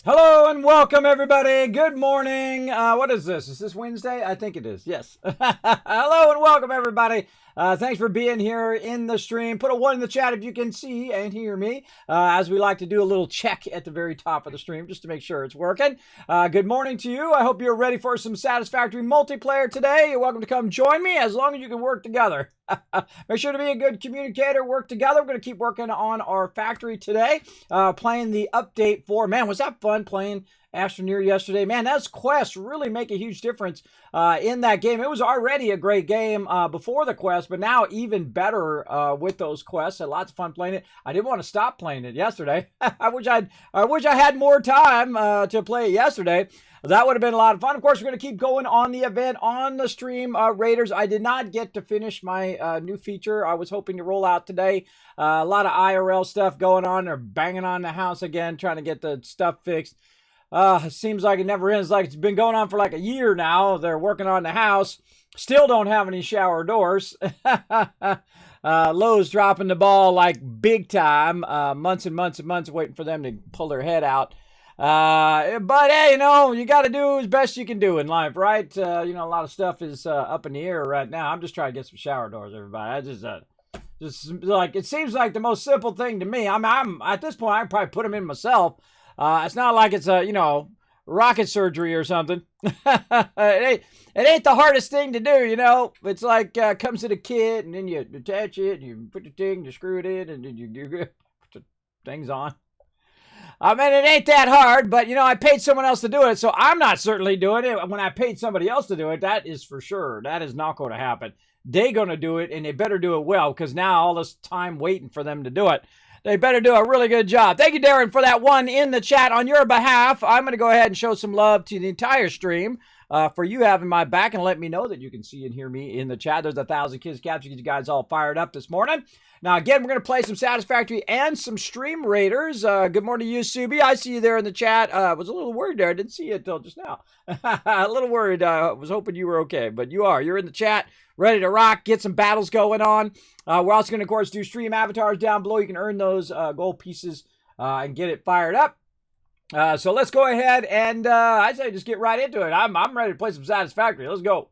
Hello and welcome, everybody. Good morning. What is this? Is this Wednesday? I think it is. Yes. Hello and welcome, everybody. Thanks for being here in the stream. Put a 1 in the chat if you can see and hear me, as we like to do a little check at the very top of the stream just to make sure it's working. Good morning to you. I hope you're ready for some Satisfactory multiplayer today. You're welcome to come join me as long as you can work together. Make sure to be a good communicator, work together. We're going to keep working on our factory today, playing the update for, man, was that fun playing Astroneer yesterday? Man, those quests really make a huge difference in that game. It was already a great game before the quest, but now even better with those quests. Had lots of fun playing it. I didn't want to stop playing it yesterday. I wish I had more time to play it yesterday. That would have been a lot of fun. Of course, we're going to keep going on the event on the stream. Raiders, I did not get to finish my new feature I was hoping to roll out today. A lot of IRL stuff going on. They're banging on the house again, trying to get the stuff fixed. It seems like it never ends. Like it's been going on for like a year now. They're working on the house. Still don't have any shower doors. Lowe's dropping the ball like big time. Months and months and months waiting for them to pull their head out. But hey, you got to do as best you can do in life, right? A lot of stuff is up in the air right now. I'm just trying to get some shower doors, everybody. I just like, it seems like the most simple thing to me. I'm at this point, I can probably put them in myself. It's not like it's rocket surgery or something. it ain't the hardest thing to do, It's like comes in a kit, and then you attach it, and you put the thing, you screw it in, and then you put the things on. I mean, it ain't that hard, but, I paid someone else to do it, so I'm not certainly doing it. When I paid somebody else to do it, that is for sure. That is not going to happen. They're going to do it, and they better do it well, because now all this time waiting for them to do it, they better do a really good job. Thank you, Darren, for that 1 in the chat on your behalf. I'm going to go ahead and show some love to the entire stream for you having my back and let me know that you can see and hear me in the chat. There's 1,000 kids capturing you guys all fired up this morning. Now, again, we're going to play some Satisfactory and some Stream Raiders. Good morning to you, Subi. I see you there in the chat. I was a little worried there. I didn't see you until just now. A little worried. I was hoping you were okay, but you are. You're in the chat, ready to rock, get some battles going on. We're also going to, of course, do stream avatars down below. You can earn those gold pieces and get it fired up. So let's go ahead and I say just get right into it. I'm ready to play some Satisfactory. Let's go.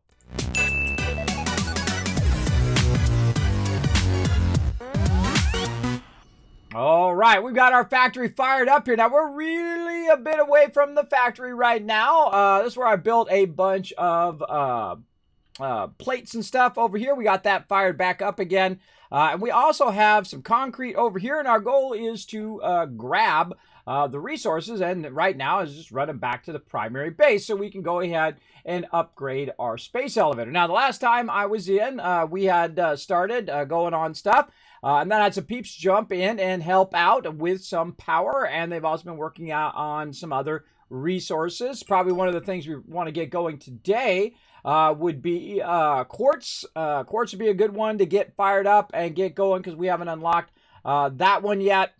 All right, we've got our factory fired up here. Now, we're really a bit away from the factory right now. This is where I built a bunch of plates and stuff over here. We got that fired back up again. And we also have some concrete over here, and our goal is to grab the resources, and right now is just run them back to the primary base so we can go ahead and upgrade our space elevator. Now, the last time I was in, we had started going on stuff. And then I had some peeps jump in and help out with some power, and they've also been working out on some other resources. Probably one of the things we want to get going today would be quartz. Quartz would be a good one to get fired up and get going because we haven't unlocked that one yet.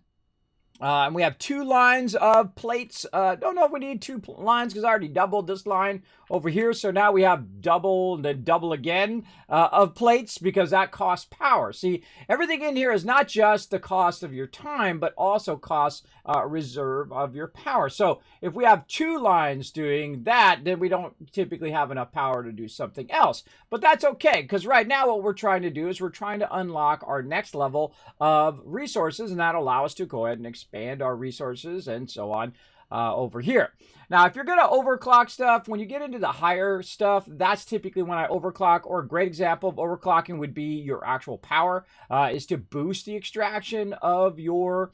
And we have 2 lines of plates. Don't know if we need 2 lines because I already doubled this line over here. So now we have double and then double again of plates because that costs power. See, everything in here is not just the cost of your time, but also costs reserve of your power. So if we have 2 lines doing that, then we don't typically have enough power to do something else. But that's okay, because right now what we're trying to do is we're trying to unlock our next level of resources, and that'll allow us to go ahead and expand our resources and so on over here. Now, if you're going to overclock stuff, when you get into the higher stuff, that's typically when I overclock, or a great example of overclocking would be your actual power, is to boost the extraction of your,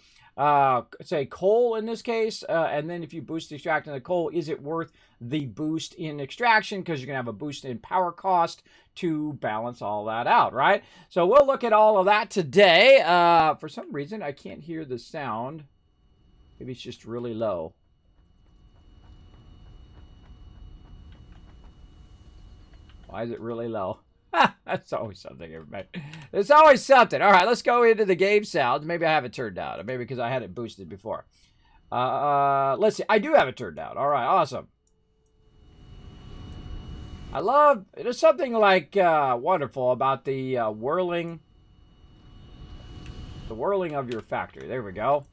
say, coal in this case. And then if you boost the extraction of the coal, is it worth the boost in extraction? Because you're going to have a boost in power cost to balance all that out, right? So we'll look at all of that today. For some reason, I can't hear the sound. Maybe it's just really low. Why is it really low? That's always something, everybody. It's always something. All right, let's go into the game sounds. Maybe I have it turned down. Maybe because I had it boosted before. Let's see. I do have it turned down. All right, awesome. I love, there's something like wonderful about the whirling of your factory. There we go.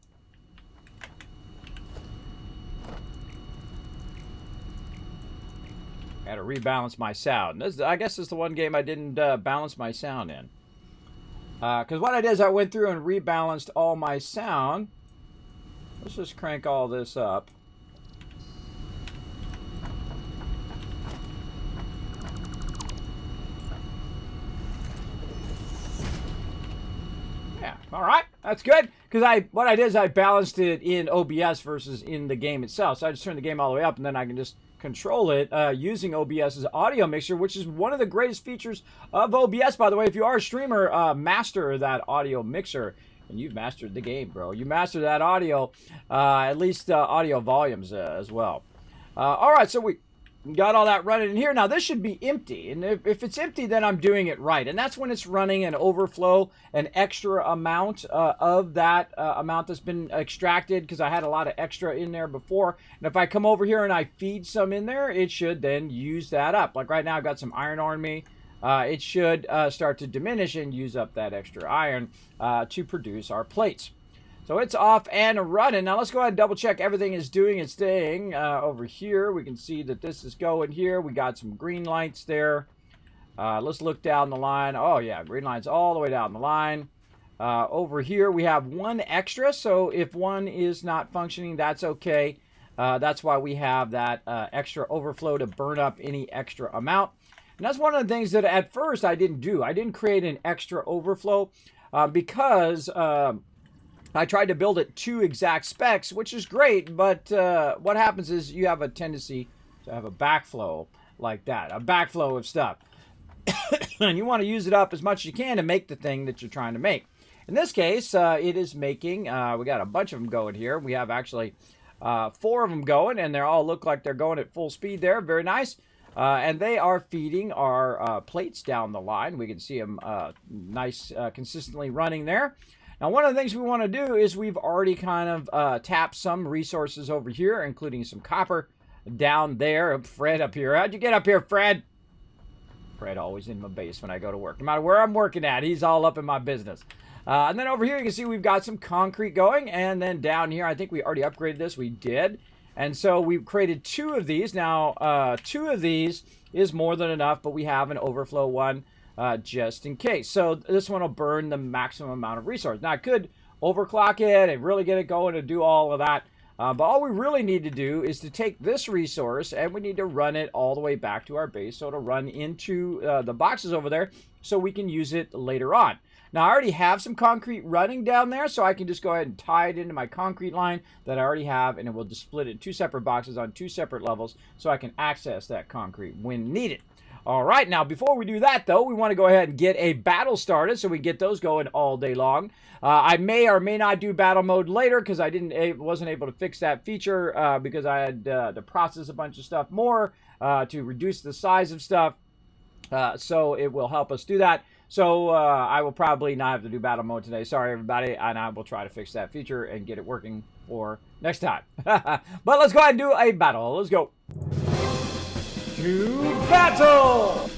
Got to rebalance my sound. I guess this is the one game I didn't balance my sound in. Because what I did is I went through and rebalanced all my sound. Let's just crank all this up. Yeah, all right, that's good. Because what I did is I balanced it in OBS versus in the game itself. So I just turned the game all the way up, and then I can just control it using OBS's audio mixer, which is one of the greatest features of OBS, by the way. If you are a streamer, master that audio mixer, and you've mastered the game, bro. You mastered that audio, at least audio volumes as well. All right, so we got all that running in here. Now, this should be empty, and if it's empty, then I'm doing it right, and that's when it's running an overflow, an extra amount of that amount that's been extracted, because I had a lot of extra in there before, and if I come over here and I feed some in there, it should then use that up. Like right now, I've got some iron on me. It should start to diminish and use up that extra iron to produce our plates. So it's off and running. Now let's go ahead and double check everything is doing its thing. Over here, we can see that this is going here. We got some green lights there. Let's look down the line. Oh yeah, green lights all the way down the line. Over here, we have one extra. So if one is not functioning, that's okay. That's why we have that extra overflow to burn up any extra amount. And that's one of the things that at first I didn't do. I didn't create an extra overflow because I tried to build it to exact specs, which is great, but what happens is you have a tendency to have a backflow like that, a backflow of stuff. And you want to use it up as much as you can to make the thing that you're trying to make. In this case, it is making, we got a bunch of them going here. We have actually 4 of them going, and they all look like they're going at full speed there. Very nice. And they are feeding our plates down the line. We can see them nice, consistently running there. Now, one of the things we want to do is we've already kind of tapped some resources over here, including some copper down there. Fred up here. How'd you get up here, Fred? Fred always in my base when I go to work. No matter where I'm working at, he's all up in my business. And then over here, you can see we've got some concrete going. And then down here, I think we already upgraded this. We did. And so we've created 2 of these. Now, 2 of these is more than enough, but we have an overflow one. Just in case. So this one will burn the maximum amount of resource. Now I could overclock it and really get it going and do all of that. But all we really need to do is to take this resource and we need to run it all the way back to our base. So it'll run into the boxes over there so we can use it later on. Now I already have some concrete running down there, so I can just go ahead and tie it into my concrete line that I already have, and it will just split it in 2 separate boxes on 2 separate levels so I can access that concrete when needed. All right, now before we do that, though, we want to go ahead and get a battle started so we get those going all day long. I may or may not do battle mode later because I wasn't able to fix that feature because I had to process a bunch of stuff more to reduce the size of stuff. So it will help us do that. So I will probably not have to do battle mode today. Sorry, everybody, and I will try to fix that feature and get it working for next time. But let's go ahead and do a battle. Let's go. To battle!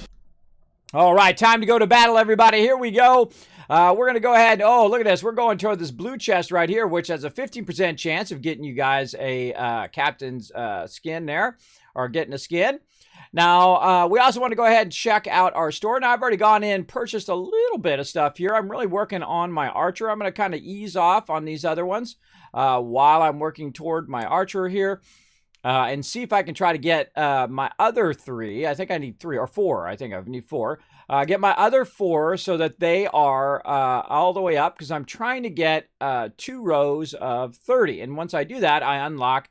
All right, time to go to battle, everybody. Here we go. We're going to go ahead. Oh, look at this. We're going toward this blue chest right here, which has a 15% chance of getting you guys a captain's skin there, or getting a skin. Now, we also want to go ahead and check out our store. Now, I've already gone in, purchased a little bit of stuff here. I'm really working on my archer. I'm going to kind of ease off on these other ones while I'm working toward my archer here. And see if I can try to get my other 3. I think I need 3 or 4. I think I need 4. Get my other 4 so that they are all the way up because I'm trying to get 2 rows of 30. And once I do that, I unlock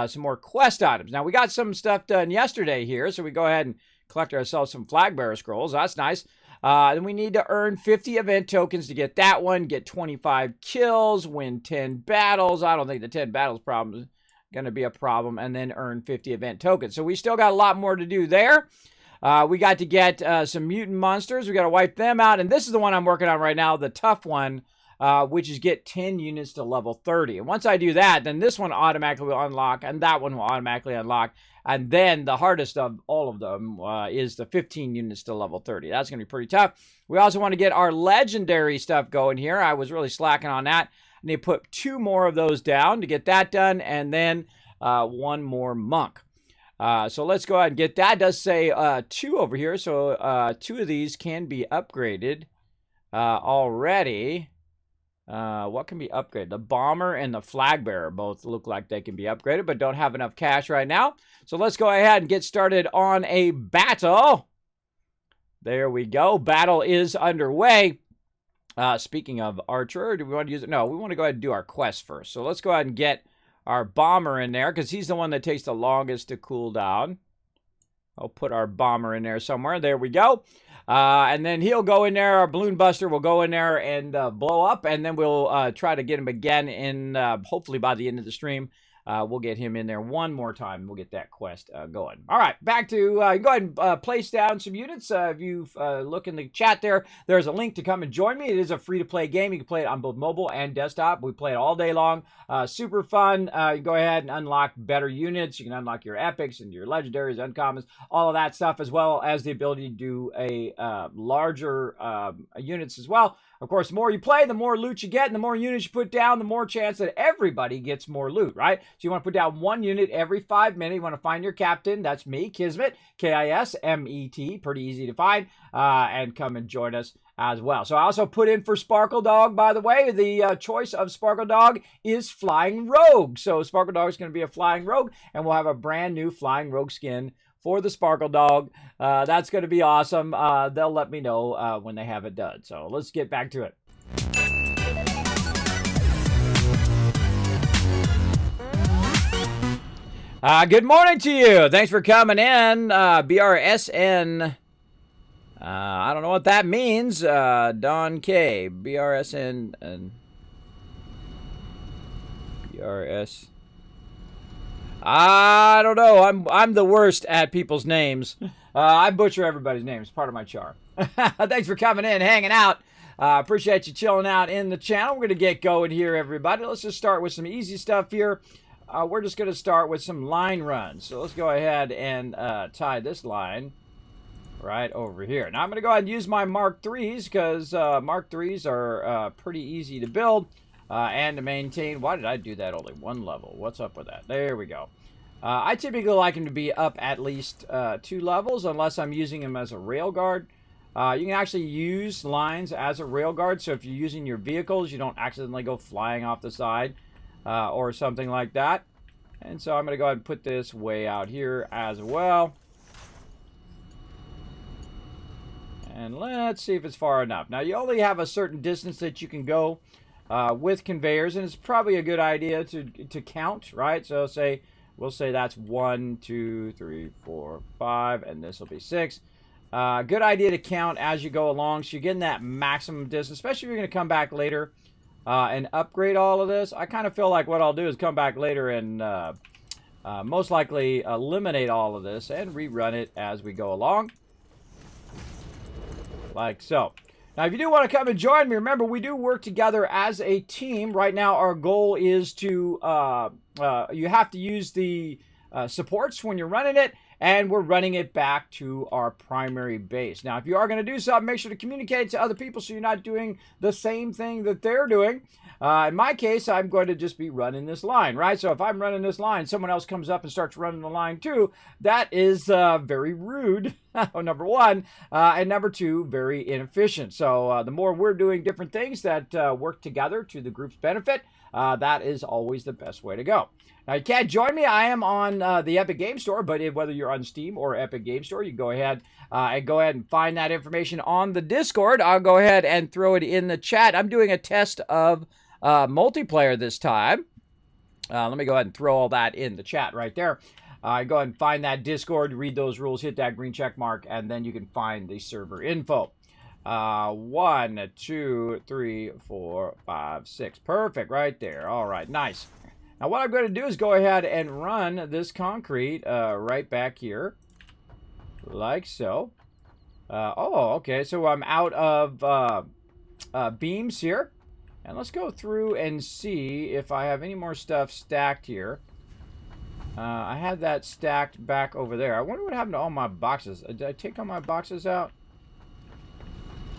some more quest items. Now, we got some stuff done yesterday here, so we go ahead and collect ourselves some flag bearer scrolls. That's nice. Then we need to earn 50 event tokens to get that one, get 25 kills, win 10 battles. I don't think the 10 battles problem is going to be a problem, and then earn 50 event tokens. So we still got a lot more to do there. We got to get some mutant monsters. We got to wipe them out, and this is the one I'm working on right now, the tough one, which is get 10 units to level 30. And once I do that, then this one automatically will unlock, and that one will automatically unlock. And then the hardest of all of them is the 15 units to level 30. That's going to be pretty tough. We also want to get our legendary stuff going here. I was really slacking on that. I need to put 2 more of those down to get that done, and then 1 more monk. So let's go ahead and get that. It does say 2 over here, so 2 of these can be upgraded already. What can be upgraded? The bomber and the flag bearer both look like they can be upgraded, but don't have enough cash right now. So let's go ahead and get started on a battle. There we go. Battle is underway. Speaking of archer, do we want to use it? No, we want to go ahead and do our quest first. So let's go ahead and get our bomber in there, because he's the one that takes the longest to cool down. I'll put our bomber in there somewhere. There we go. And then he'll go in there. Our balloon buster will go in there and blow up. And then we'll try to get him again in, hopefully by the end of the stream. We'll get him in there one more time. We'll get that quest going. All right, back to, go ahead and place down some units. If you look in the chat there, there's a link to come and join me. It is a free-to-play game. You can play it on both mobile and desktop. We play it all day long. Super fun. You go ahead and unlock better units. You can unlock your epics and your legendaries, uncommons, all of that stuff, as well as the ability to do a larger units as well. Of course, the more you play, the more loot you get, and the more units you put down, the more chance that everybody gets more loot, right? So you want to put down 1 unit every 5 minutes. You want to find your captain. That's me, Kismet, Kismet, pretty easy to find, and come and join us as well. So I also put in for Sparkle Dog, by the way. The choice of Sparkle Dog is Flying Rogue. So Sparkle Dog is going to be a Flying Rogue, and we'll have a brand new Flying Rogue skin for the Sparkle Dog. That's going to be awesome. They'll let me know when they have it done. So let's get back to it. Good morning to you. Thanks for coming in. BRSN. I don't know what that means. Don K. BRSN and BRS. I don't know. I'm the worst at people's names. I butcher everybody's names. Part of my charm. Thanks for coming in, hanging out. Appreciate you chilling out in the channel. We're going to get going here, everybody. Let's just start with some easy stuff here. We're just going to start with some line runs. So let's go ahead and tie this line right over here. Now I'm going to go ahead and use my Mark IIIs, because Mark IIIs are pretty easy to build. And to maintain. Why did I do that only 1 level? What's up with that? There we go. I typically like them to be up at least 2 levels, unless I'm using them as a rail guard. You can actually use lines as a rail guard, so if you're using your vehicles, you don't accidentally go flying off the side or something like that. And so I'm going to go ahead and put this way out here as well. And let's see if it's far enough. Now, you only have a certain distance that you can go with conveyors, and it's probably a good idea to count, right? So we'll say that's 1, 2, 3, 4, 5, and this will be 6. Good idea to count as you go along, so you're getting that maximum distance, especially if you're going to come back later and upgrade all of this. I kind of feel like what I'll do is come back later and most likely eliminate all of this and rerun it as we go along, like so. Now, if you do want to come and join me, remember, we do work together as a team. Right now, our goal is to, you have to use the supports when you're running it, and we're running it back to our primary base. Now, if you are going to do something, make sure to communicate to other people so you're not doing the same thing that they're doing. In my case, I'm going to just be running this line, right? So if I'm running this line, someone else comes up and starts running the line too. That is very rude, number one. And number two, very inefficient. So the more we're doing different things that work together to the group's benefit, that is always the best way to go. Now, you can't join me. I am on the Epic Game Store, but whether you're on Steam or Epic Game Store, you go ahead and find that information on the Discord. I'll go ahead and throw it in the chat. I'm doing a test of multiplayer this time. Let me go ahead and throw all that in the chat right there. Go ahead and find that Discord, read those rules, hit that green check mark, and then you can find the server info. 1, 2, 3, 4, 5, 6. Perfect, right there. All right, nice. Now, what I'm going to do is go ahead and run this concrete right back here, like so. Okay, so I'm out of beams here. And let's go through and see if I have any more stuff stacked here. I had that stacked back over there. I wonder what happened to all my boxes. Did I take all my boxes out?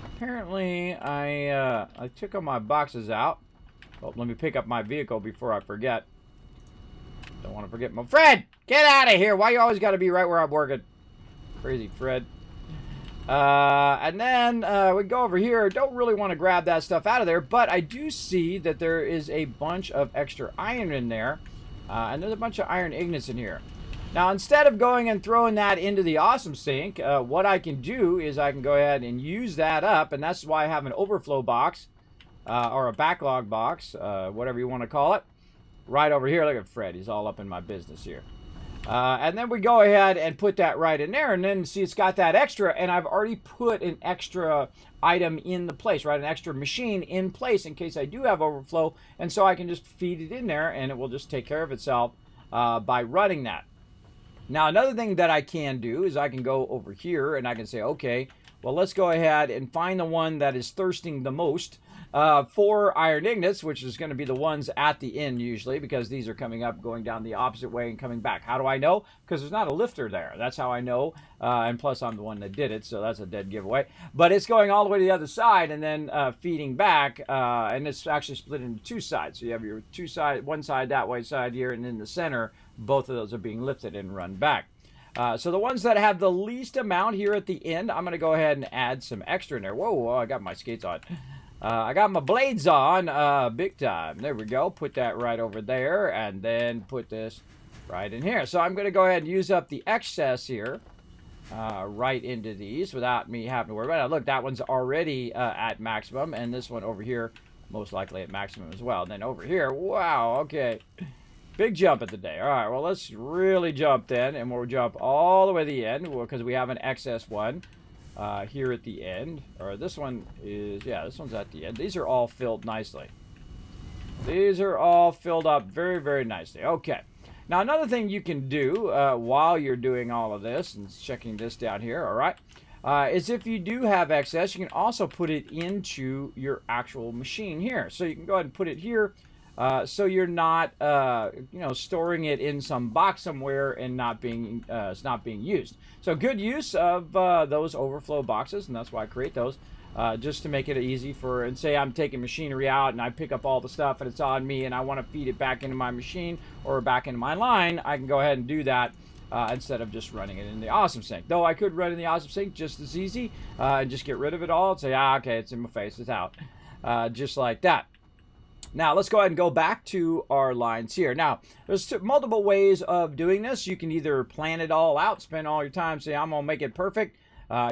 Apparently, I took all my boxes out. Oh, let me pick up my vehicle before I forget. Don't want to forget my Fred. Get out of here. Why you always got to be right where I'm working? Crazy Fred. And then we go over here. Don't really want to grab that stuff out of there, but I do see that there is a bunch of extra iron in there, and there's a bunch of iron ingots in here. Now, instead of going and throwing that into the awesome sink, what I can do is I can go ahead and use that up, and that's why I have an overflow box, or a backlog box, whatever you want to call it, right over here. Look at Fred. He's all up in my business here. And then we go ahead and put that right in there, and then see it's got that extra, and I've already put an extra item in the place, right? An extra machine in place in case I do have overflow, and so I can just feed it in there, and it will just take care of itself by running that. Now, another thing that I can do is I can go over here and I can say, okay, well, let's go ahead and find the one that is thirsting the most for iron ingots, which is going to be the ones at the end usually, because these are coming up, going down the opposite way and coming back. How do I know? Because there's not a lifter there. That's how I know. And plus, I'm the one that did it, so that's a dead giveaway. But it's going all the way to the other side and then feeding back, and it's actually split into two sides. So you have your two sides, one side that way, side here, and in the center, both of those are being lifted and run back. So the ones that have the least amount here at the end, I'm going to go ahead and add some extra in there. Whoa, I got my skates on. I got my blades on big time. There we go. Put that right over there, and then put this right in here. So I'm going to go ahead and use up the excess here right into these without me having to worry about it. Look, that one's already at maximum, and this one over here most likely at maximum as well. And then over here, wow, okay. Big jump at the day. All right, well, let's really jump then, and we'll jump all the way to the end because we have an excess one here at the end. Or this one is, yeah, this one's at the end. These are all filled nicely. These are all filled up very, very nicely. Okay. Now, another thing you can do while you're doing all of this, and checking this down here, all right, is if you do have excess, you can also put it into your actual machine here. So you can go ahead and put it here. So you're not, you know, storing it in some box somewhere and not being, it's not being used. So good use of those overflow boxes, and that's why I create those, just to make it easy for, and say I'm taking machinery out and I pick up all the stuff and it's on me and I want to feed it back into my machine or back into my line, I can go ahead and do that instead of just running it in the awesome sink. Though I could run in the awesome sink just as easy and just get rid of it all and say, ah, okay, it's in my face, it's out, just like that. Now, let's go ahead and go back to our lines here. Now, there's multiple ways of doing this. You can either plan it all out, spend all your time, say, I'm going to make it perfect.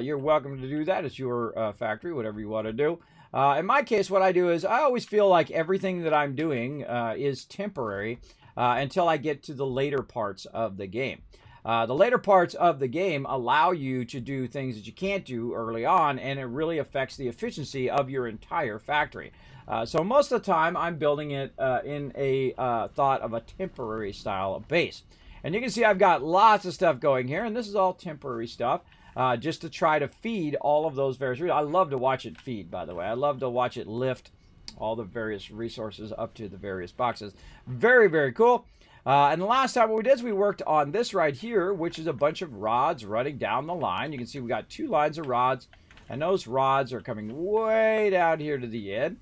You're welcome to do that. It's your factory, whatever you want to do. In my case, what I do is I always feel like everything that I'm doing is temporary until I get to the later parts of the game. The later parts of the game allow you to do things that you can't do early on, and it really affects the efficiency of your entire factory. So most of the time, I'm building it in a thought of a temporary style of base. And you can see I've got lots of stuff going here, and this is all temporary stuff, just to try to feed all of those various. I love to watch it feed, by the way. I love to watch it lift all the various resources up to the various boxes. Very, very cool. And the last time what we did is we worked on this right here, which is a bunch of rods running down the line. You can see we got two lines of rods, and those rods are coming way down here to the end.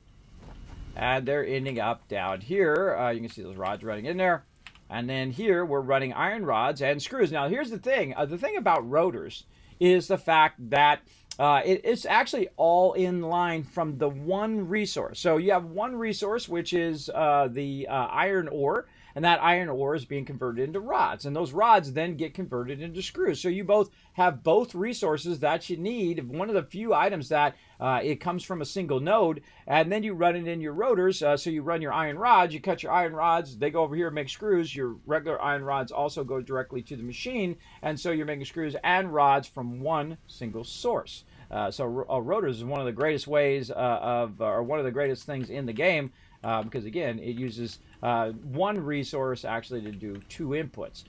And they're ending up down here. You can see those rods running in there. And then here we're running iron rods and screws. Now here's the thing. The thing about rotors is the fact that it's actually all in line from the one resource. So you have one resource, which is the iron ore. And that iron ore is being converted into rods. And those rods then get converted into screws. So you both have both resources that you need. One of the few items that it comes from a single node. And then you run it in your rotors. So you run your iron rods. You cut your iron rods. They go over here and make screws. Your regular iron rods also go directly to the machine. And so you're making screws and rods from one single source. So rotors is one of the greatest ways or one of the greatest things in the game. Because again, it uses one resource actually to do two inputs,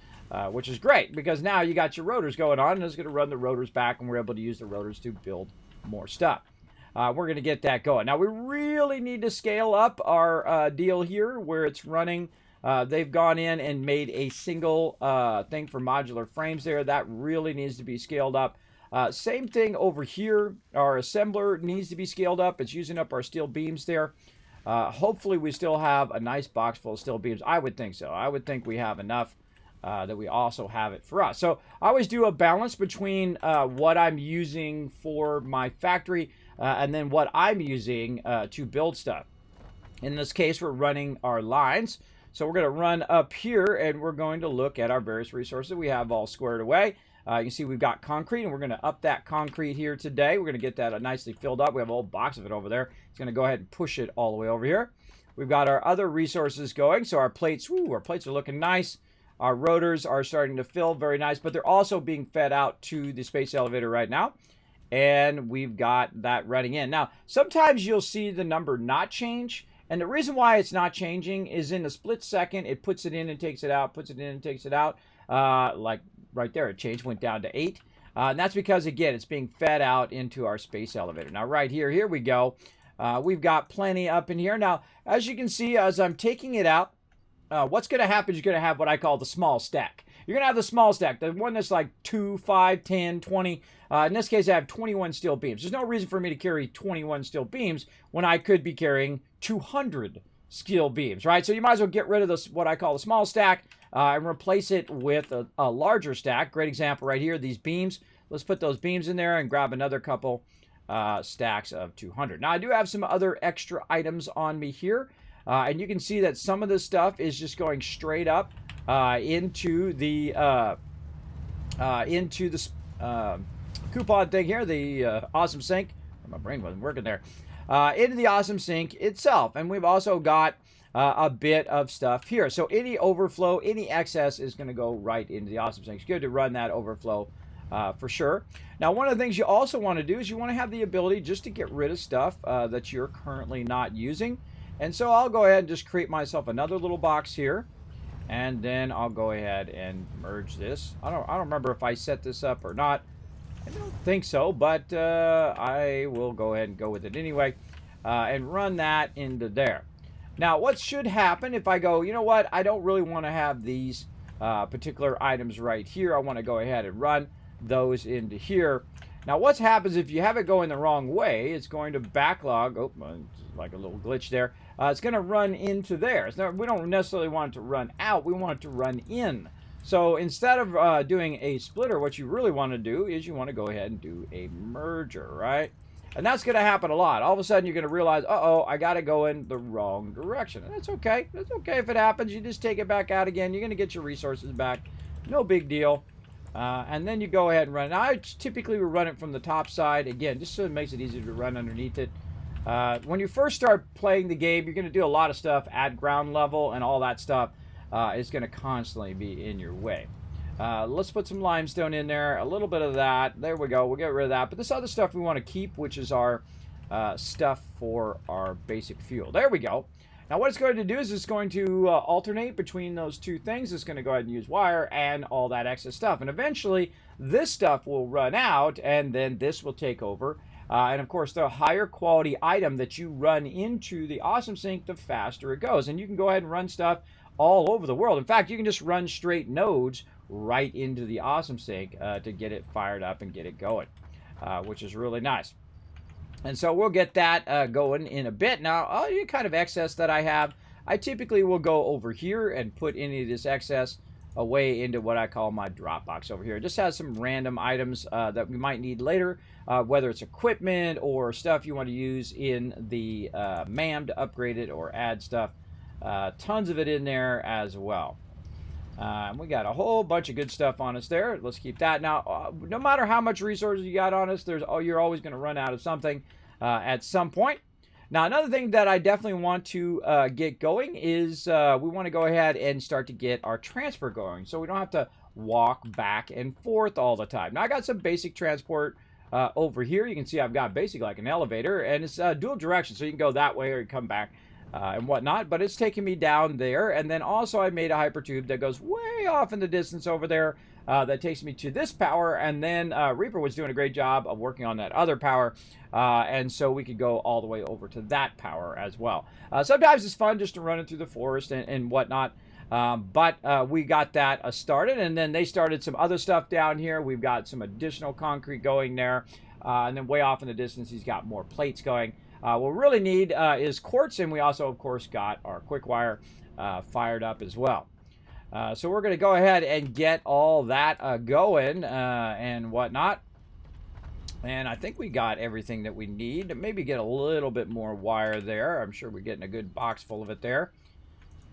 which is great because now you got your rotors going on, and it's going to run the rotors back, and we're able to use the rotors to build more stuff. We're going to get that going. Now we really need to scale up our deal here where it's running. They've gone in and made a single thing for modular frames there. That really needs to be scaled up. Same thing over here. Our assembler needs to be scaled up. It's using up our steel beams there. Hopefully we still have a nice box full of steel beams. I would think so. I would think we have enough that we also have it for us. So I always do a balance between what I'm using for my factory and then what I'm using to build stuff. In this case, we're running our lines. So we're going to run up here and we're going to look at our various resources we have all squared away. You can see we've got concrete, and we're going to up that concrete here today. We're going to get that nicely filled up. We have a whole box of it over there. It's going to go ahead and push it all the way over here. We've got our other resources going. So our plates are looking nice. Our rotors are starting to fill very nice, but they're also being fed out to the space elevator right now. And we've got that running in. Now, sometimes you'll see the number not change. And the reason why it's not changing is in a split second, it puts it in and takes it out, puts it in and takes it out. Like right there, it changed, went down to 8. And that's because, again, it's being fed out into our space elevator. Now, right here we go. We've got plenty up in here. Now, as you can see, as I'm taking it out, what's going to happen is you're going to have what I call the small stack. You're going to have the small stack, the one that's like 2, 5, 10, 20. In this case, I have 21 steel beams. There's no reason for me to carry 21 steel beams when I could be carrying 200 steel beams, right? So you might as well get rid of this, what I call the small stack, and replace it with a larger stack. Great example right here, these beams. Let's put those beams in there and grab another couple stacks of 200. Now, I do have some other extra items on me here, and you can see that some of this stuff is just going straight up into the coupon thing here, the awesome sink. My brain wasn't working there. Into the awesome sink itself. And we've also got a bit of stuff here. So any overflow, any excess is going to go right into the awesome sink. It's good to run that overflow for sure. Now, one of the things you also want to do is you want to have the ability just to get rid of stuff that you're currently not using. And so I'll go ahead and just create myself another little box here. And then I'll go ahead and merge this. I don't remember if I set this up or not. I don't think so, but I will go ahead and go with it anyway and run that into there. Now, what should happen if I go, you know what, I don't really want to have these particular items right here. I want to go ahead and run those into here. Now, what happens if you have it going the wrong way, it's going to backlog. Oh, like a little glitch there. It's going to run into there. So we don't necessarily want it to run out. We want it to run in. So instead of doing a splitter, what you really want to do is you want to go ahead and do a merger, right? And that's going to happen a lot. All of a sudden, you're going to realize, uh-oh, I got to go in the wrong direction. And that's okay. That's okay if it happens. You just take it back out again. You're going to get your resources back. No big deal. And then you go ahead and run. Now, I typically will run it from the top side. Again, just so it makes it easier to run underneath it. When you first start playing the game, you're going to do a lot of stuff at ground level, and all that stuff is going to constantly be in your way. Let's put some limestone in there, a little bit of that. There we go. We'll get rid of that. But this other stuff we want to keep, which is our stuff for our basic fuel. There we go. Now what it's going to do is it's going to alternate between those two things. It's going to go ahead and use wire and all that excess stuff. And eventually this stuff will run out, and then this will take over. And of course, the higher quality item that you run into the awesome sink, the faster it goes. And you can go ahead and run stuff all over the world. In fact, you can just run straight nodes right into the awesome sink to get it fired up and get it going, which is really nice. And so we'll get that going in a bit. Now, all the kind of excess that I have, I typically will go over here and put any of this excess away into what I call my drop box over here. It just has some random items that we might need later, whether it's equipment or stuff you want to use in the MAM to upgrade it or add stuff. Tons of it in there as well. We got a whole bunch of good stuff on us there. Let's keep that. Now, no matter how much resources you got on us, you're always going to run out of something at some point. Now, another thing that I definitely want to get going is we want to go ahead and start to get our transfer going, so we don't have to walk back and forth all the time. Now, I got some basic transport over here. You can see I've got basically like an elevator, and it's dual direction, so you can go that way or you come back and whatnot, but it's taking me down there. And then also I made a hypertube that goes way off in the distance over there that takes me to this power, and then Reaper was doing a great job of working on that other power, and so we could go all the way over to that power as well. Sometimes it's fun just to run it through the forest and whatnot, but we got that started, and then they started some other stuff down here. We've got some additional concrete going there, and then way off in the distance he's got more plates going. What we really need is quartz, and we also, of course, got our quick wire fired up as well. So we're going to go ahead and get all that going and whatnot. And I think we got everything that we need. Maybe get a little bit more wire there. I'm sure we're getting a good box full of it there.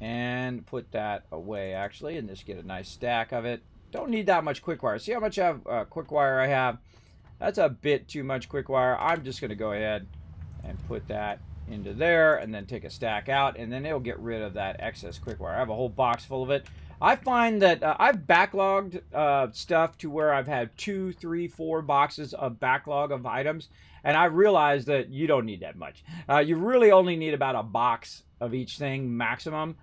And put that away, actually, and just get a nice stack of it. Don't need that much quick wire. See how much quick wire I have? That's a bit too much quick wire. I'm just going to go ahead and put that into there and then take a stack out, and then it'll get rid of that excess quick wire. I have a whole box full of it. I find that I've backlogged stuff to where I've had 2, 3, 4 boxes of backlog of items, and I realized that you don't need that much. You really only need about a box of each thing maximum.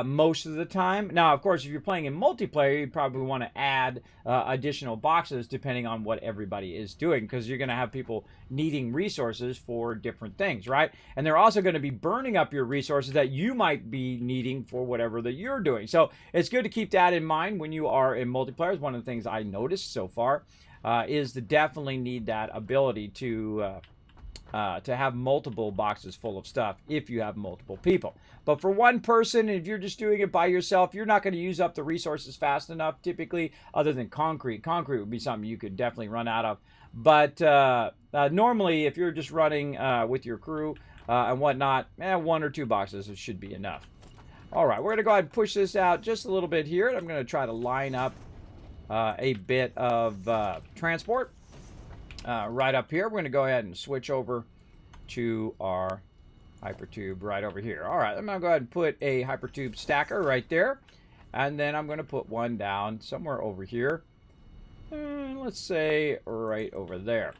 Most of the time. Now, of course, if you're playing in multiplayer, you probably want to add additional boxes depending on what everybody is doing, because you're going to have people needing resources for different things, right? And they're also going to be burning up your resources that you might be needing for whatever that you're doing. So it's good to keep that in mind when you are in multiplayer. It's one of the things I noticed so far is to definitely need that ability to have multiple boxes full of stuff if you have multiple people. But for one person, if you're just doing it by yourself, you're not going to use up the resources fast enough, typically, other than concrete. Concrete would be something you could definitely run out of. But normally, if you're just running with your crew and whatnot, 1 or 2 boxes should be enough. All right, we're going to go ahead and push this out just a little bit here. I'm going to try to line up a bit of transport. Right up here, we're going to go ahead and switch over to our hypertube right over here. All right, I'm going to go ahead and put a hypertube stacker right there, and then I'm going to put one down somewhere over here. Let's say right over there.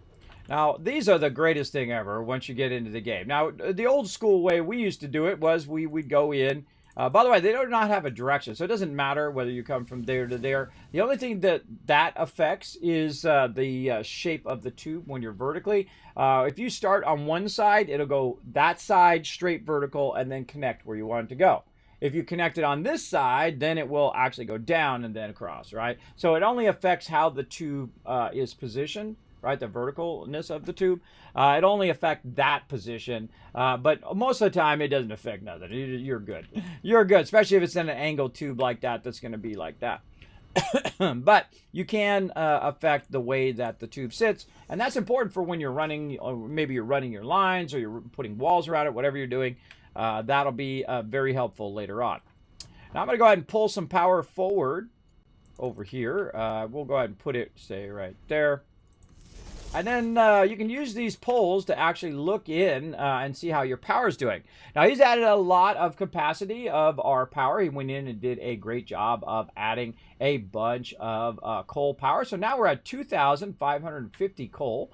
Now, these are the greatest thing ever once you get into the game. Now, the old school way we used to do it was we'd go in. By the way, they do not have a direction, so it doesn't matter whether you come from there to there. The only thing that affects is the shape of the tube when you're vertically. If you start on one side, it'll go that side, straight vertical, and then connect where you want it to go. If you connect it on this side, then it will actually go down and then across, right? So it only affects how the tube is positioned. Right, the verticalness of the tube. It only affects that position, but most of the time it doesn't affect nothing. You're good. You're good, especially if it's in an angled tube like that. That's going to be like that. But you can affect the way that the tube sits, and that's important for when you're running, or maybe you're running your lines, or you're putting walls around it, whatever you're doing. That'll be very helpful later on. Now I'm going to go ahead and pull some power forward over here. We'll go ahead and put it, say, right there. And then you can use these poles to actually look in and see how your power is doing. Now, he's added a lot of capacity of our power. He went in and did a great job of adding a bunch of coal power. So now we're at 2,550 coal,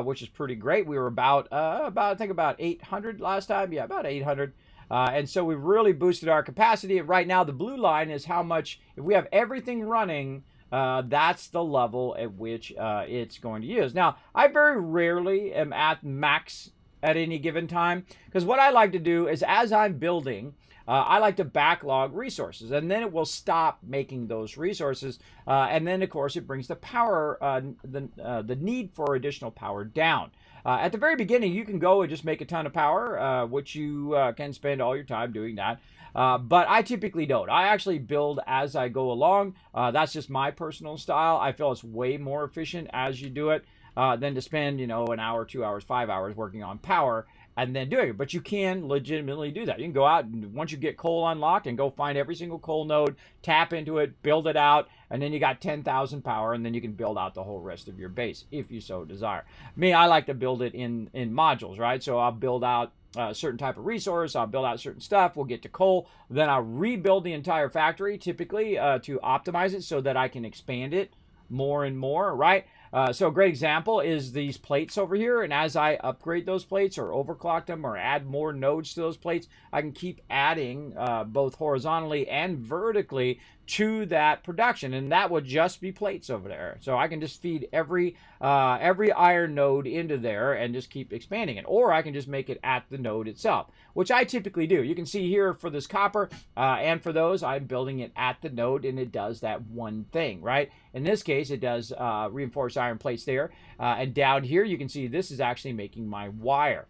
which is pretty great. We were about I think about 800 last time. Yeah, about 800. And so we've really boosted our capacity. Right now, the blue line is how much, if we have everything running, that's the level at which it's going to use. Now, I very rarely am at max at any given time, because what I like to do is, as I'm building, I like to backlog resources, and then it will stop making those resources, and then, of course, it brings the power, the need for additional power down. At the very beginning, you can go and just make a ton of power, which you can spend all your time doing that. But I typically don't. I actually build as I go along. That's just my personal style. I feel it's way more efficient as you do it than to spend, an hour, 2 hours, 5 hours working on power and then doing it. But you can legitimately do that. You can go out, and once you get coal unlocked, and go find every single coal node, tap into it, build it out, and then you got 10,000 power, and then you can build out the whole rest of your base if you so desire. Me, I like to build it in modules, right? So I'll build out a certain type of resource, I'll build out certain stuff, we'll get to coal, then I'll rebuild the entire factory, typically, to optimize it so that I can expand it more and more, right? So a great example is these plates over here, and as I upgrade those plates or overclock them or add more nodes to those plates, I can keep adding both horizontally and vertically to that production, and that would just be plates over there. So I can just feed every iron node into there and just keep expanding it, or I can just make it at the node itself, which I typically do. You can see here for this copper and for those, I'm building it at the node, and it does that one thing, right? In this case, it does reinforced iron plates there, and down here you can see this is actually making my wire.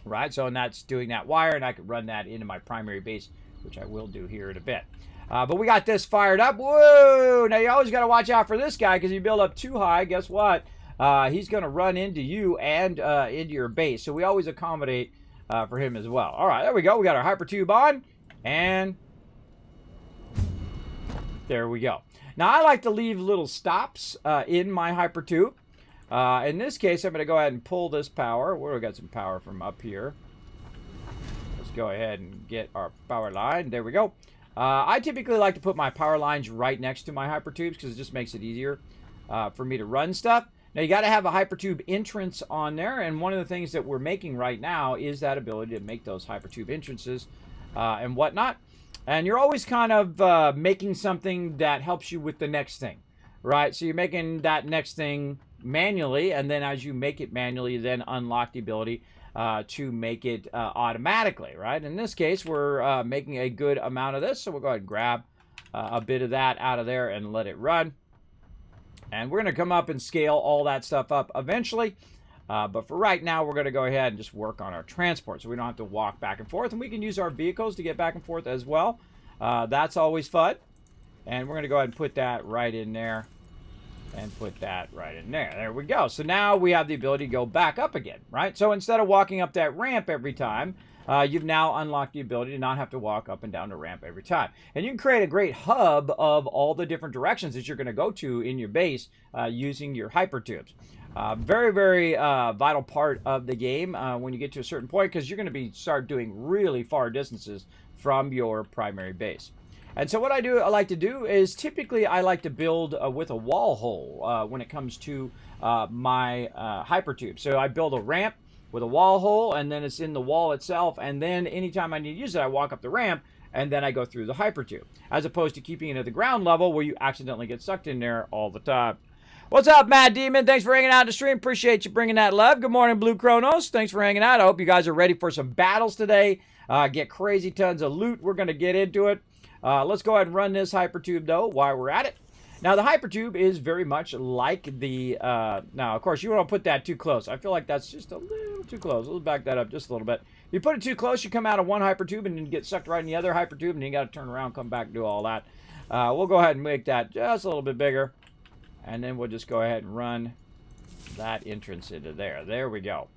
right? So, and that's doing that wire, and I could run that into my primary base, which I will do here in a bit. But we got this fired up. Whoa! Now, you always got to watch out for this guy, because if you build up too high, guess what? He's going to run into you and into your base. So we always accommodate for him as well. All right, there we go. We got our hypertube on, and there we go. Now, I like to leave little stops in my hypertube. In this case, I'm going to go ahead and pull this power. We got some power from up here. Let's go ahead and get our power line. There we go. I typically like to put my power lines right next to my hypertubes because it just makes it easier for me to run stuff. Now, you got to have a hypertube entrance on there, and one of the things that we're making right now is that ability to make those hypertube entrances and whatnot. And you're always kind of making something that helps you with the next thing, right? So you're making that next thing manually, and then as you make it manually, you then unlock the ability to make it automatically, right? In this case, we're making a good amount of this, so we'll go ahead and grab a bit of that out of there and let it run. And we're going to come up and scale all that stuff up eventually. But for right now, we're going to go ahead and just work on our transport so we don't have to walk back and forth. And we can use our vehicles to get back and forth as well. That's always fun. And we're going to go ahead and put that right in there. And put that right in there. There we go. So now we have the ability to go back up again, right? So instead of walking up that ramp every time, you've now unlocked the ability to not have to walk up and down the ramp every time. And you can create a great hub of all the different directions that you're going to go to in your base using your hypertubes. Very, very vital part of the game when you get to a certain point, because you're going to start doing really far distances from your primary base. And so what I like to do is typically I like to build with a wall hole when it comes to my hypertube. So I build a ramp with a wall hole, and then it's in the wall itself, and then anytime I need to use it, I walk up the ramp, and then I go through the hypertube, as opposed to keeping it at the ground level where you accidentally get sucked in there all the time. What's up, Mad Demon? Thanks for hanging out in the stream. Appreciate you bringing that love. Good morning, Blue Chronos. Thanks for hanging out. I hope you guys are ready for some battles today. Get crazy tons of loot. We're going to get into it. Let's go ahead and run this hypertube, though, while we're at it. Now, the hypertube is very much like the... now, of course, you don't want to put that too close. I feel like that's just a little too close. Let's back that up just a little bit. If you put it too close, you come out of one hypertube and then get sucked right in the other hypertube, and you got to turn around, come back, and do all that. We'll go ahead and make that just a little bit bigger. And then we'll just go ahead and run that entrance into there. There we go.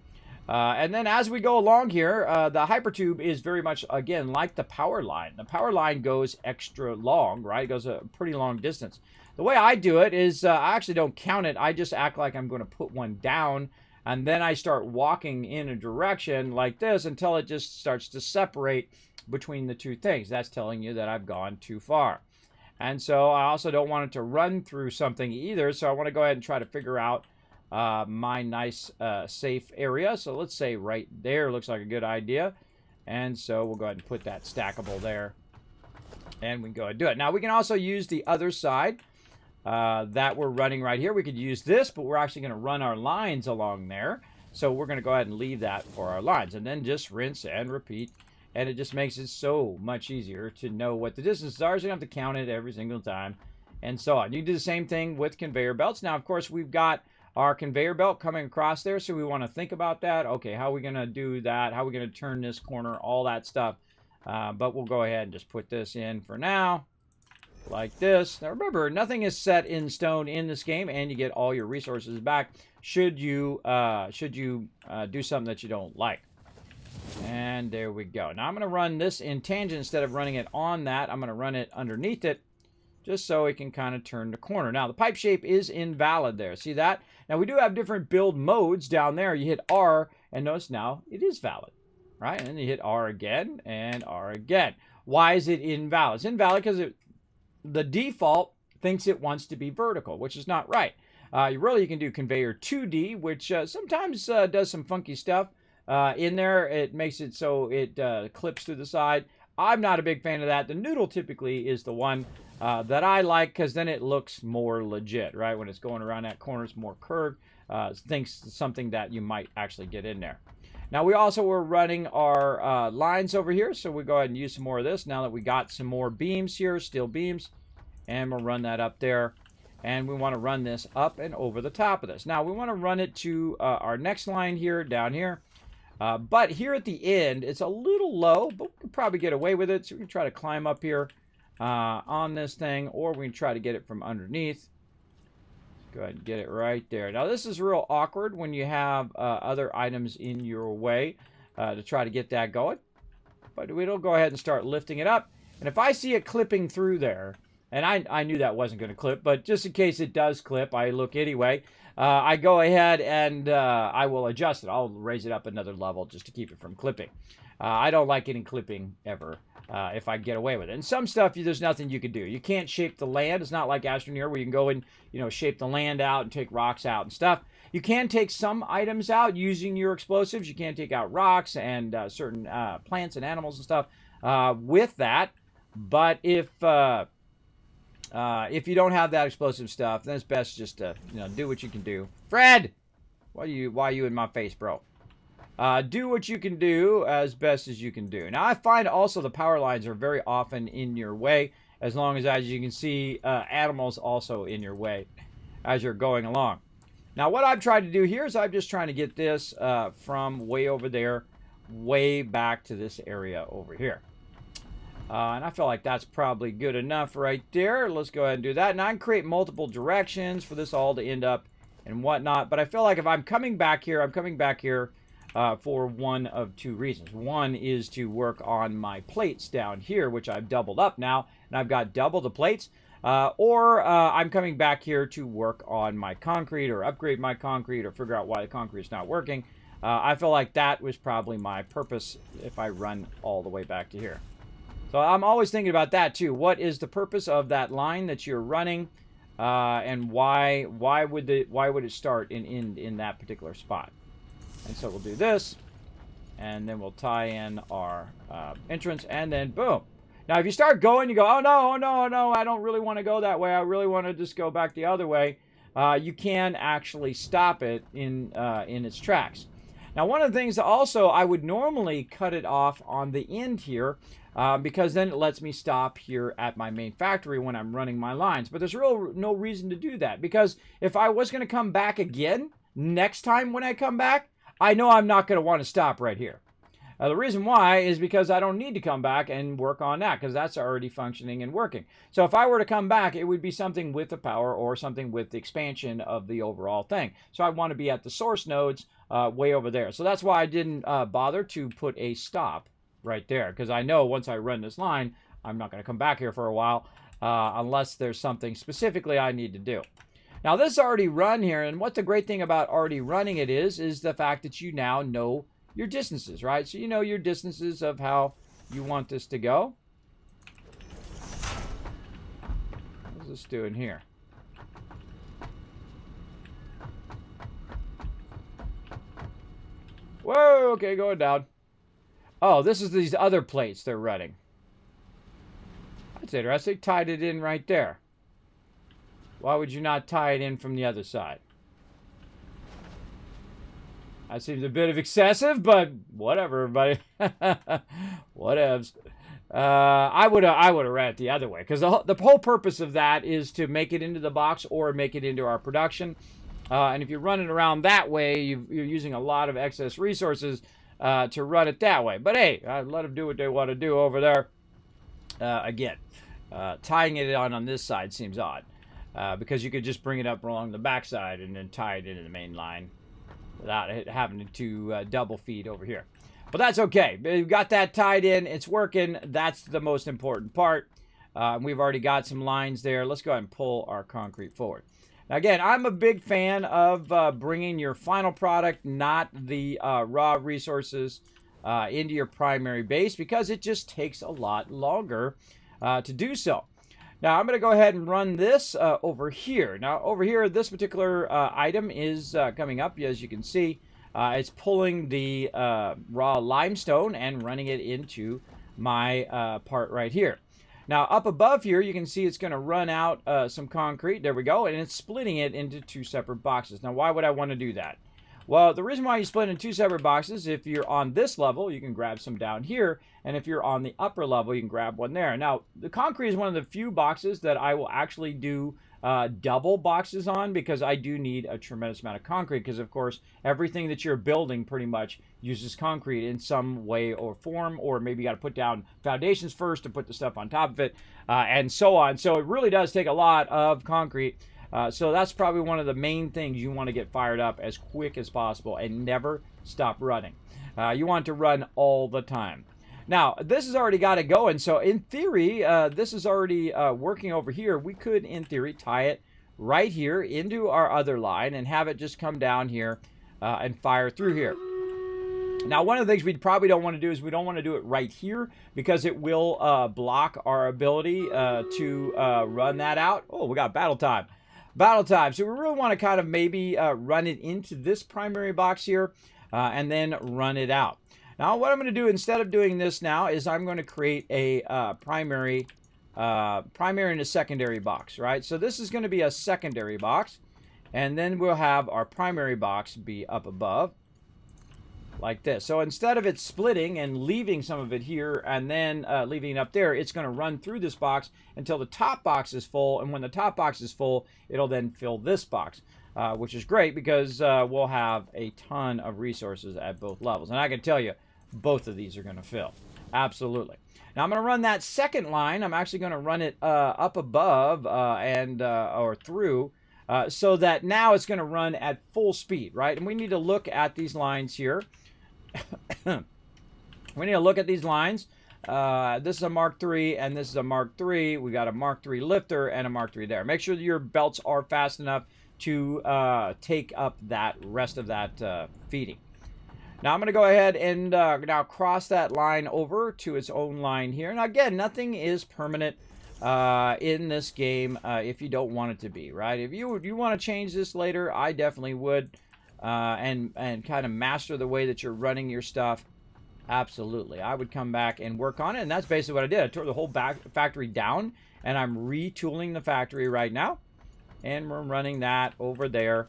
And then as we go along here, the hypertube is very much, again, like the power line. The power line goes extra long, right? It goes a pretty long distance. The way I do it is I actually don't count it. I just act like I'm going to put one down, and then I start walking in a direction like this until it just starts to separate between the two things. That's telling you that I've gone too far. And so I also don't want it to run through something either, so I want to go ahead and try to figure out my nice safe area. So let's say right there looks like a good idea. And so we'll go ahead and put that stackable there. And we can go ahead and do it. Now we can also use the other side that we're running right here. We could use this, but we're actually going to run our lines along there. So we're going to go ahead and leave that for our lines. And then just rinse and repeat. And it just makes it so much easier to know what the distances are. So you don't have to count it every single time. And so on. You can do the same thing with conveyor belts. Now, of course, we've got our conveyor belt coming across there, so we want to think about that. Okay, how are we going to do that? How are we going to turn this corner? All that stuff. But we'll go ahead and just put this in for now, like this. Now remember, nothing is set in stone in this game, and you get all your resources back should you do something that you don't like. And there we go. Now I'm going to run this in tangent instead of running it on that. I'm going to run it underneath it, just so it can kind of turn the corner. Now, the pipe shape is invalid there. See that? Now, we do have different build modes down there. You hit R, and notice now it is valid, right? And then you hit R again, and R again. Why is it invalid? It's invalid because the default thinks it wants to be vertical, which is not right. You can do conveyor 2D, which sometimes does some funky stuff. In there, it makes it so it clips to the side. I'm not a big fan of that. The noodle typically is the one that I like, because then it looks more legit, right? When it's going around that corner, it's more curved. Thinks something that you might actually get in there. Now, we also were running our lines over here, so we go ahead and use some more of this now that we got some more beams here, steel beams, and we'll run that up there. And we want to run this up and over the top of this. Now, we want to run it to our next line here, down here. But here at the end, it's a little low, but we can probably get away with it. So we can try to climb up here on this thing, or we can try to get it from underneath. Let's go ahead and get it right there. Now, this is real awkward when you have other items in your way to try to get that going. But we'll go ahead and start lifting it up. And if I see it clipping through there, and I knew that wasn't going to clip, but just in case it does clip, I look anyway. I go ahead and I will adjust it. I'll raise it up another level just to keep it from clipping. I don't like any clipping ever if I get away with it. And some stuff, there's nothing you can do. You can't shape the land. It's not like Astroneer where you can go and shape the land out and take rocks out and stuff. You can take some items out using your explosives. You can take out rocks and certain plants and animals and stuff with that. But if you don't have that explosive stuff, then it's best just to do what you can do. Fred, why are you in my face, bro? Do what you can do as best as you can do. Now, I find also the power lines are very often in your way, as you can see, animals also in your way as you're going along. Now, what I've tried to do here is I'm just trying to get this from way over there, way back to this area over here. And I feel like that's probably good enough right there. Let's go ahead and do that. Now, I can create multiple directions for this all to end up and whatnot. But I feel like if I'm coming back here, for one of two reasons. One is to work on my plates down here, which I've doubled up now, and I've got double the plates. Or I'm coming back here to work on my concrete or upgrade my concrete or figure out why the concrete is not working. I feel like that was probably my purpose if I run all the way back to here. So I'm always thinking about that too. What is the purpose of that line that you're running, and why would it start and end in that particular spot? And so we'll do this, and then we'll tie in our entrance, and then boom. Now, if you start going, you go, oh no, I don't really want to go that way. I really want to just go back the other way. You can actually stop it in its tracks. Now, one of the things also, I would normally cut it off on the end here, because then it lets me stop here at my main factory when I'm running my lines. But there's no reason to do that, because if I was going to come back again next time when I come back, I know I'm not going to want to stop right here. The reason why is because I don't need to come back and work on that, because that's already functioning and working. So if I were to come back, it would be something with the power or something with the expansion of the overall thing. So I want to be at the source nodes way over there. So that's why I didn't bother to put a stop right there, because I know once I run this line, I'm not going to come back here for a while unless there's something specifically I need to do. Now, this is already run here, and what the great thing about already running it is the fact that you now know your distances, right? So you know your distances of how you want this to go. What's this doing here? Whoa, okay, going down. Oh, this is these other plates they're running. That's interesting. Tied it in right there. Why would you not tie it in from the other side? That seems a bit of excessive, but whatever, everybody. Whatevs. I would have ran it the other way, because the whole purpose of that is to make it into the box or make it into our production. And if you run it around that way, you're using a lot of excess resources to run it that way. But hey, let them do what they want to do over there. Again, tying it on this side seems odd. Because you could just bring it up along the backside and then tie it into the main line without having to double feed over here. But that's okay. We've got that tied in. It's working. That's the most important part. We've already got some lines there. Let's go ahead and pull our concrete forward. Now, again, I'm a big fan of bringing your final product, not the raw resources, into your primary base, because it just takes a lot longer to do so. Now, I'm going to go ahead and run this over here. Now, over here, this particular item is coming up, as you can see. It's pulling the raw limestone and running it into my part right here. Now, up above here, you can see it's going to run out some concrete. There we go. And it's splitting it into two separate boxes. Now, why would I want to do that? Well, the reason why you split in two separate boxes, if you're on this level, you can grab some down here. And if you're on the upper level, you can grab one there. Now, the concrete is one of the few boxes that I will actually do double boxes on, because I do need a tremendous amount of concrete, because of course everything that you're building pretty much uses concrete in some way or form, or maybe you got to put down foundations first to put the stuff on top of it, and so on. So it really does take a lot of concrete. So that's probably one of the main things you want to get fired up as quick as possible and never stop running. You want to run all the time. Now, this has already got it going, so in theory, this is already working over here. We could, in theory, tie it right here into our other line and have it just come down here and fire through here. Now, one of the things we probably don't want to do is we don't want to do it right here, because it will block our ability to run that out. Oh, we got battle time. Battle time. So we really want to kind of maybe run it into this primary box here and then run it out. Now, what I'm going to do instead of doing this now is I'm going to create a primary and a secondary box, right? So this is going to be a secondary box, and then we'll have our primary box be up above like this. So instead of it splitting and leaving some of it here and then leaving it up there, it's going to run through this box until the top box is full, and when the top box is full, it'll then fill this box. Which is great, because we'll have a ton of resources at both levels. And I can tell you, both of these are going to fill. Absolutely. Now I'm going to run that second line. I'm actually going to run it up above or through, so that now it's going to run at full speed, right? And we need to look at these lines here. We need to look at these lines. This is a Mark III, and this is a Mark III. We got a Mark III lifter and a Mark III there. Make sure that your belts are fast enough to take up that rest of that feeding. Now I'm going to go ahead and now cross that line over to its own line here. Now again, nothing is permanent in this game if you don't want it to be, right? If you want to change this later, I definitely would, and kind of master the way that you're running your stuff. Absolutely, I would come back and work on it, and that's basically what I did. I tore the whole factory down, and I'm retooling the factory right now. And we're running that over there,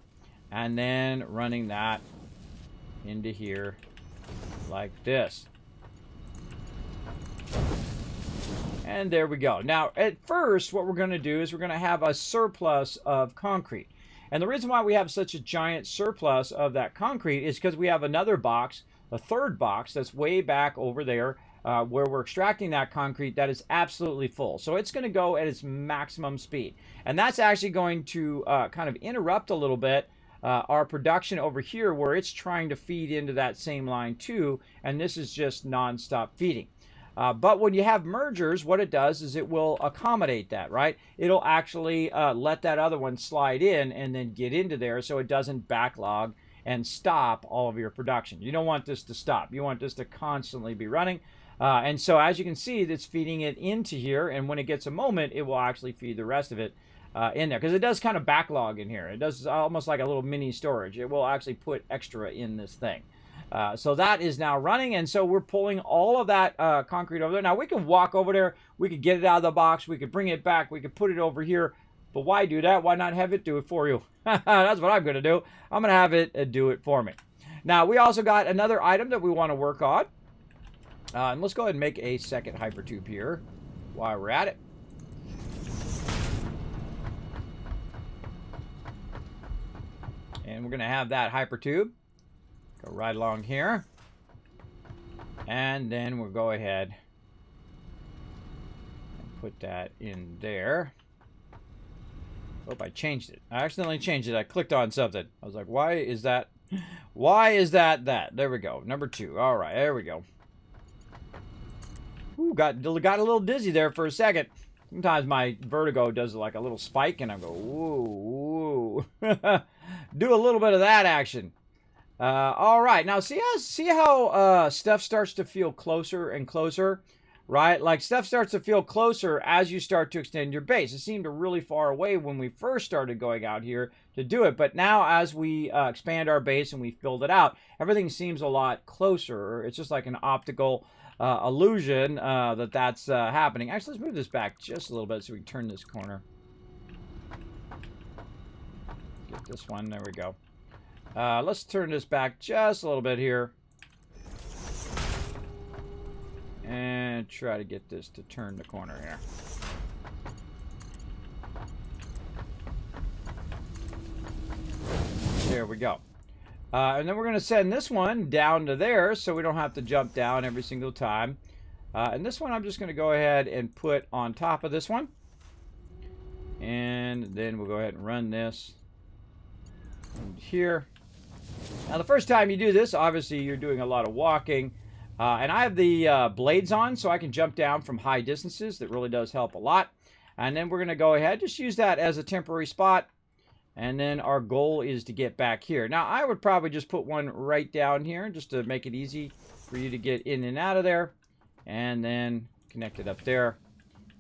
and then running that into here like this. And there we go. Now, at first, what we're going to do is we're going to have a surplus of concrete. And the reason why we have such a giant surplus of that concrete is because we have another box, a third box, that's way back over there where we're extracting that concrete that is absolutely full. So it's going to go at its maximum speed. And that's actually going to kind of interrupt a little bit our production over here, where it's trying to feed into that same line too, and this is just non-stop feeding. But when you have mergers, what it does is it will accommodate that, right? It'll actually let that other one slide in and then get into there, so it doesn't backlog and stop all of your production. You don't want this to stop. You want this to constantly be running. And so as you can see, it's feeding it into here, and when it gets a moment, it will actually feed the rest of it in there, because it does kind of backlog in here. It does almost like a little mini storage. It will actually put extra in this thing. So that is now running, and so we're pulling all of that concrete over there. Now we can walk over there, we could get it out of the box, we could bring it back, we could put it over here, but why do that? Why not have it do it for you? That's what I'm going to do. I'm going to have it do it for me. Now we also got another item that we want to work on, and let's go ahead and make a second hypertube here while we're at it. And we're going to have that hypertube go right along here. And then we'll go ahead and put that in there. Oh, I changed it. I accidentally changed it. I clicked on something. I was like, why is that? Why is that? There we go. Number 2. All right, there we go. Ooh, got a little dizzy there for a second. Sometimes my vertigo does like a little spike, and I go, whoa, whoa. Do a little bit of that action. All right, now see how stuff starts to feel closer and closer, right? Like stuff starts to feel closer as you start to extend your base. It seemed really far away when we first started going out here to do it, but now as we expand our base and we filled it out, everything seems a lot closer. It's just like an optical illusion that's happening. Actually, let's move this back just a little bit so we can turn this corner. Get this one. There we go. Let's turn this back just a little bit here. And try to get this to turn the corner here. There we go. And then we're going to send this one down to there so we don't have to jump down every single time. And this one I'm just going to go ahead and put on top of this one. And then we'll go ahead and run this here. Now the first time you do this, obviously you're doing a lot of walking. And I have the blades on so I can jump down from high distances. That really does help a lot. And then we're going to go ahead, just use that as a temporary spot. And then our goal is to get back here. Now I would probably just put one right down here just to make it easy for you to get in and out of there. And then connect it up there.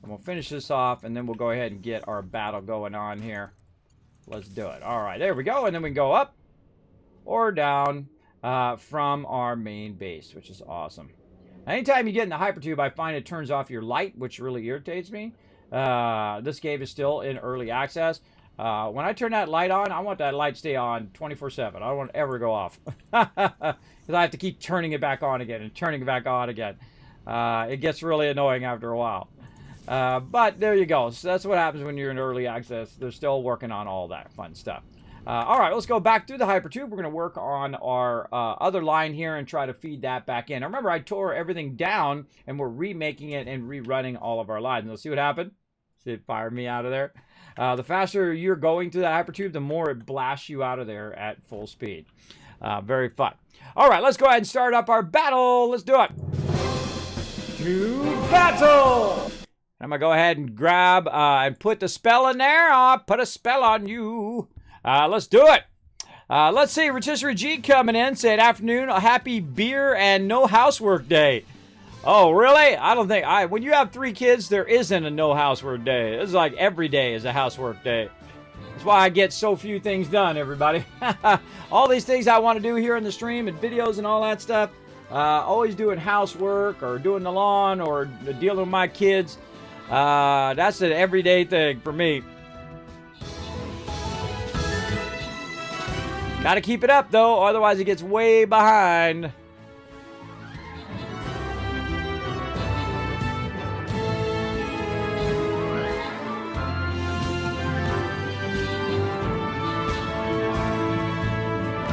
And we'll finish this off, and then we'll go ahead and get our battle going on here. Let's do it. All right, there we go. And then we can go up or down from our main base, which is awesome. Anytime you get in the hypertube, I find it turns off your light, which really irritates me. This game is still in early access. When I turn that light on, I want that light to stay on 24/7. I don't want it to ever go off. Because I have to keep turning it back on again and turning it back on again. It gets really annoying after a while. But there you go. So that's what happens when you're in early access. They're still working on all that fun stuff. All right, let's go back through the hypertube. We're going to work on our other line here and try to feed that back in. Now, remember, I tore everything down, and we're remaking it and rerunning all of our lines. Let's see what happened. See it fire me out of there. The faster you're going through that hypertube, the more it blasts you out of there at full speed. Very fun. All right, let's go ahead and start up our battle. Let's do it. To battle! I'm going to go ahead and grab and put the spell in there. I'll put a spell on you. Let's do it. Let's see, Rotisserie G coming in, saying afternoon, a happy beer and no housework day. Oh, really? I don't think, when you have 3 kids, there isn't a no housework day. It's like every day is a housework day. That's why I get so few things done, everybody. All these things I want to do here in the stream and videos and all that stuff. Always doing housework or doing the lawn or dealing with my kids. That's an everyday thing for me. Gotta keep it up, though, otherwise it gets way behind.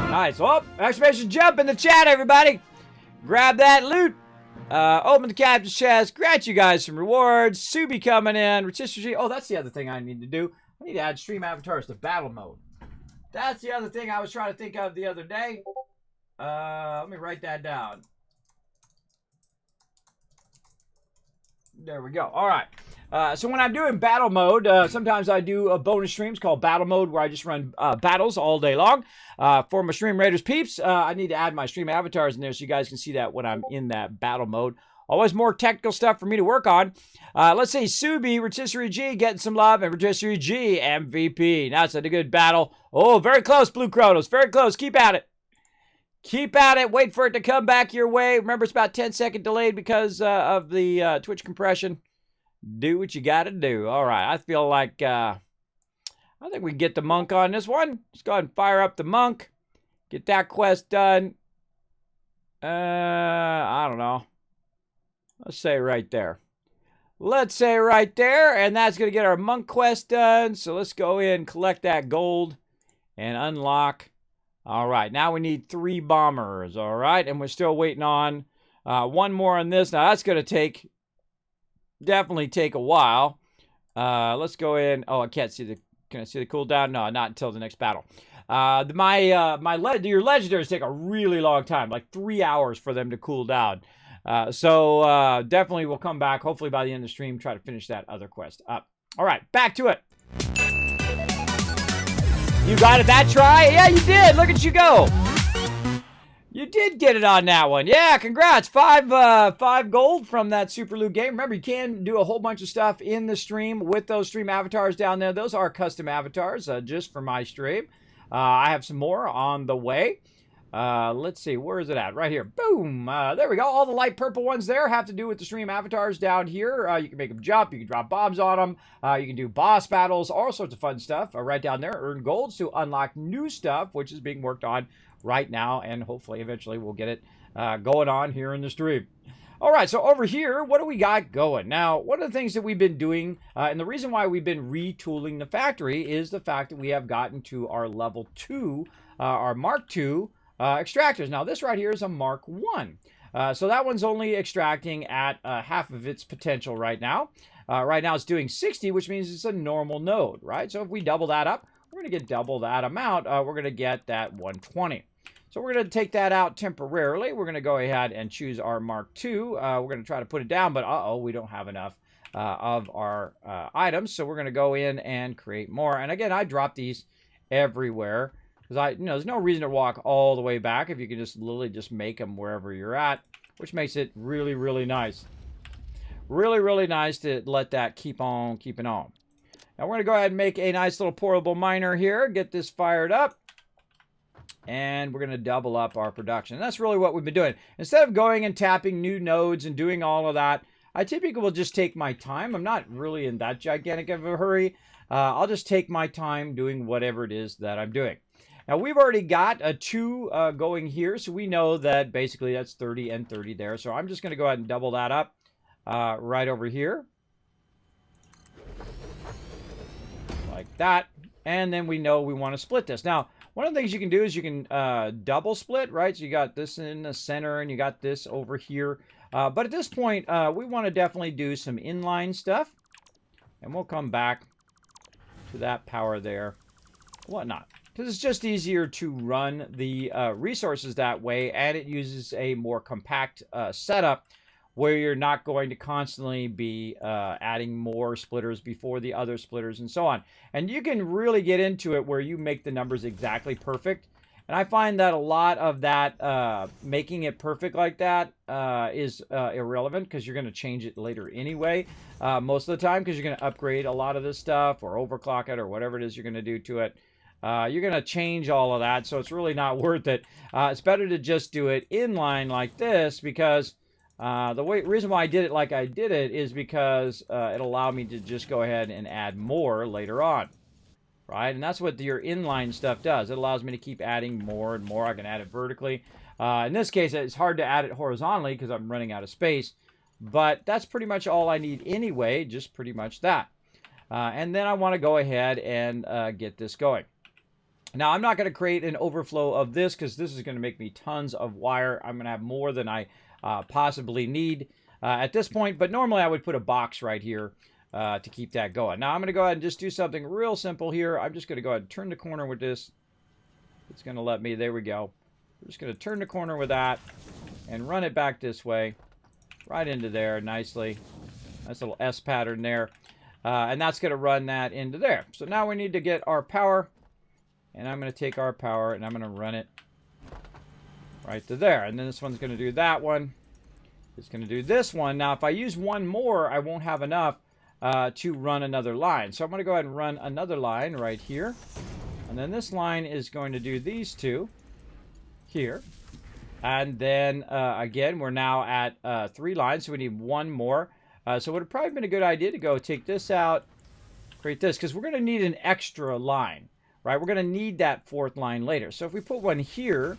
Alright, so exclamation jump in the chat, everybody. Grab that loot. Open the captain's chest. Grant you guys some rewards. Subi coming in. Rotisserie. Oh, that's the other thing I need to do. I need to add stream avatars to battle mode. That's the other thing I was trying to think of the other day. Let me write that down. There we go. All right. So when I'm doing battle mode, sometimes I do bonus streams called battle mode where I just run battles all day long. For my Stream Raiders peeps, I need to add my stream avatars in there so you guys can see that when I'm in that battle mode. Always more technical stuff for me to work on. Let's see, Subi, Rotisserie G getting some love, and Rotisserie G, MVP. That's a good battle. Oh, very close, Blue Kronos. Very close. Keep at it. Keep at it. Wait for it to come back your way. Remember, it's about 10-second delayed because of the Twitch compression. Do what you got to do. All right. I feel like I think we can get the monk on this one. Let's go ahead and fire up the monk. Get that quest done. I don't know. Let's say right there. Let's say right there. And that's going to get our monk quest done. So let's go in and collect that gold and unlock. All right. Now we need 3 bombers. All right. And we're still waiting on one more on this. Now that's going to definitely take a while. Let's go in. Oh, I can't see the... Can I see the cooldown? No, not until the next battle. Your legendaries take a really long time, like 3 hours for them to cool down. So definitely we'll come back, hopefully by the end of the stream, try to finish that other quest up. All right, back to it. You got it that try? Yeah, you did. Look at you go. You did get it on that one. Yeah, congrats. 5 gold from that Super Loot game. Remember, you can do a whole bunch of stuff in the stream with those stream avatars down there. Those are custom avatars just for my stream. I have some more on the way. Let's see. Where is it at? Right here. Boom. There we go. All the light purple ones there have to do with the stream avatars down here. You can make them jump. You can drop bombs on them. You can do boss battles. All sorts of fun stuff right down there. Earn golds to unlock new stuff, which is being worked on right now, and hopefully eventually we'll get it going on here in the stream. All right, so over here, what do we got going? Now, one of the things that we've been doing, and the reason why we've been retooling the factory is the fact that we have gotten to our level 2 our Mark II extractors. Now this right here is a Mark I. So that one's only extracting at half of its potential right now. Right now it's doing 60, which means it's a normal node, right? So if we double that up, we're going to get double that amount. We're going to get that 120. So we're going to take that out temporarily. We're going to go ahead and choose our Mark II. We're going to try to put it down, but we don't have enough of our items. So we're going to go in and create more. And again, I drop these everywhere because there's no reason to walk all the way back if you can just literally just make them wherever you're at, which makes it really, really nice. Really, really nice to let that keep on keeping on. Now we're going to go ahead and make a nice little portable miner here, get this fired up, and we're going to double up our production. And that's really what we've been doing. Instead of going and tapping new nodes and doing all of that, I typically will just take my time. I'm not really in that gigantic of a hurry. I'll just take my time doing whatever it is that I'm doing. Now we've already got a 2 going here, so we know that basically that's 30 and 30 there. So I'm just going to go ahead and double that up right over here. Like that. And then we know we want to split this. Now, one of the things you can do is you can double split, right? So you got this in the center and you got this over here. But at this point, we want to definitely do some inline stuff. And we'll come back to that power there, whatnot. Because it's just easier to run the resources that way, and it uses a more compact setup where you're not going to constantly be adding more splitters before the other splitters and so on. And you can really get into it where you make the numbers exactly perfect. And I find that a lot of that making it perfect like that is irrelevant because you're going to change it later anyway. Most of the time because you're going to upgrade a lot of this stuff or overclock it or whatever it is you're going to do to it. You're going to change all of that, so it's really not worth it. It's better to just do it inline like this because the reason why I did it like I did it is because it allowed me to just go ahead and add more later on, right? And that's what your inline stuff does. It allows me to keep adding more and more. I can add it vertically. In this case, it's hard to add it horizontally because I'm running out of space, but that's pretty much all I need anyway, just pretty much that. And then I want to go ahead and get this going. Now, I'm not going to create an overflow of this because this is going to make me tons of wire. I'm going to have more than I possibly need at this point, but normally I would put a box right here to keep that going. Now I'm going to go ahead and just do something real simple here. I'm just going to go ahead and turn the corner with this. It's going to let me, there we go. We're just going to turn the corner with that and run it back this way, right into there nicely. Nice little S pattern there. And that's going to run that into there. So now we need to get our power, and I'm going to take our power and I'm going to run it right to there. And then this one's going to do that one. It's going to do this one. Now, if I use one more, I won't have enough to run another line. So I'm going to go ahead and run another line right here. And then this line is going to do these two here. And then, again, we're now at 3 lines, so we need one more. So it would have probably been a good idea to go take this out, create this, because we're going to need an extra line, right? We're going to need that 4th line later. So if we put one here,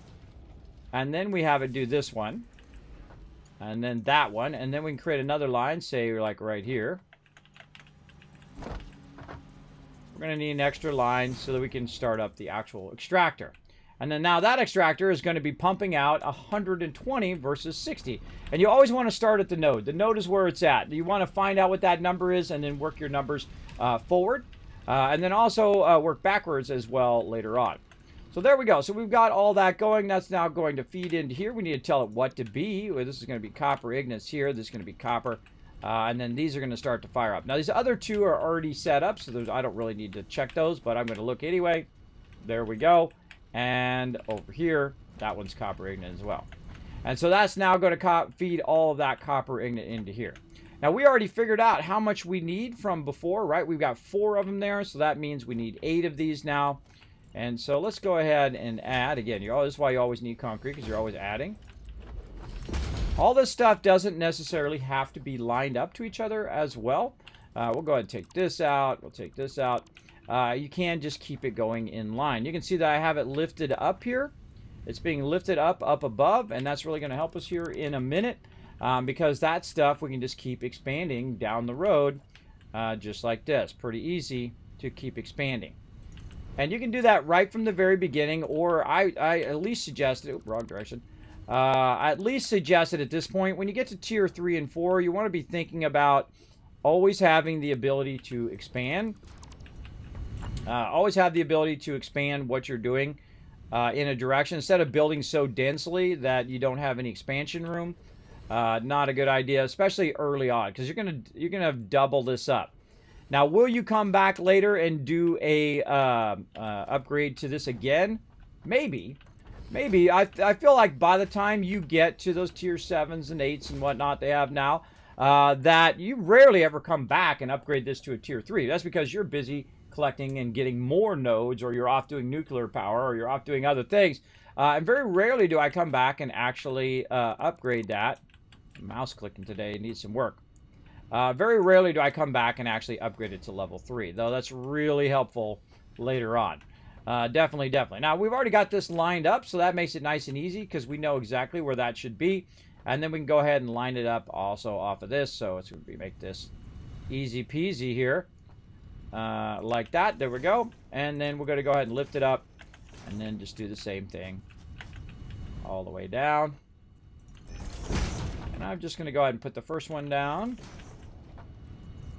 and then we have it do this one, and then that one, and then we can create another line, say like right here. We're going to need an extra line so that we can start up the actual extractor. And then now that extractor is going to be pumping out 120 versus 60. And you always want to start at the node. The node is where it's at. You want to find out what that number is and then work your numbers forward. And then also work backwards as well later on. So there we go. So we've got all that going. That's now going to feed into here. We need to tell it what to be. This is going to be copper ignites here. This is going to be copper. And then these are going to start to fire up. Now these other two are already set up, so I don't really need to check those, but I'm going to look anyway. There we go. And over here, that one's copper ignite as well. And so that's now going to feed all of that copper ignite into here. Now we already figured out how much we need from before, right? We've got 4 of them there, so that means we need 8 of these now. And so let's go ahead and add. Again, this is why you always need concrete, because you're always adding. All this stuff doesn't necessarily have to be lined up to each other as well. We'll go ahead and take this out. We'll take this out. You can just keep it going in line. You can see that I have it lifted up here. It's being lifted up above, and that's really going to help us here in a minute because that stuff we can just keep expanding down the road just like this. Pretty easy to keep expanding. And you can do that right from the very beginning, or I at least suggested, oh, wrong direction. I at least suggested at this point, when you get to tier 3 and 4, you want to be thinking about always having the ability to expand. Always have the ability to expand what you're doing in a direction instead of building so densely that you don't have any expansion room. Not a good idea, especially early on, because you're gonna double this up. Now, will you come back later and do a upgrade to this again? Maybe. Maybe. I feel like by the time you get to those tier 7s and 8s and whatnot they have now, that you rarely ever come back and upgrade this to a tier 3. That's because you're busy collecting and getting more nodes, or you're off doing nuclear power, or you're off doing other things. And very rarely do I come back and actually upgrade that. Mouse clicking today needs some work. Very rarely do I come back and actually upgrade it to level 3, though that's really helpful later on. Definitely, definitely. Now, we've already got this lined up, so that makes it nice and easy because we know exactly where that should be. And then we can go ahead and line it up also off of this, so it's going to make this easy peasy here. Like that. There we go. And then we're going to go ahead and lift it up and then just do the same thing all the way down. And I'm just going to go ahead and put the first one down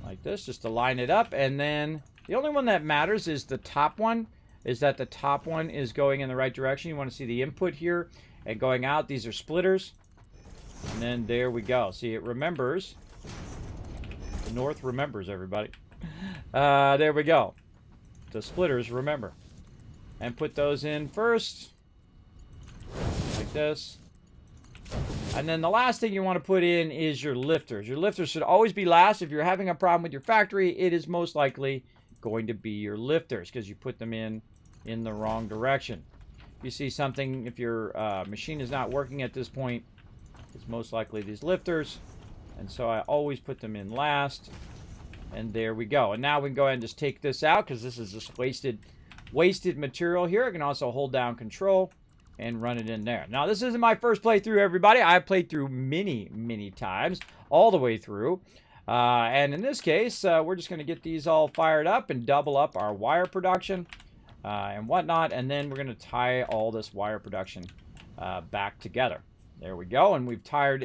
like this, just to line it up. And then the only one that matters is the top one, is that the top one is going in the right direction. You want to see the input here and going out. These are splitters. And then there we go. See, it remembers. The north remembers, everybody. There we go. The splitters remember. And put those in first. Like this. And then the last thing you want to put in is your lifters. Your lifters should always be last. If you're having a problem with your factory, it is most likely going to be your lifters because you put them in the wrong direction. If you see something, if your machine is not working at this point, it's most likely these lifters. And so I always put them in last. And there we go. And now we can go ahead and just take this out because this is just wasted material here. I can also hold down control and run it in there. Now, this isn't my first playthrough, everybody. I've played through many times, all the way through. And in this case, we're just going to get these all fired up and double up our wire production and whatnot. And then we're going to tie all this wire production back together. There we go. And we've tied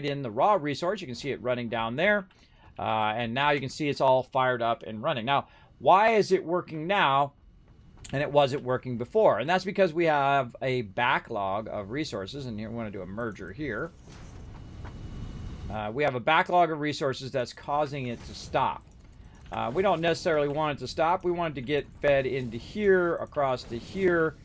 in the raw resource. You can see it running down there. And now you can see it's all fired up and running. Now, why is it working now and it wasn't working before? And that's because we have a backlog of resources. And here we want to do a merger here. We have a backlog of resources that's causing it to stop. We don't necessarily want it to stop. We want it to get fed into here, across to here,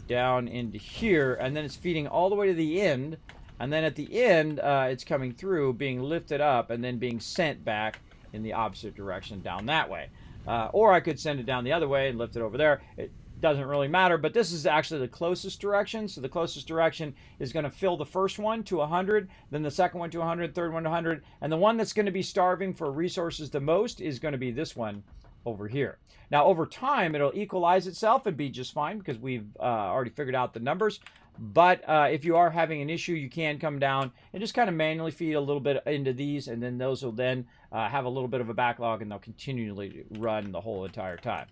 down into here, and then it's feeding all the way to the end. And then at the end, it's coming through, being lifted up, and then being sent back in the opposite direction down that way. Or I could send it down the other way and lift it over there. It doesn't really matter, but this is actually the closest direction. So the closest direction is going to fill the first one to 100, then the second one to 100, third one to 100, and the one that's going to be starving for resources the most is going to be this one over here. Now, over time, it'll equalize itself and be just fine because we've already figured out the numbers. But if you are having an issue, you can come down and just kind of manually feed a little bit into these, and then those will then have a little bit of a backlog, and they'll continually run the whole entire time,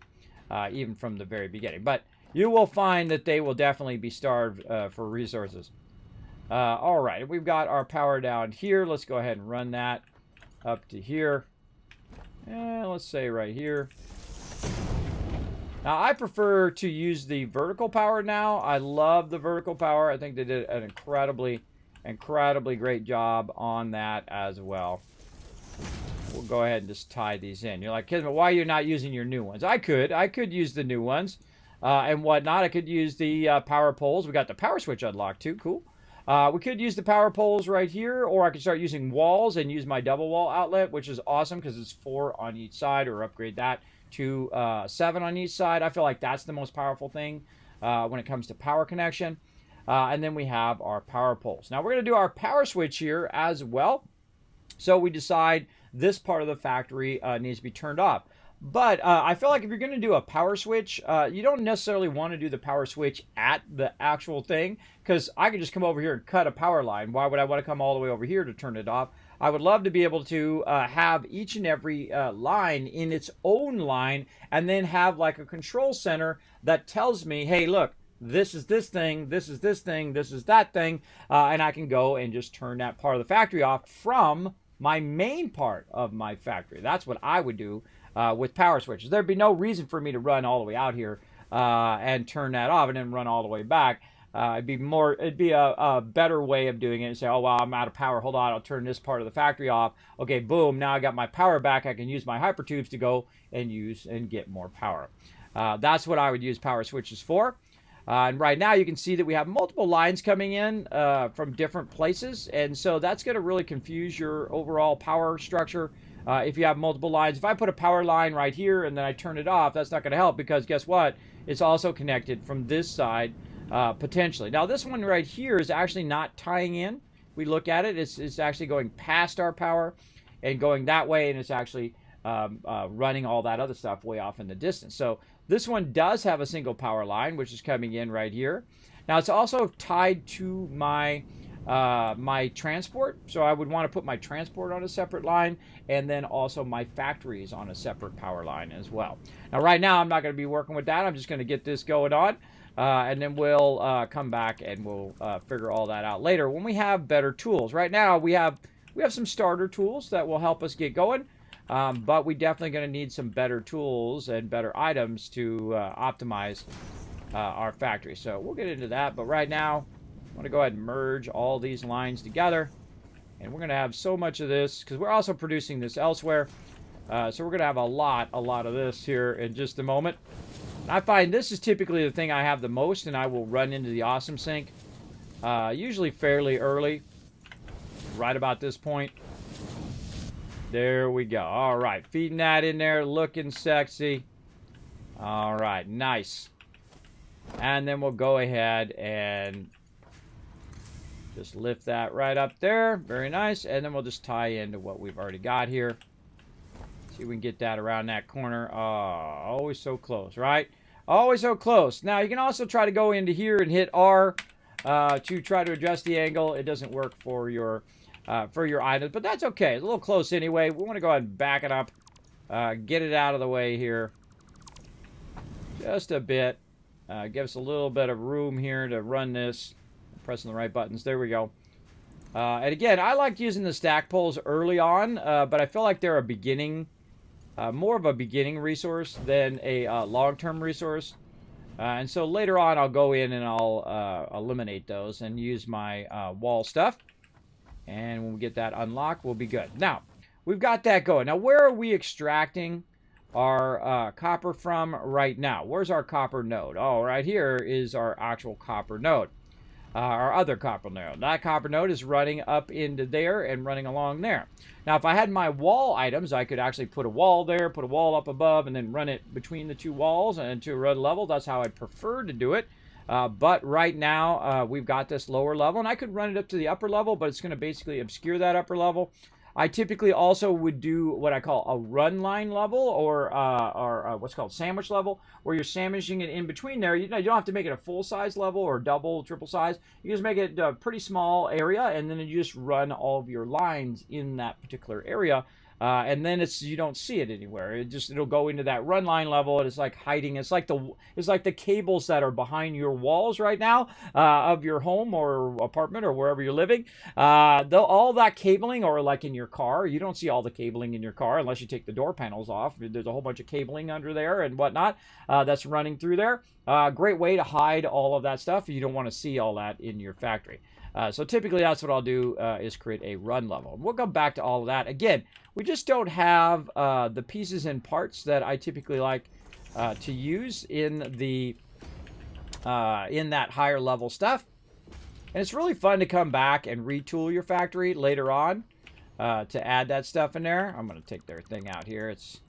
even from the very beginning. But you will find that they will definitely be starved for resources. All right, we've got our power down here. Let's go ahead and run that up to here. And let's say right here. Now, I prefer to use the vertical power now. I love the vertical power. I think they did an incredibly great job on that as well. We'll go ahead and just tie these in. You're like, Kismet, why are you not using your new ones? I could use the new ones and whatnot. I could use the power poles. We got the power switch unlocked too. Cool. We could use the power poles right here, or I could start using walls and use my double wall outlet, which is awesome because it's 4 on each side, or upgrade that to 7 on each side. I feel like that's the most powerful thing when it comes to power connection. And then we have our power poles. Now we're going to do our power switch here as well. So we decide this part of the factory needs to be turned off. But I feel like if you're going to do a power switch, you don't necessarily want to do the power switch at the actual thing, because I could just come over here and cut a power line. Why would I want to come all the way over here to turn it off? I would love to be able to have each and every line in its own line, and then have like a control center that tells me, hey, look, this is this thing, this is this thing, this is that thing, and I can go and just turn that part of the factory off from my main part of my factory. That's what I would do with power switches. There'd be no reason for me to run all the way out here and turn that off and then run all the way back. It'd be a better way of doing it and say, oh, wow, I'm out of power. Hold on, I'll turn this part of the factory off. Okay, boom, now I got my power back. I can use my hypertubes to go and use and get more power. That's what I would use power switches for. And right now you can see that we have multiple lines coming in from different places. And so that's going to really confuse your overall power structure if you have multiple lines. If I put a power line right here and then I turn it off, that's not going to help, because guess what? It's also connected from this side potentially. Now this one right here is actually not tying in. We look at it, it's actually going past our power and going that way, and it's actually running all that other stuff way off in the distance. So this one does have a single power line, which is coming in right here. Now it's also tied to my my transport, so I would want to put my transport on a separate line, and then also my factories on a separate power line as well. Now right now I'm not going to be working with that. I'm just going to get this going on, and then we'll come back and we'll figure all that out later when we have better tools. Right now we have some starter tools that will help us get going, but we definitely going to need some better tools and better items to optimize our factory. So we'll get into that, but right now I'm going to go ahead and merge all these lines together, and we're going to have so much of this because we're also producing this elsewhere. So we're going to have a lot of this here in just a moment. And I find this is typically the thing I have the most, and I will run into the awesome sink usually fairly early, right about this point. There we go. All right, feeding that in there, looking sexy. All right, nice. And then we'll go ahead and just lift that right up there. Very nice. And then we'll just tie into what we've already got here. See if we can get that around that corner. Oh, always so close, right? Always so close. Now, you can also try to go into here and hit R to try to adjust the angle. It doesn't work for your items, but that's okay. It's a little close anyway. We want to go ahead and back it up. Get it out of the way here. Just a bit. Give us a little bit of room here to run this. Pressing the right buttons. There we go. And again, I like using the stack poles early on, but I feel like they're a beginning, more of a beginning resource than a long-term resource. And so later on, I'll go in and I'll eliminate those and use my wall stuff. And when we get that unlocked, we'll be good. Now, we've got that going. Now, where are we extracting our copper from right now? Where's our copper node? Oh, right here is our actual copper node. Our other copper node. That copper node is running up into there and running along there. Now, if I had my wall items, I could actually put a wall there, put a wall up above, and then run it between the two walls and to a red level. That's how I'd prefer to do it. But right now, we've got this lower level, and I could run it up to the upper level, but it's going to basically obscure that upper level. I typically also would do what I call a run line level, or what's called sandwich level, where you're sandwiching it in between there. You don't have to make it a full size level or double, triple size. You just make it a pretty small area, and then you just run all of your lines in that particular area. And then you don't see it anywhere. It'll go into that run line level, and it's like hiding. It's like the cables that are behind your walls right now of your home or apartment or wherever you're living. All that cabling, or like in your car, you don't see all the cabling in your car unless you take the door panels off. There's a whole bunch of cabling under there and whatnot that's running through there. Great way to hide all of that stuff. You don't want to see all that in your factory. So typically that's what I'll do is create a run level. We'll go back to all of that. Again, we just don't have the pieces and parts that I typically like to use in that higher level stuff. And it's really fun to come back and retool your factory later on to add that stuff in there. I'm going to take their thing out here. It's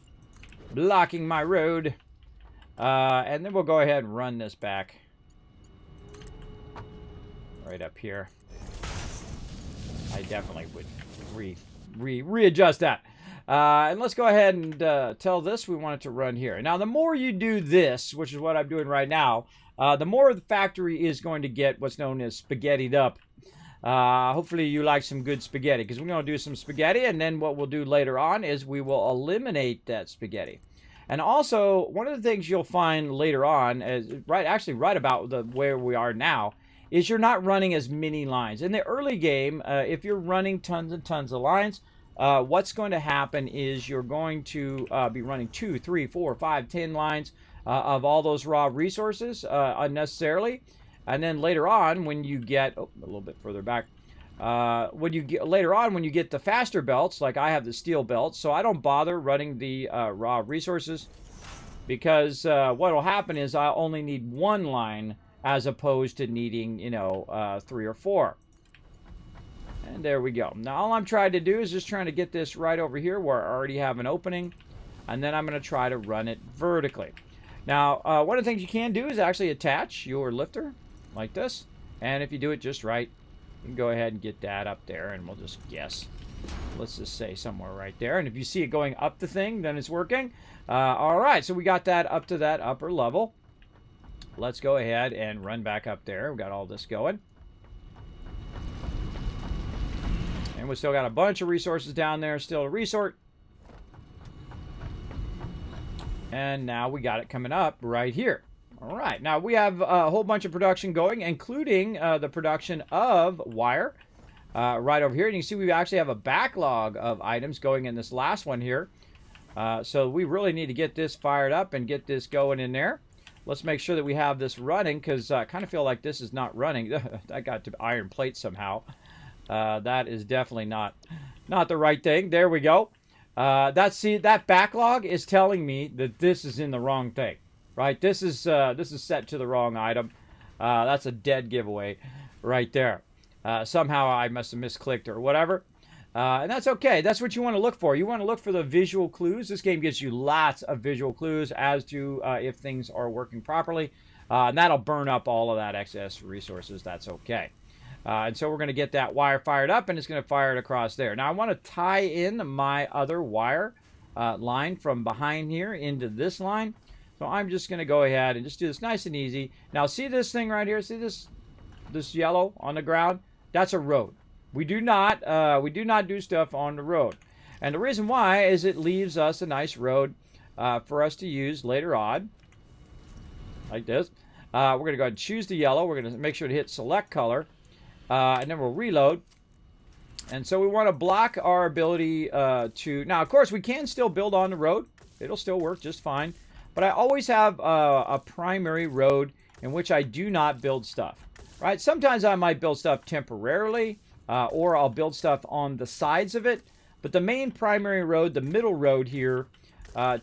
blocking my road. And then we'll go ahead and run this back right up here. I definitely would readjust that. And let's go ahead and tell this we want it to run here. Now, the more you do this, which is what I'm doing right now, the more the factory is going to get what's known as spaghettied up. Hopefully you like some good spaghetti, because we're going to do some spaghetti, and then what we'll do later on is we will eliminate that spaghetti. And also, one of the things you'll find later on, is right about where we are now, is you're not running as many lines. In the early game, if you're running tons and tons of lines, what's going to happen is you're going to be running 2, 3, 4, 5, 10 lines of all those raw resources unnecessarily. And then later on, when you get, a little bit further back, when you get the faster belts, like I have the steel belts, so I don't bother running the raw resources, because what will happen is I'll only need one line as opposed to needing, 3 or 4. And there we go. Now all I'm trying to do is just trying to get this right over here where I already have an opening, and then I'm going to try to run it vertically. Now, one of the things you can do is actually attach your lifter like this, and if you do it just right, you can go ahead and get that up there, and we'll just guess. Let's just say somewhere right there, and if you see it going up the thing, then it's working. All right, so we got that up to that upper level. Let's go ahead and run back up there. We got all this going. And we still got a bunch of resources down there still to resort. And now we got it coming up right here. All right, now we have a whole bunch of production going, including the production of wire right over here. And you can see we actually have a backlog of items going in this last one here. So we really need to get this fired up and get this going in there. Let's make sure that we have this running, because I kind of feel like this is not running. I got to iron plate somehow. That is definitely not the right thing. There we go. That backlog is telling me that this is in the wrong thing. Right, this is set to the wrong item. That's a dead giveaway right there. Somehow I must have misclicked or whatever. And that's okay. That's what you want to look for. You want to look for the visual clues. This game gives you lots of visual clues as to if things are working properly. And that'll burn up all of that excess resources. That's okay. And so we're going to get that wire fired up, and it's going to fire it across there. Now I want to tie in my other wire line from behind here into this line. So I'm just going to go ahead and just do this nice and easy. Now see this thing right here? See this yellow on the ground? That's a road. We do not do stuff on the road. And the reason why is it leaves us a nice road for us to use later on. Like this. We're going to go ahead and choose the yellow. We're going to make sure to hit select color. And then we'll reload. And so we want to block our ability to... Now, of course, we can still build on the road. It'll still work just fine. But I always have a primary road in which I do not build stuff, right? Sometimes I might build stuff temporarily, or I'll build stuff on the sides of it. But the main primary road, the middle road here,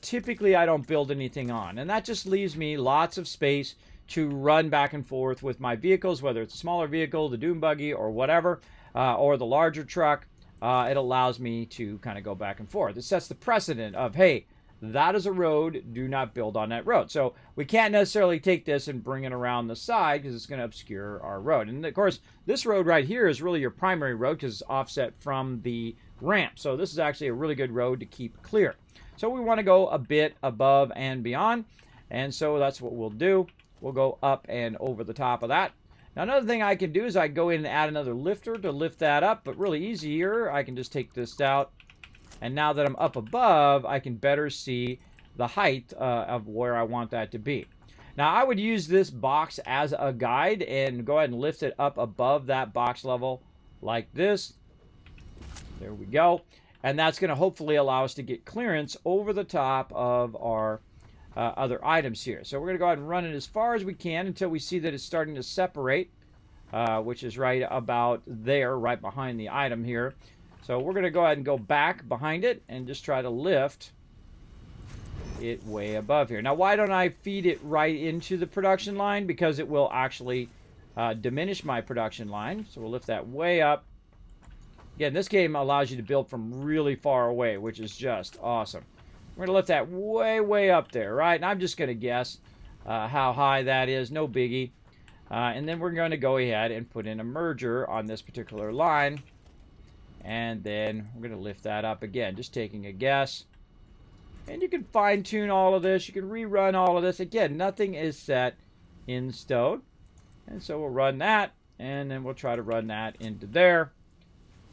typically I don't build anything on. And that just leaves me lots of space to run back and forth with my vehicles, whether it's a smaller vehicle, the dune buggy, or whatever, or the larger truck. It allows me to kind of go back and forth. It sets the precedent of, hey, that is a road, do not build on that road. So we can't necessarily take this and bring it around the side, because it's going to obscure our road. And of course, this road right here is really your primary road, because it's offset from the ramp. So this is actually a really good road to keep clear. So we want to go a bit above and beyond. And so that's what we'll do. We'll go up and over the top of that. Now another thing I can do is I go in and add another lifter to lift that up. But really easy here, I can just take this out. And now that I'm up above, I can better see the height of where I want that to be. Now, I would use this box as a guide and go ahead and lift it up above that box level like this. There we go. And that's going to hopefully allow us to get clearance over the top of our other items here. So we're going to go ahead and run it as far as we can until we see that it's starting to separate, which is right about there, right behind the item here. So we're going to go ahead and go back behind it and just try to lift it way above here. Now, why don't I feed it right into the production line? Because it will actually diminish my production line. So we'll lift that way up. Again, this game allows you to build from really far away, which is just awesome. We're going to lift that way, way up there, right? And I'm just going to guess how high that is. No biggie. And then we're going to go ahead and put in a merger on this particular line. And then we're going to lift that up again, just taking a guess. And you can fine-tune all of this. You can rerun all of this. Again, nothing is set in stone. And so we'll run that. And then we'll try to run that into there.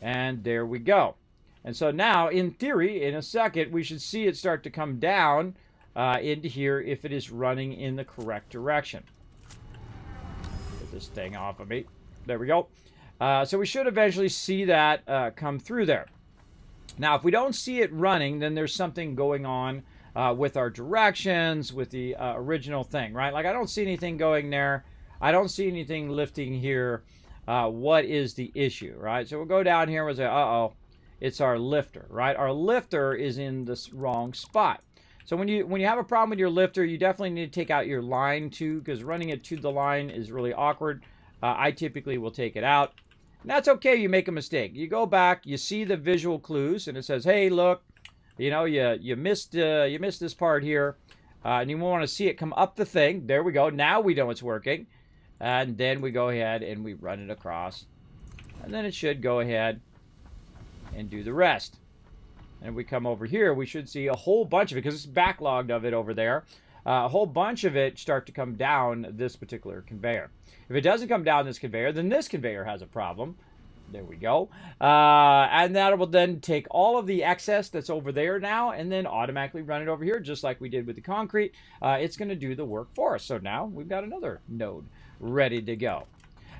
And there we go. And so now, in theory, in a second, we should see it start to come down into here if it is running in the correct direction. Get this thing off of me. There we go. So we should eventually see that come through there. Now, if we don't see it running, then there's something going on with our directions, with the original thing, right? Like, I don't see anything going there. I don't see anything lifting here. What is the issue, right? So we'll go down here and say, uh-oh, it's our lifter, right? Our lifter is in the wrong spot. So when you have a problem with your lifter, you definitely need to take out your line too, because running it to the line is really awkward. I typically will take it out. And that's okay, you make a mistake. You go back, you see the visual clues, and it says, hey, look, you know, you missed this part here. And you want to see it come up the thing. There we go. Now we know it's working. And then we go ahead and we run it across. And then it should go ahead and do the rest. And we come over here, we should see a whole bunch of it, because it's backlogged of it over there. A whole bunch of it start to come down this particular conveyor. If it doesn't come down this conveyor, then this conveyor has a problem. There we go. And that will then take all of the excess that's over there now and then automatically run it over here, just like we did with the concrete. It's going to do the work for us. So now we've got another node ready to go.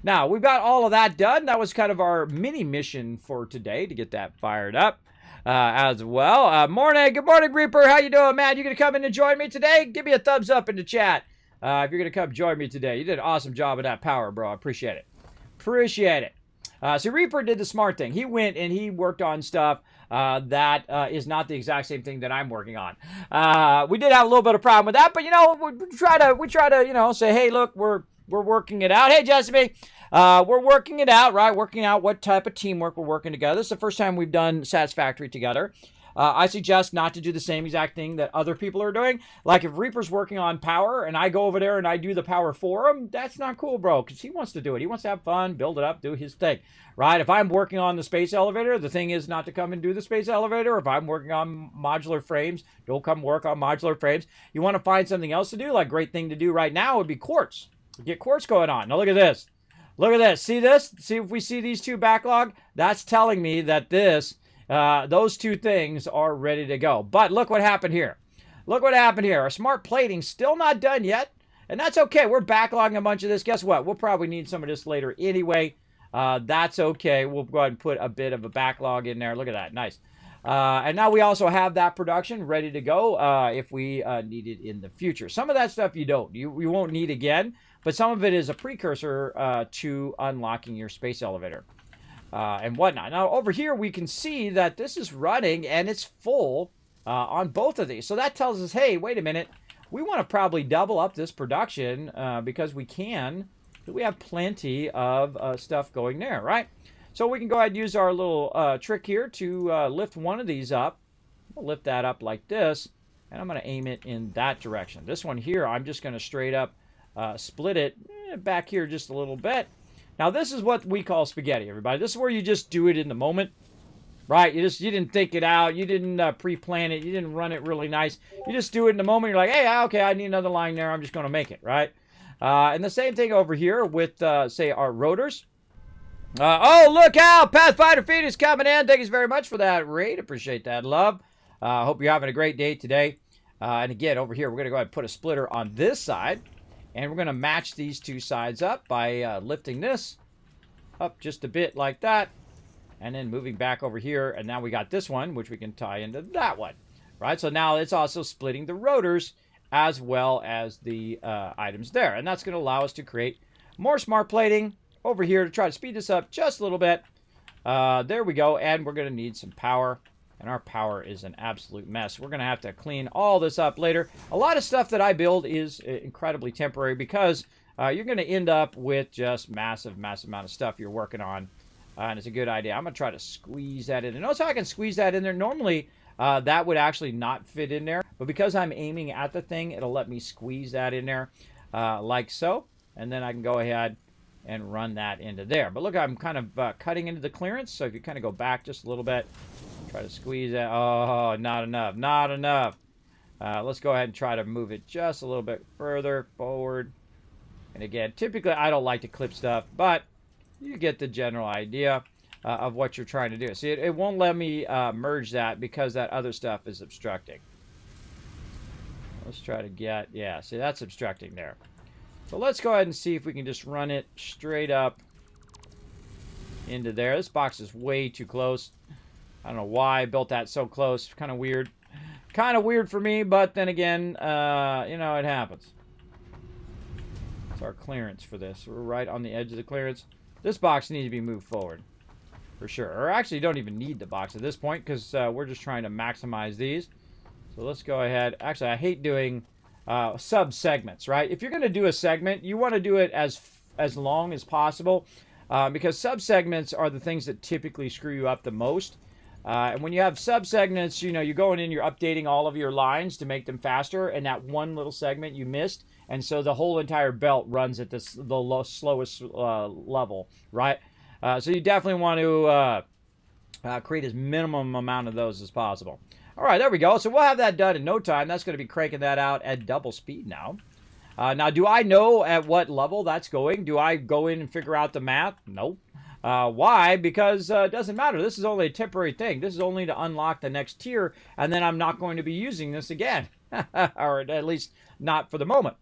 Now, we've got all of that done. That was kind of our mini mission for today, to get that fired up as well. Morning. Good morning, Reaper. How you doing, man? You going to come in and join me today? Give me a thumbs up in the chat if you're going to come join me today. You did an awesome job of that power, bro. I appreciate it. Appreciate it. So Reaper did the smart thing. He went and he worked on stuff that is not the exact same thing that I'm working on. We did have a little bit of problem with that, but you know, we try to you know, say, hey, look, we're working it out. Hey, Jessica, we're working it out, right? Working out what type of teamwork we're working together. This is the first time we've done Satisfactory together. I suggest not to do the same exact thing that other people are doing. Like if Reaper's working on power and I go over there and I do the power for him, that's not cool, bro, because he wants to do it. He wants to have fun, build it up, do his thing, right? If I'm working on the space elevator, the thing is not to come and do the space elevator. If I'm working on modular frames, don't come work on modular frames. You want to find something else to do? Like, great thing to do right now would be quartz. Get quartz going on. Now look at this. Look at this. See this? See if we see these two backlog? That's telling me that those two things are ready to go. But look what happened here. Look what happened here. Our smart plating's still not done yet. And that's okay. We're backlogging a bunch of this. Guess what? We'll probably need some of this later anyway. That's okay. We'll go ahead and put a bit of a backlog in there. Look at that. Nice. And now we also have that production ready to go if we need it in the future. Some of that stuff you won't need again. But some of it is a precursor to unlocking your space elevator. And whatnot. Now, over here, we can see that this is running and it's full on both of these. So that tells us, hey, wait a minute. We want to probably double up this production because we can. We have plenty of stuff going there, right? So we can go ahead and use our little trick here to lift one of these up. I'll lift that up like this. And I'm going to aim it in that direction. This one here, I'm just going to straight up split it back here just a little bit. Now, this is what we call spaghetti, everybody. This is where you just do it in the moment, right? You didn't think it out. You didn't pre-plan it. You didn't run it really nice. You just do it in the moment. You're like, hey, okay, I need another line there. I'm just going to make it, right? And the same thing over here with, say, our rotors. Oh, look out. Pathfinder Feed is coming in. Thank you very much for that raid. Appreciate that, love. Hope you're having a great day today. And again, over here, we're going to go ahead and put a splitter on this side. And we're going to match these two sides up by lifting this up just a bit like that. And then moving back over here. And now we got this one, which we can tie into that one. Right? So now it's also splitting the rotors as well as the items there. And that's going to allow us to create more smart plating over here to try to speed this up just a little bit. There we go. And we're going to need some power. And our power is an absolute mess. We're going to have to clean all this up later. A lot of stuff that I build is incredibly temporary because you're going to end up with just massive amount of stuff you're working on. And it's a good idea. I'm going to try to squeeze that in. And notice how I can squeeze that in there. Normally, that would actually not fit in there. But because I'm aiming at the thing, it'll let me squeeze that in there like so. And then I can go ahead and run that into there. But look, I'm kind of cutting into the clearance. So if you kind of go back just a little bit, try to squeeze that. Oh, not enough. Not enough. Let's go ahead and try to move it just a little bit further forward. And again, typically I don't like to clip stuff, but You get the general idea of what you're trying to do. See, it won't let me merge that because that other stuff is obstructing. Let's try to get, yeah, see, that's obstructing there. So let's go ahead and see if we can just run it straight up into there. This box is way too close. I don't know why I built that so close. Kind of weird. Kind of weird for me, but then again, you know, it happens. It's our clearance for this. We're right on the edge of the clearance. This box needs to be moved forward, for sure. Or actually, you don't even need the box at this point, because we're just trying to maximize these. So let's go ahead. Actually, I hate doing sub-segments, right? If you're going to do a segment, you want to do it as long as possible, because sub-segments are the things that typically screw you up the most. And when you have sub-segments, you know, you're going in, you're updating all of your lines to make them faster, and that one little segment you missed, and so the whole entire belt runs at the slowest level, right? So you definitely want to create as minimum amount of those as possible. All right, there we go. So we'll have that done in no time. That's going to be cranking that out at double speed now. Now, do I know at what level that's going? Do I go in and figure out the math? Nope. Why? Because it doesn't matter. This is only a temporary thing. This is only to unlock the next tier, and then I'm not going to be using this again. Or at least not for the moment.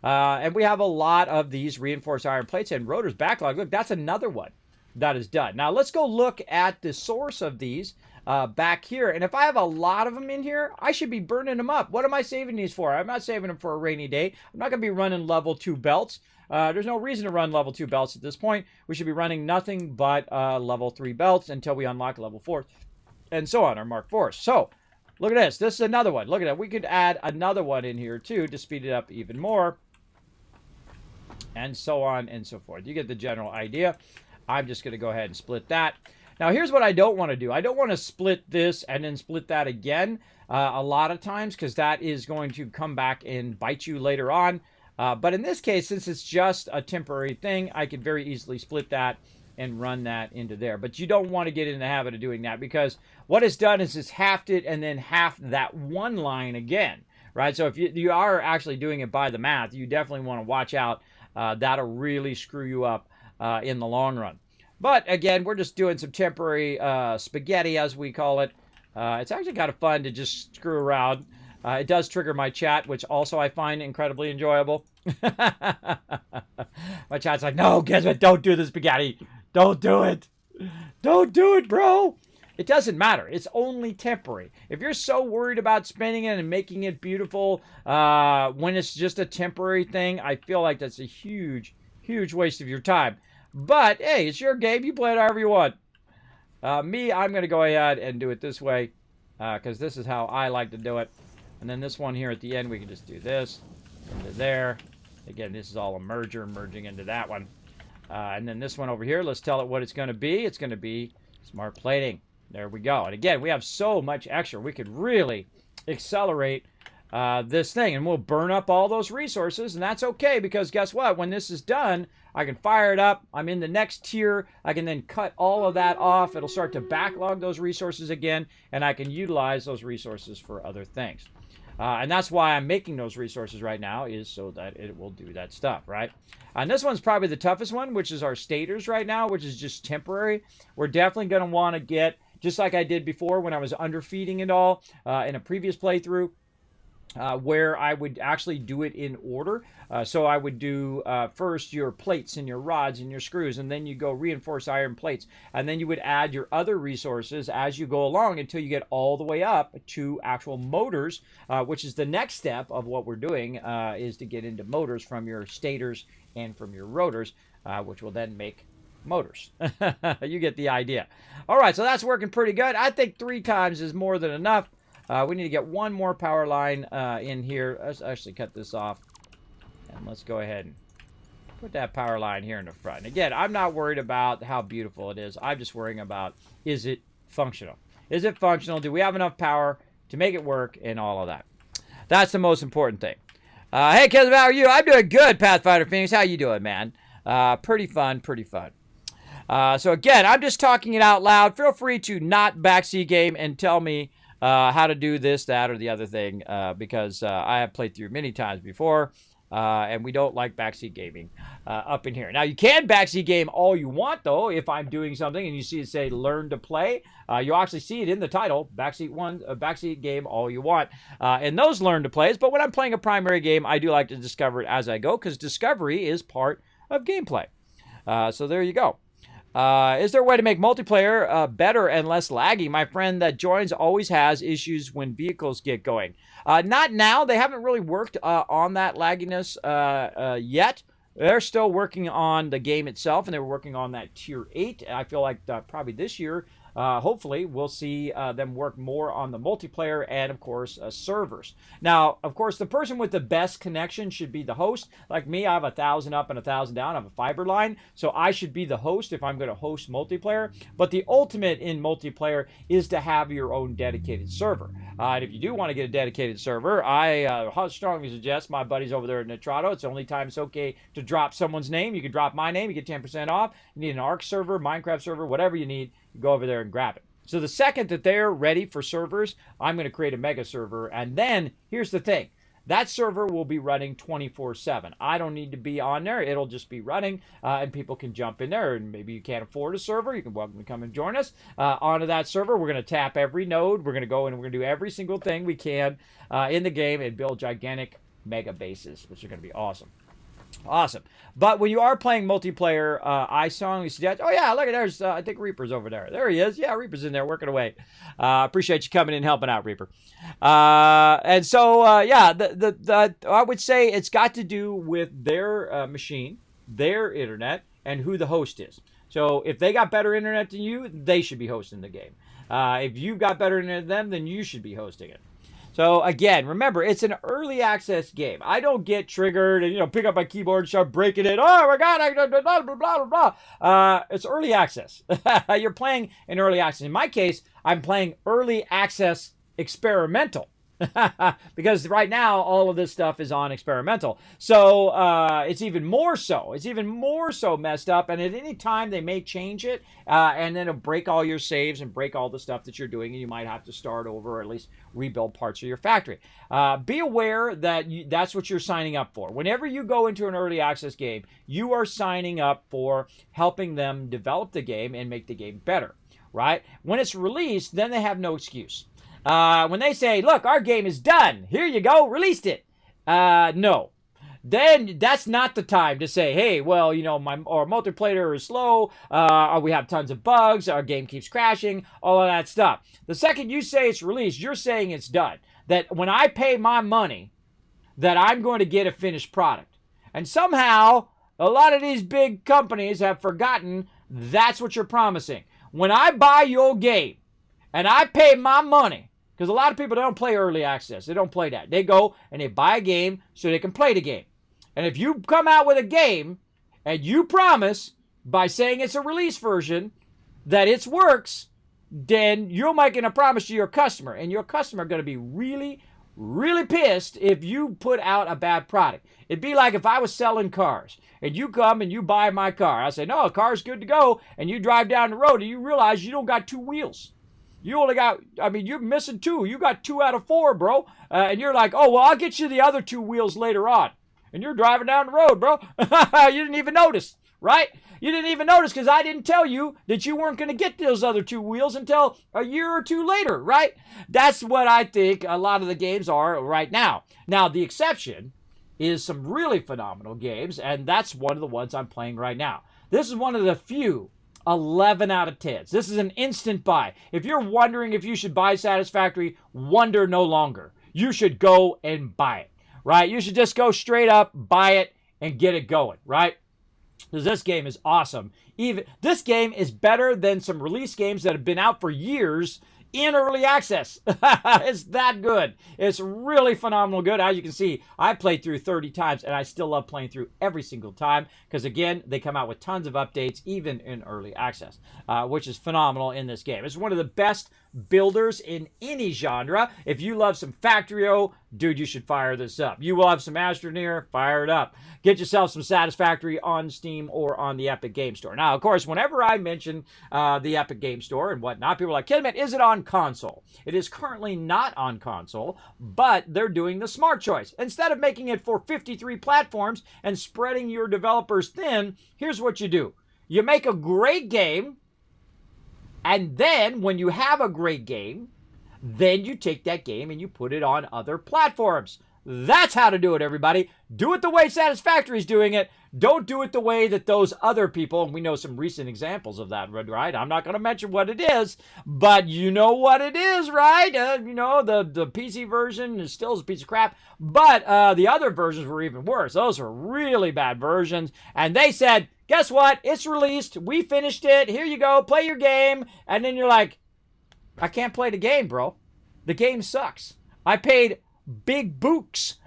And we have a lot of these reinforced iron plates and rotors backlog. Look, that's another one that is done. Now, let's go look at the source of these back here. And if I have a lot of them in here, I should be burning them up. What am I saving these for? I'm not saving them for a rainy day. I'm not going to be running level 2 belts. There's no reason to run level 2 belts at this point. We should be running nothing but level 3 belts until we unlock level 4 and so on, our Mark 4s. So, look at this. This is another one. Look at that. We could add another one in here, too, to speed it up even more. And so on and so forth. You get the general idea. I'm just going to go ahead and split that. Now, here's what I don't want to do. I don't want to split this and then split that again a lot of times, because that is going to come back and bite you later on. But in this case, since it's just a temporary thing, I could very easily split that and run that into there. But you don't want to get in the habit of doing that, because what it's done is it's halved it and then halved that one line again, right? So if you are actually doing it by the math, you definitely want to watch out. That'll really screw you up in the long run. But again, we're just doing some temporary spaghetti, as we call it. It's actually kind of fun to just screw around. It does trigger my chat, which also I find incredibly enjoyable. My chat's like, no, Kismet, don't do the spaghetti. Don't do it. Don't do it, bro. It doesn't matter. It's only temporary. If you're so worried about spinning it and making it beautiful when it's just a temporary thing, I feel like that's a huge, huge waste of your time. But, hey, it's your game. You play it however you want. I'm going to go ahead and do it this way, because this is how I like to do it. And then this one here at the end, we can just do this into there. Again, this is all a merger, merging into that one. And then this one over here, let's tell it what it's going to be. It's going to be smart plating. There we go. And again, we have so much extra. We could really accelerate this thing, and we'll burn up all those resources, and that's okay, because guess what? When this is done, I can fire it up. I'm in the next tier. I can then cut all of that off. It'll start to backlog those resources again, and I can utilize those resources for other things. And that's why I'm making those resources right now, is so that it will do that stuff, right? And this one's probably the toughest one, which is our stators right now, which is just temporary. We're definitely going to want to get, just like I did before when I was underfeeding it all in a previous playthrough, where I would actually do it in order. So I would do first your plates and your rods and your screws, and then you go reinforce iron plates. And then you would add your other resources as you go along until you get all the way up to actual motors, which is the next step of what we're doing, is to get into motors from your stators and from your rotors, which will then make motors. You get the idea. All right, so that's working pretty good. I think 3 times is more than enough. We need to get one more power line in here. Let's actually cut this off. And let's go ahead and put that power line here in the front. And again, I'm not worried about how beautiful it is. I'm just worrying about, is it functional? Is it functional? Do we have enough power to make it work and all of that? That's the most important thing. Hey, Kismet, how are you? I'm doing good, Pathfinder Phoenix. How you doing, man? Pretty fun, pretty fun. So again, I'm just talking it out loud. Feel free to not backseat game and tell me how to do this, that, or the other thing, because I have played through many times before, And we don't like backseat gaming up in here. Now, you can backseat game all you want, though, if I'm doing something and you see it say learn to play. You'll actually see it in the title, backseat game all you want. And those learn to plays. But when I'm playing a primary game, I do like to discover it as I go because discovery is part of gameplay. So there you go. Is there a way to make multiplayer better and less laggy? My friend that joins always has issues when vehicles get going. Not now. They haven't really worked on that lagginess yet. They're still working on the game itself, and they were working on that Tier 8. I feel like probably this year, hopefully, we'll see them work more on the multiplayer and, of course, servers. Now, of course, the person with the best connection should be the host. Like me, I have 1,000 up and 1,000 down. I have a fiber line, so I should be the host if I'm going to host multiplayer. But the ultimate in multiplayer is to have your own dedicated server. And if you do want to get a dedicated server, I strongly suggest my buddies over there at Nitrado. It's the only time it's okay to drop someone's name. You can drop my name. You get 10% off. You need an Arc server, Minecraft server, whatever you need. Go over there and grab it. So the second that they're ready for servers, I'm going to create a mega server. And then here's the thing. That server will be running 24/7. I don't need to be on there. It'll just be running, and people can jump in there. And maybe you can't afford a server. You can welcome to come and join us onto that server. We're going to tap every node. We're going to go and we're going to do every single thing we can in the game and build gigantic mega bases, which are going to be awesome. Awesome. But when you are playing multiplayer, I strongly suggest, oh yeah, look at there's, I think Reaper's over there. There he is. Yeah, Reaper's in there working away. Appreciate you coming in and helping out, Reaper. And so, yeah, I would say it's got to do with their machine, their internet, and who the host is. So if they got better internet than you, they should be hosting the game. If you've got better internet than them, then you should be hosting it. So again, remember, it's an early access game. I don't get triggered and, pick up my keyboard and start breaking it. Oh my God, blah, blah, blah, blah, blah. It's early access. You're playing in early access. In my case, I'm playing early access experimental. Because right now, all of this stuff is on experimental. So it's even more so. It's even more so messed up. And at any time, they may change it. And then it'll break all your saves and break all the stuff that you're doing. And you might have to start over or at least rebuild parts of your factory. Be aware that that's what you're signing up for. Whenever you go into an early access game, you are signing up for helping them develop the game and make the game better. Right? When it's released, then they have no excuse. When they say, look, our game is done. Here you go. Released it. No. Then that's not the time to say, hey, well, our multiplayer is slow. We have tons of bugs. Our game keeps crashing. All of that stuff. The second you say it's released, you're saying it's done. That when I pay my money, that I'm going to get a finished product. And somehow, a lot of these big companies have forgotten that's what you're promising. When I buy your game and I pay my money, because a lot of people don't play early access. They don't play that. They go and they buy a game so they can play the game. And if you come out with a game and you promise by saying it's a release version that it works, then you're making a promise to your customer. And your customer is going to be really, really pissed if you put out a bad product. It'd be like if I was selling cars and you come and you buy my car. I say, no, the car's good to go. And you drive down the road and you realize you don't got 2 wheels. You only got, you're missing 2. You got 2 out of 4, bro. And you're like, oh, well, I'll get you the other 2 wheels later on. And you're driving down the road, bro. You didn't even notice, right? You didn't even notice because I didn't tell you that you weren't going to get those other 2 wheels until a year or 2 later, right? That's what I think a lot of the games are right now. Now, the exception is some really phenomenal games, and that's one of the ones I'm playing right now. This is one of the few 11 out of 10s. This is an instant buy. If you're wondering if you should buy Satisfactory, wonder no longer. You should go and buy it, right? You should just go straight up, buy it, and get it going, right? Because this game is awesome. This game is better than some release games that have been out for years in early access. It's that good. It's really phenomenal good. As you can see, I played through 30 times, and I still love playing through every single time because, again, they come out with tons of updates, even in early access, which is phenomenal in this game. It's one of the best builders in any genre. If you love some Factorio, dude, you should fire this up. You will have some Astroneer, fire it up. Get yourself some Satisfactory on Steam or on the Epic Game Store. Now, of course, whenever I mention the Epic Game Store and whatnot, people are like, Kismet, is it on console? It is currently not on console, but they're doing the smart choice. Instead of making it for 53 platforms and spreading your developers thin, here's what you do. You make a great game, and then when you have a great game, then you take that game and you put it on other platforms. That's how to do it, everybody. Do it the way Satisfactory is doing it. Don't do it the way that those other people, and we know some recent examples of that, right? I'm not going to mention what it is, but you know what it is, right? The PC version is still a piece of crap, but the other versions were even worse. Those were really bad versions, and they said, guess what? It's released. We finished it. Here you go. Play your game. And then you're like, I can't play the game, bro. The game sucks. I paid big bucks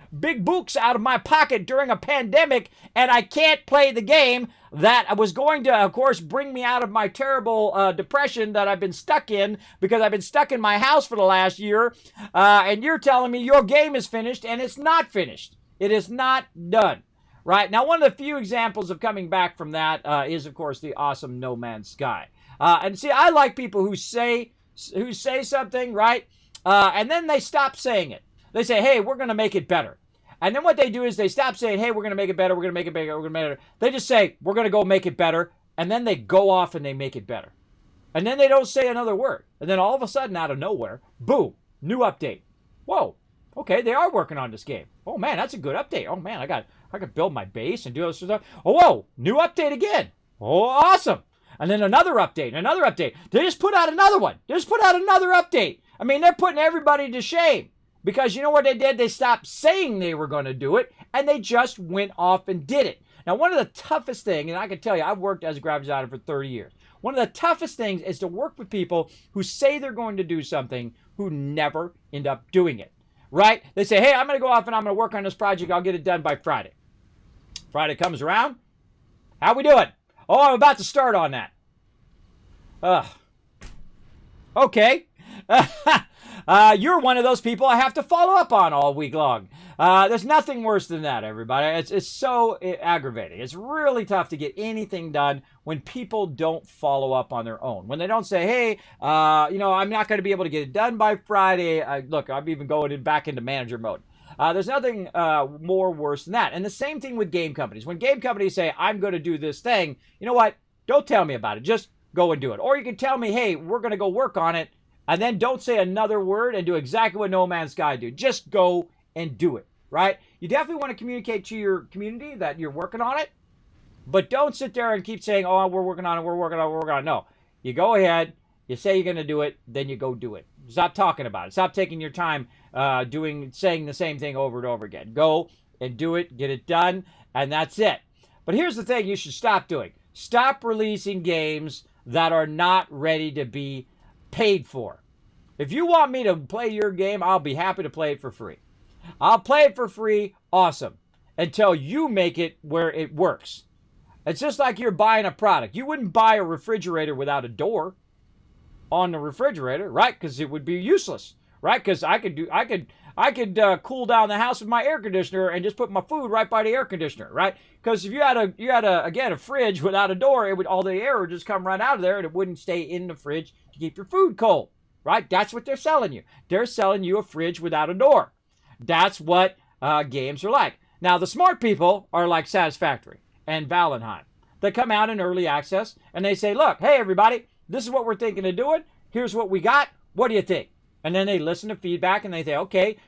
out of my pocket during a pandemic, and I can't play the game that was going to, of course, bring me out of my terrible depression that I've been stuck in because I've been stuck in my house for the last year, and you're telling me your game is finished, and it's not finished. It is not done. Right? Now, one of the few examples of coming back from that is, of course, the awesome No Man's Sky. And see, I like people who say something, right? And then they stop saying it. They say, hey, we're going to make it better. And then what they do is they stop saying, hey, we're going to make it better, we're going to make it bigger, we're going to make it better. They just say, we're going to go make it better. And then they go off and they make it better. And then they don't say another word. And then all of a sudden, out of nowhere, boom, new update. Whoa, okay, they are working on this game. Oh, man, that's a good update. Oh, man, I could build my base and do all this stuff. Oh, whoa, new update again. Oh, awesome. And then another update, another update. They just put out another one. They just put out another update. I mean, they're putting everybody to shame. Because you know what they did? They stopped saying they were going to do it, and they just went off and did it. Now, one of the toughest things, and I can tell you, I've worked as a graphic designer for 30 years. One of the toughest things is to work with people who say they're going to do something who never end up doing it. Right? They say, hey, I'm going to go off and I'm going to work on this project. I'll get it done by Friday. Friday comes around. How we doing? Oh, I'm about to start on that. Okay. You're one of those people I have to follow up on all week long. There's nothing worse than that, everybody. It's so aggravating. It's really tough to get anything done when people don't follow up on their own. When they don't say, hey, I'm not going to be able to get it done by Friday. Look, I'm even going back into manager mode. There's nothing more worse than that. And the same thing with game companies. When game companies say, I'm going to do this thing, you know what? Don't tell me about it. Just go and do it. Or you can tell me, hey, we're going to go work on it. And then don't say another word and do exactly what No Man's Sky do. Just go and do it, right? You definitely want to communicate to your community that you're working on it. But don't sit there and keep saying, oh, we're working on it, we're working on it, we're working on it. No. You go ahead, you say you're going to do it, then you go do it. Stop talking about it. Stop taking your time saying the same thing over and over again. Go and do it, get it done, and that's it. But here's the thing you should stop doing. Stop releasing games that are not ready to be paid for. If you want me to play your game, I'll be happy to play it for free. I'll play it for free, awesome, until you make it where it works. It's just like you're buying a product. You wouldn't buy a refrigerator without a door on the refrigerator, right? Because it would be useless, right? Because I could cool down the house with my air conditioner and just put my food right by the air conditioner, right? Because if you had a fridge without a door, all the air would just come right out of there and it wouldn't stay in the fridge to keep your food cold, right? That's what they're selling you. They're selling you a fridge without a door. That's what games are like. Now, the smart people are like Satisfactory and Valheim. They come out in early access and they say, look, hey, everybody, this is what we're thinking of doing. Here's what we got. What do you think? And then they listen to feedback and they say, okay,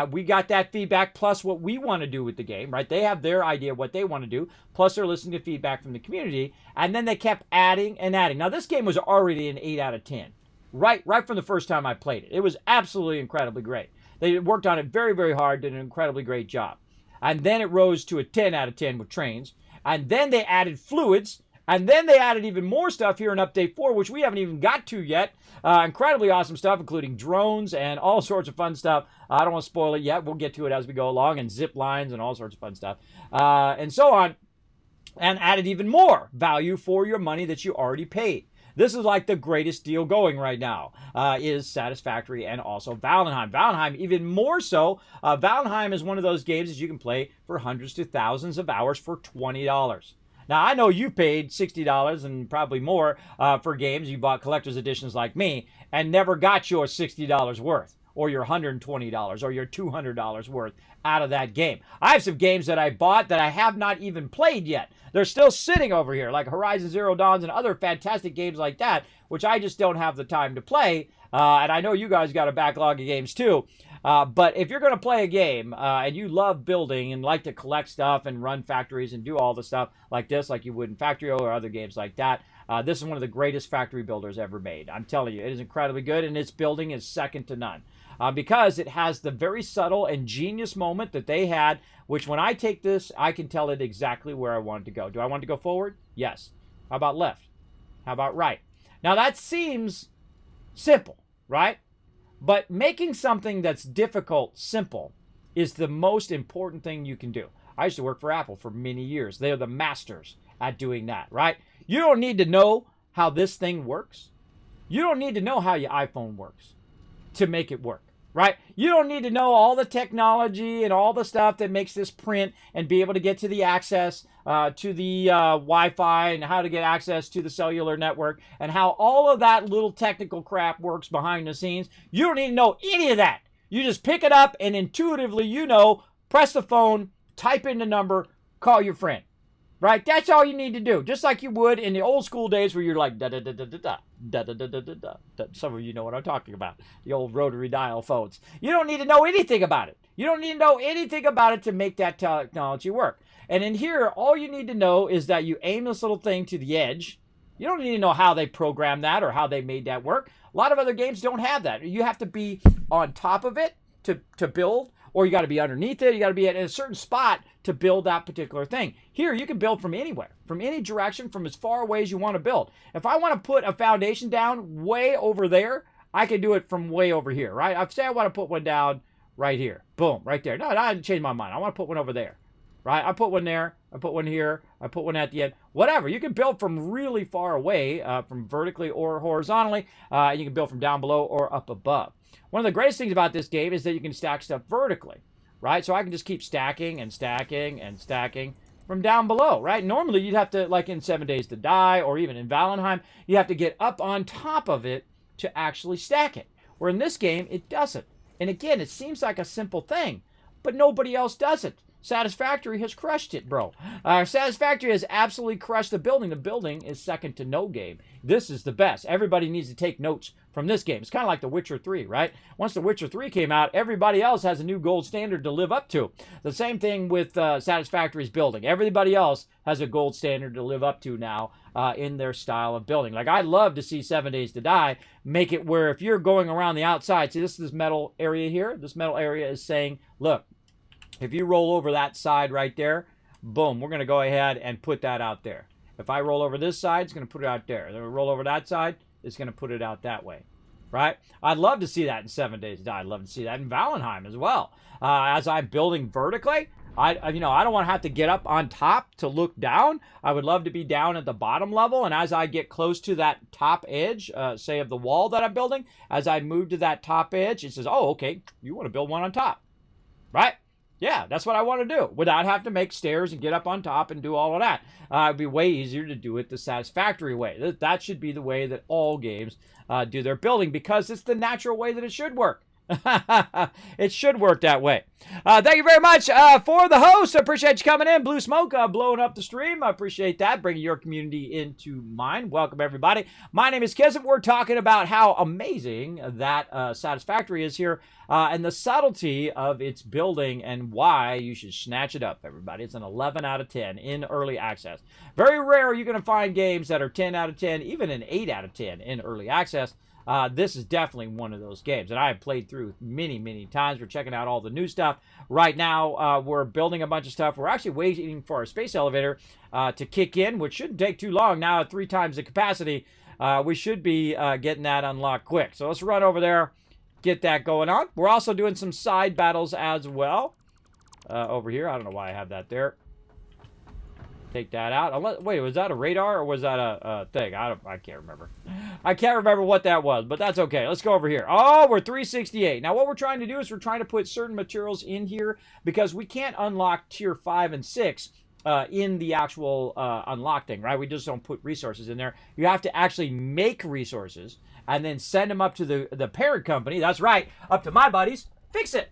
we got that feedback plus what we want to do with the game, right? They have their idea of what they want to do, plus they're listening to feedback from the community, and then they kept adding and adding. Now, this game was already an 8 out of 10, right from the first time I played it. It was absolutely incredibly great. They worked on it very, very hard, did an incredibly great job. And then it rose to a 10 out of 10 with trains, and then they added fluids, and then they added even more stuff here in Update 4, which we haven't even got to yet. Incredibly awesome stuff, including drones and all sorts of fun stuff. I don't want to spoil it yet. We'll get to it as we go along, and zip lines and all sorts of fun stuff, and so on. And added even more value for your money that you already paid. This is like the greatest deal going right now, is Satisfactory and also Valheim. Valheim even more so. Valheim is one of those games that you can play for hundreds to thousands of hours for $20. Now, I know you paid $60 and probably more for games. You bought collector's editions like me and never got your $60 worth or your $120 or your $200 worth out of that game. I have some games that I bought that I have not even played yet. They're still sitting over here, like Horizon Zero Dawn and other fantastic games like that, which I just don't have the time to play. And I know you guys got a backlog of games too. But if you're going to play a game and you love building and like to collect stuff and run factories and do all the stuff like this, like you would in Factorio or other games like that, this is one of the greatest factory builders ever made. I'm telling you, it is incredibly good, and its building is second to none. Because it has the very subtle and genius moment that they had, which when I take this, I can tell it exactly where I want it to go. Do I want it to go forward? Yes. How about left? How about right? Now that seems simple, right? But making something that's difficult simple is the most important thing you can do. I used to work for Apple for many years. They're the masters at doing that, right? You don't need to know how this thing works. You don't need to know how your iPhone works to make it work, right? You don't need to know all the technology and all the stuff that makes this print and be able to get to the access to the Wi-Fi and how to get access to the cellular network and how all of that little technical crap works behind the scenes. You don't need to know any of that. You just pick it up and intuitively, you know, press the phone, type in the number, call your friend. Right? That's all you need to do. Just like you would in the old school days where you're like da-da-da-da-da-da, da-da-da-da-da-da. Some of you know what I'm talking about. The old rotary dial phones. You don't need to know anything about it. You don't need to know anything about it to make that technology work. And in here, all you need to know is that you aim this little thing to the edge. You don't need to know how they programmed that or how they made that work. A lot of other games don't have that. You have to be on top of it to build, or you got to be underneath it. You got to be at a certain spot to build that particular thing. Here, you can build from anywhere, from any direction, from as far away as you want to build. If I want to put a foundation down way over there, I can do it from way over here, right? I say I want to put one down right here. Boom, right there. No, I didn't change my mind. I want to put one over there, right? I put one there. I put one here. I put one at the end. Whatever. You can build from really far away, from vertically or horizontally. You can build from down below or up above. One of the greatest things about this game is that you can stack stuff vertically, right? So I can just keep stacking and stacking and stacking from down below, right? Normally you'd have to, like in 7 Days to Die or even in Valheim, you have to get up on top of it to actually stack it. Where in this game, it doesn't. And again, it seems like a simple thing, but nobody else does it. Satisfactory has crushed it, bro. Satisfactory has absolutely crushed the building. The building is second to no game. This is the best. Everybody needs to take notes from this game. It's kind of like The Witcher 3, right? Once The Witcher 3 came out, everybody else has a new gold standard to live up to. The same thing with Satisfactory's building. Everybody else has a gold standard to live up to now in their style of building. Like, I'd love to see 7 Days to Die make it where if you're going around the outside, see this metal area here? This metal area is saying, look, if you roll over that side right there, boom, we're going to go ahead and put that out there. If I roll over this side, it's going to put it out there. Then we roll over that side, it's going to put it out that way, right? I'd love to see that in 7 Days to Die. I'd love to see that in Valheim as well. As I'm building vertically, I don't want to have to get up on top to look down. I would love to be down at the bottom level, and as I get close to that top edge, say of the wall that I'm building, as I move to that top edge, it says, oh, okay, you want to build one on top, right? Yeah, that's what I want to do without having to make stairs and get up on top and do all of that. It'd be way easier to do it the Satisfactory way. That should be the way that all games do their building because it's the natural way that it should work. It should work that way. Thank you very much for the host. I appreciate you coming in. Blue Smoke blowing up the stream. I appreciate that. Bringing your community into mine. Welcome, everybody. My name is Kismet. We're talking about how amazing that Satisfactory is here and the subtlety of its building and why you should snatch it up, everybody. It's an 11 out of 10 in early access. Very rare you're going to find games that are 10 out of 10, even an 8 out of 10 in early access. This is definitely one of those games that I have played through many, many times. We're checking out all the new stuff. Right now, we're building a bunch of stuff. We're actually waiting for our space elevator to kick in, which shouldn't take too long. Now at 3 times the capacity, we should be getting that unlocked quick. So let's run over there, get that going on. We're also doing some side battles as well over here. I don't know why I have that there. Take that out. Wait, was that a radar or was that a thing? I can't remember. I can't remember what that was, but that's okay. Let's go over here. Oh, we're 368. Now, what we're trying to do is we're trying to put certain materials in here because we can't unlock tier 5 and 6 in the actual unlock thing, right? We just don't put resources in there. You have to actually make resources and then send them up to the parent company. That's right, up to my buddies. Fix It.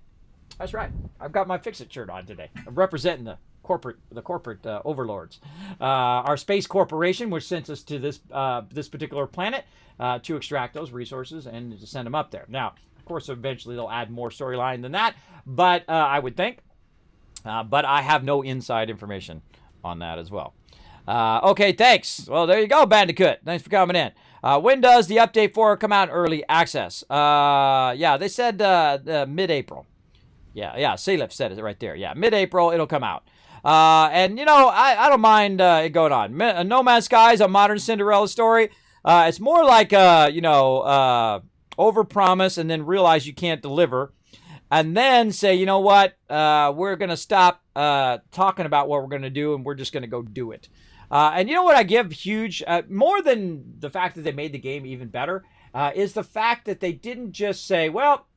That's right. I've got my Fix It shirt on today. I'm representing the corporate overlords. Our space corporation, which sent us to this particular planet to extract those resources and to send them up there. Now, of course, eventually they'll add more storyline than that, but I would think. But I have no inside information on that as well. Okay, thanks. Well, there you go, Bandicoot. Thanks for coming in. When does the update 4 come out in early access? Yeah, they said mid-April. Yeah, Salif said it right there. Yeah, mid-April, it'll come out. And, you know, I don't mind it going on. No Man's Sky is a modern Cinderella story. It's more like, overpromise and then realize you can't deliver. And then say, you know what, we're going to stop talking about what we're going to do and we're just going to go do it. And you know what I give huge, more than the fact that they made the game even better, is the fact that they didn't just say, well,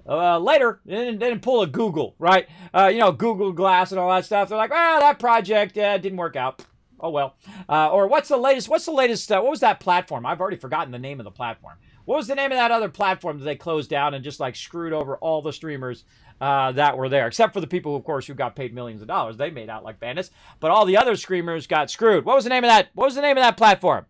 later, they didn't pull a Google, right? Google Glass and all that stuff. They're like, that project didn't work out. Oh, well. Or what's the latest, what was that platform? I've already forgotten the name of the platform. What was the name of that other platform that they closed down and just like screwed over all the streamers that were there? Except for the people, of course, who got paid millions of dollars. They made out like bandits. But all the other streamers got screwed. What was the name of that platform?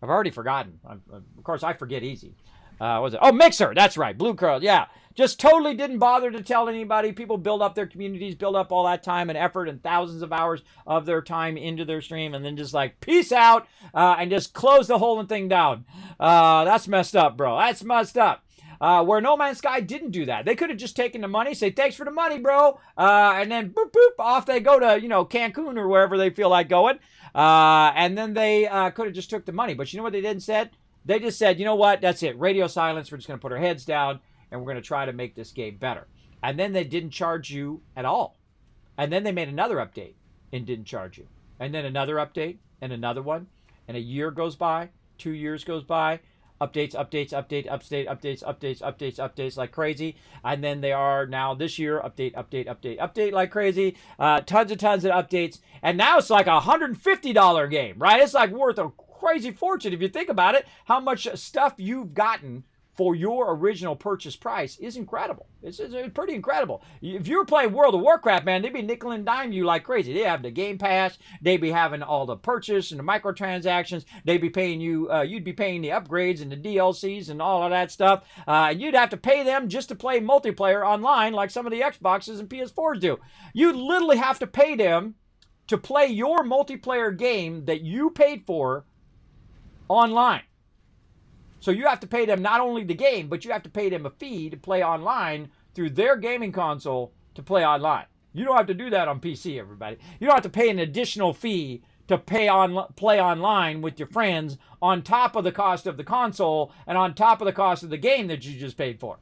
I've already forgotten. Of course, I forget easy. What was it? Oh, Mixer. That's right. Blue Curl. Yeah. Just totally didn't bother to tell anybody. People build up their communities, build up all that time and effort and thousands of hours of their time into their stream, and then just like, peace out, and just close the whole thing down. That's messed up, bro. That's messed up. Where No Man's Sky didn't do that. They could have just taken the money, say, thanks for the money, bro, and then boop, boop, off they go to, Cancun or wherever they feel like going. And then they could have just took the money. But you know what they did instead? They just said, you know what, that's it. Radio silence. We're just going to put our heads down, and we're going to try to make this game better. And then they didn't charge you at all. And then they made another update and didn't charge you. And then another update and another one. And a year goes by, 2 years goes by, updates like crazy. And then they are now this year, update like crazy. Tons of updates. And now it's like $150 game, right? It's like worth a crazy fortune if you think about it. How much stuff you've gotten for your original purchase price is incredible. It's pretty incredible. If you were playing World of Warcraft, man, they'd be nickel and dime you like crazy. They have the Game Pass. They'd be having all the purchase and the microtransactions. They'd be paying you, you'd be paying the upgrades and the DLCs and all of that stuff. And you'd have to pay them just to play multiplayer online like some of the Xboxes and PS4s do. You'd literally have to pay them to play your multiplayer game that you paid for online. So you have to pay them not only the game, but you have to pay them a fee to play online through their gaming console to play online. You don't have to do that on PC, everybody. You don't have to pay an additional fee to play online with your friends on top of the cost of the console and on top of the cost of the game that you just paid for.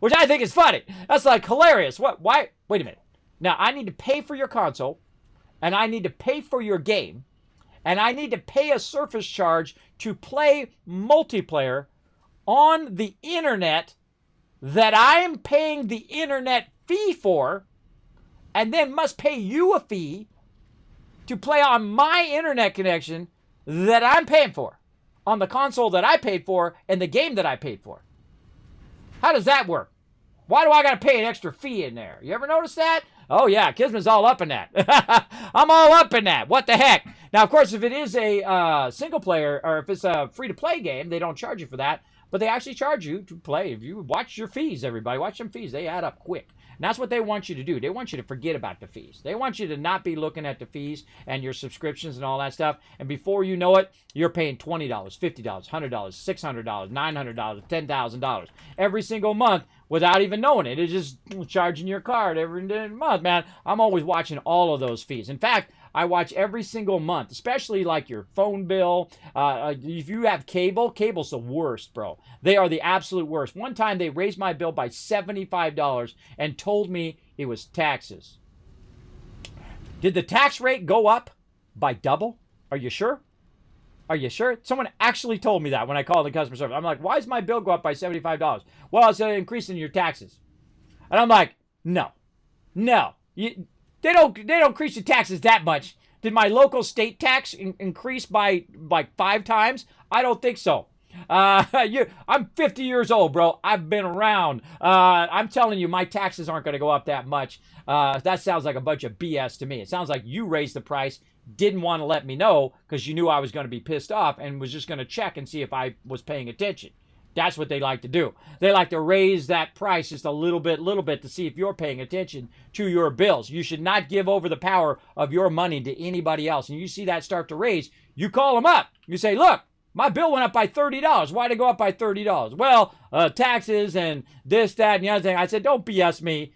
Which I think is funny. That's like hilarious. What? Why? Wait a minute. Now, I need to pay for your console, and I need to pay for your game, and I need to pay a surface charge to play multiplayer on the internet that I am paying the internet fee for, and then must pay you a fee to play on my internet connection that I'm paying for, on the console that I paid for and the game that I paid for. How does that work? Why do I got to pay an extra fee in there? You ever notice that? Oh, yeah, Kismet's all up in that. I'm all up in that. What the heck? Now, of course, if it is a single player, or if it's a free-to-play game, they don't charge you for that. But they actually charge you to play. If you watch your fees, everybody, watch them fees. They add up quick. And that's what they want you to do. They want you to forget about the fees. They want you to not be looking at the fees and your subscriptions and all that stuff. And before you know it, you're paying $20, $50, $100, $600, $900, $10,000 every single month without even knowing it. It's just charging your card every month, man. I'm always watching all of those fees. In fact, I watch every single month, especially like your phone bill. If you have cable, cable's the worst, bro. They are the absolute worst. One time they raised my bill by $75 and told me it was taxes. Did the tax rate go up by double? Are you sure? Are you sure? Someone actually told me that when I called the customer service. I'm like, why does my bill go up by $75? Well, it's an increase in your taxes. And I'm like, no. They don't increase your taxes that much. Did my local state tax increase by like 5 times? I don't think so. I'm 50 years old, bro. I've been around. I'm telling you, my taxes aren't going to go up that much. That sounds like a bunch of BS to me. It sounds like you raised the price, didn't want to let me know because you knew I was going to be pissed off and was just going to check and see if I was paying attention. That's what they like to do. They like to raise that price just a little bit to see if you're paying attention to your bills. You should not give over the power of your money to anybody else. And you see that start to raise, you call them up. You say, look, my bill went up by $30. Why'd it go up by $30? Well, taxes and this, that, and the other thing. I said, don't BS me.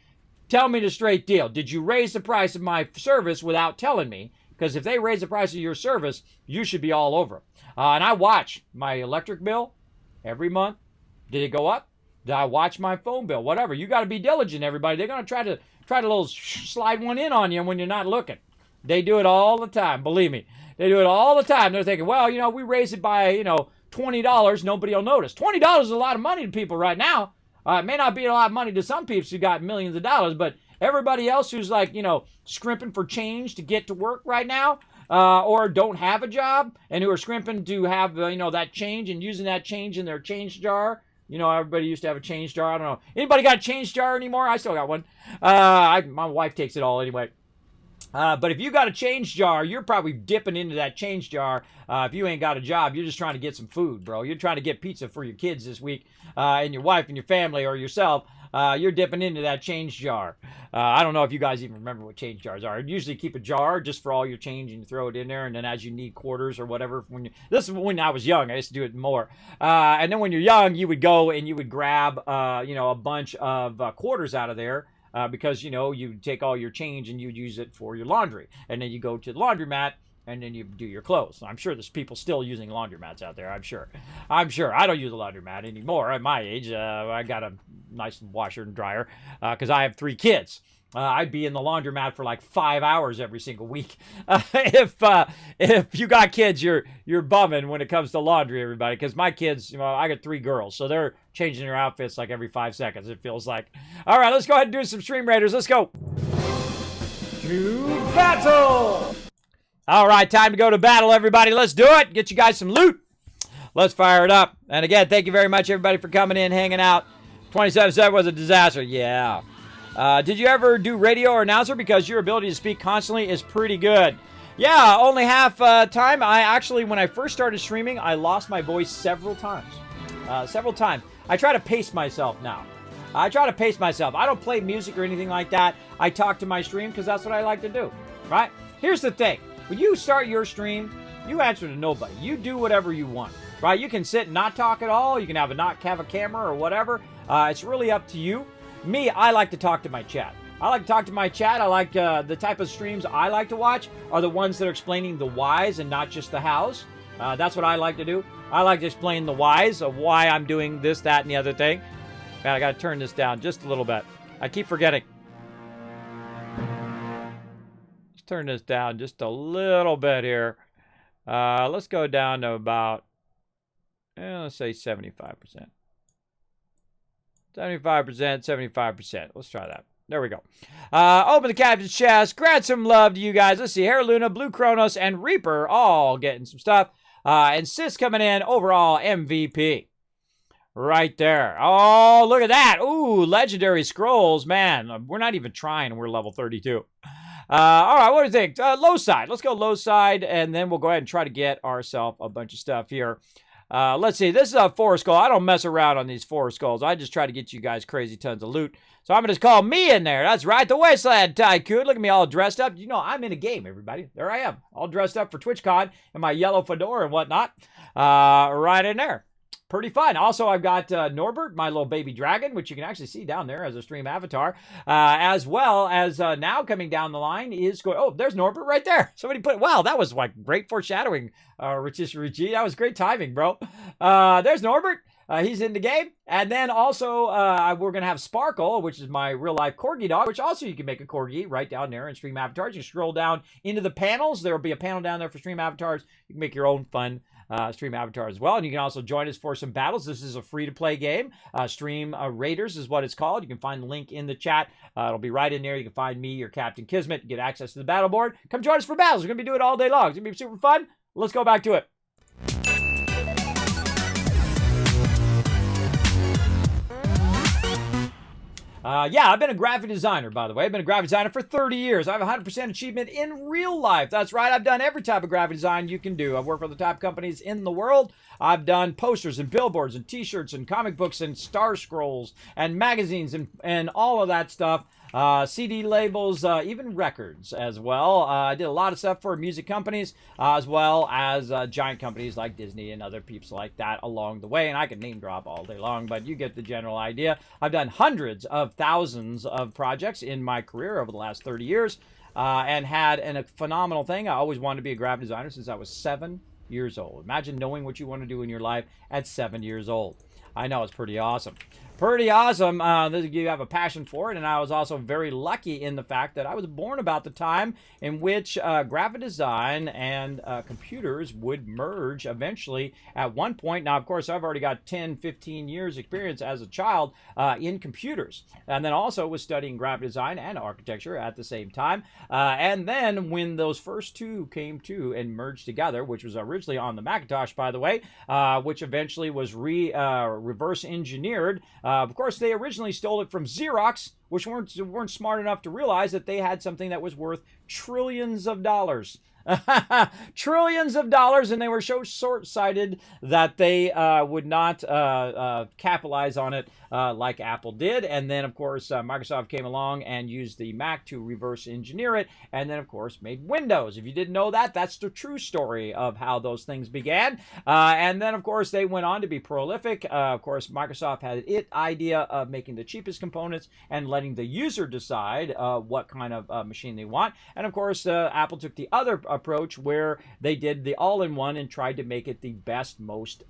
Tell me the straight deal. Did you raise the price of my service without telling me? Because if they raise the price of your service, you should be all over. And I watch my electric bill every month. Did it go up? Did I watch my phone bill? Whatever. You got to be diligent, everybody. They're going to try to little slide one in on you when you're not looking. They do it all the time. Believe me. They do it all the time. They're thinking, well, we raise it by, $20. Nobody will notice. $20 is a lot of money to people right now. It may not be a lot of money to some people who got millions of dollars, but everybody else who's like, scrimping for change to get to work right now, or don't have a job and who are scrimping to have, that change and using that change in their change jar. Everybody used to have a change jar. I don't know. Anybody got a change jar anymore? I still got one. My wife takes it all anyway. But if you got a change jar, you're probably dipping into that change jar. If you ain't got a job, you're just trying to get some food, bro. You're trying to get pizza for your kids this week, and your wife and your family or yourself. You're dipping into that change jar. I don't know if you guys even remember what change jars are. I'd usually keep a jar just for all your change and you throw it in there, and then as you need quarters or whatever. This is when I was young. I used to do it more. And then when you're young, you would go and you would grab, a bunch of quarters out of there. Because, you take all your change and you'd use it for your laundry. And then you go to the laundromat and then you do your clothes. I'm sure there's people still using laundromats out there. I'm sure. I don't use a laundromat anymore at my age. I got a nice washer and dryer because I have 3 kids. I'd be in the laundromat for like 5 hours every single week. If you got kids, you're bumming when it comes to laundry, everybody. Because my kids, I got 3 girls, so they're changing their outfits like every 5 seconds. It feels like. All right, let's go ahead and do some Stream Raiders. Let's go to battle. All right, time to go to battle, everybody. Let's do it. Get you guys some loot. Let's fire it up. And again, thank you very much, everybody, for coming in, hanging out. 27-7 was a disaster. Yeah. Did you ever do radio or announcer? Because your ability to speak constantly is pretty good. Yeah, only half time. When I first started streaming, I lost my voice several times. I try to pace myself now. I don't play music or anything like that. I talk to my stream because that's what I like to do, right? Here's the thing. When you start your stream, you answer to nobody. You do whatever you want, right? You can sit and not talk at all. You can not have a camera or whatever. It's really up to you. Me, I like to talk to my chat. I like the type of streams I like to watch are the ones that are explaining the whys and not just the hows. That's what I like to do. I like to explain the whys of why I'm doing this, that, and the other thing. Man, I got to turn this down just a little bit. I keep forgetting. Let's turn this down just a little bit here. Let's go down to about, let's say 75%. 75%. Let's try that. There we go. Open the captain's chest. Grant some love to you guys. Let's see. Hair Luna, Blue Kronos, and Reaper all getting some stuff. And Sis coming in. Overall MVP. Right there. Oh, look at that. Ooh, legendary scrolls. Man, we're not even trying. We're level 32. All right, what do you think? Low side. Let's go low side, and then we'll go ahead and try to get ourselves a bunch of stuff here. Let's see. This is a 4 skull. I don't mess around on these 4 skulls. I just try to get you guys crazy tons of loot. So I'm going to just call me in there. That's right. The Wasteland Tycoon. Look at me all dressed up. I'm in a game, everybody. There I am. All dressed up for TwitchCon in my yellow fedora and whatnot. Right in there. Pretty fun. Also, I've got Norbert, my little baby dragon, which you can actually see down there as a stream avatar. As well as now coming down the line is going. Oh, there's Norbert right there. Somebody put. Wow, that was like great foreshadowing, Richie. That was great timing, bro. There's Norbert. He's in the game. And then also, we're going to have Sparkle, which is my real-life corgi dog, which also you can make a corgi right down there in Stream Avatars. You scroll down into the panels. There will be a panel down there for Stream Avatars. You can make your own fun Stream Avatar as well. And you can also join us for some battles. This is a free-to-play game. Stream Raiders is what it's called. You can find the link in the chat. It'll be right in there. You can find me or Captain Kismet, get access to the battle board. Come join us for battles. We're going to be doing it all day long. It's going to be super fun. Let's go back to it. Yeah, I've been a graphic designer, by the way. I've been a graphic designer for 30 years. I have 100% achievement in real life. That's right. I've done every type of graphic design you can do. I've worked for the top companies in the world. I've done posters and billboards and t-shirts and comic books and star scrolls and magazines and all of that stuff. CD labels, even records as well. I did a lot of stuff for music companies as well as giant companies like Disney and other peeps like that along the way. And I could name drop all day long, but you get the general idea. I've done hundreds of thousands of projects in my career over the last 30 years and had a phenomenal thing. I always wanted to be a graphic designer since I was 7 years old. Imagine knowing what you want to do in your life at 7 years old. I know, it's pretty awesome. Pretty awesome. You have a passion for it, and I was also very lucky in the fact that I was born about the time in which graphic design and computers would merge eventually at one point. Now, of course, I've already got 10, 15 years experience as a child in computers, and then also was studying graphic design and architecture at the same time. And then when those first two came to and merged together, which was originally on the Macintosh, by the way, which eventually was reverse engineered. Of course, they originally stole it from Xerox, which weren't smart enough to realize that they had something that was worth trillions of dollars. Trillions of dollars, and they were so short-sighted that they would not capitalize on it like Apple did. And then, of course, Microsoft came along and used the Mac to reverse engineer it, and then, of course, made Windows. If you didn't know that, that's the true story of how those things began. And then, of course, they went on to be prolific. Of course, Microsoft had its idea of making the cheapest components and letting the user decide what kind of machine they want. And, of course, Apple took the other approach where they did the all-in-one and tried to make it the best, most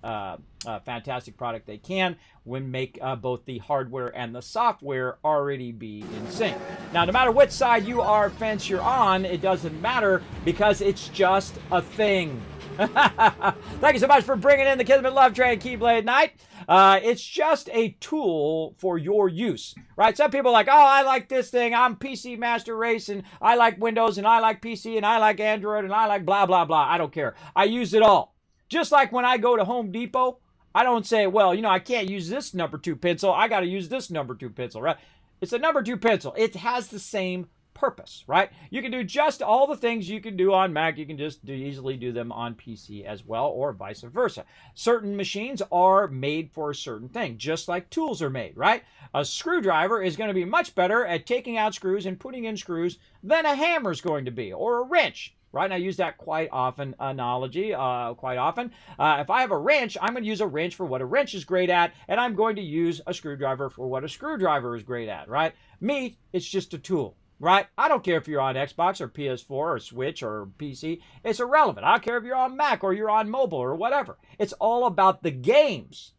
fantastic product they can when make both the hardware and the software already be in sync. Now, no matter which side you are fence you're on, it doesn't matter because it's just a thing. Thank you so much for bringing in the Kismet Love Train Keyblade Night. It's just a tool for your use, right? Some people are like, oh, I like this thing. I'm PC Master Race, and I like Windows, and I like PC, and I like Android, and I like blah, blah, blah. I don't care. I use it all. Just like when I go to Home Depot, I don't say, well, you know, I can't use this number 2 pencil. I got to use this number 2 pencil, right? It's a number 2 pencil. It has the same purpose, right? You can do just all the things you can do on Mac. You can just easily do them on PC as well, or vice versa. Certain machines are made for a certain thing, just like tools are made, right? A screwdriver is going to be much better at taking out screws and putting in screws than a hammer is going to be, or a wrench. Right, and I use that quite often, analogy, quite often. If I have a wrench, I'm going to use a wrench for what a wrench is great at, and I'm going to use a screwdriver for what a screwdriver is great at, right? Me, it's just a tool, right? I don't care if you're on Xbox or PS4 or Switch or PC. It's irrelevant. I don't care if you're on Mac or you're on mobile or whatever. It's all about the games.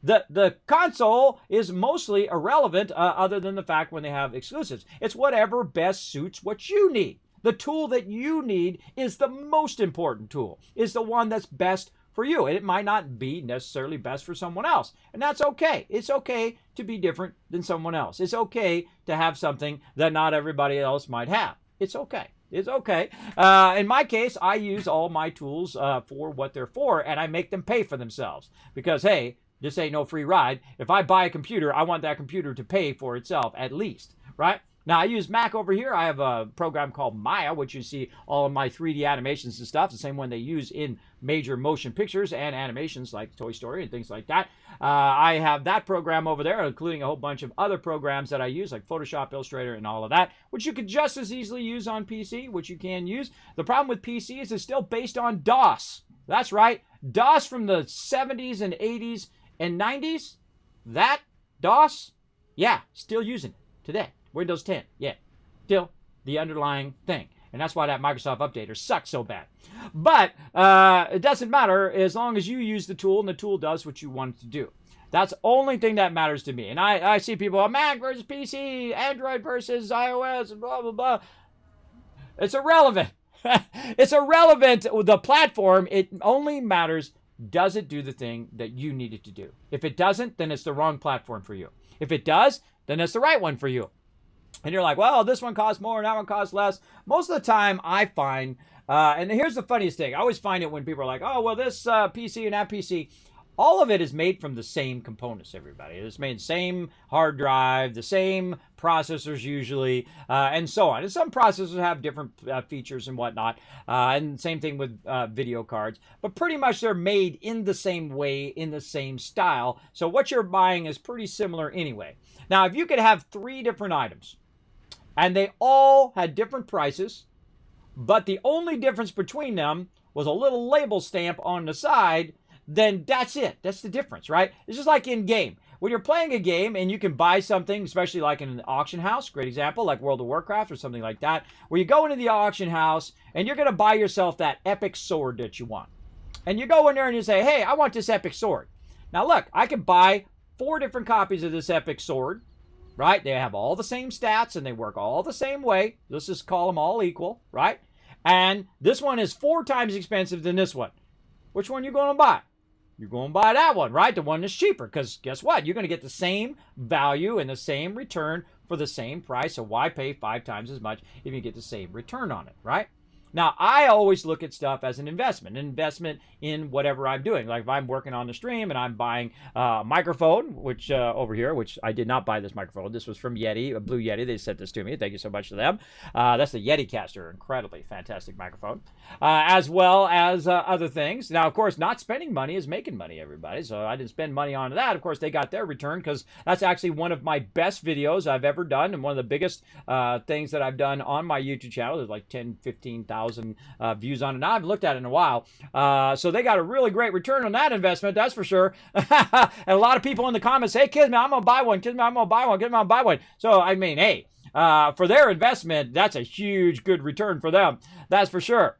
The console is mostly irrelevant other than the fact when they have exclusives. It's whatever best suits what you need. The tool that you need is the most important tool, is the one that's best for you. And it might not be necessarily best for someone else. And that's okay. It's okay to be different than someone else. It's okay to have something that not everybody else might have. It's okay. It's okay. In my case, I use all my tools for what they're for, and I make them pay for themselves. Because, hey, this ain't no free ride. If I buy a computer, I want that computer to pay for itself at least, right? Now, I use Mac over here. I have a program called Maya, which you see all of my 3D animations and stuff, the same one they use in major motion pictures and animations like Toy Story and things like that. I have that program over there, including a whole bunch of other programs that I use, like Photoshop, Illustrator, and all of that, which you could just as easily use on PC, which you can use. The problem with PC is it's still based on DOS. That's right. DOS from the 70s and 80s and 90s. That DOS, yeah, still using it today. Windows 10, yeah, still the underlying thing. And that's why that Microsoft updater sucks so bad. But it doesn't matter as long as you use the tool and the tool does what you want it to do. That's the only thing that matters to me. And I see people, Mac versus PC, Android versus iOS, and blah, blah, blah. It's irrelevant. It's irrelevant, the platform. It only matters, does it do the thing that you need it to do? If it doesn't, then it's the wrong platform for you. If it does, then it's the right one for you. And you're like, well, this one costs more, and that one costs less. Most of the time, I find, and here's the funniest thing. I always find it when people are like, oh, well, this PC and that PC. All of it is made from the same components, everybody. It's made the same hard drive, the same processors usually, and so on. And some processors have different features and whatnot, and same thing with video cards. But pretty much they're made in the same way, in the same style. So what you're buying is pretty similar anyway. Now, if you could have 3 different items, and they all had different prices, but the only difference between them was a little label stamp on the side, then that's it. That's the difference, right? It's just like in game. When you're playing a game and you can buy something, especially like in an auction house, great example, like World of Warcraft or something like that, where you go into the auction house and you're going to buy yourself that epic sword that you want. And you go in there and you say, hey, I want this epic sword. Now look, I could buy 4 different copies of this epic sword, right? They have all the same stats and they work all the same way. Let's just call them all equal, right? And this one is 4 times expensive than this one. Which one are you going to buy? You're going to buy that one, right? The one that's cheaper, because guess what? You're going to get the same value and the same return for the same price. So why pay 5 times as much if you get the same return on it, right? Now, I always look at stuff as an investment in whatever I'm doing. Like if I'm working on the stream and I'm buying a microphone, which over here, which I did not buy this microphone. This was from Yeti, a Blue Yeti. They sent this to me. Thank you so much to them. That's the Yeti Caster, incredibly fantastic microphone, as well as other things. Now, of course, not spending money is making money, everybody. So I didn't spend money on that. Of course, they got their return because that's actually one of my best videos I've ever done and one of the biggest things that I've done on my YouTube channel. There's like 10, 15,000 views on it. Now, I haven't looked at it in a while. So they got a really great return on that investment, that's for sure. And a lot of people in the comments say, hey, Kismet, I'm going to buy one. Kismet, I'm going to buy one. Kismet, I'm going to buy one. So, I mean, hey, for their investment, that's a huge, good return for them. That's for sure.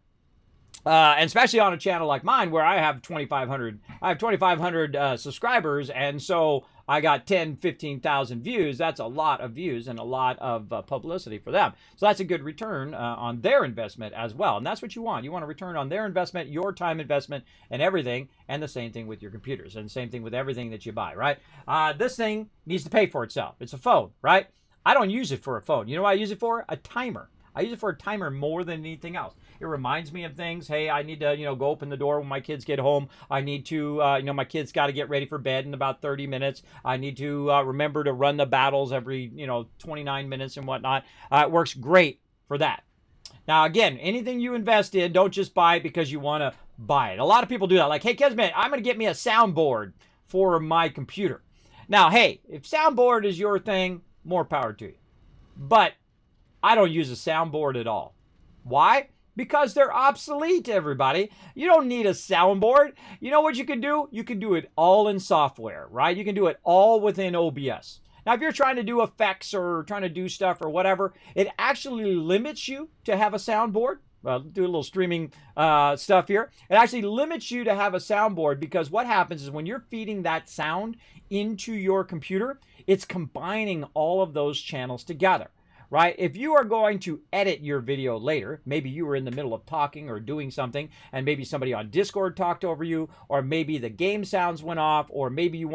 And especially on a channel like mine where I have 2,500 subscribers, and so I got 10, 15,000 views. That's a lot of views and a lot of publicity for them. So that's a good return on their investment as well. And that's what you want. You want a return on their investment, your time investment, and everything. And the same thing with your computers, and the same thing with everything that you buy, right? This thing needs to pay for itself. It's a phone, right? I don't use it for a phone. You know what I use it for? A timer. I use it for a timer more than anything else. It reminds me of things. Hey, I need to, go open the door when my kids get home. I need to, my kids got to get ready for bed in about 30 minutes. I need to remember to run the battles every, 29 minutes and whatnot. It works great for that. Now, again, anything you invest in, don't just buy it because you want to buy it. A lot of people do that. Like, hey, Kismet, I'm going to get me a soundboard for my computer. Now, hey, if soundboard is your thing, more power to you. But I don't use a soundboard at all. Why? Because they're obsolete, everybody. You don't need a soundboard. You know what you can do? You can do it all in software, right? You can do it all within OBS. Now, if you're trying to do effects or trying to do stuff or whatever, it actually limits you to have a soundboard. Well, do a little streaming stuff here. It actually limits you to have a soundboard because what happens is when you're feeding that sound into your computer, it's combining all of those channels together. Right? If you are going to edit your video later, maybe you were in the middle of talking or doing something, and maybe somebody on Discord talked over you, or maybe the game sounds went off, or maybe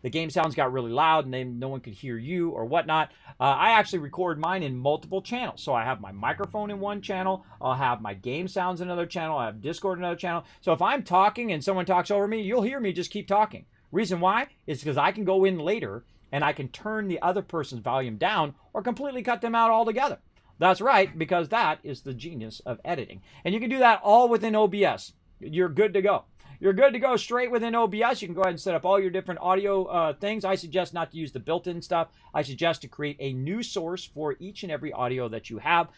the game sounds got really loud and then no one could hear you or whatnot. I actually record mine in multiple channels. So I have my microphone in one channel, I'll have my game sounds in another channel, I have Discord in another channel. So if I'm talking and someone talks over me, you'll hear me just keep talking. Reason why? Is because I can go in later and I can turn the other person's volume down or completely cut them out altogether. That's right, because that is the genius of editing. And you can do that all within OBS. You're good to go. You're good to go straight within OBS. You can go ahead and set up all your different audio things. I suggest not to use the built-in stuff. I suggest to create a new source for each and every audio that you have.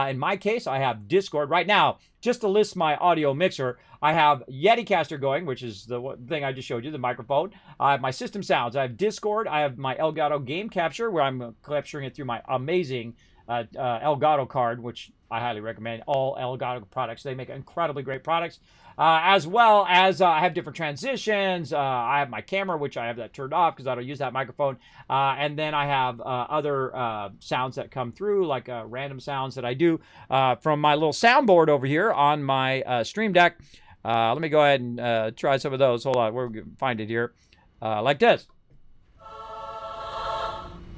In my case, I have Discord. Right now, just to list my audio mixer, I have Yeti Caster going, which is the thing I just showed you, the microphone. I have my system sounds. I have Discord. I have my Elgato game capture, where I'm capturing it through my amazing Elgato card, which I highly recommend. All Elgato products. They make incredibly great products. As well as I have different transitions. I have my camera, which I have that turned off because I don't use that microphone. And then I have other sounds that come through, like random sounds that I do from my little soundboard over here on my Stream Deck. Let me go ahead and try some of those. Hold on, we're going to find it here. Like this.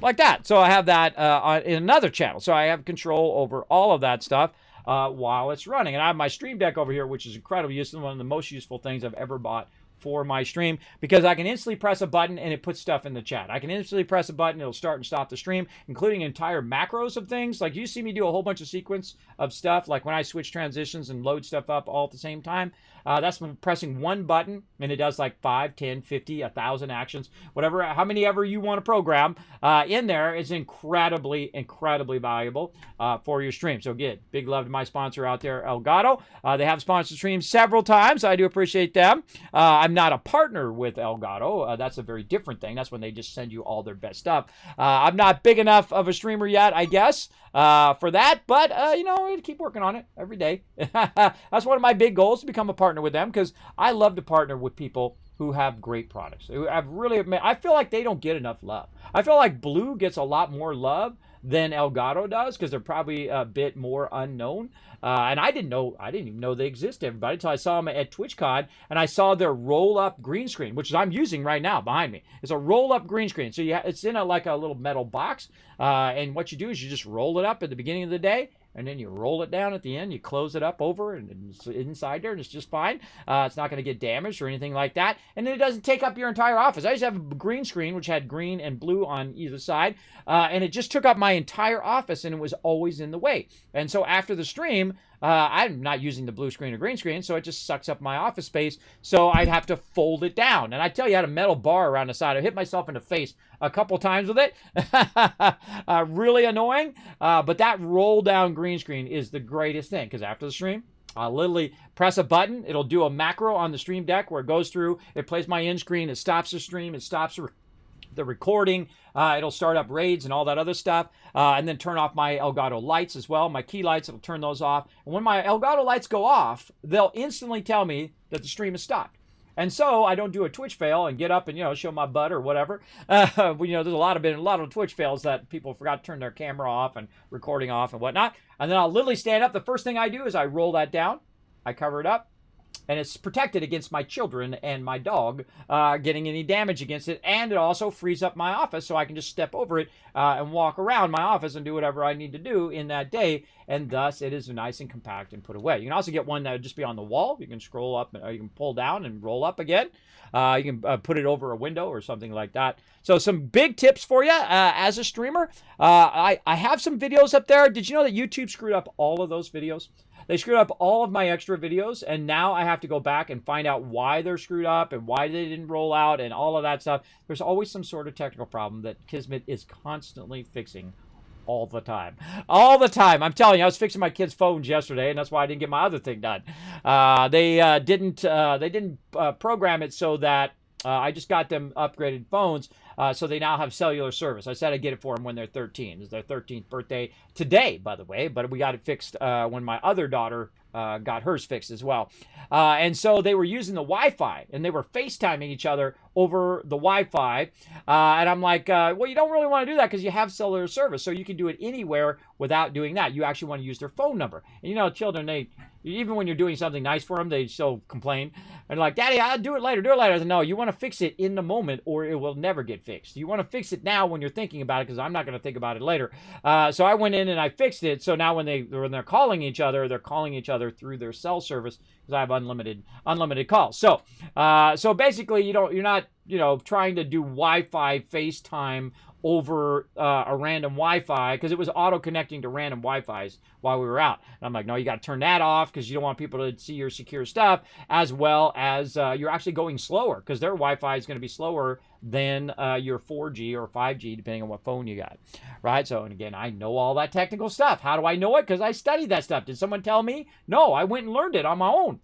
Like that. So I have that in another channel. So I have control over all of that stuff while it's running. And I have my Stream Deck over here, which is incredibly useful. One of the most useful things I've ever bought for my stream, because I can instantly press a button and it puts stuff in the chat. I can instantly press a button, it'll start and stop the stream, including entire macros of things. Like you see me do a whole bunch of sequence of stuff, like when I switch transitions and load stuff up all at the same time. That's when pressing one button and it does like 5, 10, 50, 1,000 actions, whatever, how many ever you want to program in there. Is incredibly, incredibly valuable for your stream. So again, big love to my sponsor out there, Elgato. They have sponsored streams several times. I do appreciate them. I'm not a partner with Elgato. That's a very different thing. That's when they just send you all their best stuff. I'm not big enough of a streamer yet, I guess, for that, but you know, I keep working on it every day. That's one of my big goals, to become a partner with them, because I love to partner with people who have great products, who have really, I feel like they don't get enough love. I feel like Blue gets a lot more love than Elgato does, because they're probably a bit more unknown. And I didn't even know they exist, everybody, until I saw them at TwitchCon, and I saw their roll-up green screen, which I'm using right now behind me. It's a roll-up green screen. So it's in like a little metal box, and what you do is you just roll it up at the beginning of the day, and then you roll it down at the end. You close it up over, and it's inside there, and it's just fine. It's not going to get damaged or anything like that. And then it doesn't take up your entire office. I used to have a green screen, which had green and blue on either side, and it just took up my entire office, and it was always in the way. And so after the stream, I'm not using the blue screen or green screen, so it just sucks up my office space, so I'd have to fold it down. And I tell you, I had a metal bar around the side. I hit myself in the face a couple times with it. Really annoying, but that roll-down green screen is the greatest thing, because after the stream, I'll literally press a button. It'll do a macro on the Stream Deck where it goes through, it plays my end screen, it stops the stream, it stops the recording, it'll start up raids and all that other stuff, and then turn off my Elgato lights as well. My key lights, it'll turn those off. And when my Elgato lights go off, they'll instantly tell me that the stream is stopped. And so I don't do a Twitch fail and get up and, you know, show my butt or whatever. You know, there's a lot of Twitch fails that people forgot to turn their camera off and recording off and whatnot. And then I'll literally stand up. The first thing I do is I roll that down, I cover it up, and it's protected against my children and my dog getting any damage against it. And it also frees up my office, so I can just step over it and walk around my office and do whatever I need to do in that day. And thus, it is nice and compact and put away. You can also get one that would just be on the wall. You can scroll up, or you can pull down and roll up again. You can put it over a window or something like that. So some big tips for you as a streamer. I have some videos up there. Did you know that YouTube screwed up all of those videos? They screwed up all of my extra videos, and now I have to go back and find out why they're screwed up and why they didn't roll out and all of that stuff. There's always some sort of technical problem that Kismet is constantly fixing all the time. All the time. I'm telling you, I was fixing my kids' phones yesterday, and that's why I didn't get my other thing done. They didn't program it so that I just got them upgraded phones, so they now have cellular service. I said I'd get it for them when they're 13. It's their 13th birthday today, by the way, but we got it fixed when my other daughter got hers fixed as well. And so they were using the Wi-Fi, and they were FaceTiming each other over the Wi-Fi. And I'm like, well, you don't really want to do that because you have cellular service, so you can do it anywhere without doing that. You actually want to use their phone number. And you know, children, even when you're doing something nice for them, they still complain. And like, Daddy, I'll do it later, do it later. I said, no, you want to fix it in the moment or it will never get fixed. You want to fix it now when you're thinking about it, because I'm not going to think about it later. So I went in and I fixed it. So now when they're calling each other, they're calling each other through their cell service, because I have unlimited calls. So basically, you're not trying to do Wi-Fi FaceTime over a random Wi-Fi, because it was auto-connecting to random Wi-Fis while we were out. And I'm like, no, you got to turn that off, because you don't want people to see your secure stuff, as well as you're actually going slower, because their Wi-Fi is going to be slower than your 4G or 5G, depending on what phone you got, right? So, and again, I know all that technical stuff. How do I know it? Because I studied that stuff. Did someone tell me? No, I went and learned it on my own.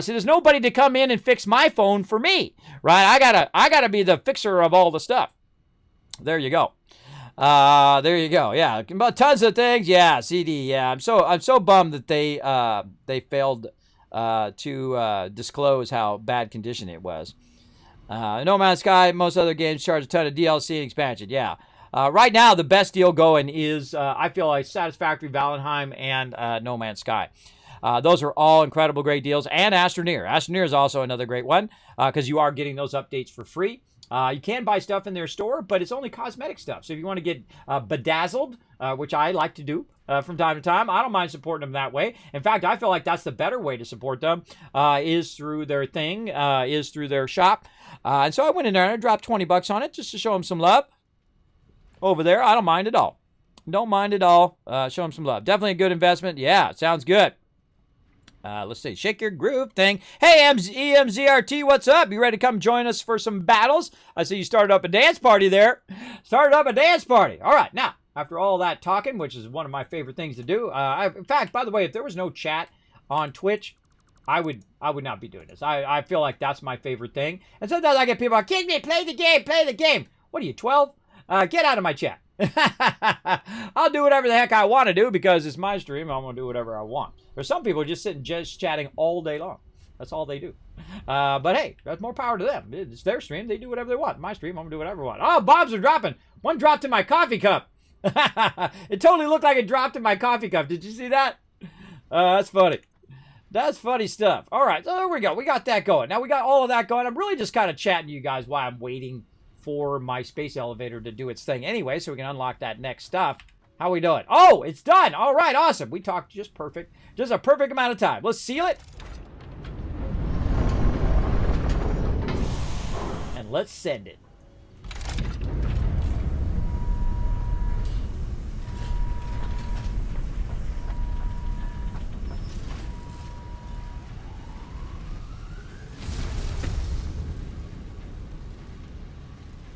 So there's nobody to come in and fix my phone for me, right? I gotta be the fixer of all the stuff. There you go. There you go. Yeah, tons of things. Yeah, CD. Yeah, I'm so bummed that they failed to disclose how bad condition it was. No Man's Sky, most other games charge a ton of DLC and expansion. Yeah. Right now, the best deal going is, I feel like, Satisfactory, Valheim, and No Man's Sky. Those are all incredible, great deals. And Astroneer. Astroneer is also another great one because you are getting those updates for free. You can buy stuff in their store, but it's only cosmetic stuff. So if you want to get bedazzled, which I like to do from time to time, I don't mind supporting them that way. In fact, I feel like that's the better way to support them is through their thing, is through their shop. And so I went in there and I dropped $20 on it just to show them some love. Over there, I don't mind at all. Don't mind at all. Show them some love. Definitely a good investment. Yeah, sounds good. Let's see. Shake your groove thing. Hey, EMZRT, what's up? You ready to come join us for some battles? I see you started up a dance party there. Started up a dance party. All right. Now, after all that talking, which is one of my favorite things to do. In fact, by the way, if there was no chat on Twitch, I would not be doing this. I feel like that's my favorite thing. And sometimes I get people like, Kismet, play the game, play the game. What are you, 12? Get out of my chat. I'll do whatever the heck I want to do because it's my stream. I'm going to do whatever I want. There's some people just sitting just chatting all day long. That's all they do. But hey, that's more power to them. It's their stream. They do whatever they want. My stream, I'm going to do whatever I want. Oh, bombs are dropping. One dropped in my coffee cup. It totally looked like it dropped in my coffee cup. Did you see that? That's funny. That's funny stuff. All right, so there we go. We got that going. Now we got all of that going. I'm really just kind of chatting to you guys while I'm waiting for my space elevator to do its thing anyway, so we can unlock that next stuff. How we doing? Oh, it's done. All right, awesome. We talked just perfect. Just a perfect amount of time. Let's seal it. And let's send it.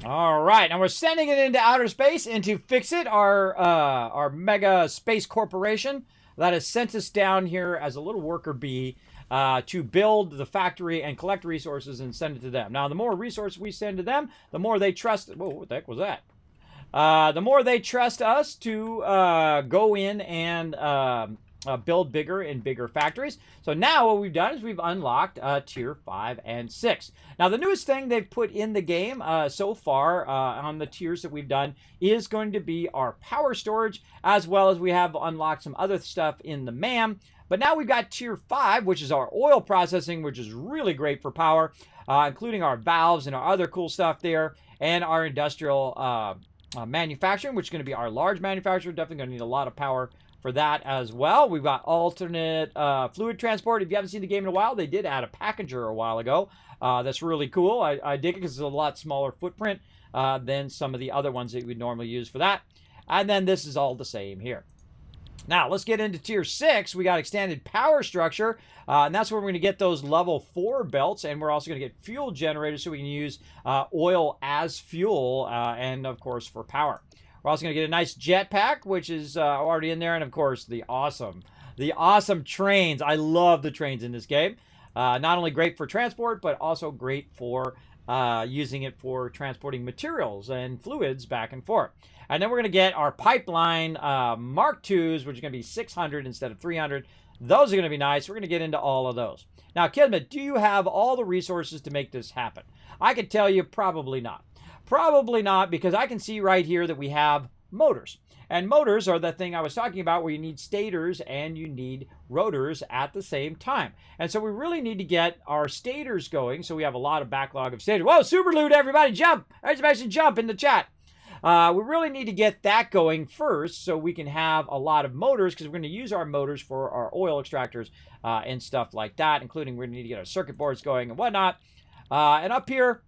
All right, now we're sending it into outer space, into Fixit, our mega space corporation that has sent us down here as a little worker bee to build the factory and collect resources and send it to them. Now, the more resources we send to them, the more they trust. Whoa, what the heck was that? The more they trust us to go in and build bigger and bigger factories. So now what we've done is we've unlocked tier 5 and 6. Now the newest thing they've put in the game so far on the tiers that we've done is going to be our power storage, as well as we have unlocked some other stuff in the MAM. But now we've got tier 5, which is our oil processing, which is really great for power, including our valves and our other cool stuff there, and our industrial manufacturing, which is going to be our large manufacturer. Definitely going to need a lot of power for that as well. We've got alternate fluid transport. If you haven't seen the game in a while, they did add a packager a while ago. That's really cool. I dig it because it's a lot smaller footprint than some of the other ones that you would normally use for that. And then this is all the same here. Now, let's get into tier 6. We got extended power structure, and that's where we're going to get those level 4 belts, and we're also going to get fuel generators so we can use oil as fuel and, of course, for power. We're also going to get a nice jetpack, which is already in there. And, of course, the awesome trains. I love the trains in this game. Not only great for transport, but also great for using it for transporting materials and fluids back and forth. And then we're going to get our pipeline Mark IIs, which are going to be 600 instead of 300. Those are going to be nice. We're going to get into all of those. Now, Kismet, do you have all the resources to make this happen? I could tell you probably not. Probably not, because I can see right here that we have motors. And motors are the thing I was talking about where you need stators and you need rotors at the same time. And so we really need to get our stators going. So we have a lot of backlog of stators. Whoa, super loot, everybody, jump! Exclamation jump in the chat. We really need to get that going first so we can have a lot of motors, because we're going to use our motors for our oil extractors and stuff like that, including we're going to need to get our circuit boards going and whatnot. And up here,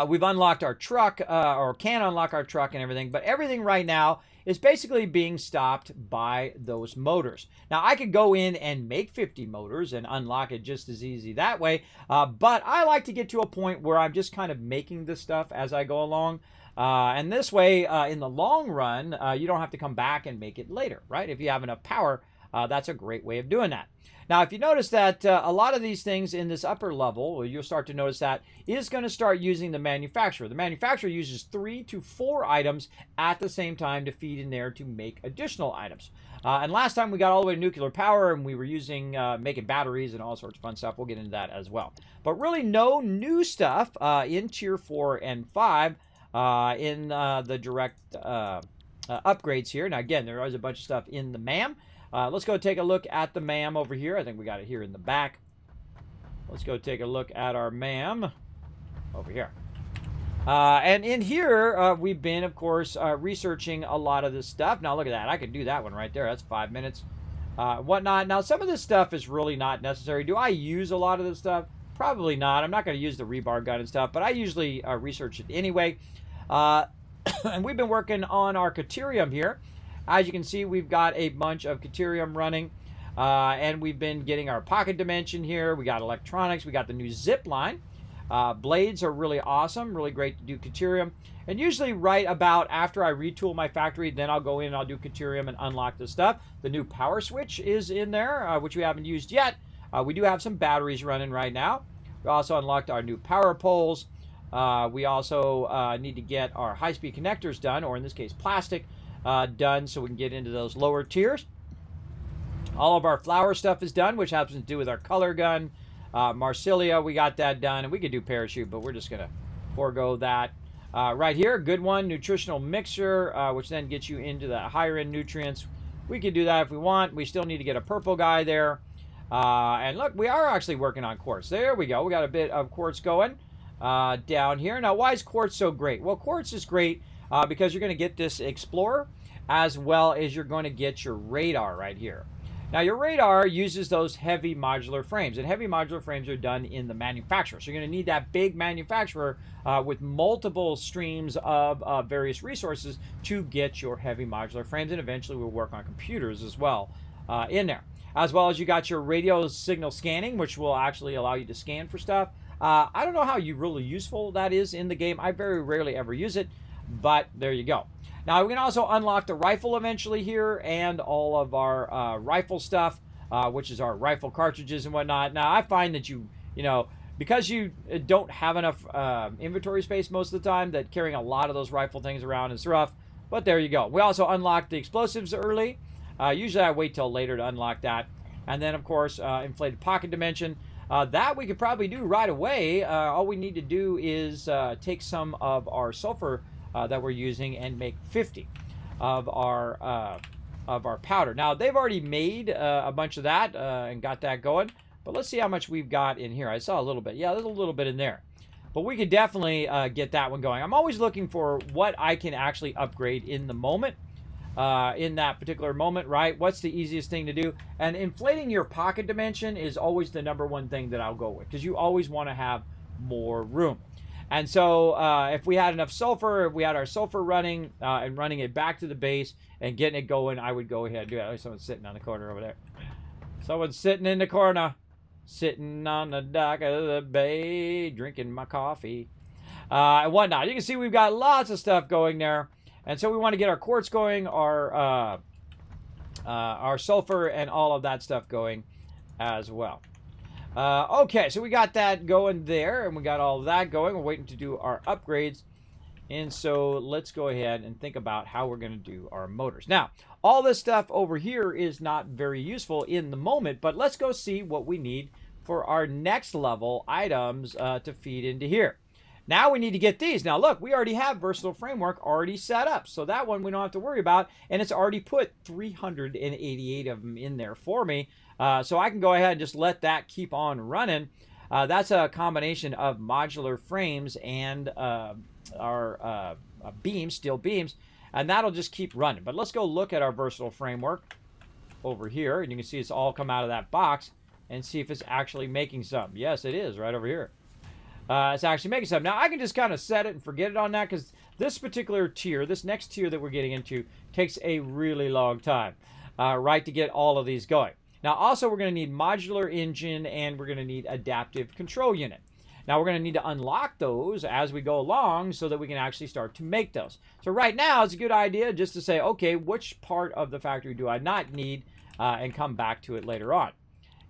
we've unlocked our truck, or can unlock our truck and everything, but everything right now is basically being stopped by those motors. Now, I could go in and make 50 motors and unlock it just as easy that way, but I like to get to a point where I'm just kind of making the stuff as I go along. And this way, in the long run, you don't have to come back and make it later, right? If you have enough power That's a great way of doing that. Now, if you notice that a lot of these things in this upper level, you'll start to notice that is going to start using the manufacturer. The manufacturer uses 3 to 4 items at the same time to feed in there to make additional items. And last time we got all the way to nuclear power and we were using making batteries and all sorts of fun stuff. We'll get into that as well. But really no new stuff in Tier 4 and 5 in the direct upgrades here. Now, again, there is a bunch of stuff in the MAM. Let's go take a look at the MAM over here. I think we got it here in the back. Let's go take a look at our MAM over here. And in here, we've been, of course, researching a lot of this stuff. Now, look at that. I could do that one right there. That's 5 minutes. Whatnot. Now, some of this stuff is really not necessary. Do I use a lot of this stuff? Probably not. I'm not going to use the rebar gun and stuff, but I usually research it anyway. And we've been working on our Caterium here. As you can see, we've got a bunch of Caterium running, and we've been getting our pocket dimension here. We got electronics. We got the new zip line. Blades are really awesome, really great to do Caterium. And usually right about after I retool my factory, then I'll go in and I'll do Caterium and unlock this stuff. The new power switch is in there, which we haven't used yet. We do have some batteries running right now. We also unlocked our new power poles. We also need to get our high-speed connectors done, or in this case plastic, done so we can get into those lower tiers. All of our flower stuff is done, which happens to do with our color gun. Marsilia, we got that done, and we could do parachute, but we're just going to forego that. Right here, good one, nutritional mixture, which then gets you into the higher end nutrients. We could do that if we want. We still need to get a purple guy there. And look, we are actually working on quartz. There we go. We got a bit of quartz going down here. Now, why is quartz so great? Well, quartz is great because you're going to get this Explorer, as well as you're going to get your radar right here. Now, your radar uses those heavy modular frames, and heavy modular frames are done in the manufacturer. So you're going to need that big manufacturer with multiple streams of various resources to get your heavy modular frames, and eventually we'll work on computers as well in there. As well as you got your radio signal scanning, which will actually allow you to scan for stuff. I don't know how really useful that is in the game. I very rarely ever use it, but there you go. Now, we can also unlock the rifle eventually here and all of our rifle stuff, which is our rifle cartridges and whatnot. Now, I find that you know, because you don't have enough inventory space most of the time, that carrying a lot of those rifle things around is rough. But there you go. We also unlocked the explosives early. Usually I wait till later to unlock that. And then, of course, inflated pocket dimension. That we could probably do right away. All we need to do is take some of our sulfur that we're using and make 50 of our powder. Now, they've already made a bunch of that and got that going. But let's see how much we've got in here. I saw a little bit. Yeah, there's a little bit in there. But we could definitely get that one going. I'm always looking for what I can actually upgrade in the moment. In that particular moment, right? What's the easiest thing to do? And inflating your pocket dimension is always the #1 thing that I'll go with, because you always want to have more room. And so if we had enough sulfur, if we had our sulfur running and running it back to the base and getting it going, I would go ahead and do that. Oh, someone's sitting on the corner over there. Someone's sitting in the corner, sitting on the dock of the bay, drinking my coffee and whatnot. You can see we've got lots of stuff going there. And so we want to get our quartz going, our sulfur, and all of that stuff going as well. Okay, so we got that going there, and we got all of that going. We're waiting to do our upgrades. And so let's go ahead and think about how we're going to do our motors. Now, all this stuff over here is not very useful in the moment, but let's go see what we need for our next level items to feed into here. Now we need to get these. Now look, we already have Versatile Framework already set up. So that one we don't have to worry about. And it's already put 388 of them in there for me. So I can go ahead and just let that keep on running. That's a combination of modular frames and our beams, steel beams. And that'll just keep running. But let's go look at our Versatile Framework over here. And you can see it's all come out of that box. And see if it's actually making some. Yes, it is right over here. It's actually making some. Now, I can just kind of set it and forget it on that, because this particular tier, this next tier that we're getting into, takes a really long time, right, to get all of these going. Now, also, we're going to need modular engine, and we're going to need adaptive control unit. Now, we're going to need to unlock those as we go along so that we can actually start to make those. So right now, it's a good idea just to say, okay, which part of the factory do I not need? and come back to it later on.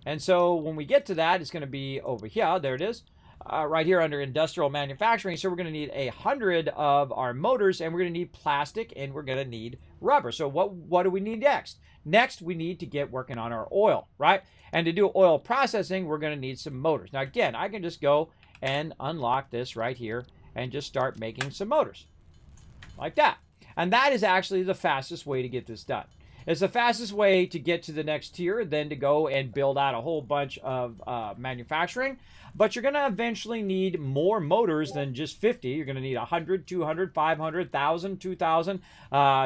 And so when we get to that, it's going to be over here. There it is. Right here under industrial manufacturing. So we're going to need 100 of our motors, and we're going to need plastic, and we're going to need rubber. So what do we need next? Next, we need to get working on our oil, right? And to do oil processing, we're going to need some motors. Now, again, I can just go and unlock this right here and just start making some motors like that. And that is actually the fastest way to get this done. It's the fastest way to get to the next tier than to go and build out a whole bunch of manufacturing. But you're going to eventually need more motors than just 50. You're going to need 100, 200, 500, 1,000, 2,000.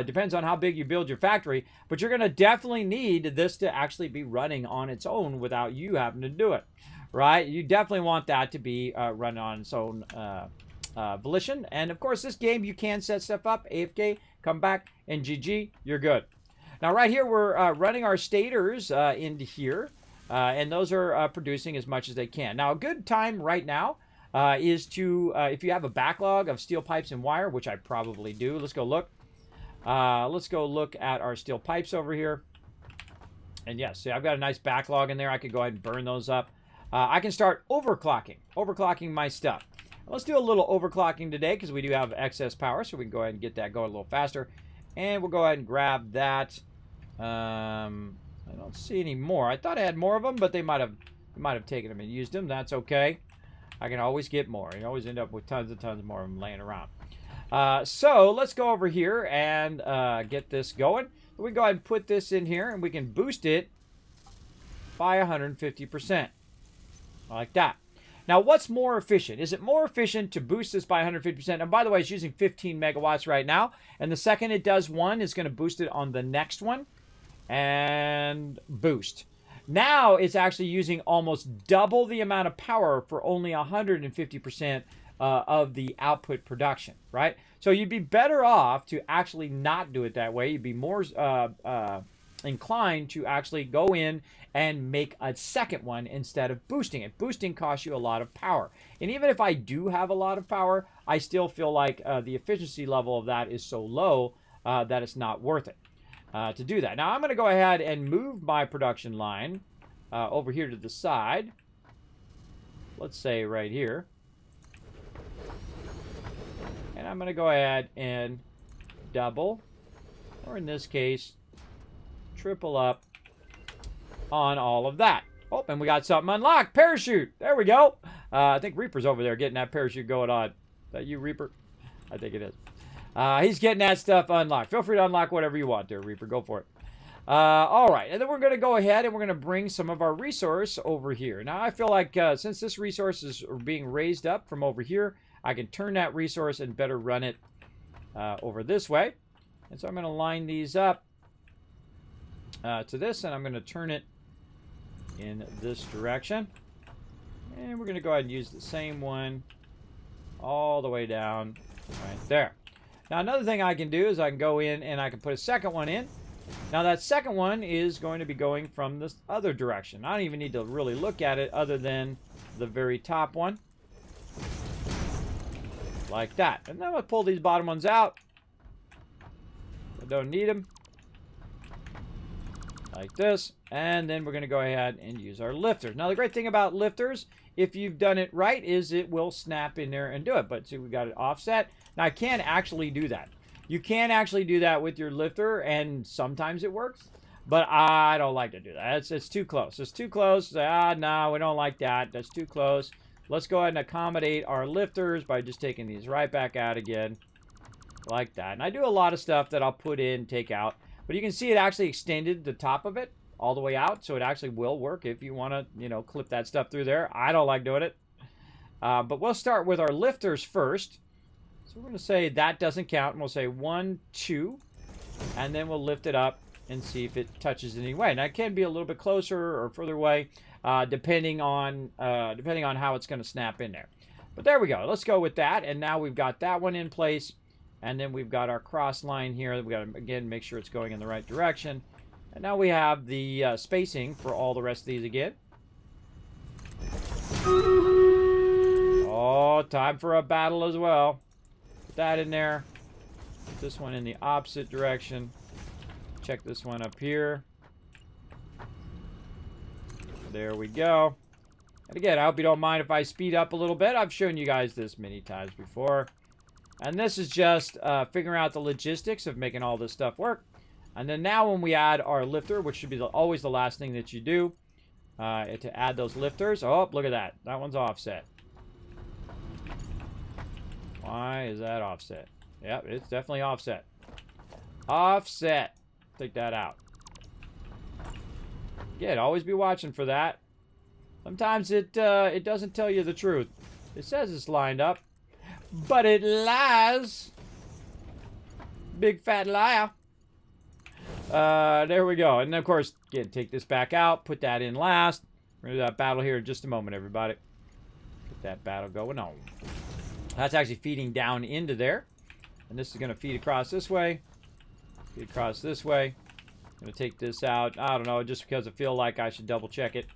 Depends on how big you build your factory. But you're going to definitely need this to actually be running on its own without you having to do it. Right? You definitely want that to be running on its own volition. And of course, this game, you can set stuff up. AFK, come back, and GG, you're good. Now, right here, we're running our stators into here, and those are producing as much as they can. Now, a good time right now is to, if you have a backlog of steel pipes and wire, which I probably do, let's go look. Let's go look at our steel pipes over here. And yes, see, I've got a nice backlog in there. I could go ahead and burn those up. I can start overclocking my stuff. Let's do a little overclocking today because we do have excess power, so we can go ahead and get that going a little faster. And we'll go ahead and grab that. I don't see any more. I thought I had more of them, but they might have taken them and used them. That's okay. I can always get more. You always end up with tons and tons more of them laying around. So let's go over here and get this going. We go ahead and put this in here, and we can boost it by 150%. Like that. Now, what's more efficient? Is it more efficient to boost this by 150%? And by the way, it's using 15 megawatts right now. And the second it does one, it's going to boost it on the next one. And boost. Now, it's actually using almost double the amount of power for only 150% of the output production, right? So you'd be better off to actually not do it that way. You'd be more inclined to actually go in and make a second one instead of boosting it. Boosting costs you a lot of power. And even if I do have a lot of power, I still feel like the efficiency level of that is so low that it's not worth it to do that. Now I'm going to go ahead and move my production line over here to the side. Let's say right here. And I'm going to go ahead and double, or in this case, triple up on all of that. Oh, and we got something unlocked. Parachute. There we go. I think Reaper's over there getting that parachute going on. Is that you, Reaper? I think it is. He's getting that stuff unlocked. Feel free to unlock whatever you want there, Reaper. Go for it. All right. And then we're going to go ahead and we're going to bring some of our resource over here. Now, I feel like since this resource is being raised up from over here, I can turn that resource and better run it over this way. And so I'm going to line these up to this, and I'm going to turn it in this direction. And we're going to go ahead and use the same one all the way down right there. Now, another thing I can do is I can go in and I can put a second one in. Now, that second one is going to be going from this other direction. I don't even need to really look at it other than the very top one. Like that. And then we'll pull these bottom ones out. I don't need them. Like this. And then we're going to go ahead and use our lifters. Now, the great thing about lifters, if you've done it right, is it will snap in there and do it. But see, we got it offset. Now, I can actually do that. You can actually do that with your lifter, and sometimes it works. But I don't like to do that. It's too close. It's too close. No, we don't like that. That's too close. Let's go ahead and accommodate our lifters by just taking these right back out again. Like that. And I do a lot of stuff that I'll put in, take out. But you can see it actually extended the top of it all the way out. So it actually will work if you want to, you know, clip that stuff through there. I don't like doing it. But we'll start with our lifters first. So we're going to say that doesn't count. And we'll say 1, 2. And then we'll lift it up and see if it touches in any way. Now, it can be a little bit closer or further away, depending on how it's going to snap in there. But there we go. Let's go with that. And now we've got that one in place. And then we've got our cross line here. We've got to, again, make sure it's going in the right direction. And now we have the spacing for all the rest of these again. Oh, time for a battle as well. Put that in there. Put this one in the opposite direction. Check this one up here. There we go. And again, I hope you don't mind if I speed up a little bit. I've shown you guys this many times before. And this is just figuring out the logistics of making all this stuff work. And then now when we add our lifter, which should be always the last thing that you do, to add those lifters. Oh, look at that. That one's offset. Why is that offset? Yep, it's definitely offset. Offset. Take that out. Again, always be watching for that. Sometimes it doesn't tell you the truth. It says it's lined up, but it lies. Big fat liar. There we go. And of course, again, take this back out. Put that in last. We're going to do that battle here in just a moment, everybody. Get that battle going on. That's actually feeding down into there. And this is going to feed across this way. Feed across this way. I'm going to take this out. I don't know, just because I feel like I should double check it.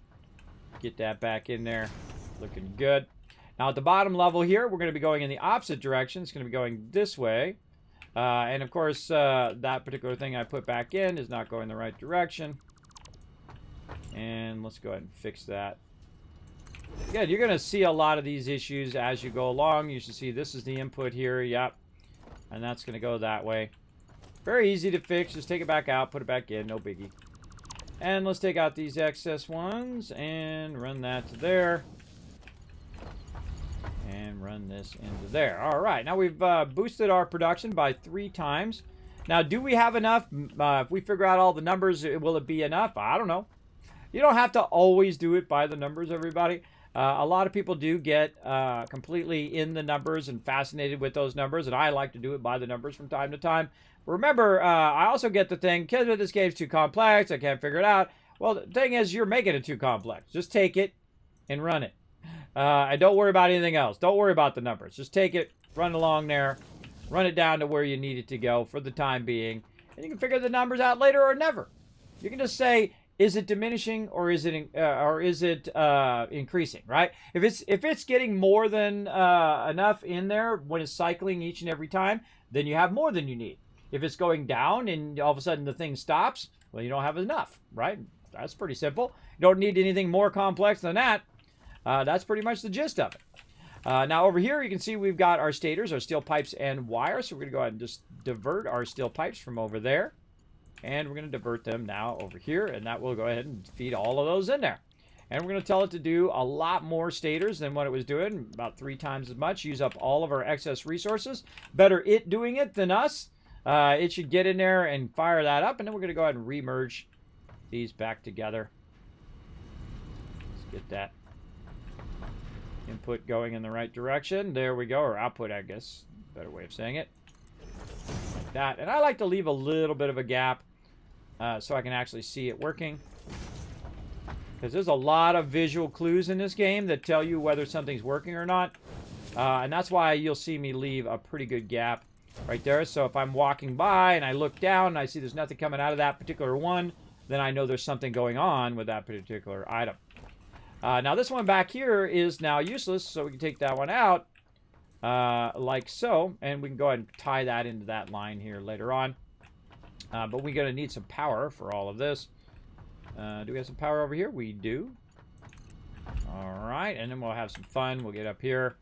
Get that back in there. Looking good. Now at the bottom level here, we're going to be going in the opposite direction. It's going to be going this way. And of course, that particular thing I put back in is not going the right direction. And let's go ahead and fix that. Again, you're going to see a lot of these issues as you go along. You should see this is the input here. Yep. And that's going to go that way. Very easy to fix. Just take it back out, put it back in. No biggie. And let's take out these excess ones and run that to there. And run this into there. All right. Now we've boosted our production by 3 times. Now, do we have enough? If we figure out all the numbers, will it be enough? I don't know. You don't have to always do it by the numbers, everybody. A lot of people do get completely in the numbers and fascinated with those numbers, and I like to do it by the numbers from time to time. Remember, I also get the thing, Kismet, this game's too complex, I can't figure it out. Well, the thing is, you're making it too complex. Just take it and run it. And don't worry about anything else. Don't worry about the numbers. Just take it, run along there, run it down to where you need it to go for the time being, and you can figure the numbers out later or never. You can just say, is it diminishing or is it increasing, right? If it's getting more than enough in there when it's cycling each and every time, then you have more than you need. If it's going down and all of a sudden the thing stops, well, you don't have enough, right? That's pretty simple. You don't need anything more complex than that. That's pretty much the gist of it. Now over here, you can see we've got our stators, our steel pipes and wire. So we're going to go ahead and just divert our steel pipes from over there. And we're going to divert them now over here. And that will go ahead and feed all of those in there. And we're going to tell it to do a lot more stators than what it was doing. About 3 times as much. Use up all of our excess resources. Better it doing it than us. It should get in there and fire that up. And then we're going to go ahead and remerge these back together. Let's get that input going in the right direction. There we go. Or output, I guess. Better way of saying it. Like that. And I like to leave a little bit of a gap so I can actually see it working. Because there's a lot of visual clues in this game that tell you whether something's working or not. And that's why you'll see me leave a pretty good gap right there. So if I'm walking by and I look down and I see there's nothing coming out of that particular one, then I know there's something going on with that particular item. Now this one back here is now useless, so we can take that one out like so, and we can go ahead and tie that into that line here later on. But we're going to need some power for all of this. Do we have some power over here? We do. Alright, and then we'll have some fun. We'll get up here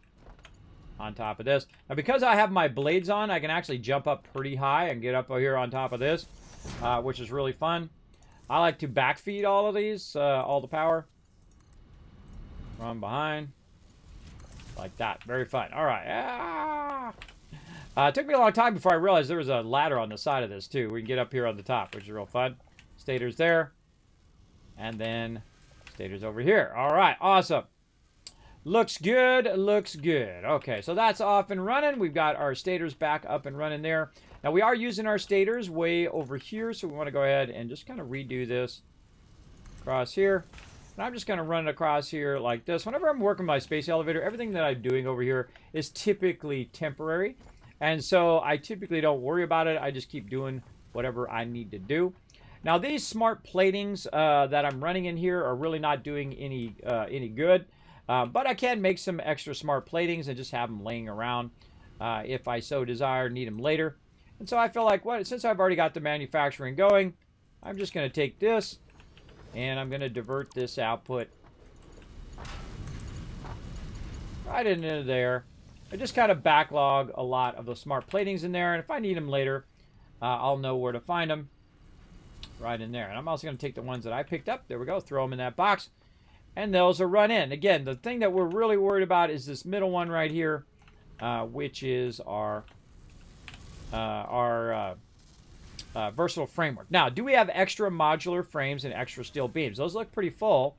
on top of this. Now because I have my blades on, I can actually jump up pretty high and get up here on top of this, which is really fun. I like to backfeed all of these, all the power. Run behind. Like that. Very fun. Alright. Ah! It took me a long time before I realized there was a ladder on the side of this too. We can get up here on the top, which is real fun. Stators there. And then stators over here. Alright. Awesome. Looks good. Looks good. Okay. So that's off and running. We've got our stators back up and running there. Now we are using our stators way over here. So we want to go ahead and just kind of redo this across here. And I'm just going to run it across here like this. Whenever I'm working my space elevator, everything that I'm doing over here is typically temporary. And so I typically don't worry about it. I just keep doing whatever I need to do. Now these smart platings that I'm running in here are really not doing any good. But I can make some extra smart platings and just have them laying around if I so desire, need them later. And so I feel like, since I've already got the manufacturing going, I'm just going to take this. And I'm going to divert this output right into there. I just kind of backlog a lot of those smart platings in there. And if I need them later, I'll know where to find them. Right in there. And I'm also going to take the ones that I picked up. There we go. Throw them in that box. And those will run in. Again, the thing that we're really worried about is this middle one right here, which is our versatile framework. Now, do we have extra modular frames and extra steel beams? Those look pretty full.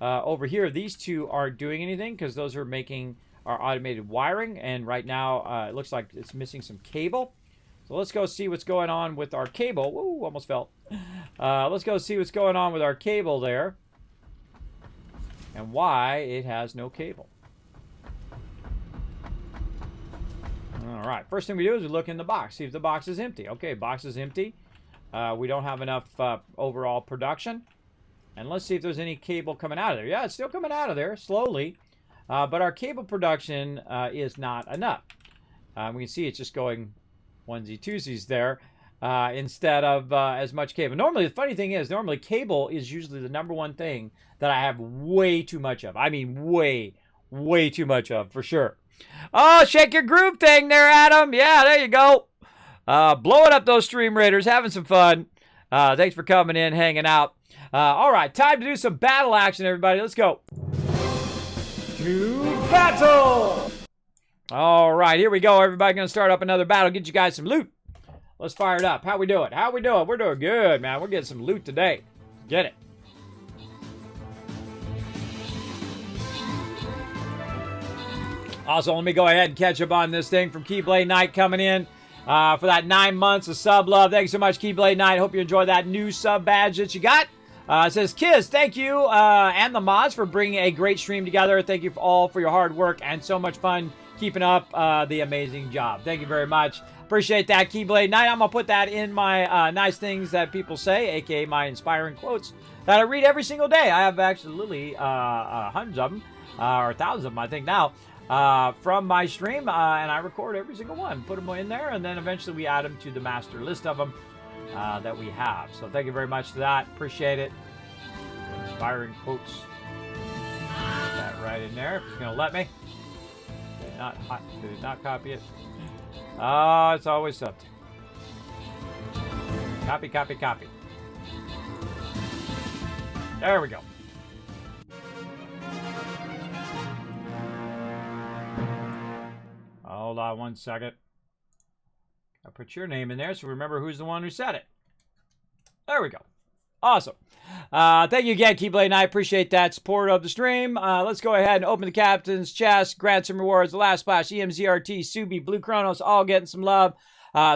Over here, these two aren't doing anything because those are making our automated wiring. And right now, it looks like it's missing some cable. So let's go see what's going on with our cable. Woo, almost fell. Let's go see what's going on with our cable there. And why it has no cable. All right, first thing we do is we look in the box, see if the box is empty. Okay, box is empty. We don't have enough overall production. And let's see if there's any cable coming out of there. Yeah, it's still coming out of there, slowly. But our cable production is not enough. We can see it's just going onesie-twosies there instead of as much cable. Normally, the funny thing is, normally cable is usually the #1 thing that I have way too much of. I mean, way too much of, for sure. Oh, shake your groove thing there, Adam. Yeah, there you go. Blowing up those stream raiders, having some fun. Thanks for coming in, hanging out. All right, time to do some battle action, everybody. Let's go. To battle! All right, here we go. Everybody going to start up another battle. Get you guys some loot. Let's fire it up. How we doing? How we doing? We're doing good, man. We're getting some loot today. Get it. Also, let me go ahead and catch up on this thing from Keyblade Knight coming in for that 9 months of sub love. Thanks so much, Keyblade Knight. Hope you enjoyed that new sub badge that you got. It says, Kiz, thank you and the mods for bringing a great stream together. Thank you all for your hard work and so much fun keeping up the amazing job. Thank you very much. Appreciate that, Keyblade Knight. I'm going to put that in my nice things that people say, a.k.a. my inspiring quotes that I read every single day. I have actually literally hundreds of them, or thousands of them, I think now, from my stream, and I record every single one, put them in there, and then eventually we add them to the master list of them that we have. So thank you very much for that. Appreciate it. Inspiring quotes. Put that right in there if it's going to let me. Did not copy it. Oh, it's always something. Copy, copy, copy. There we go. Hold on one second. I put your name in there so remember who's the one who said it. There we go. Awesome. Thank you again, Keyblade Knight. Appreciate that support of the stream. Let's go ahead and open the captain's chest, grant some rewards. The Last Splash, EMZRT, Subi, Blue Chronos, all getting some love.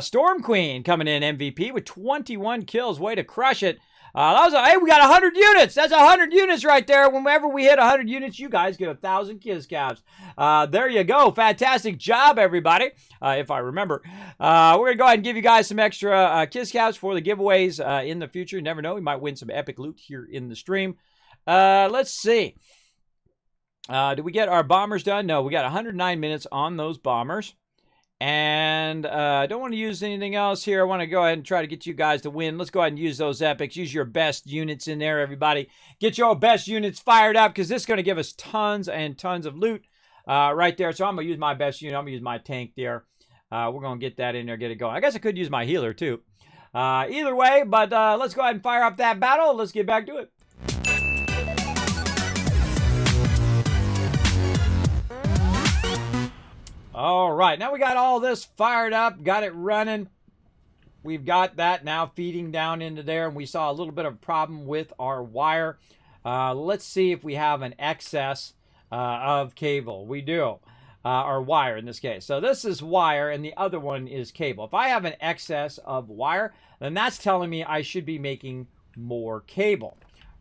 Storm Queen coming in MVP with 21 kills. Way to crush it. Hey, we got 100 units. That's 100 units right there. Whenever we hit 100 units, you guys get 1,000 Kiz Caps. There you go. Fantastic job, everybody. If I remember. We're going to go ahead and give you guys some extra Kiz Caps for the giveaways in the future. You never know. We might win some epic loot here in the stream. Let's see. Did we get our bombers done? No, we got 109 minutes on those bombers. And I don't want to use anything else here. I want to go ahead and try to get you guys to win. Let's go ahead and use those epics. Use your best units in there, everybody. Get your best units fired up because this is going to give us tons and tons of loot right there. So I'm going to use my best unit. I'm going to use my tank there. We're going to get that in there, get it going. I guess I could use my healer too. Either way, but let's go ahead and fire up that battle. Let's get back to it. All right, now we got all this fired up, got it running. We've got that now feeding down into there, and we saw a little bit of a problem with our wire. Let's see if we have an excess of cable. We do, or wire in this case. So this is wire, and the other one is cable. If I have an excess of wire, then that's telling me I should be making more cable,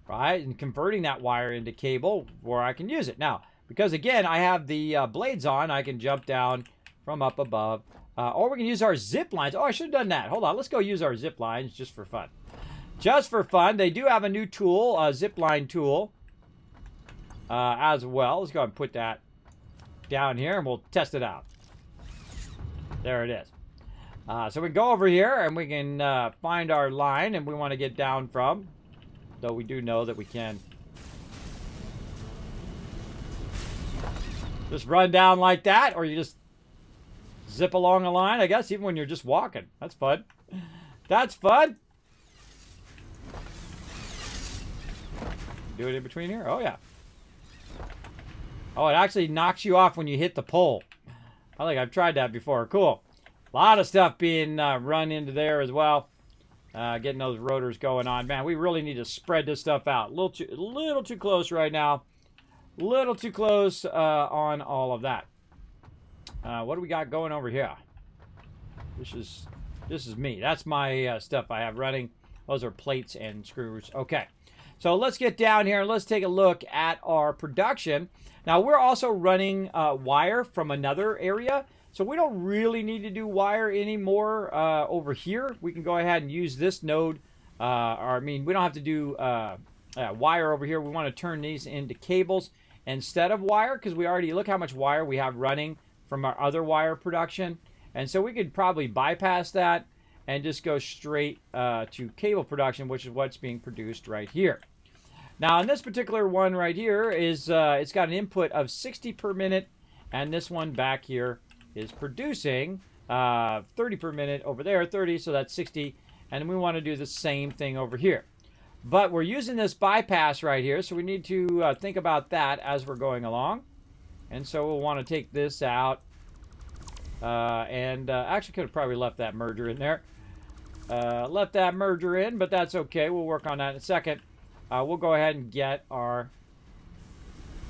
right? And converting that wire into cable where I can use it. Now, because, again, I have the blades on, I can jump down from up above. Or we can use our zip lines. Oh, I should have done that. Hold on. Let's go use our zip lines just for fun. Just for fun. They do have a new tool, a zip line tool, as well. Let's go ahead and put that down here, and we'll test it out. There it is. So we go over here, and we can find our line, and we want to get down from Though we do know that we can just run down like that, or you just zip along a line, I guess, even when you're just walking. That's fun. That's fun. Do it in between here? Oh, yeah. Oh, it actually knocks you off when you hit the pole. I think I've tried that before. Cool. A lot of stuff being run into there as well. Getting those rotors going on. Man, we really need to spread this stuff out. A little too close right now. A little too close on all of that. What do we got going over here? This is me. That's my stuff I have running. Those are plates and screws. Okay. So let's get down here and let's take a look at our production. Now, we're also running wire from another area. So we don't really need to do wire anymore over here. We can go ahead and use this node. We don't have to do wire over here. We want to turn these into cables instead of wire because we already, look how much wire we have running from our other wire production. And so we could probably bypass that and just go straight to cable production, which is what's being produced right here. Now, in this particular one right here is it's got an input of 60 per minute, and this one back here is producing 30 per minute over there, 30, so that's 60, and we want to do the same thing over here. But we're using this bypass right here, so we need to think about that as we're going along. And so we'll want to take this out, actually could have probably left that merger in there. Left that merger in, but that's okay. We'll work on that in a second. We'll go ahead and get our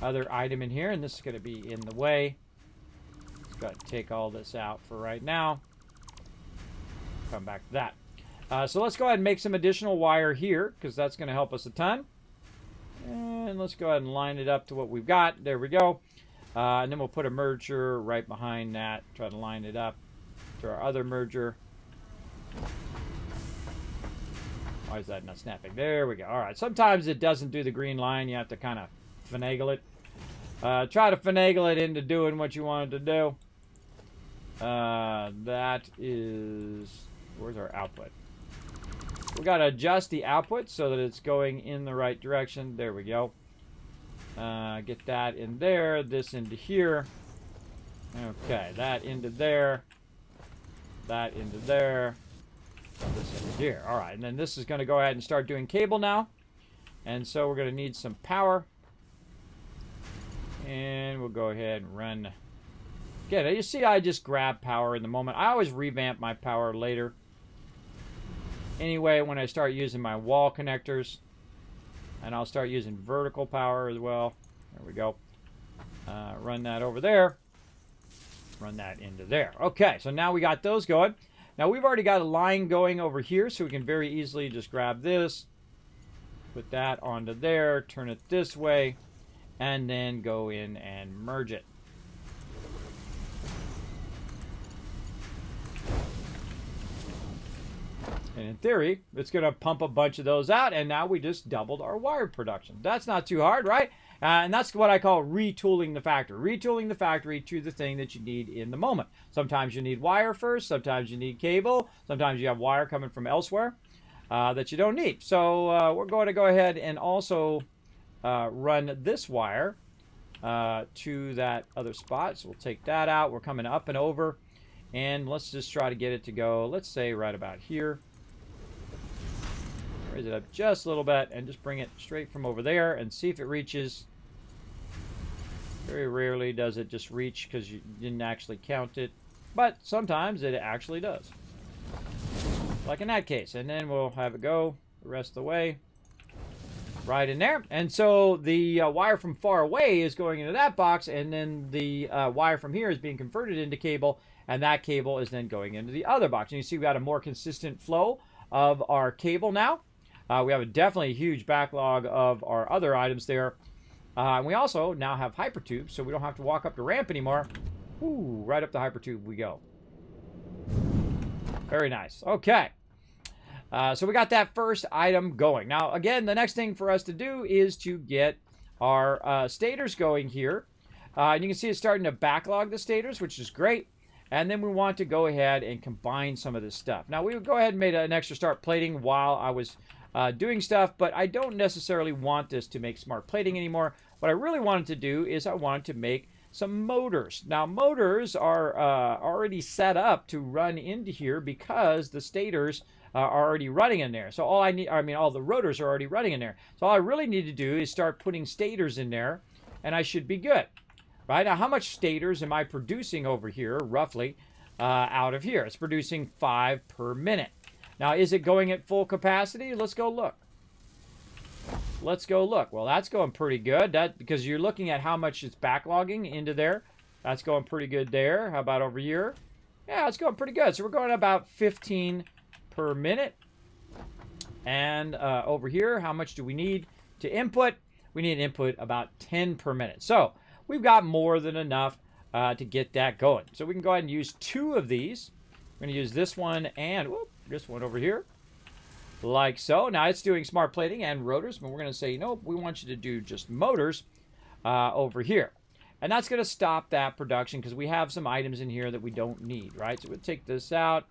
other item in here, and this is going to be in the way. Just got to take all this out for right now. Come back to that. So let's go ahead and make some additional wire here, because that's going to help us a ton. And let's go ahead and line it up to what we've got. There we go. And then we'll put a merger right behind that. Try to line it up to our other merger. Why is that not snapping? There we go. All right. Sometimes it doesn't do the green line. You have to kind of finagle it. Try to finagle it into doing what you want it to do. That is... Where's our output? We got to adjust the output so that it's going in the right direction. There we go. Get that in there. This into here. Okay. That into there. That into there. This in here. All right, and then this is going to go ahead and start doing cable now. And so we're going to need some power. And we'll go ahead and run. Again, you see I just grab power in the moment. I always revamp my power later. Anyway, when I start using my wall connectors. And I'll start using vertical power as well. There we go. Run that over there. Run that into there. Okay, so now we got those going. Now, we've already got a line going over here, so we can very easily just grab this, put that onto there, turn it this way, and then go in and merge it. And in theory, it's going to pump a bunch of those out, and now we just doubled our wire production. That's not too hard, right? And that's what I call retooling the factory. Retooling the factory to the thing that you need in the moment. Sometimes you need wire first. Sometimes you need cable. Sometimes you have wire coming from elsewhere that you don't need. So we're going to go ahead and also run this wire to that other spot. So we'll take that out. We're coming up and over. And let's just try to get it to go, let's say, right about here. Raise it up just a little bit and just bring it straight from over there and see if it reaches. Very rarely does it just reach because you didn't actually count it, but sometimes it actually does. Like in that case. And then we'll have it go the rest of the way right in there. And so the wire from far away is going into that box, and then the wire from here is being converted into cable, and that cable is then going into the other box. And you see we got a more consistent flow of our cable now. We have definitely a huge backlog of our other items there. And we also now have hypertubes, so we don't have to walk up the ramp anymore. Ooh, right up the hypertube we go. Very nice. Okay. So we got that first item going. Now, again, the next thing for us to do is to get our stators going here. And you can see it's starting to backlog the stators, which is great. And then we want to go ahead and combine some of this stuff. Now, we would go ahead and make an extra start plating while I was doing stuff, but I don't necessarily want this to make smart plating anymore. What I really wanted to do is I wanted to make some motors. Now, motors are already set up to run into here because the stators are already running in there. So all I need, I mean, all the rotors are already running in there. So all I really need to do is start putting stators in there, and I should be good. Right? Now, how much stators am I producing over here, roughly, out of here? It's producing 5 per minute. Now, is it going at full capacity? Let's go look. Let's go look. Well, that's going pretty good. That because you're looking at how much it's backlogging into there. That's going pretty good there. How about over here? Yeah, it's going pretty good. So we're going about 15 per minute. And over here, how much do we need to input? We need to input about 10 per minute. So we've got more than enough to get that going. So we can go ahead and use 2 of these. We're going to use this one and this one over here. Like so. Now it's doing smart plating and rotors, but we're going to say, nope, we want you to do just motors over here. And that's going to stop that production because we have some items in here that we don't need, right? So we'll take this out,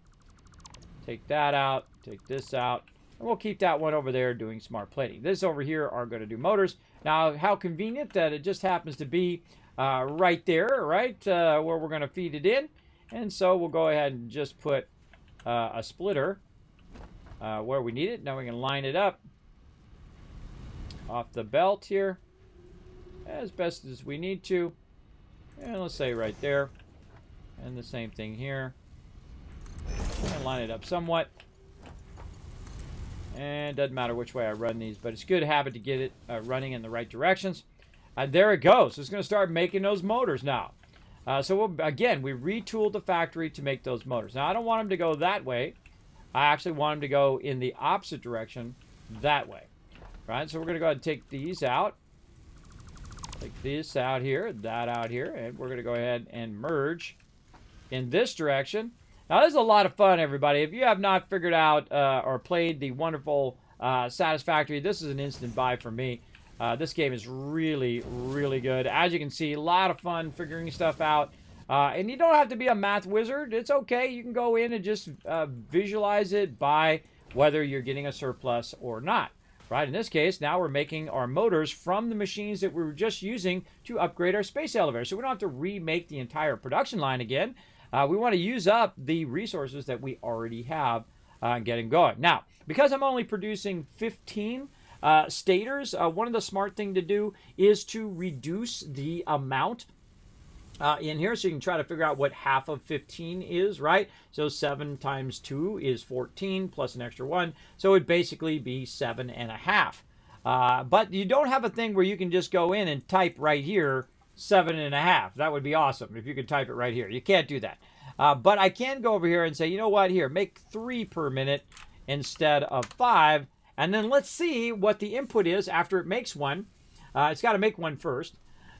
take that out, take this out, and we'll keep that one over there doing smart plating. This over here are going to do motors. Now, how convenient that it just happens to be right there, right, where we're going to feed it in. And so we'll go ahead and just put a splitter where we need it. Now we can line it up off the belt here as best as we need to. And let's say right there. And the same thing here. And line it up somewhat. And doesn't matter which way I run these, but it's a good habit to get it running in the right directions. And there it goes. It's going to start making those motors now. So again, we retooled the factory to make those motors. Now I don't want them to go that way. I actually want them to go in the opposite direction, that way. Right? So we're going to go ahead and take these out. Take this out here, that out here, and we're going to go ahead and merge in this direction. Now, this is a lot of fun, everybody. If you have not figured out or played the wonderful Satisfactory, this is an instant buy for me. This game is really, really good. As you can see, a lot of fun figuring stuff out. And you don't have to be a math wizard. It's okay. You can go in and just visualize it by whether you're getting a surplus or not. Right? In this case, now we're making our motors from the machines that we were just using to upgrade our space elevator. So we don't have to remake the entire production line again. We want to use up the resources that we already have getting going. Now, because I'm only producing 15 stators, one of the smart thing to do is to reduce the amount in here, so you can try to figure out what half of 15 is, right? So 7 times 2 is 14 plus an extra 1. So it would basically be 7.5. But you don't have a thing where you can just go in and type right here 7.5. That would be awesome if you could type it right here. You can't do that. But I can go over here and say, you know what, here, make 3 per minute instead of 5. And then let's see what the input is after it makes one. It's got to make one first.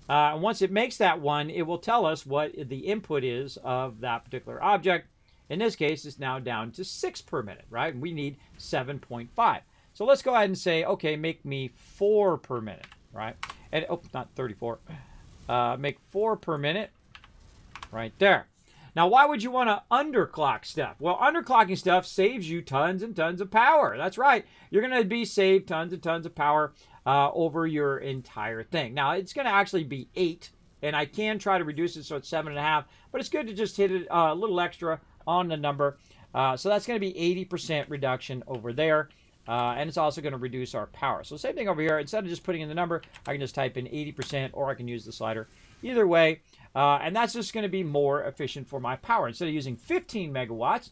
Once it makes that one, it will tell us what the input is of that particular object. In this case, it's now down to 6 per minute, right? And we need 7.5. So let's go ahead and say, okay, make me 4 per minute, right? And not 34. Make 4 per minute right there. Now, why would you want to underclock stuff? Well, underclocking stuff saves you tons and tons of power. That's right. You're going to be saved tons and tons of power over your entire thing. Now, it's going to actually be 8, and I can try to reduce it so it's 7.5, but it's good to just hit it a little extra on the number. So that's going to be 80% reduction over there, and it's also going to reduce our power. So same thing over here. Instead of just putting in the number, I can just type in 80%, or I can use the slider. Either way, and that's just going to be more efficient for my power. Instead of using 15 megawatts,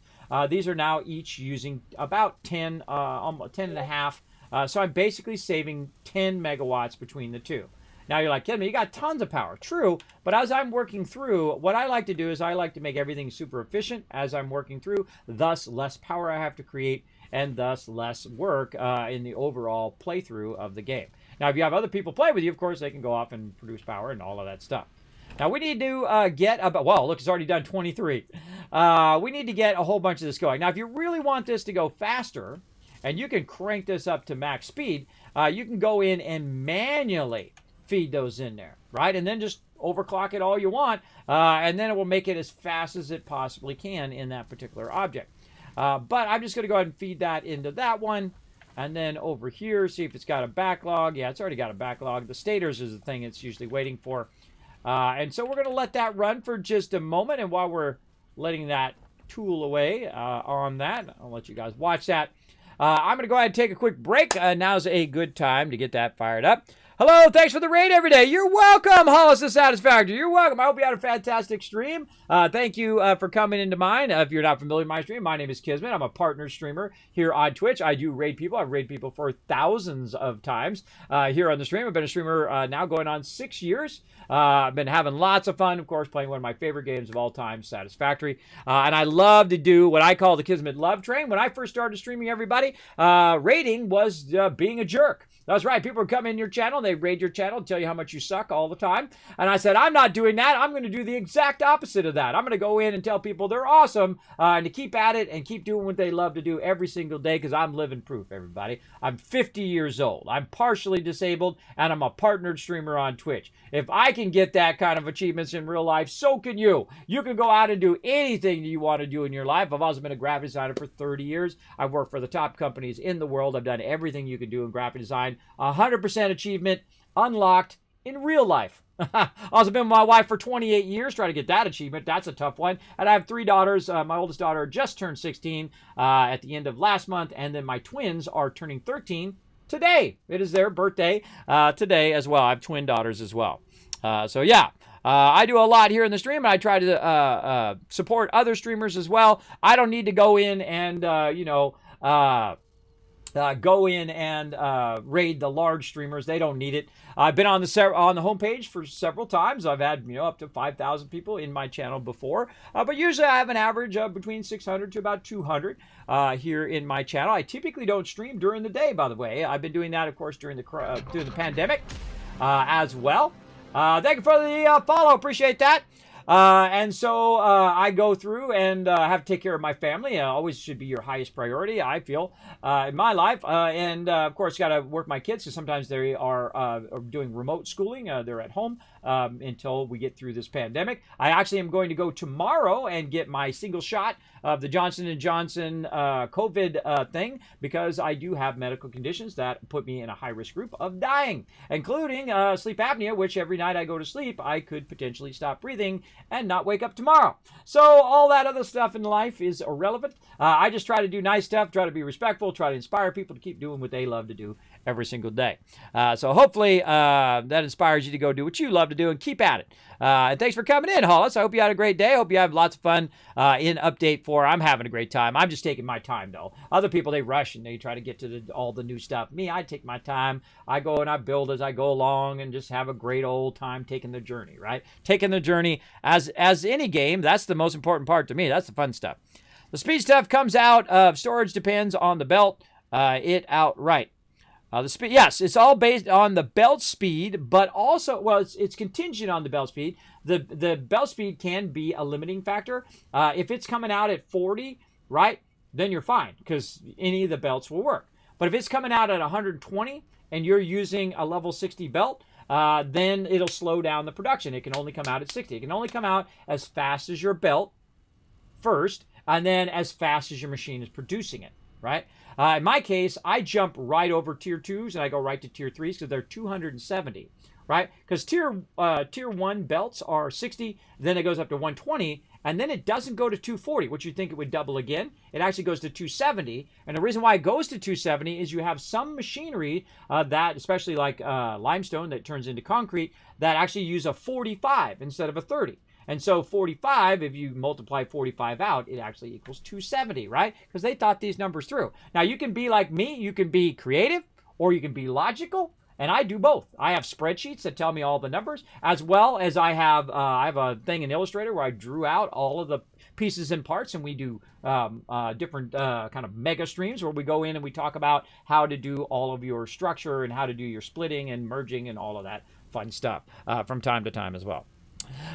these are now each using about 10, almost 10.5. So I'm basically saving 10 megawatts between the two. Now you're like, Kismet, you got tons of power. True, but as I'm working through, what I like to do is I like to make everything super efficient as I'm working through, thus less power I have to create, and thus less work in the overall playthrough of the game. Now, if you have other people play with you, of course, they can go off and produce power and all of that stuff. Now, we need to get about, well, look, it's already done 23. We need to get a whole bunch of this going. Now, if you really want this to go faster, and you can crank this up to max speed, you can go in and manually feed those in there, right? And then just overclock it all you want, and then it will make it as fast as it possibly can in that particular object. But I'm just going to go ahead and feed that into that one. And then over here, see if it's got a backlog. Yeah, it's already got a backlog. The stators is the thing it's usually waiting for. And so we're going to let that run for just a moment. And while we're letting that tool away on that, I'll let you guys watch that. I'm going to go ahead and take a quick break. Now's a good time to get that fired up. Hello, thanks for the raid every day. You're welcome, Hollis the Satisfactory. You're welcome. I hope you had a fantastic stream. Thank you for coming into mine. If you're not familiar with my stream, my name is Kismet. I'm a partner streamer here on Twitch. I do raid people. I've raided people for thousands of times here on the stream. I've been a streamer now going on 6 years. I've been having lots of fun, of course, playing one of my favorite games of all time, Satisfactory. And I love to do what I call the Kismet Love Train. When I first started streaming everybody, raiding was being a jerk. That's right. People would come in your channel, they raid your channel, and tell you how much you suck all the time. And I said, I'm not doing that. I'm going to do the exact opposite of that. I'm going to go in and tell people they're awesome and to keep at it and keep doing what they love to do every single day because I'm living proof, everybody. I'm 50 years old. I'm partially disabled, and I'm a partnered streamer on Twitch. If I can get that kind of achievements in real life, so can you. You can go out and do anything you want to do in your life. I've also been a graphic designer for 30 years. I've worked for the top companies in the world. I've done everything you can do in graphic design. 100% achievement unlocked in real life. Also been with my wife for 28 years, trying to get that achievement. That's a tough one. And I have 3 daughters. My oldest daughter just turned 16 at the end of last month, and then my twins are turning 13 today. It is their birthday today as well. I have twin daughters as well. So yeah. I do a lot here in the stream, and I try to support other streamers as well. I don't need to go in and, go in and raid the large streamers. They don't need it. I've been on the homepage for several times. I've had up to 5,000 people in my channel before, but usually I have an average of between 600 to about 200 here in my channel. I typically don't stream during the day, by the way. I've been doing that, of course, during the pandemic as well. Thank you for the follow. Appreciate that. And so I go through and have to take care of my family. Always should be your highest priority, I feel, in my life. And of course, got to work my kids because sometimes they are doing remote schooling. They're at home until we get through this pandemic. I actually am going to go tomorrow and get my single shot of the Johnson & Johnson COVID thing because I do have medical conditions that put me in a high-risk group of dying, including sleep apnea, which every night I go to sleep, I could potentially stop breathing and not wake up tomorrow. So all that other stuff in life is irrelevant. I just try to do nice stuff, try to be respectful, try to inspire people to keep doing what they love to do every single day. So hopefully that inspires you to go do what you love to do and keep at it. And thanks for coming in, Hollis. I hope you had a great day. I hope you have lots of fun in Update 4. I'm having a great time. I'm just taking my time, though. Other people, they rush and they try to get to all the new stuff. Me, I take my time. I go and I build as I go along and just have a great old time taking the journey, right? Taking the journey as any game. That's the most important part to me. That's the fun stuff. The speed stuff comes out of storage depends on the belt. It outright. The speed, yes, it's all based on the belt speed, but also, well, it's contingent on the belt speed. The belt speed can be a limiting factor. If it's coming out at 40, right, then you're fine because any of the belts will work. But if it's coming out at 120 and you're using a level 60 belt, then it'll slow down the production. It can only come out at 60. It can only come out as fast as your belt first, and then as fast as your machine is producing it, right? In my case, I jump right over tier 2s and I go right to tier 3s because they're 270, right? Because tier 1 belts are 60, then it goes up to 120, and then it doesn't go to 240, which you'd think it would double again. It actually goes to 270, and the reason why it goes to 270 is you have some machinery that, especially like limestone that turns into concrete, that actually use a 45 instead of a 30. And so 45, if you multiply 45 out, it actually equals 270, right? Because they thought these numbers through. Now, you can be like me. You can be creative or you can be logical. And I do both. I have spreadsheets that tell me all the numbers, as well as I have a thing in Illustrator where I drew out all of the pieces and parts, and we do different kind of mega streams where we go in and we talk about how to do all of your structure and how to do your splitting and merging and all of that fun stuff from time to time as well.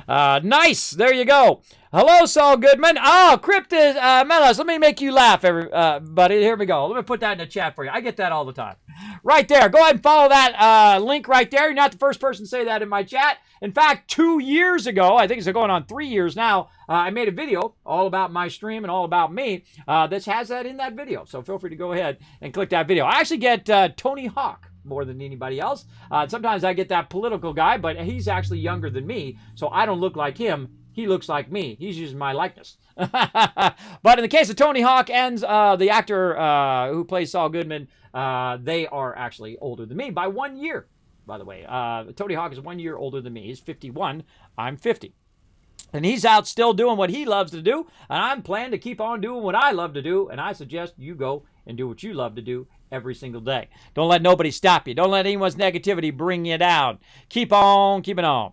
Nice. There you go. Hello, Saul Goodman. Oh, Cryptis Melos. Let me make you laugh, buddy. Here we go. Let me put that in the chat for you. I get that all the time. Right there. Go ahead and follow that link right there. You're not the first person to say that in my chat. In fact, 2 years ago, I think it's going on 3 years now, I made a video all about my stream and all about me. This has that in that video. So feel free to go ahead and click that video. I actually get Tony Hawk more than anybody else. Sometimes I get that political guy, but he's actually younger than me, so I don't look like him. He looks like me. He's using my likeness. But in the case of Tony Hawk and the actor who plays Saul Goodman, they are actually older than me by 1 year, by the way. Tony Hawk is 1 year older than me. He's 51. I'm 50. And he's out still doing what he loves to do, and I'm planning to keep on doing what I love to do, and I suggest you go and do what you love to do every single day. Don't let nobody stop you. Don't let anyone's negativity bring you down. Keep on keeping on.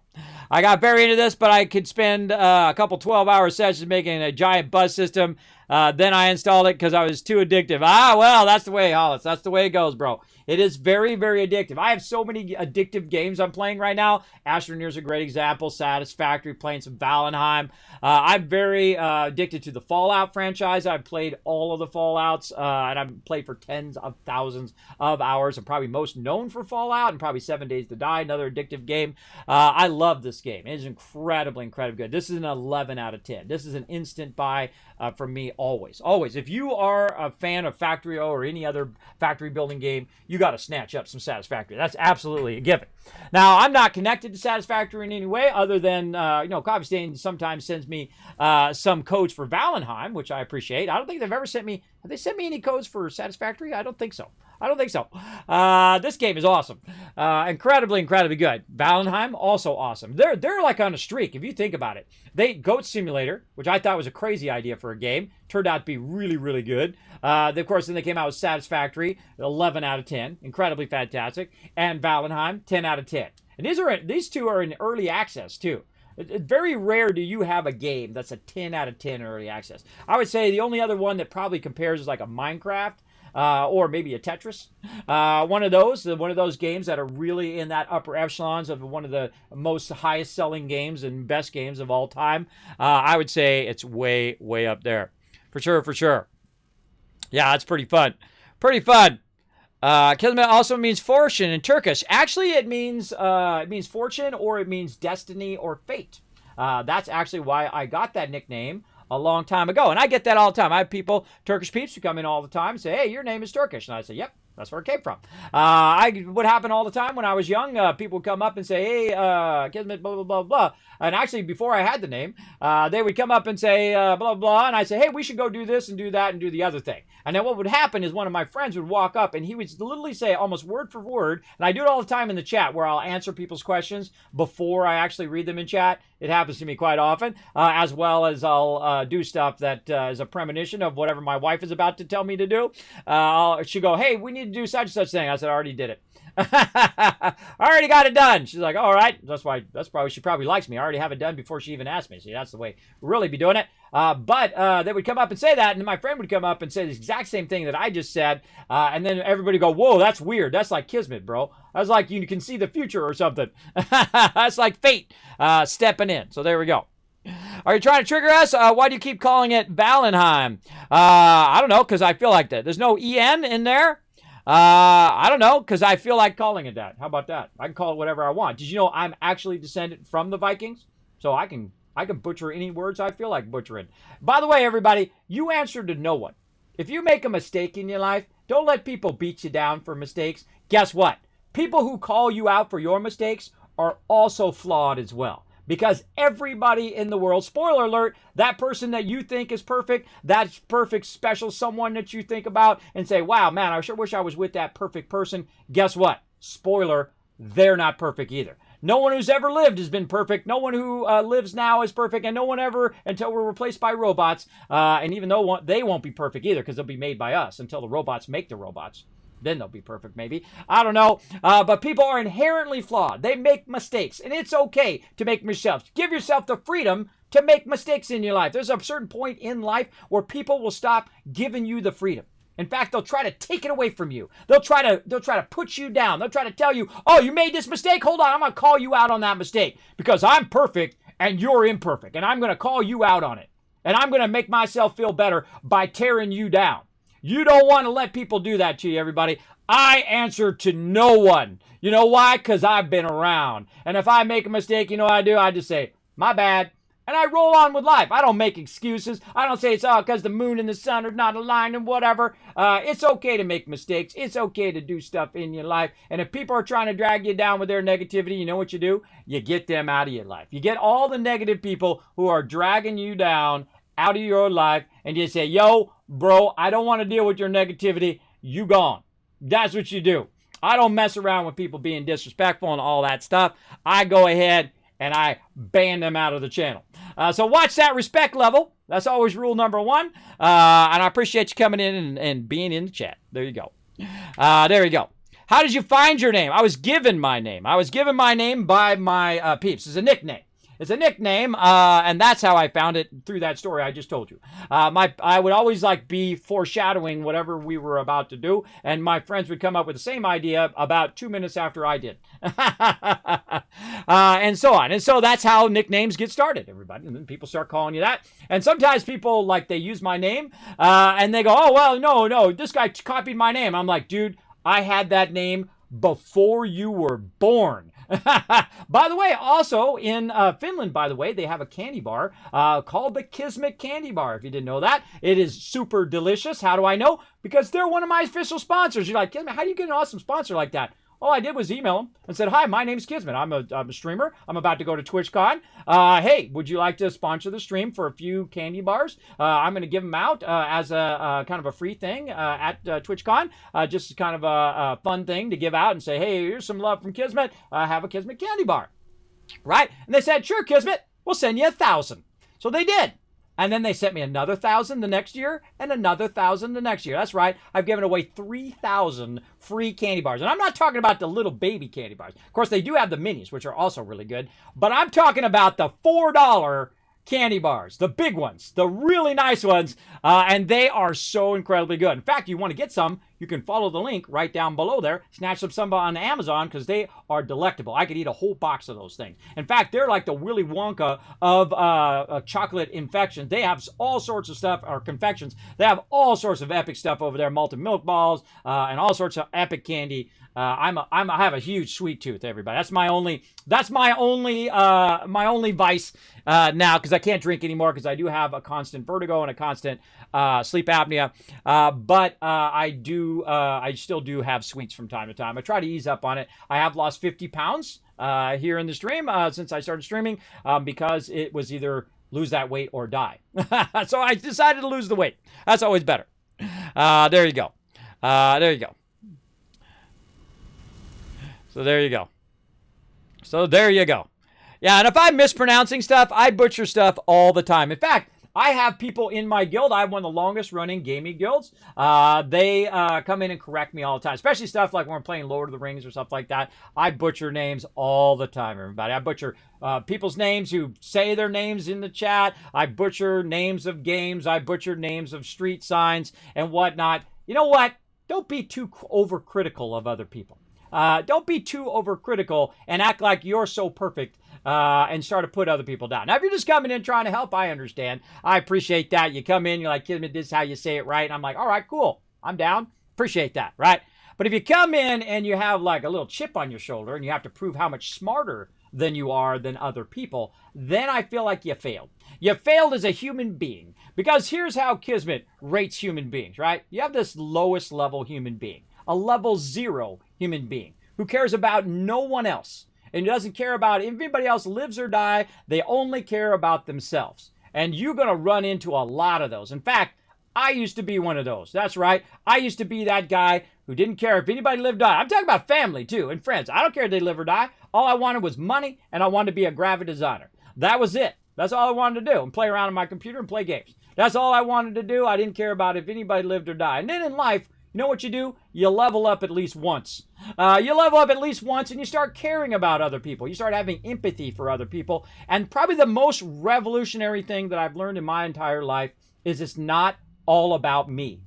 I got very into this, but I could spend a couple 12-hour sessions making a giant buzz system. Then I installed it because I was too addictive. Well, that's the way, Hollis. That's the way it goes, bro. It is very, very addictive. I have so many addictive games I'm playing right now. Astroneer's a great example. Satisfactory, playing some Valheim. I'm very addicted to the Fallout franchise. I've played all of the Fallouts, and I've played for tens of thousands of hours. I'm probably most known for Fallout and probably 7 Days to Die, another addictive game. I love this game. It is incredibly, incredibly good. This is an 11 out of 10. This is an instant buy from me always. Always. If you are a fan of Factorio or any other factory building game, you got to snatch up some Satisfactory. That's absolutely a given. Now, I'm not connected to Satisfactory in any way other than, Coffee Stain sometimes sends me some codes for Valheim, which I appreciate. I don't think they've ever sent me, have they sent me any codes for Satisfactory? I don't think so. This game is awesome. Incredibly, incredibly good. Valheim, also awesome. They're like on a streak, if you think about it. Goat Simulator, which I thought was a crazy idea for a game, turned out to be really, really good. Of course, then they came out with Satisfactory, 11 out of 10. Incredibly fantastic. And Valheim, 10 out of 10. And these two are in early access, too. It's very rare do you have a game that's a 10 out of 10 early access. I would say the only other one that probably compares is like a Minecraft. Or maybe a Tetris. One of those games that are really in that upper echelons of one of the most highest selling games and best games of all time. I would say it's way, way up there. For sure, for sure. Yeah, it's pretty fun. Pretty fun. Kismet also means fortune in Turkish. Actually, it means fortune, or it means destiny or fate. That's actually why I got that nickname a long time ago. And I get that all the time. I have people, Turkish peeps, who come in all the time and say, hey, your name is Turkish. And I say, yep, that's where it came from. Would happen all the time when I was young. People would come up and say, hey, Kismet, blah, blah, blah, blah. And actually, before I had the name, they would come up and say, blah, blah. And I'd say, hey, we should go do this and do that and do the other thing. And then what would happen is one of my friends would walk up and he would literally say almost word for word, and I do it all the time in the chat where I'll answer people's questions before I actually read them in chat. It happens to me quite often, as well as I'll do stuff that is a premonition of whatever my wife is about to tell me to do. She'll go, hey, we need to do such and such thing. I said, I already did it. I already got it done. She's like, all right. She probably likes me. I already have it done before she even asked me. See, that's the way we really be doing it. But they would come up and say that, and then my friend would come up and say the exact same thing that I just said, and then everybody go, whoa, that's weird. That's like Kismet, bro. I was like, you can see the future or something. That's like fate stepping in. So there we go. Are you trying to trigger us? Why do you keep calling it Valheim? I don't know, because I feel like that. There's no EN in there. I don't know, because I feel like calling it that. How about that? I can call it whatever I want. Did you know I'm actually descended from the Vikings? So I can butcher any words I feel like butchering. By the way, everybody, you answer to no one. If you make a mistake in your life, don't let people beat you down for mistakes. Guess what? People who call you out for your mistakes are also flawed as well. Because everybody in the world, spoiler alert, that person that you think is perfect, that perfect special someone that you think about and say, wow, man, I sure wish I was with that perfect person. Guess what? Spoiler, they're not perfect either. No one who's ever lived has been perfect. No one who lives now is perfect. And no one ever, until we're replaced by robots. And even though they won't be perfect either, because they'll be made by us until the robots make the robots. Then they'll be perfect, maybe. I don't know. But people are inherently flawed. They make mistakes. And it's okay to make mistakes. Give yourself the freedom to make mistakes in your life. There's a certain point in life where people will stop giving you the freedom. In fact, they'll try to take it away from you. They'll try to put you down. They'll try to tell you, oh, you made this mistake? Hold on, I'm going to call you out on that mistake because I'm perfect and you're imperfect, and I'm going to call you out on it. And I'm going to make myself feel better by tearing you down. You don't want to let people do that to you, everybody. I answer to no one. You know why? Because I've been around. And if I make a mistake, you know what I do? I just say, my bad. And I roll on with life. I don't make excuses. I don't say it's all because the moon and the sun are not aligned and whatever. It's okay to make mistakes. It's okay to do stuff in your life. And if people are trying to drag you down with their negativity, you know what you do? You get them out of your life. You get all the negative people who are dragging you down out of your life, and you say, yo, bro, I don't want to deal with your negativity. You gone. That's what you do. I don't mess around with people being disrespectful and all that stuff. I go ahead and I ban them out of the channel. So watch that respect level. That's always rule number one. And I appreciate you coming in and being in the chat. There you go. There you go. How did you find your name? I was given my name. I was given my name by my peeps. It's a nickname. It's a nickname, and that's how I found it through that story I just told you. I would always be foreshadowing whatever we were about to do, and my friends would come up with the same idea about 2 minutes after I did. And so on. And so that's how nicknames get started, everybody. And then people start calling you that. And sometimes people, they use my name, and they go, oh, well, no, this guy copied my name. I'm like, dude, I had that name before you were born. By the way, also in Finland, by the way, they have a candy bar called the Kismet candy bar. If you didn't know that, it is super delicious. How do I know? Because they're one of my official sponsors. You're like, Kismet, how do you get an awesome sponsor like that? All I did was email them and said, hi, my name's Kismet. I'm a streamer. I'm about to go to TwitchCon. Hey, would you like to sponsor the stream for a few candy bars? I'm going to give them out as a kind of a free thing at TwitchCon. Just kind of a fun thing to give out and say, hey, here's some love from Kismet. Have a Kismet candy bar. Right? And they said, sure, Kismet, we'll send you 1,000. So they did. And then they sent me another 1,000 the next year and another 1,000 the next year. That's right. I've given away 3,000 free candy bars. And I'm not talking about the little baby candy bars. Of course, they do have the minis, which are also really good. But I'm talking about the $4 candy bars, the big ones, the really nice ones. And they are so incredibly good. In fact, you want to get some, you can follow the link right down below there. Snatch some on Amazon because they are delectable. I could eat a whole box of those things. In fact, they're like the Willy Wonka of chocolate infections. They have all sorts of stuff, or confections. They have all sorts of epic stuff over there, malted milk balls, and all sorts of epic candy. I have a huge sweet tooth, everybody. That's my only vice now, because I can't drink anymore because I do have a constant vertigo and a constant sleep apnea. But I still do have sweets from time to time. I try to ease up on it. I have lost 50 pounds here in the stream since I started streaming because it was either lose that weight or die. So I decided to lose the weight. That's always better. There you go. There you go. So there you go. So there you go. Yeah, and if I'm mispronouncing stuff, I butcher stuff all the time. In fact, I have people in my guild. I have one of the longest running gaming guilds. They come in and correct me all the time, especially stuff like when we're playing Lord of the Rings or stuff like that. I butcher names all the time, everybody. I butcher people's names who say their names in the chat. I butcher names of games. I butcher names of street signs and whatnot. You know what? Don't be too overcritical of other people. Don't be too overcritical and act like you're so perfect and start to put other people down. Now, if you're just coming in trying to help, I understand. I appreciate that. You come in, you're like, Kismet, this is how you say it right. And I'm like, all right, cool. I'm down. Appreciate that, right? But if you come in and you have like a little chip on your shoulder and you have to prove how much smarter than you are than other people, then I feel like you failed. You failed as a human being. Because here's how Kismet rates human beings, right? You have this lowest level human being. A level 0 human being who cares about no one else and doesn't care about if anybody else lives or die. They only care about themselves. And you're going to run into a lot of those. In fact, I used to be one of those. That's right. I used to be that guy who didn't care if anybody lived or died. I'm talking about family too and friends. I don't care if they live or die. All I wanted was money and I wanted to be a graphic designer. That was it. That's all I wanted to do and play around on my computer and play games. That's all I wanted to do. I didn't care about if anybody lived or died. And then in life, you know what you do? You level up at least once. You level up at least once and you start caring about other people. You start having empathy for other people. And probably the most revolutionary thing that I've learned in my entire life is it's not all about me.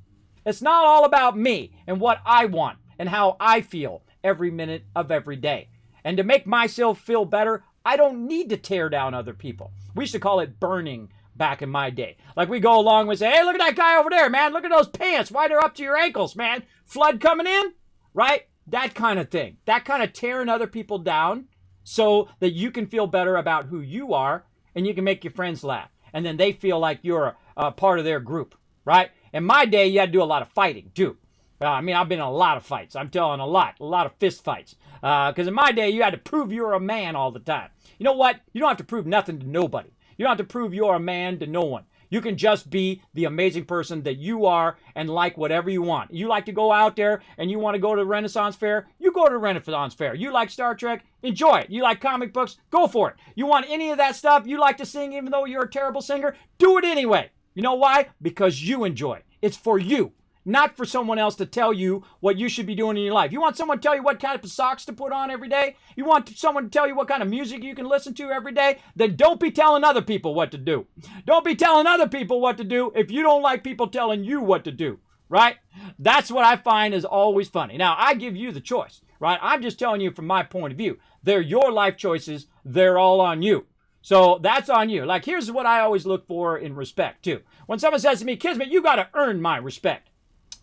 It's not all about me and what I want and how I feel every minute of every day. And to make myself feel better, I don't need to tear down other people. We used to call it burning back in my day. Like we go along and say, hey, look at that guy over there, man. Look at those pants. Why they're up to your ankles, man? Flood coming in, right? That kind of thing. That kind of tearing other people down so that you can feel better about who you are and you can make your friends laugh. And then they feel like you're a part of their group, right? In my day, you had to do a lot of fighting, too. I mean, I've been in a lot of fights. I'm telling a lot of fist fights. Because in my day, you had to prove you're a man all the time. You know what? You don't have to prove nothing to nobody. You don't have to prove you're a man to no one. You can just be the amazing person that you are and like whatever you want. You like to go out there and you want to go to the Renaissance Fair, you go to the Renaissance Fair. You like Star Trek, enjoy it. You like comic books, go for it. You want any of that stuff, you like to sing even though you're a terrible singer, do it anyway. You know why? Because you enjoy it. It's for you, not for someone else to tell you what you should be doing in your life. You want someone to tell you what kind of socks to put on every day? You want someone to tell you what kind of music you can listen to every day? Then don't be telling other people what to do. Don't be telling other people what to do if you don't like people telling you what to do, right? That's what I find is always funny. Now, I give you the choice, right? I'm just telling you from my point of view. They're your life choices. They're all on you. So that's on you. Like, here's what I always look for in respect, too. When someone says to me, Kismet, you got to earn my respect.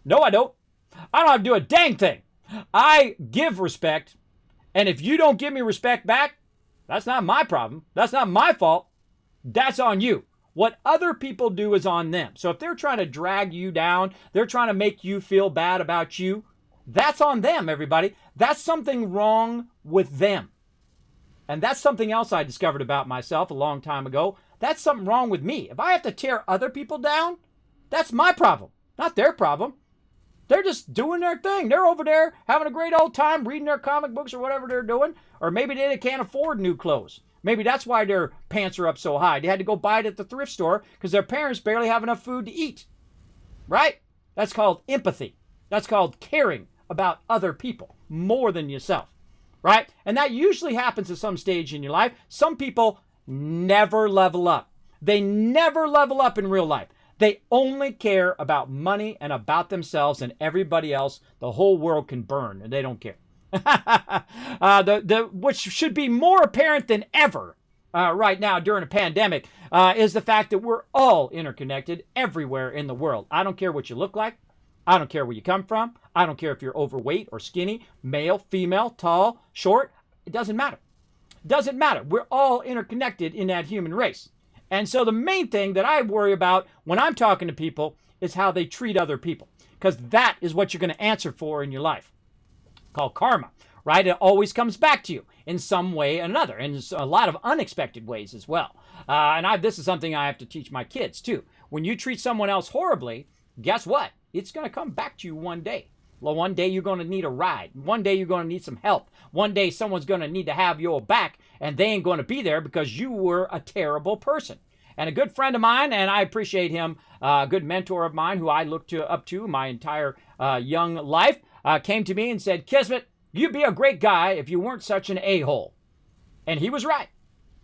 No, I don't. I don't have to do a dang thing. I give respect, and if you don't give me respect back, that's not my problem. That's not my fault. That's on you. What other people do is on them. So if they're trying to drag you down, they're trying to make you feel bad about you, that's on them, everybody. That's something wrong with them. And that's something else I discovered about myself a long time ago. That's something wrong with me. If I have to tear other people down, that's my problem, not their problem. They're just doing their thing. They're over there having a great old time reading their comic books or whatever they're doing. Or maybe they can't afford new clothes. Maybe that's why their pants are up so high. They had to go buy it at the thrift store because their parents barely have enough food to eat. Right? That's called empathy. That's called caring about other people more than yourself. Right? And that usually happens at some stage in your life. Some people never level up. They never level up in real life. They only care about money and about themselves, and everybody else, the whole world can burn, and they don't care. Which should be more apparent than ever right now during a pandemic is the fact that we're all interconnected everywhere in the world. I don't care what you look like. I don't care where you come from. I don't care if you're overweight or skinny, male, female, tall, short. It doesn't matter. It doesn't matter. We're all interconnected in that human race. And so the main thing that I worry about when I'm talking to people is how they treat other people. Because that is what you're going to answer for in your life. Called karma, right? It always comes back to you in some way or another. And a lot of unexpected ways as well. This is something I have to teach my kids too. When you treat someone else horribly, guess what? It's going to come back to you one day. Well, one day you're going to need a ride. One day you're going to need some help. One day someone's going to need to have your back, and they ain't going to be there because you were a terrible person. And a good friend of mine, and I appreciate him, a good mentor of mine who I looked up to my entire young life, came to me and said, Kismet, you'd be a great guy if you weren't such an a-hole. And he was right.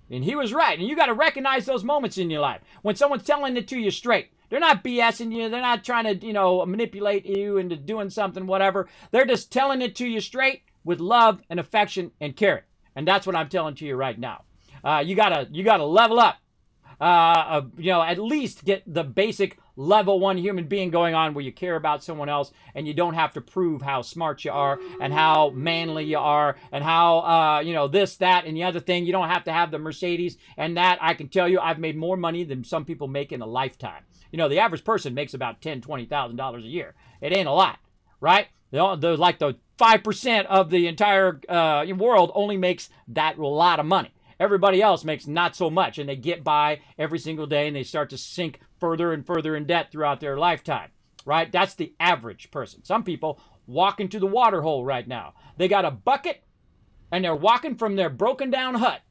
And he was right. And you got to recognize those moments in your life when someone's telling it to you straight. They're not BSing you. They're not trying to, manipulate you into doing something, whatever. They're just telling it to you straight with love and affection and caring. And that's what I'm telling to you right now. You gotta level up. At least get the basic level 1 human being going on where you care about someone else and you don't have to prove how smart you are and how manly you are and how, this, that, and the other thing. You don't have to have the Mercedes and that. I can tell you I've made more money than some people make in a lifetime. The average person makes about $10,000, $20,000 a year. It ain't a lot, right? The 5% of the entire world only makes that lot of money. Everybody else makes not so much, and they get by every single day, and they start to sink further and further in debt throughout their lifetime, right? That's the average person. Some people walk into the water hole right now. They got a bucket, and they're walking from their broken down hut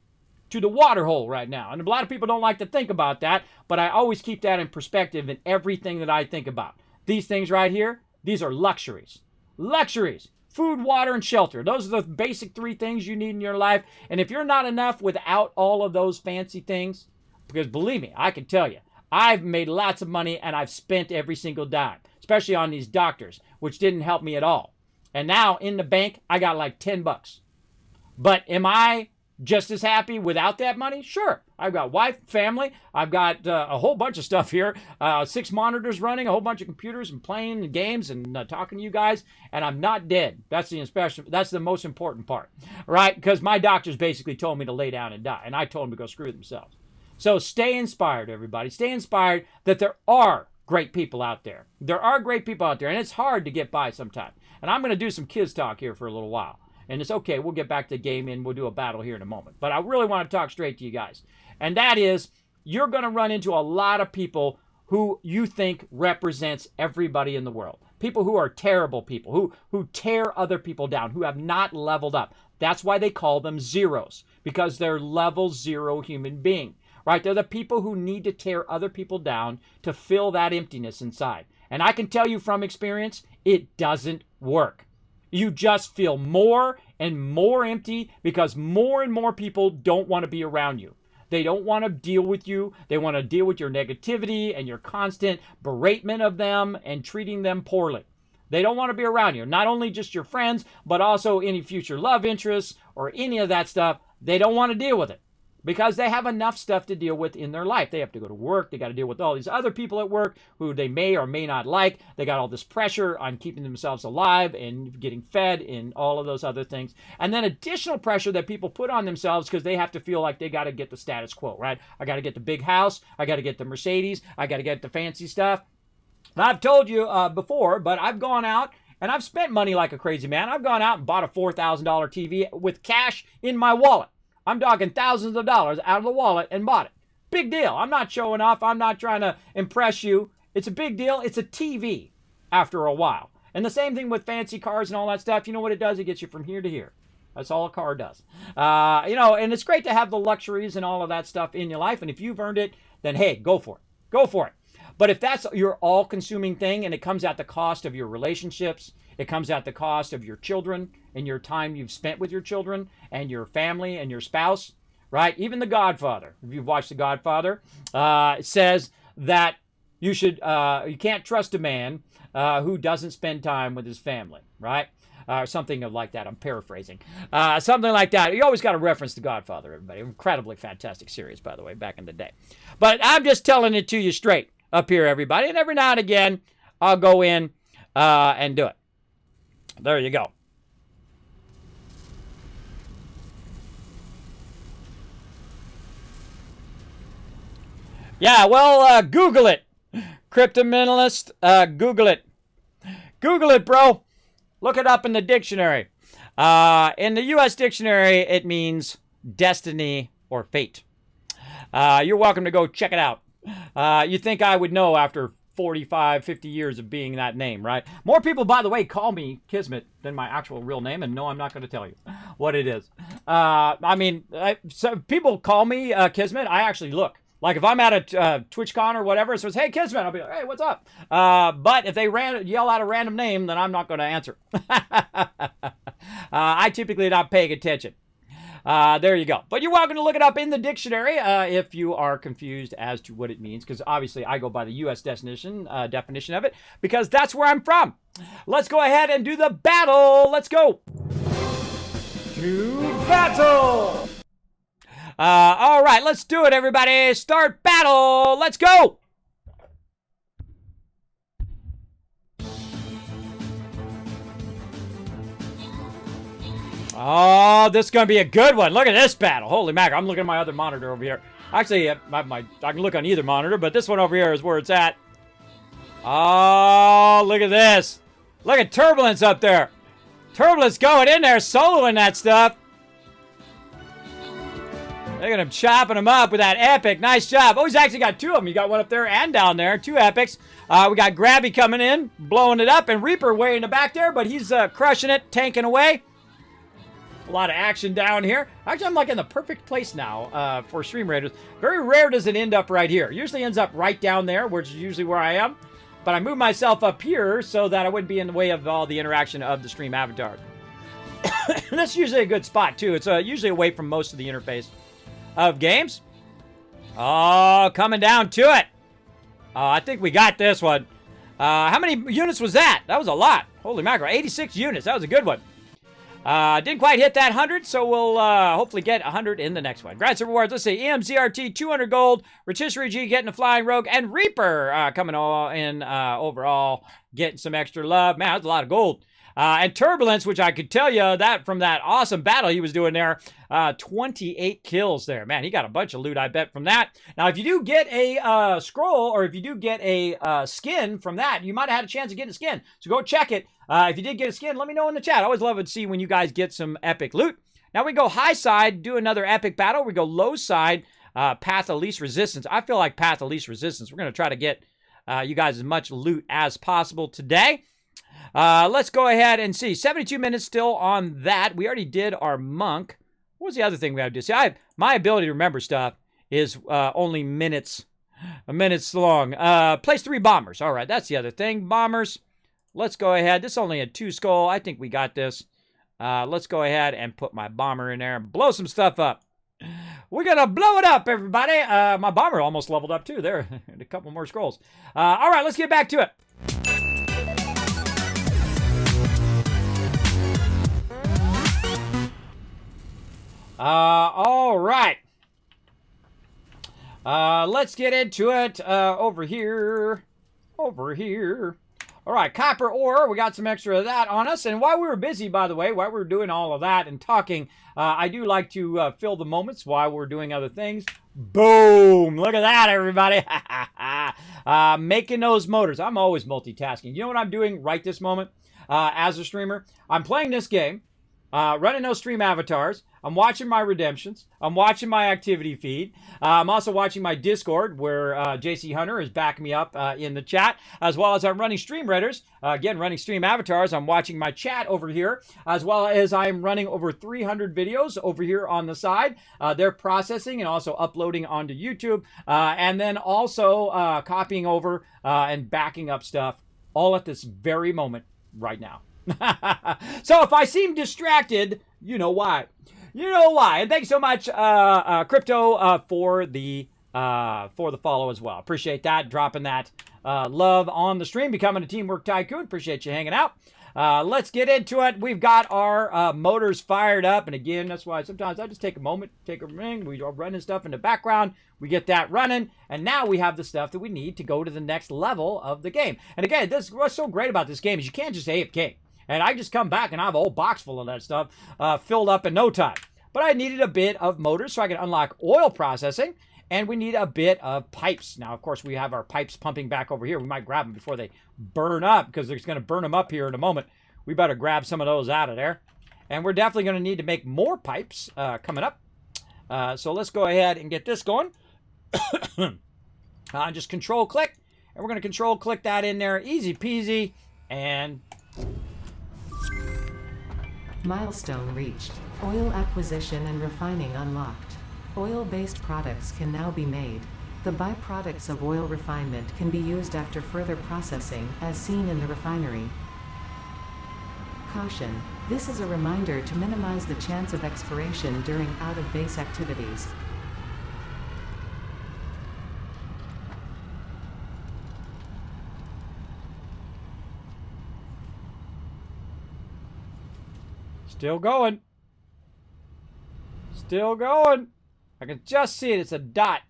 to the water hole right now. And a lot of people don't like to think about that, but I always keep that in perspective in everything that I think about. These things right here, these are luxuries. Luxuries. Food, water, and shelter. Those are the basic 3 things you need in your life. And if you're not enough without all of those fancy things, because believe me, I can tell you, I've made lots of money and I've spent every single dime, especially on these doctors, which didn't help me at all. And now in the bank, I got like $10. But am I just as happy without that money? Sure. I've got wife, family. I've got a whole bunch of stuff here. 6 monitors running, a whole bunch of computers, and playing games and talking to you guys. And I'm not dead. That's the most important part, right? Because my doctors basically told me to lay down and die, and I told them to go screw themselves. So stay inspired, everybody. Stay inspired that there are great people out there. There are great people out there, and it's hard to get by sometimes. And I'm going to do some kids talk here for a little while. And it's okay. We'll get back to the game and we'll do a battle here in a moment. But I really want to talk straight to you guys. And that is, you're going to run into a lot of people who you think represents everybody in the world. People who are terrible people, who tear other people down, who have not leveled up. That's why they call them zeros, because they're level 0 human being, right? They're the people who need to tear other people down to fill that emptiness inside. And I can tell you from experience, it doesn't work. You just feel more and more empty because more and more people don't want to be around you. They don't want to deal with you. They want to deal with your negativity and your constant beratement of them and treating them poorly. They don't want to be around you. Not only just your friends, but also any future love interests or any of that stuff. They don't want to deal with it because they have enough stuff to deal with in their life. They have to go to work. They got to deal with all these other people at work who they may or may not like. They got all this pressure on keeping themselves alive and getting fed and all of those other things. And then additional pressure that people put on themselves because they have to feel like they got to get the status quo, right? I got to get the big house. I got to get the Mercedes. I got to get the fancy stuff. And I've told you before, but I've gone out and I've spent money like a crazy man. I've gone out and bought a $4,000 TV with cash in my wallet. I'm talking thousands of dollars out of the wallet and bought it. Big deal. I'm not showing off. I'm not trying to impress you. It's a big deal. It's a TV after a while. And the same thing with fancy cars and all that stuff. You know what it does? It gets you from here to here. That's all a car does. And it's great to have the luxuries and all of that stuff in your life. And if you've earned it, then hey, go for it. Go for it. But if that's your all-consuming thing and it comes at the cost of your relationships, it comes at the cost of your children and your time you've spent with your children and your family and your spouse, right? Even The Godfather, if you've watched The Godfather, says that you can't trust a man who doesn't spend time with his family, right? Something like that. I'm paraphrasing. Something like that. You always got to reference The Godfather, everybody. Incredibly fantastic series, by the way, back in the day. But I'm just telling it to you straight up here, everybody. And every now and again, I'll go in and do it. There you go. Yeah, well, Google it. Cryptomentalist, Google it. Google it, bro. Look it up in the dictionary. In the U.S. dictionary, it means destiny or fate. You're welcome to go check it out. You think I would know after 45, 50 years of being that name, right? More people, by the way, call me Kismet than my actual real name, and no, I'm not going to tell you what it is. So people call me Kismet. I actually look. Like if I'm at a TwitchCon or whatever, it says, hey, Kismet, I'll be like, hey, what's up? But if they yell out a random name, then I'm not going to answer. I typically not paying attention. There you go. But you're welcome to look it up in the dictionary if you are confused as to what it means, because obviously I go by the U.S. definition of it, because that's where I'm from. Let's go ahead and do the battle. Let's go. To battle. All right, let's do it, everybody. Start battle. Let's go. Oh, this is going to be a good one. Look at this battle. Holy mackerel. I'm looking at my other monitor over here. Actually, I can look on either monitor, but this one over here is where it's at. Oh, look at this. Look at Turbulence up there. Turbulence going in there, soloing that stuff. Look at him chopping them up with that epic. Nice job. Oh, he's actually got two of them. You got one up there and down there. Two epics. We got Grabby coming in, blowing it up, and Reaper way in the back there, but he's crushing it, tanking away. A lot of action down here. Actually, I'm like in the perfect place now for Stream Raiders. Very rare does it end up right here. Usually ends up right down there, which is usually where I am. But I moved myself up here so that I wouldn't be in the way of all the interaction of the stream avatars. That's usually a good spot, too. It's usually away from most of the interface of games. Oh, coming down to it. I think we got this one. How many units was that? That was a lot. Holy mackerel. 86 units. That was a good one. Didn't quite hit that 100, so we'll hopefully get 100 in the next one. Grants and rewards. Let's see. EMZRT, 200 gold. Rotisserie G getting a flying rogue. And Reaper coming all in overall, getting some extra love. Man, that's a lot of gold. And Turbulence, which I could tell you that from that awesome battle he was doing there, 28 kills there. Man, he got a bunch of loot, I bet, from that. Now, if you do get a scroll, or if you do get a skin from that, you might have had a chance of getting a skin. So go check it. If you did get a skin, let me know in the chat. I always love to see when you guys get some epic loot. Now we go high side, do another epic battle. We go low side, Path of Least Resistance. I feel like Path of Least Resistance. We're going to try to get you guys as much loot as possible today. Let's go ahead and see. 72 minutes still on that. We already did our monk. What was the other thing we have to do? See, my ability to remember stuff is only minutes long. Place 3 bombers. All right, that's the other thing. Bombers. Let's go ahead. This only had 2 skull. I think we got this. Let's go ahead and put my bomber in there and blow some stuff up. We're going to blow it up, everybody. My bomber almost leveled up, too. There, a couple more scrolls. All right, let's get back to it. All right. Let's get into it over here. All right, copper ore. We got some extra of that on us. And while we were busy, by the way, while we were doing all of that and talking, I do like to fill the moments while we're doing other things. Boom! Look at that, everybody. Making those motors. I'm always multitasking. You know what I'm doing right this moment as a streamer? I'm playing this game, running those stream avatars. I'm watching my redemptions. I'm watching my activity feed. I'm also watching my Discord where JC Hunter is backing me up in the chat, as well as I'm running Stream Redders. Again, running stream avatars. I'm watching my chat over here, as well as I'm running over 300 videos over here on the side. They're processing and also uploading onto YouTube, and then also copying over and backing up stuff all at this very moment right now. So if I seem distracted, you know why. You know why. And thanks so much, Crypto, for the follow as well. Appreciate that. Dropping that love on the stream. Becoming a Teamwork Tycoon. Appreciate you hanging out. Let's get into it. We've got our motors fired up. And again, that's why sometimes I just take a moment, take a ring. We are running stuff in the background. We get that running. And now we have the stuff that we need to go to the next level of the game. And again, what's so great about this game is you can't just AFK. And I just come back and I have a whole box full of that stuff filled up in no time. But I needed a bit of motors so I could unlock oil processing. And we need a bit of pipes. Now, of course, we have our pipes pumping back over here. We might grab them before they burn up because it's going to burn them up here in a moment. We better grab some of those out of there. And we're definitely going to need to make more pipes coming up. So let's go ahead and get this going. Just control click. And we're going to control click that in there. Easy peasy. And milestone reached. Oil acquisition and refining unlocked. Oil-based products can now be made. The byproducts of oil refinement can be used after further processing, as seen in the refinery. Caution. This is a reminder to minimize the chance of expiration during out-of-base activities. still going. Still going. I can just see it. It's a dot.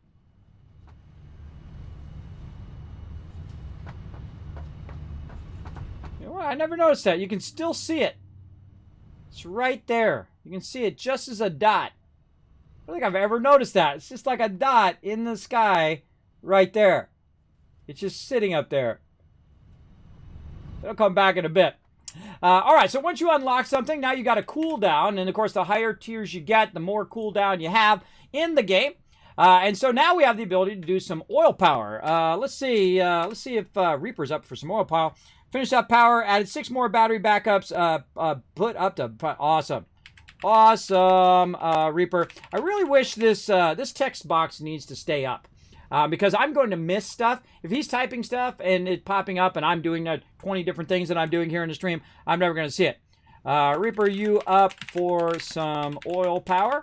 You know what? I never noticed that. You can still see it. It's right there. You can see it just as a dot. I don't think I've ever noticed that. It's just like a dot in the sky right there. It's just sitting up there. It'll come back in a bit. All right, so once you unlock something, now you got a cooldown. And, of course, the higher tiers you get, the more cooldown you have in the game. And so now we have the ability to do some oil power. Let's see if Reaper's up for some oil power. Finished up power, added 6 more battery backups, put up to awesome. Awesome, Reaper. I really wish this text box needs to stay up. Because I'm going to miss stuff. If he's typing stuff and it's popping up and I'm doing 20 different things that I'm doing here in the stream, I'm never going to see it. Reaper, you up for some oil power?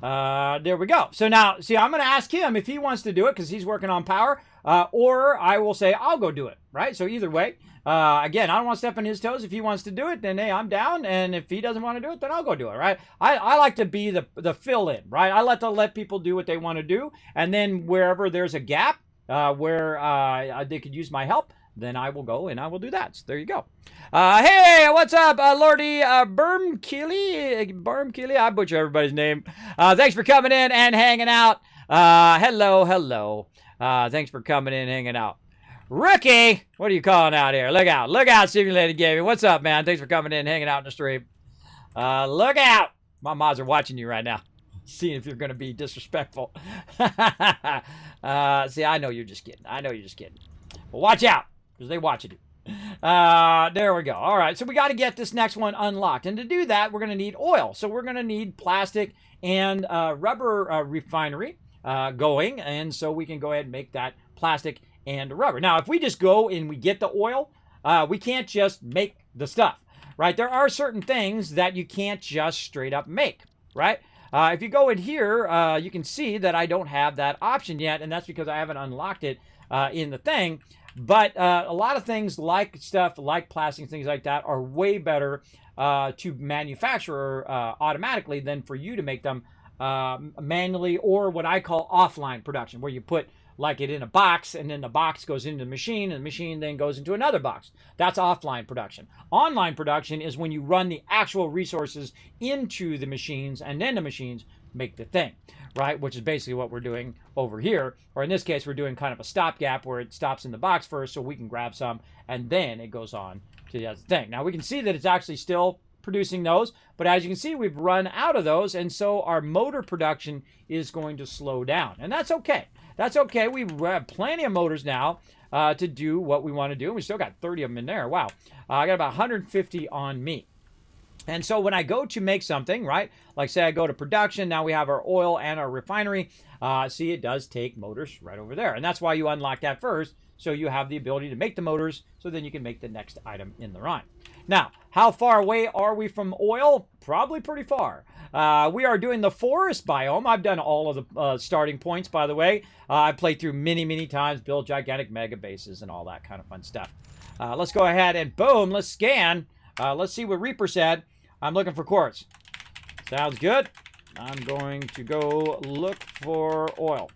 There we go. So now, see, I'm going to ask him if he wants to do it because he's working on power. Or I will say, I'll go do it, right? So either way, Again, I don't want to step on his toes. If he wants to do it, then hey, I'm down. And if he doesn't want to do it, then I'll go do it, right? I like to be the fill-in, right? I like to let people do what they want to do. And then wherever there's a gap where they could use my help, then I will go and I will do that. So there you go. Hey, what's up, Lordy Bermkeely? I butcher everybody's name. Thanks for coming in and hanging out. Hello. Thanks for coming in and hanging out. Rookie, what are you calling out here? Look out, Simulated Gaming. What's up, man? Thanks for coming in and hanging out in the stream. Look out. My mods are watching you right now, seeing if you're going to be disrespectful. See, I know you're just kidding. But watch out, because they're watching you. There we go. All right, so we got to get this next one unlocked. And to do that, we're going to need oil. So we're going to need plastic and rubber refinery going. And so we can go ahead and make that plastic and rubber. Now, if we just go and we get the oil, we can't just make the stuff, right? There are certain things that you can't just straight up make, right? If you go in here, you can see that I don't have that option yet, and that's because I haven't unlocked it in the thing. But a lot of things like plastics, things like that are way better to manufacture automatically than for you to make them manually, or what I call offline production, where you put like it in a box, and then the box goes into the machine, and the machine then goes into another box. That's offline production. Online production is when you run the actual resources into the machines, and then the machines make the thing, right? Which is basically what we're doing over here. Or in this case, we're doing kind of a stopgap where it stops in the box first so we can grab some, and then it goes on to the other thing. Now we can see that it's actually still producing those, but as you can see, we've run out of those, and so our motor production is going to slow down, and that's okay. That's okay. We have plenty of motors now to do what we want to do. We still got 30 of them in there. Wow. I got about 150 on me. And so when I go to make something, right, like say I go to production, now we have our oil and our refinery. See, it does take motors right over there. And that's why you unlock that first, so you have the ability to make the motors, so then you can make the next item in the run. Now, how far away are we from oil? Probably pretty far. We are doing the forest biome. I've done all of the starting points, by the way. I've played through many times, built gigantic mega bases and all that kind of fun stuff. Let's go ahead and boom, let's scan. Let's see what Reaper said. I'm looking for quartz. Sounds good. I'm going to go look for oil.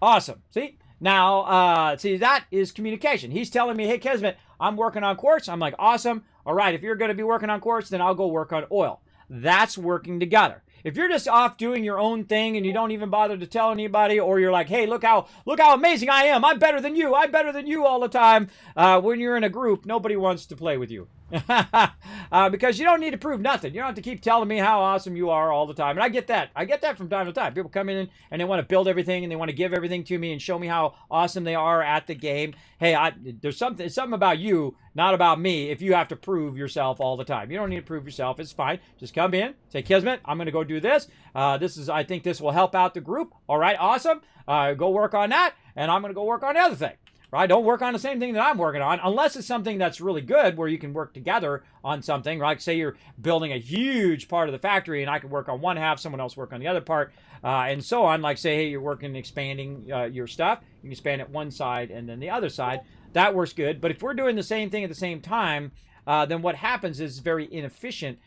Awesome. See? Now, see, that is communication. He's telling me, hey, Kismet, I'm working on quartz. I'm like, awesome. All right, if you're going to be working on quartz, then I'll go work on oil. That's working together. If you're just off doing your own thing and you don't even bother to tell anybody, or you're like, hey, look how amazing I am. I'm better than you all the time. When you're in a group, nobody wants to play with you. Because you don't need to prove nothing. You don't have to keep telling me how awesome you are all the time. And I get that. I get that from time to time. People come in and they want to build everything, and they want to give everything to me and show me how awesome they are at the game. Hey, there's something about you, not about me, if you have to prove yourself all the time. You don't need to prove yourself. It's fine. Just come in, say, Kismet, I'm going to go do this. I think this will help out the group. All right, awesome. Go work on that, and I'm going to go work on the other thing. Right? Don't work on the same thing that I'm working on, unless it's something that's really good where you can work together on something, right? Say you're building a huge part of the factory, and I can work on one half, someone else work on the other part, and so on. Like say, hey, you're working expanding your stuff. You can span it one side and then the other side. That works good. But if we're doing the same thing at the same time, then what happens is very inefficient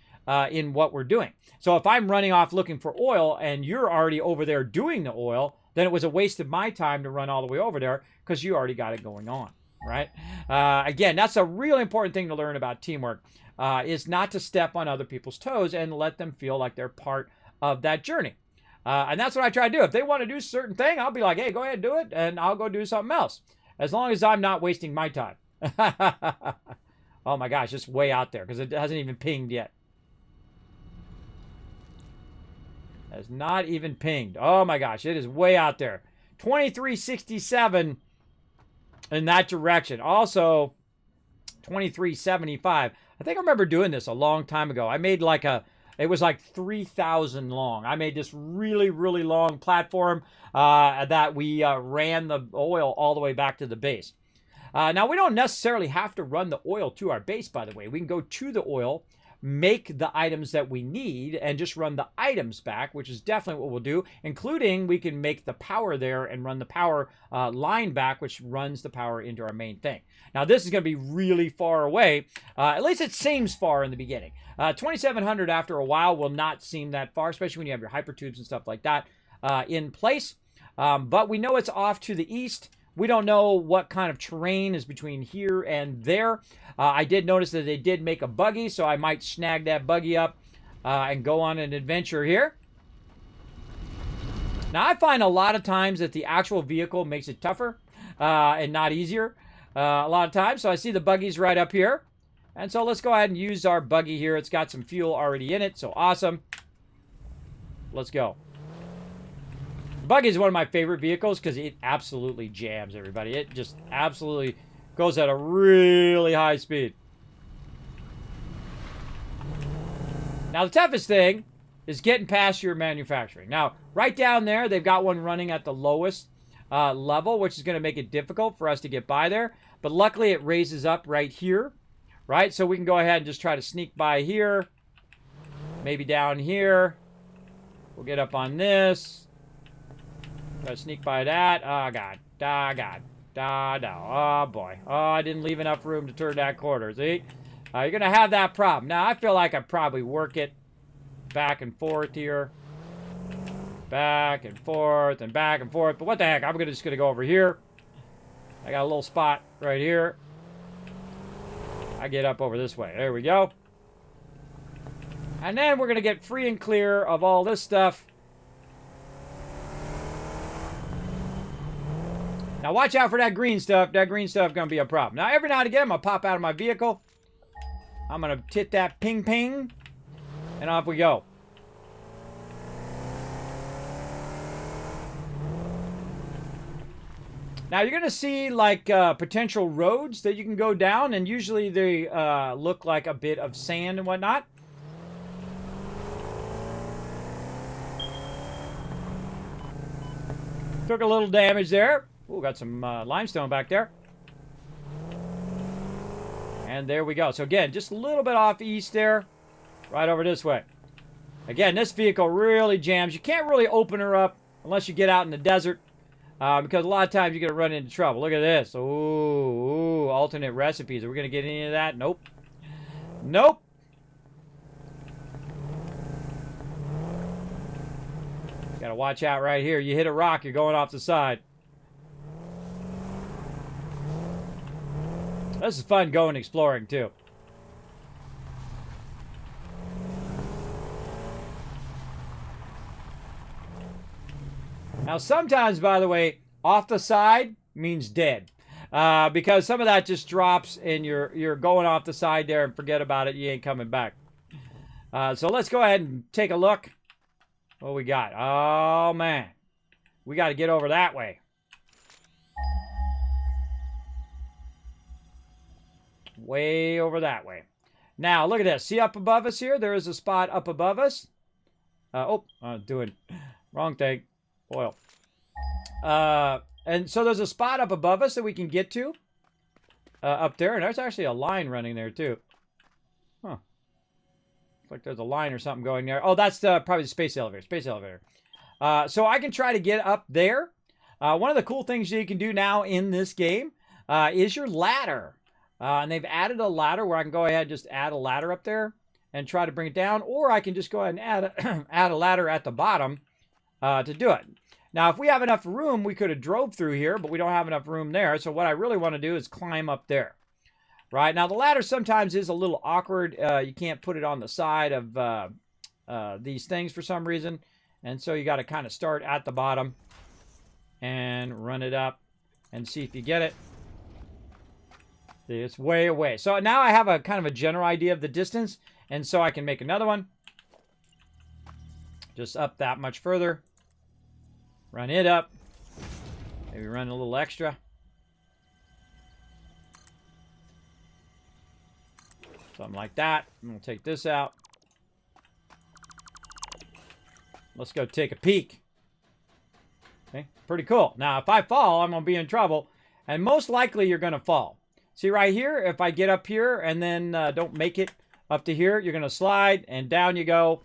in what we're doing. So if I'm running off looking for oil and you're already over there doing the oil, then it was a waste of my time to run all the way over there because you already got it going on, right? Again, that's a really important thing to learn about teamwork, is not to step on other people's toes and let them feel like they're part of that journey. And that's what I try to do. If they want to do a certain thing, I'll be like, hey, go ahead and do it, and I'll go do something else, as long as I'm not wasting my time. Oh my gosh, it's way out there because it hasn't even pinged yet. Has not even pinged. Oh my gosh, it is way out there. 2367 in that direction. Also, 2375. I think I remember doing this a long time ago. I made it was like 3,000 long. I made this really long platform that we ran the oil all the way back to the base. Now, we don't necessarily have to run the oil to our base, by the way. We can go to the oil, make the items that we need and just run the items back, which is definitely what we'll do, including we can make the power there and run the power line back, which runs the power into our main thing. Now, this is going to be really far away. At least it seems far in the beginning. 2,700 after a while will not seem that far, especially when you have your hypertubes and stuff like that in place. But we know it's off to the east. We don't know what kind of terrain is between here and there. I did notice that they did make a buggy, so I might snag that buggy up and go on an adventure here. Now, I find a lot of times that the actual vehicle makes it tougher and not easier a lot of times. So I see the buggies right up here. And so let's go ahead and use our buggy here. It's got some fuel already in it, so awesome. Let's go. The buggy is one of my favorite vehicles because it absolutely jams everybody. It just absolutely goes at a really high speed. Now, the toughest thing is getting past your manufacturing. Now, right down there, they've got one running at the lowest level, which is going to make it difficult for us to get by there. But luckily, it raises up right here, right? So we can go ahead and just try to sneak by here. Maybe down here. We'll get up on this. Try to sneak by that. Oh, God. Oh, God. Oh, boy. Oh, I didn't leave enough room to turn that corner. See? You're going to have that problem. Now, I feel like I probably work it back and forth here. Back and forth and back and forth. But what the heck? I'm just going to go over here. I got a little spot right here. I get up over this way. There we go. And then we're going to get free and clear of all this stuff. Now, watch out for that green stuff. That green stuff is going to be a problem. Now, every now and again, I'm going to pop out of my vehicle. I'm going to hit that ping ping. And off we go. Now, you're going to see, like, potential roads that you can go down. And usually they look like a bit of sand and whatnot. Took a little damage there. Ooh, got some limestone back there. And there we go. So again, just a little bit off east there. Right over this way. Again, this vehicle really jams. You can't really open her up unless you get out in the desert. Because a lot of times you're going to run into trouble. Look at this. Ooh, alternate recipes. Are we going to get any of that? Nope. Nope. Got to watch out right here. You hit a rock, you're going off the side. This is fun going exploring, too. Now, sometimes, by the way, off the side means dead. Because some of that just drops and you're going off the side there and forget about it. You ain't coming back. So let's go ahead and take a look. What we got? Oh, man. We got to get over that way. Way over that way. Now, look at this. See up above us here? There is a spot up above us. Doing wrong thing. Oil. And so there's a spot up above us that we can get to. Up there. And there's actually a line running there, too. Huh. Looks like there's a line or something going there. Oh, that's probably the space elevator. Space elevator. So I can try to get up there. One of the cool things that you can do now in this game is your ladder. And they've added a ladder where I can go ahead and just add a ladder up there and try to bring it down. Or I can just go ahead and add a ladder at the bottom to do it. Now, if we have enough room, we could have drove through here, but we don't have enough room there. So what I really want to do is climb up there. Right? Now, the ladder sometimes is a little awkward. You can't put it on the side of these things for some reason. And so you got to kind of start at the bottom and run it up and see if you get it. See, it's way away. So now I have a kind of a general idea of the distance. And so I can make another one. Just up that much further. Run it up. Maybe run a little extra. Something like that. I'm going to take this out. Let's go take a peek. Okay, pretty cool. Now, if I fall, I'm going to be in trouble. And most likely, you're going to fall. See right here, if I get up here and then don't make it up to here. You're going to slide, and down you go.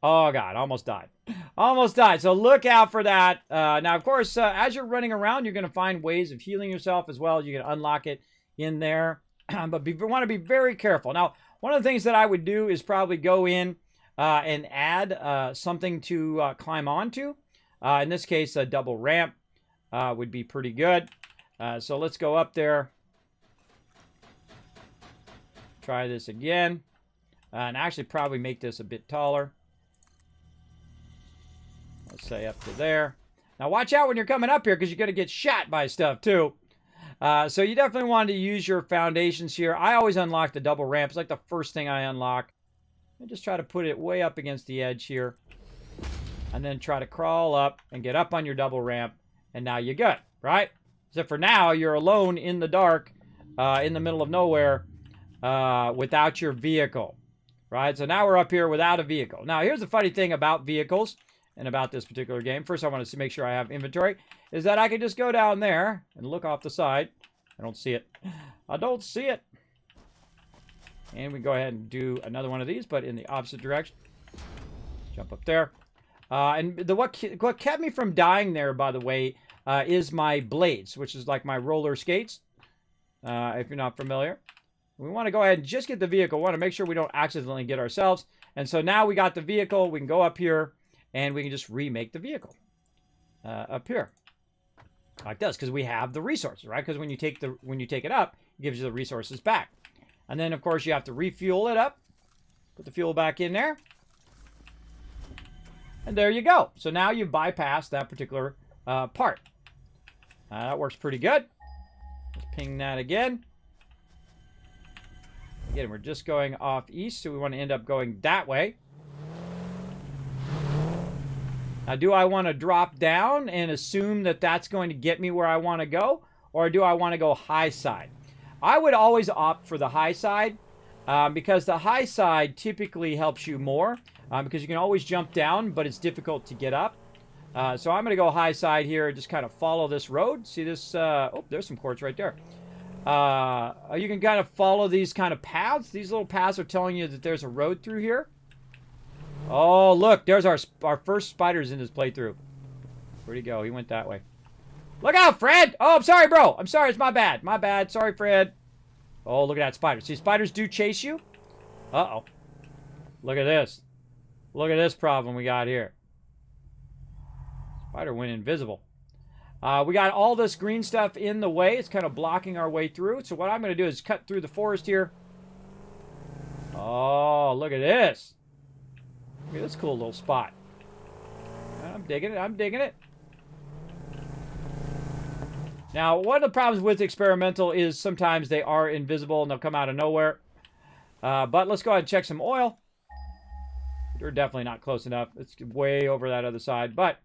Oh, God, almost died. Almost died. So look out for that. Now, of course, as you're running around, you're going to find ways of healing yourself as well. You can unlock it in there. But you want to be very careful. Now, one of the things that I would do is probably go in and add something to climb onto. In this case, a double ramp would be pretty good. So let's go up there. Try this again. And actually probably make this a bit taller. Let's say up to there. Now watch out when you're coming up here because you're going to get shot by stuff too. So you definitely want to use your foundations here. I always unlock the double ramp. It's like the first thing I unlock. And just try to put it way up against the edge here. And then try to crawl up and get up on your double ramp. And now you're good, right? So for now, you're alone in the dark, in the middle of nowhere, without your vehicle, right? So now we're up here without a vehicle. Now here's the funny thing about vehicles. And about this particular game, first I want to make sure I have inventory, is that I can just go down there and look off the side. I don't see it. I don't see it. And we go ahead and do another one of these, but in the opposite direction. Jump up there. And what kept me from dying there, by the way, is my blades, which is like my roller skates, if you're not familiar. We want to go ahead and just get the vehicle. We want to make sure we don't accidentally get ourselves. And so now we got the vehicle. We can go up here. And we can just remake the vehicle up here, like this, because we have the resources, right? Because when you take it up, it gives you the resources back. And then, of course, you have to refuel it up. Put the fuel back in there. And there you go. So now you bypass that particular part. That works pretty good. Let's ping that again. Again, we're just going off east, so we want to end up going that way. Now, do I want to drop down and assume that that's going to get me where I want to go? Or do I want to go high side? I would always opt for the high side because the high side typically helps you more because you can always jump down, but it's difficult to get up. So I'm going to go high side here, just kind of follow this road. See this? Oh, there's some quartz right there. You can kind of follow these kind of paths. These little paths are telling you that there's a road through here. Oh, look, there's our first spiders in this playthrough. Where'd he go? He went that way. Look out, Fred! Oh, I'm sorry, bro. I'm sorry. It's my bad. My bad. Sorry, Fred. Oh, look at that spider. See, spiders do chase you. Uh-oh. Look at this. Look at this problem we got here. Spider went invisible. We got all this green stuff in the way. It's kind of blocking our way through. So what I'm going to do is cut through the forest here. Oh, look at this. Look at this cool little spot. I'm digging it. I'm digging it. Now, one of the problems with experimental is sometimes they are invisible and they'll come out of nowhere. But let's go ahead and check some oil. You're definitely not close enough. It's way over that other side, but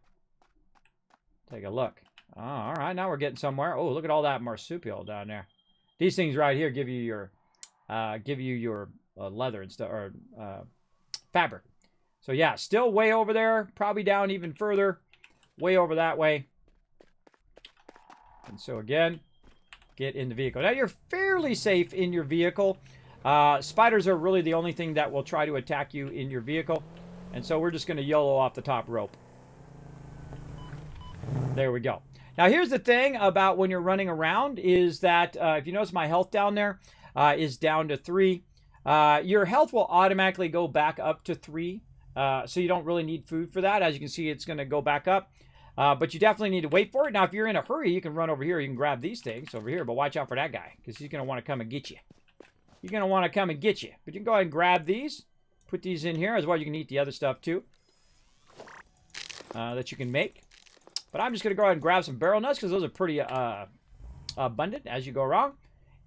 take a look. Oh, all right, now we're getting somewhere. Oh, look at all that marsupial down there. These things right here give you your leather and stuff, or fabric. So yeah, still way over there, probably down even further, way over that way. And so again, get in the vehicle. Now you're fairly safe in your vehicle. Spiders are really the only thing that will try to attack you in your vehicle. And so we're just going to YOLO off the top rope. There we go. Now here's the thing about when you're running around is that if you notice my health down there is down to 3. Your health will automatically go back up to 3. So you don't really need food for that. As you can see, it's going to go back up. But you definitely need to wait for it. Now, if you're in a hurry, you can run over here. You can grab these things over here. But watch out for that guy because he's going to want to come and get you. He's going to want to come and get you. But you can go ahead and grab these. Put these in here as well. You can eat the other stuff too that you can make. But I'm just going to go ahead and grab some barrel nuts because those are pretty abundant as you go around.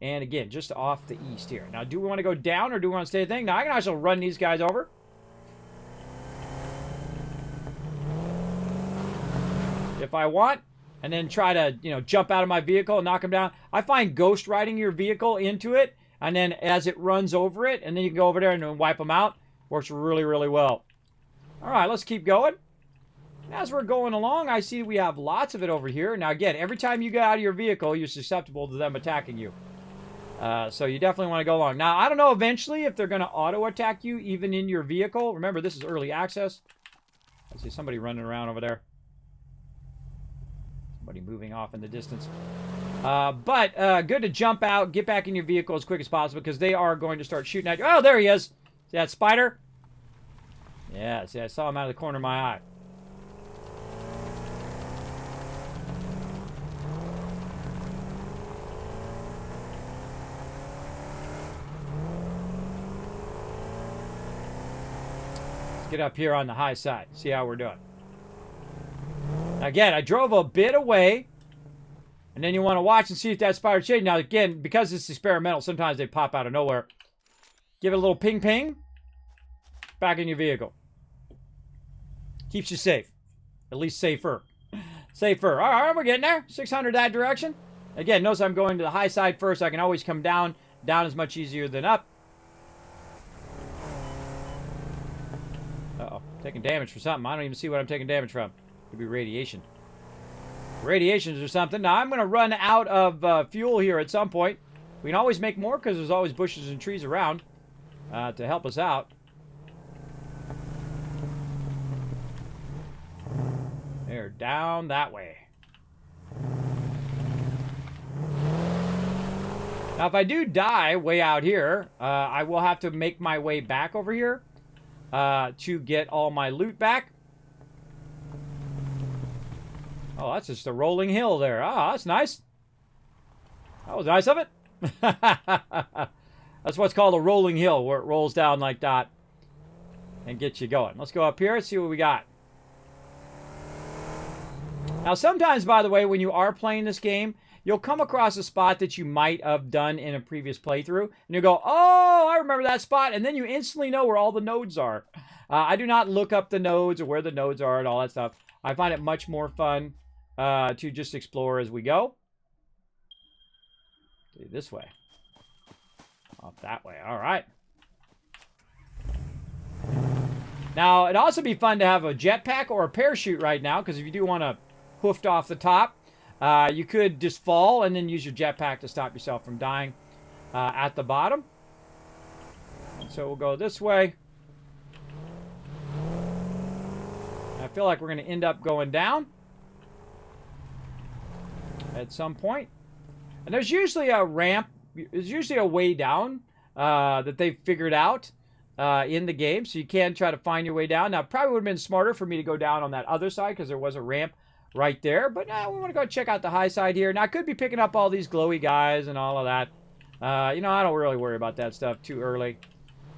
And again, just off the east here. Now, do we want to go down or do we want to stay the thing? Now, I can also run these guys over. If I want, and then try to, jump out of my vehicle and knock them down. I find ghost riding your vehicle into it, and then as it runs over it, and then you can go over there and wipe them out. Works really, really well. All right, let's keep going. As we're going along, I see we have lots of it over here. Now, again, every time you get out of your vehicle, you're susceptible to them attacking you. So you definitely want to go along. Now, I don't know eventually if they're going to auto-attack you even in your vehicle. Remember, this is early access. I see somebody running around over there. Somebody moving off in the distance. But good to jump out, get back in your vehicle as quick as possible because they are going to start shooting at you. Oh, there he is. See that spider? Yeah, see, I saw him out of the corner of my eye. Let's get up here on the high side, see how we're doing. Again, I drove a bit away. And then you want to watch and see if that spider's shading. Now, again, because it's experimental, sometimes they pop out of nowhere. Give it a little ping ping. Back in your vehicle. Keeps you safe. At least safer. Safer. All right, we're getting there. 600 that direction. Again, notice I'm going to the high side first. I can always come down. Down is much easier than up. Uh-oh. Taking damage for something. I don't even see what I'm taking damage from. Could be radiation. Radiations or something. Now, I'm going to run out of fuel here at some point. We can always make more because there's always bushes and trees around to help us out. There, down that way. Now, if I do die way out here, I will have to make my way back over here to get all my loot back. Oh, that's just a rolling hill there. Ah, that's nice. That was nice of it. That's what's called a rolling hill, where it rolls down like that and gets you going. Let's go up here and see what we got. Now, sometimes, by the way, when you are playing this game, you'll come across a spot that you might have done in a previous playthrough, and you'll go, oh, I remember that spot, and then you instantly know where all the nodes are. I do not look up the nodes or where the nodes are and all that stuff. I find it much more fun to just explore as we go. This way. Off that way. All right. Now, it'd also be fun to have a jetpack or a parachute right now, because if you do want to hoofed off the top, you could just fall and then use your jetpack to stop yourself from dying at the bottom. And so we'll go this way. I feel like we're going to end up going down at some point. And there's usually a ramp. There's usually a way down that they've figured out in the game. So you can try to find your way down. Now, it probably would have been smarter for me to go down on that other side because there was a ramp right there. But now we want to go check out the high side here. Now, I could be picking up all these glowy guys and all of that. You know, I don't really worry about that stuff too early.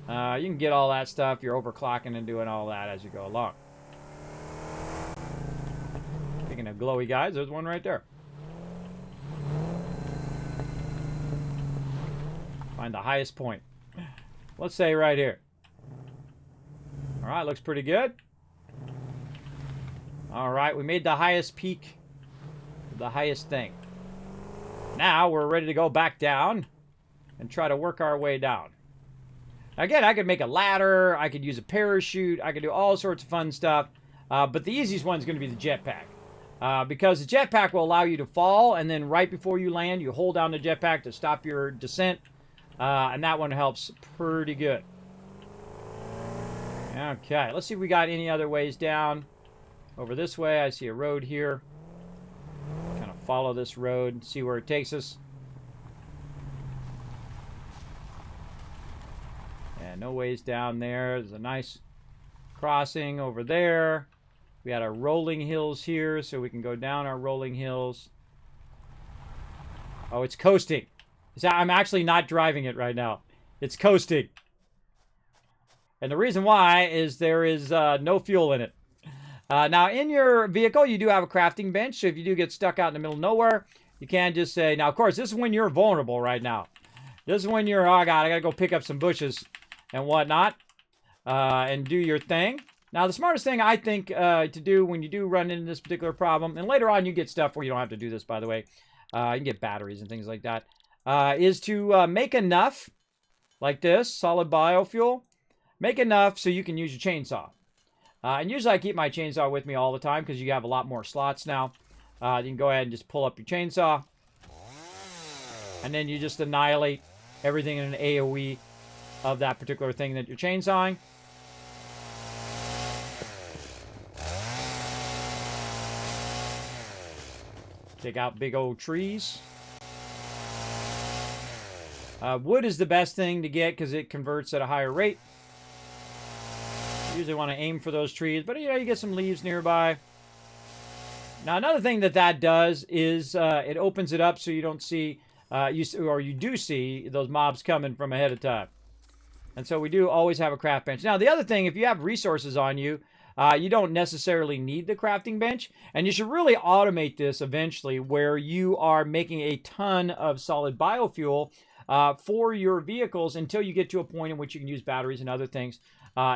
You can get all that stuff. You're overclocking and doing all that as you go along. Speaking of glowy guys, there's one right there. Find the highest point. Let's say right here. All right, looks pretty good. All right, we made the highest peak, the highest thing. Now we're ready to go back down and try to work our way down. Again, I could make a ladder. I could use a parachute. I could do all sorts of fun stuff. But the easiest one is going to be the jetpack. Because the jetpack will allow you to fall, and then right before you land, you hold down the jetpack to stop your descent. And that one helps pretty good. Okay, let's see if we got any other ways down. Over this way, I see a road here. Kind of follow this road and see where it takes us. And no ways down there. There's a nice crossing over there. We got our rolling hills here, so we can go down our rolling hills. Oh, it's coasting. I'm actually not driving it right now. It's coasting. And the reason why is there is no fuel in it. Now, in your vehicle, you do have a crafting bench. So if you do get stuck out in the middle of nowhere, you can just say, now, of course, this is when you're vulnerable right now. This is when you're, oh, God, I got to go pick up some bushes and whatnot and do your thing. Now, the smartest thing, I think, to do when you do run into this particular problem, and later on you get stuff where you don't have to do this, by the way. You can get batteries and things like that. Is to make enough, like this, solid biofuel. Make enough so you can use your chainsaw. And usually I keep my chainsaw with me all the time because you have a lot more slots now. You can go ahead and just pull up your chainsaw. and then you just annihilate everything in an AoE of that particular thing that you're chainsawing. Take out big old trees. Wood is the best thing to get because it converts at a higher rate. You usually want to aim for those trees, but you get some leaves nearby. Now, another thing that does is it opens it up so you don't see, you do see those mobs coming from ahead of time. And so we do always have a craft bench. Now, the other thing, if you have resources on you, you don't necessarily need the crafting bench. And you should really automate this eventually where you are making a ton of solid biofuel for your vehicles until you get to a point in which you can use batteries and other things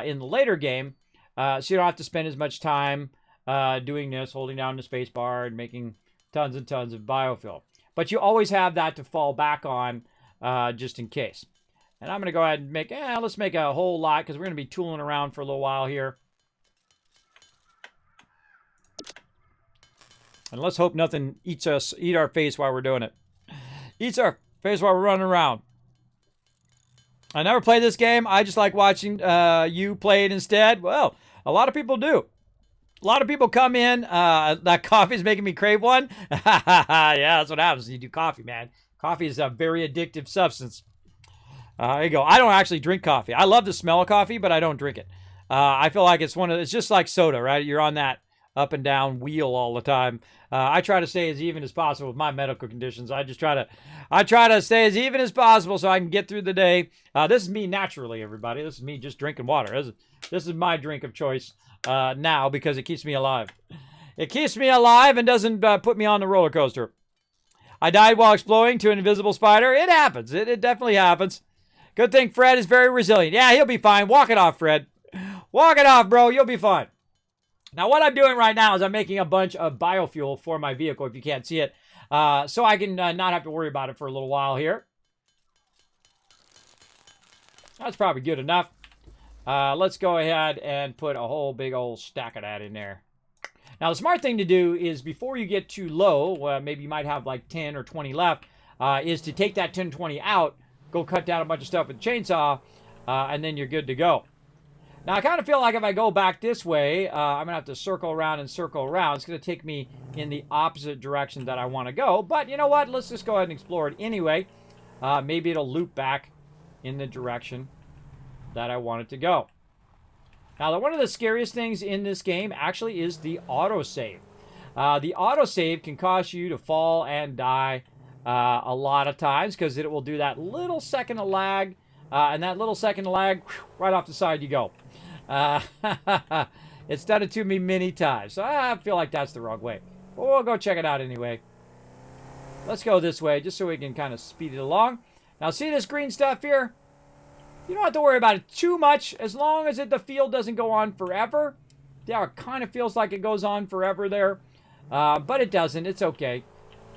in the later game. So you don't have to spend as much time doing this, holding down the space bar and making tons and tons of biofuel. But you always have that to fall back on just in case. And I'm going to go ahead and make, let's make a whole lot because we're going to be tooling around for a little while here. And let's hope nothing eat our face while we're doing it. Eats our face while we're running around. I never played this game. I just like watching you play it instead. Well, a lot of people do. A lot of people come in. That coffee's making me crave one. Yeah, that's what happens when you do coffee, man. Coffee is a very addictive substance. There you go. I don't actually drink coffee. I love the smell of coffee, but I don't drink it. I feel like it's just like soda, right? You're on that up and down wheel all the time. I try to stay as even as possible with my medical conditions. I try to stay as even as possible so I can get through the day. This is me naturally, everybody. This is me just drinking water. This is my drink of choice now because it keeps me alive. It keeps me alive and doesn't put me on the roller coaster. I died while exploring to an invisible spider. It happens. It definitely happens. Good thing Fred is very resilient. Yeah, he'll be fine. Walk it off, Fred. Walk it off, bro. You'll be fine. Now, what I'm doing right now is I'm making a bunch of biofuel for my vehicle, if you can't see it, so I can not have to worry about it for a little while here. That's probably good enough. Let's go ahead and put a whole big old stack of that in there. Now, the smart thing to do is before you get too low, maybe you might have like 10 or 20 left, is to take that 10, 20 out, go cut down a bunch of stuff with a chainsaw, and then you're good to go. Now, I kind of feel like if I go back this way, I'm going to have to circle around and circle around. It's going to take me in the opposite direction that I want to go. But you know what? Let's just go ahead and explore it anyway. Maybe it'll loop back in the direction that I want it to go. Now, one of the scariest things in this game actually is the autosave. The autosave can cause you to fall and die a lot of times because it will do that little second of lag. And that little second of lag, right off the side you go. It's done it to me many times. So I feel like that's the wrong way. But we'll go check it out anyway. Let's go this way just so we can kind of speed it along. Now see this green stuff here? You don't have to worry about it too much as long as the field doesn't go on forever. Yeah, it kind of feels like it goes on forever there. But it doesn't. It's okay.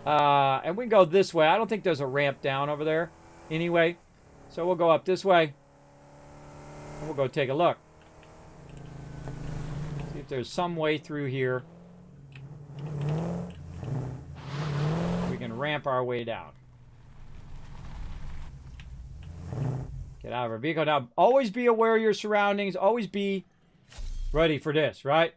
And we can go this way. I don't think there's a ramp down over there anyway. So we'll go up this way. And we'll go take a look. See if there's some way through here. We can ramp our way down. Get out of our vehicle. Now, always be aware of your surroundings. Always be ready for this, right?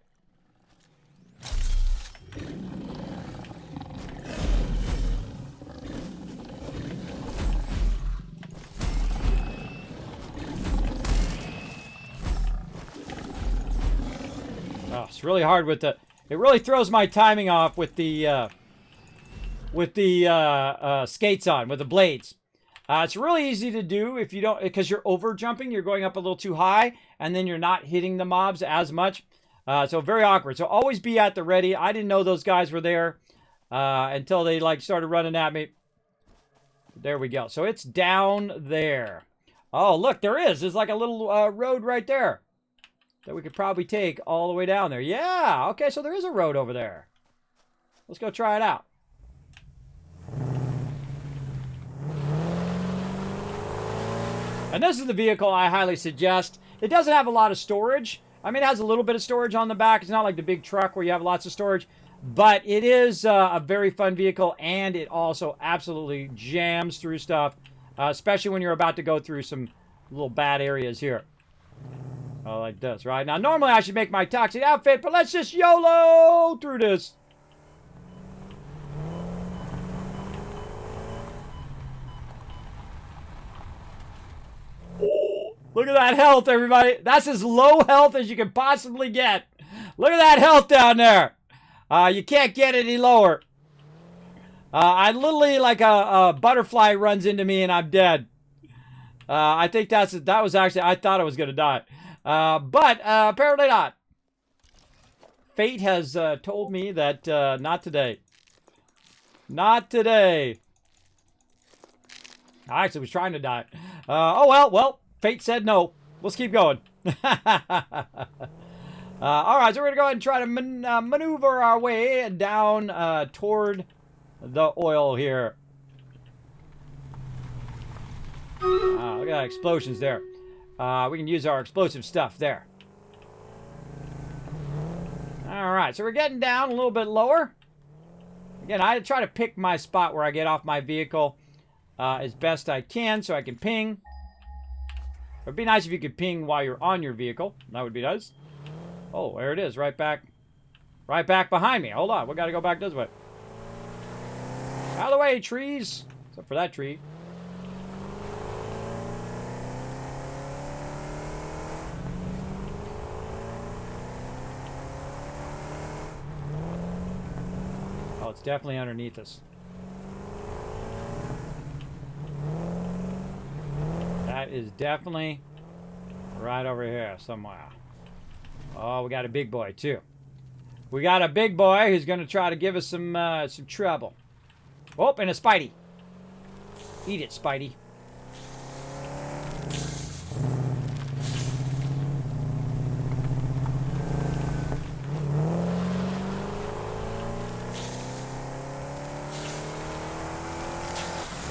Oh, it's really hard with the... It really throws my timing off with the skates on, with the blades. It's really easy to do if you don't, because you're over jumping, you're going up a little too high, and then you're not hitting the mobs as much. So very awkward. So always be at the ready. I didn't know those guys were there until they started running at me. There we go. So it's down there. Oh, look, there is. There's like a little road right there that we could probably take all the way down there. Yeah, okay, so there is a road over there. Let's go try it out. And this is the vehicle I highly suggest. It doesn't have a lot of storage. I mean, it has a little bit of storage on the back. It's not like the big truck where you have lots of storage. But it is a very fun vehicle, and it also absolutely jams through stuff, especially when you're about to go through some little bad areas here. Oh, like this, right? Now, normally I should make my toxic outfit, but let's just YOLO through this. Look at that health, everybody. That's as low health as you can possibly get. Look at that health down there. You can't get any lower. I literally, like a butterfly runs into me and I'm dead. I think that was actually, I thought I was going to die. But apparently not. Fate has told me that not today. Not today. I actually was trying to die. Oh, well, fate said no. Let's keep going. All right, so we're going to go ahead and try to maneuver our way down toward the oil here. Look at that explosions there. We can use our explosive stuff there. All right, so we're getting down a little bit lower. Again, I try to pick my spot where I get off my vehicle as best I can so I can ping. It'd be nice if you could ping while you're on your vehicle. That would be nice. Oh, there it is, right back behind me. Hold on, we got to go back this way. Out of the way, trees. Except for that tree. Oh, it's definitely underneath us. That is definitely right over here somewhere. Oh, we got a big boy, too. We got a big boy who's going to try to give us some trouble. Oh, and a Spidey. Eat it, Spidey.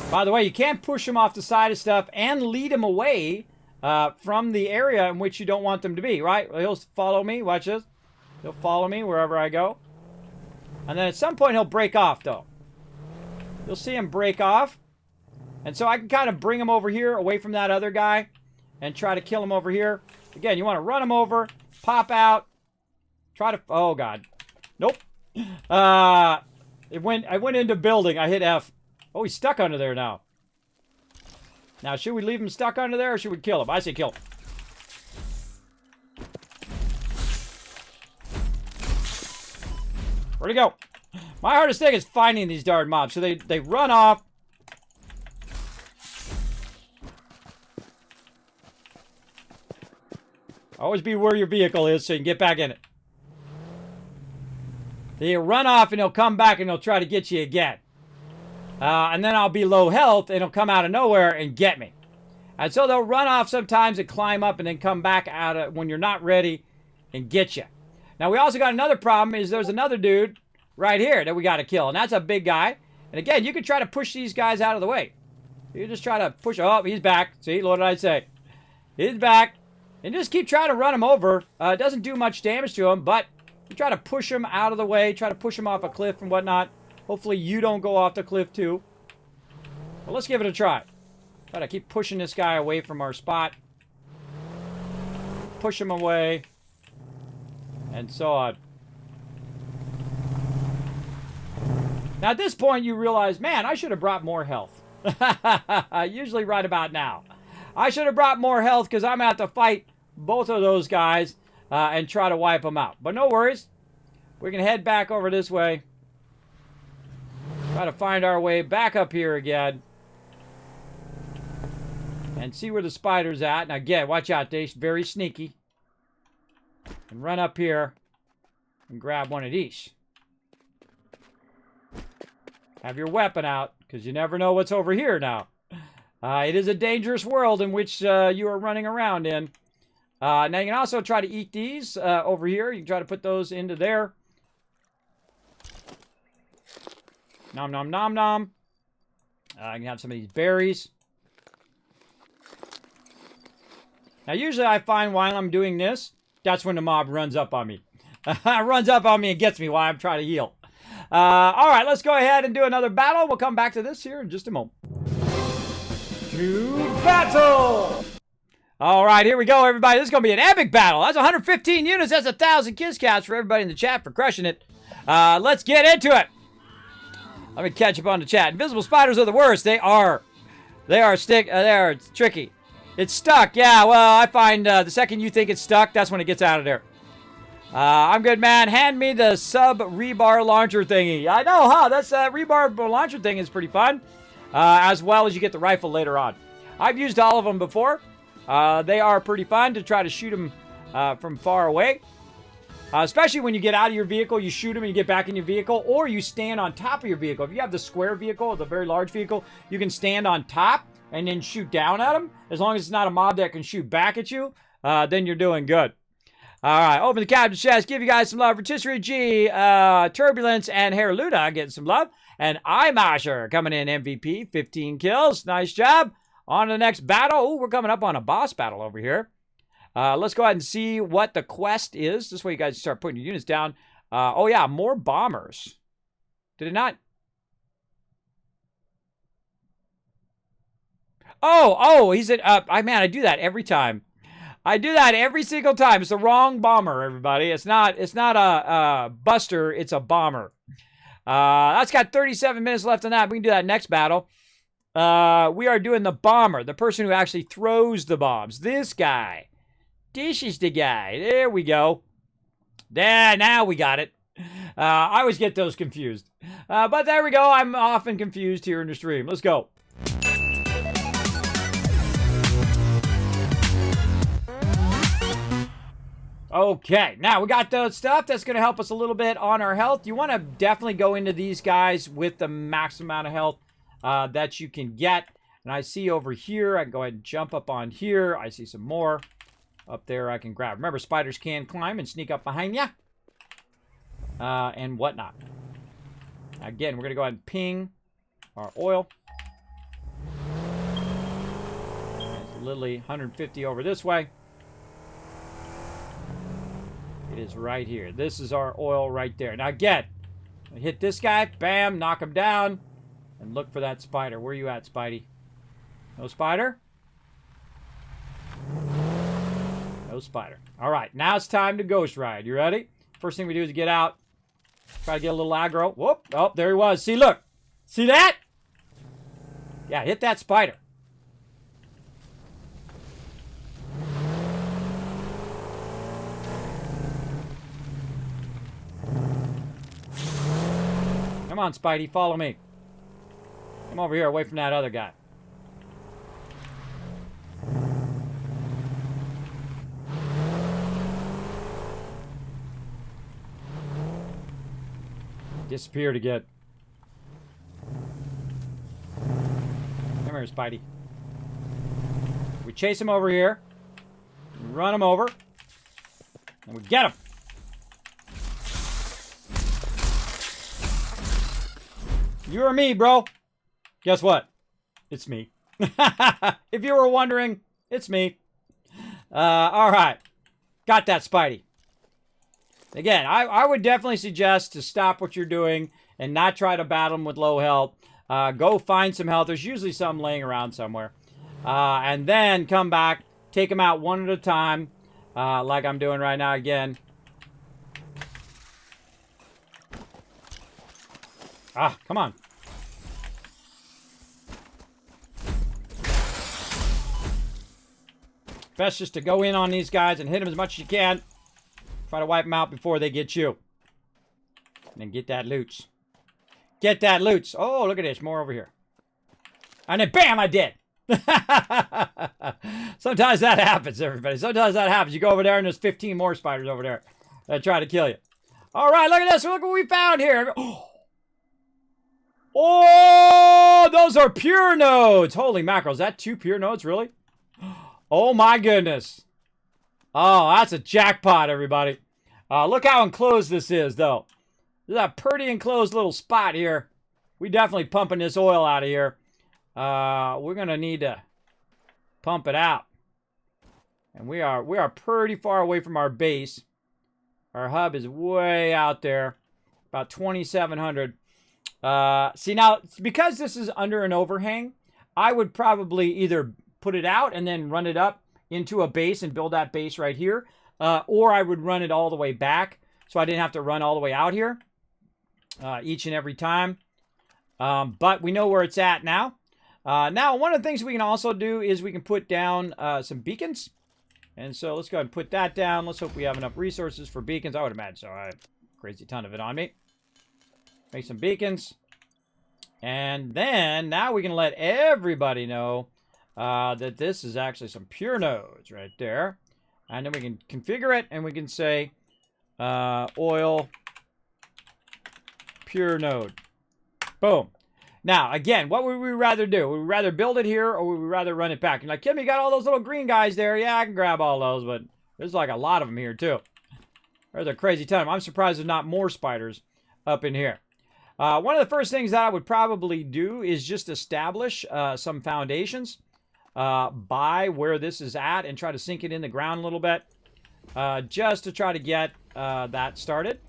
By the way, you can't push them off the side of stuff and lead them away from the area in which you don't want them to be, right? He'll follow me. Watch this. He'll follow me wherever I go. And then at some point, he'll break off, though. You'll see him break off. And so I can kind of bring him over here away from that other guy and try to kill him over here. Again, you want to run him over, pop out, try to... Oh, God. Nope. I went into building. I hit F. Oh, he's stuck under there now. Now, should we leave him stuck under there or should we kill him? I say kill him. Where'd he go? My hardest thing is finding these darn mobs. So they run off. Always be where your vehicle is so you can get back in it. They run off and he'll come back and he'll try to get you again. And then I'll be low health and he'll come out of nowhere and get me. And so they'll run off sometimes and climb up and then come back out when you're not ready and get you. Now we also got another problem is there's another dude right here that we got to kill. And that's a big guy. And again, you can try to push these guys out of the way. You just try to push. Oh, he's back. See, what did I say? He's back. And just keep trying to run him over. It doesn't do much damage to him, but you try to push him out of the way. Try to push him off a cliff and whatnot. Hopefully you don't go off the cliff too. Well, let's give it a try. Try to keep pushing this guy away from our spot. Push him away. And so on. Now at this point you realize, man, I should have brought more health. Usually right about now. I should have brought more health because I'm going to have to fight both of those guys and try to wipe them out. But no worries. We can head back over this way. Try to find our way back up here again. And see where the spider's at. Now again, watch out. They're very sneaky. And run up here and grab one of these. Have your weapon out because you never know what's over here now. It is a dangerous world in which you are running around in. Now you can also try to eat these over here. You can try to put those into there. Nom nom nom nom. I can have some of these berries. Now usually I find while I'm doing this, that's when the mob runs up on me. Runs up on me and gets me while I'm trying to heal. All right, let's go ahead and do another battle. We'll come back to this here in just a moment. To battle! All right, here we go, everybody. This is going to be an epic battle. That's 115 units. That's 1,000 kiss counts for everybody in the chat for crushing it. Let's get into it. Let me catch up on the chat. Invisible spiders are the worst. They are tricky. It's stuck. Yeah, well, I find the second you think it's stuck, that's when it gets out of there. I'm good, man. Hand me the sub rebar launcher thingy. I know, huh? That's rebar launcher thing is pretty fun. As well as you get the rifle later on. I've used all of them before. They are pretty fun to try to shoot them from far away. Especially when you get out of your vehicle, you shoot them and you get back in your vehicle, or you stand on top of your vehicle. If you have the square vehicle, the very large vehicle, you can stand on top and then shoot down at them. As long as it's not a mob that can shoot back at you, then you're doing good. All right, open the captain's chest. Give you guys some love. Rotisserie G, Turbulence, and Hair Luna getting some love. And Imasher coming in MVP, 15 kills. Nice job. On to the next battle. Oh, we're coming up on a boss battle over here. Let's go ahead and see what the quest is. This way you guys start putting your units down. Oh, yeah, more bombers. Did it not? Oh, he's at... man, I do that every time. I do that every single time. It's the wrong bomber, everybody. It's not a buster. It's a bomber. That's got 37 minutes left on that. We can do that next battle. We are doing the bomber, the person who actually throws the bombs. This guy. This is the guy. There we go. There, now we got it. I always get those confused. But there we go. I'm often confused here in the stream. Let's go. Okay, now we got the stuff that's going to help us a little bit on our health. You want to definitely go into these guys with the max amount of health that you can get. And I see over here, I can go ahead and jump up on here. I see some more up there I can grab. Remember, spiders can climb and sneak up behind you and whatnot. Again, we're going to go ahead and ping our oil. There's Lily 150 over this way. It is right here. This is our oil right there. Now again, hit this guy, bam, knock him down, and look for that spider. Where you at, Spidey? No spider? No spider. All right, now it's time to ghost ride. You ready? First thing we do is get out. Try to get a little aggro. Whoop. Oh, there he was. See, look. See that? Yeah, hit that spider. Come on, Spidey, follow me. Come over here, away from that other guy. Disappeared again. Come here, Spidey. We chase him over here. We run him over. And we get him. You or me, bro? Guess what? It's me. If you were wondering, it's me. All right. Got that, Spidey. Again, I would definitely suggest to stop what you're doing and not try to battle them with low health. Go find some health. There's usually some laying around somewhere. And then come back, take them out one at a time, like I'm doing right now again. Ah, come on. Best just to go in on these guys and hit them as much as you can. Try to wipe them out before they get you. And then get that loot. Get that loot. Oh, look at this. More over here. And then bam, I did. Sometimes that happens, everybody. Sometimes that happens. You go over there and there's 15 more spiders over there that try to kill you. All right, look at this. Look what we found here. Oh, those are pure nodes. Holy mackerel. Is that 2 pure nodes, really? Oh, my goodness. Oh, that's a jackpot, everybody. Look how enclosed this is, though. This is a pretty enclosed little spot here. We definitely pumping this oil out of here. We're going to need to pump it out. And we are pretty far away from our base. Our hub is way out there. about 2,700. See, now, because this is under an overhang, I would probably either put it out and then run it up into a base and build that base right here. Or I would run it all the way back so I didn't have to run all the way out here each and every time. But we know where it's at now. Now, one of the things we can also do is we can put down some beacons. And so let's go ahead and put that down. Let's hope we have enough resources for beacons. I would imagine so. I have a crazy ton of it on me. Make some beacons. And then now we can let everybody know that this is actually some pure nodes right there. And then we can configure it and we can say oil pure node. Boom. Now, again, what would we rather do? Would we rather build it here or would we rather run it back? You're like, Kim, you got all those little green guys there. Yeah, I can grab all those, but there's like a lot of them here too. There's a crazy ton. I'm surprised there's not more spiders up in here. One of the first things that I would probably do is just establish some foundations by where this is at and try to sink it in the ground a little bit just to try to get that started.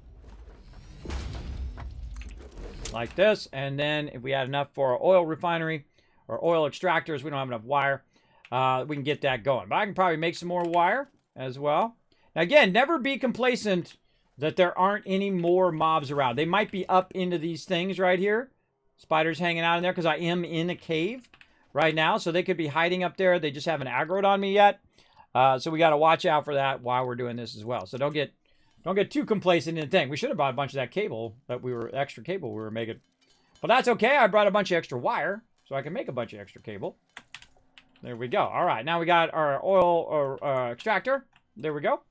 Like this. And then if we had enough for our oil refinery or oil extractors, we don't have enough wire, we can get that going. But I can probably make some more wire as well. Now, again, never be complacent that there aren't any more mobs around. They might be up into these things right here. Spiders hanging out in there because I am in a cave right now. So they could be hiding up there. They just haven't aggroed on me yet. So we got to watch out for that while we're doing this as well. So don't get too complacent in the thing. We should have bought a bunch of that cable extra cable we were making. But that's okay. I brought a bunch of extra wire so I can make a bunch of extra cable. There we go. All right. Now we got our oil or extractor. There we go.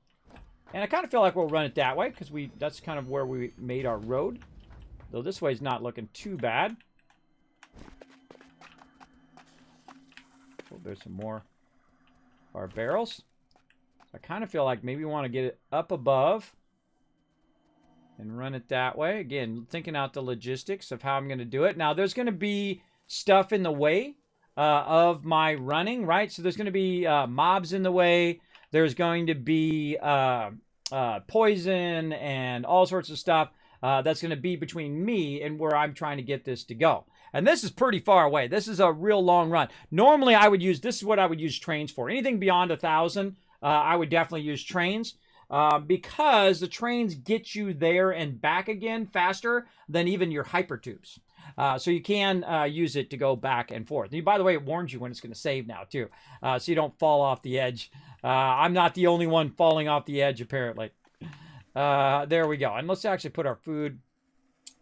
And I kind of feel like we'll run it that way because that's kind of where we made our road. Though this way is not looking too bad. Oh, there's some more of our barrels. I kind of feel like maybe we want to get it up above and run it that way. Again, thinking out the logistics of how I'm going to do it. Now, there's going to be stuff in the way of my running, right? So there's going to be mobs in the way. There's going to be poison and all sorts of stuff that's going to be between me and where I'm trying to get this to go. And this is pretty far away. This is a real long run. Normally, this is what I would use trains for. Anything beyond 1,000, I would definitely use trains because the trains get you there and back again faster than even your hypertubes. So you can use it to go back and forth. And by the way, it warns you when it's going to save now, too. So you don't fall off the edge. I'm not the only one falling off the edge, apparently. There we go. And let's actually put our food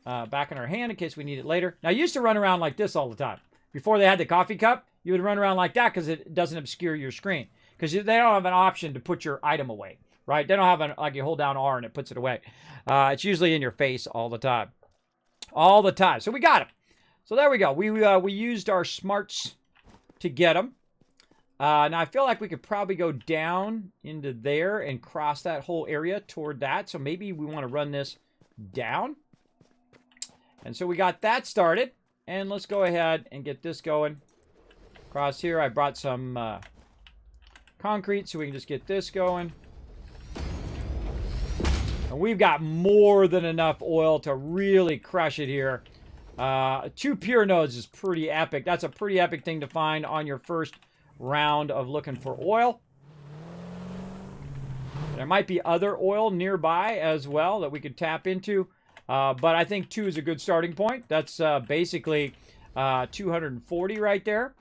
back in our hand in case we need it later. Now, I used to run around like this all the time. Before they had the coffee cup, you would run around like that because it doesn't obscure your screen. Because they don't have an option to put your item away, right? They don't have like you hold down R and it puts it away. It's usually in your face all the time. All the time. So we got them. So there we go. We used our smarts to get them. Now I feel like we could probably go down into there and cross that whole area toward that. So maybe we want to run this down. And so we got that started. And let's go ahead and get this going. Across here, I brought some concrete so we can just get this going. And we've got more than enough oil to really crush it here. 2 pure nodes is pretty epic. That's a pretty epic thing to find on your first round of looking for oil. There might be other oil nearby as well that we could tap into. But I think 2 is a good starting point. That's basically 240 right there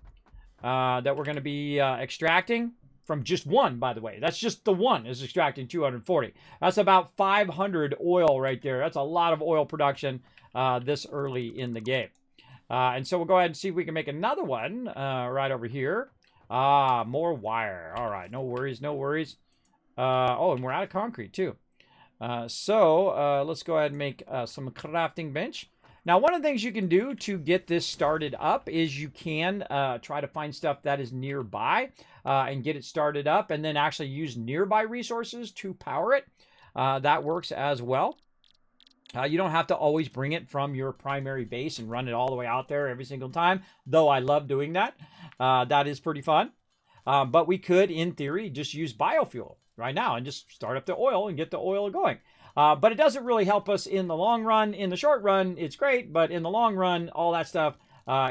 that we're going to be extracting. From just one, by the way. That's just the one is extracting 240. That's about 500 oil right there. That's a lot of oil production this early in the game. And so we'll go ahead and see if we can make another one right over here. More wire. All right, no worries, no worries. Oh, and we're out of concrete too. So let's go ahead and make some crafting bench. Now, one of the things you can do to get this started up is you can try to find stuff that is nearby and get it started up and then actually use nearby resources to power it. That works as well. You don't have to always bring it from your primary base and run it all the way out there every single time, though I love doing that. That is pretty fun. But we could, in theory, just use biofuel right now and just start up the oil and get the oil going. But it doesn't really help us in the long run. In the short run, it's great, but in the long run, all that stuff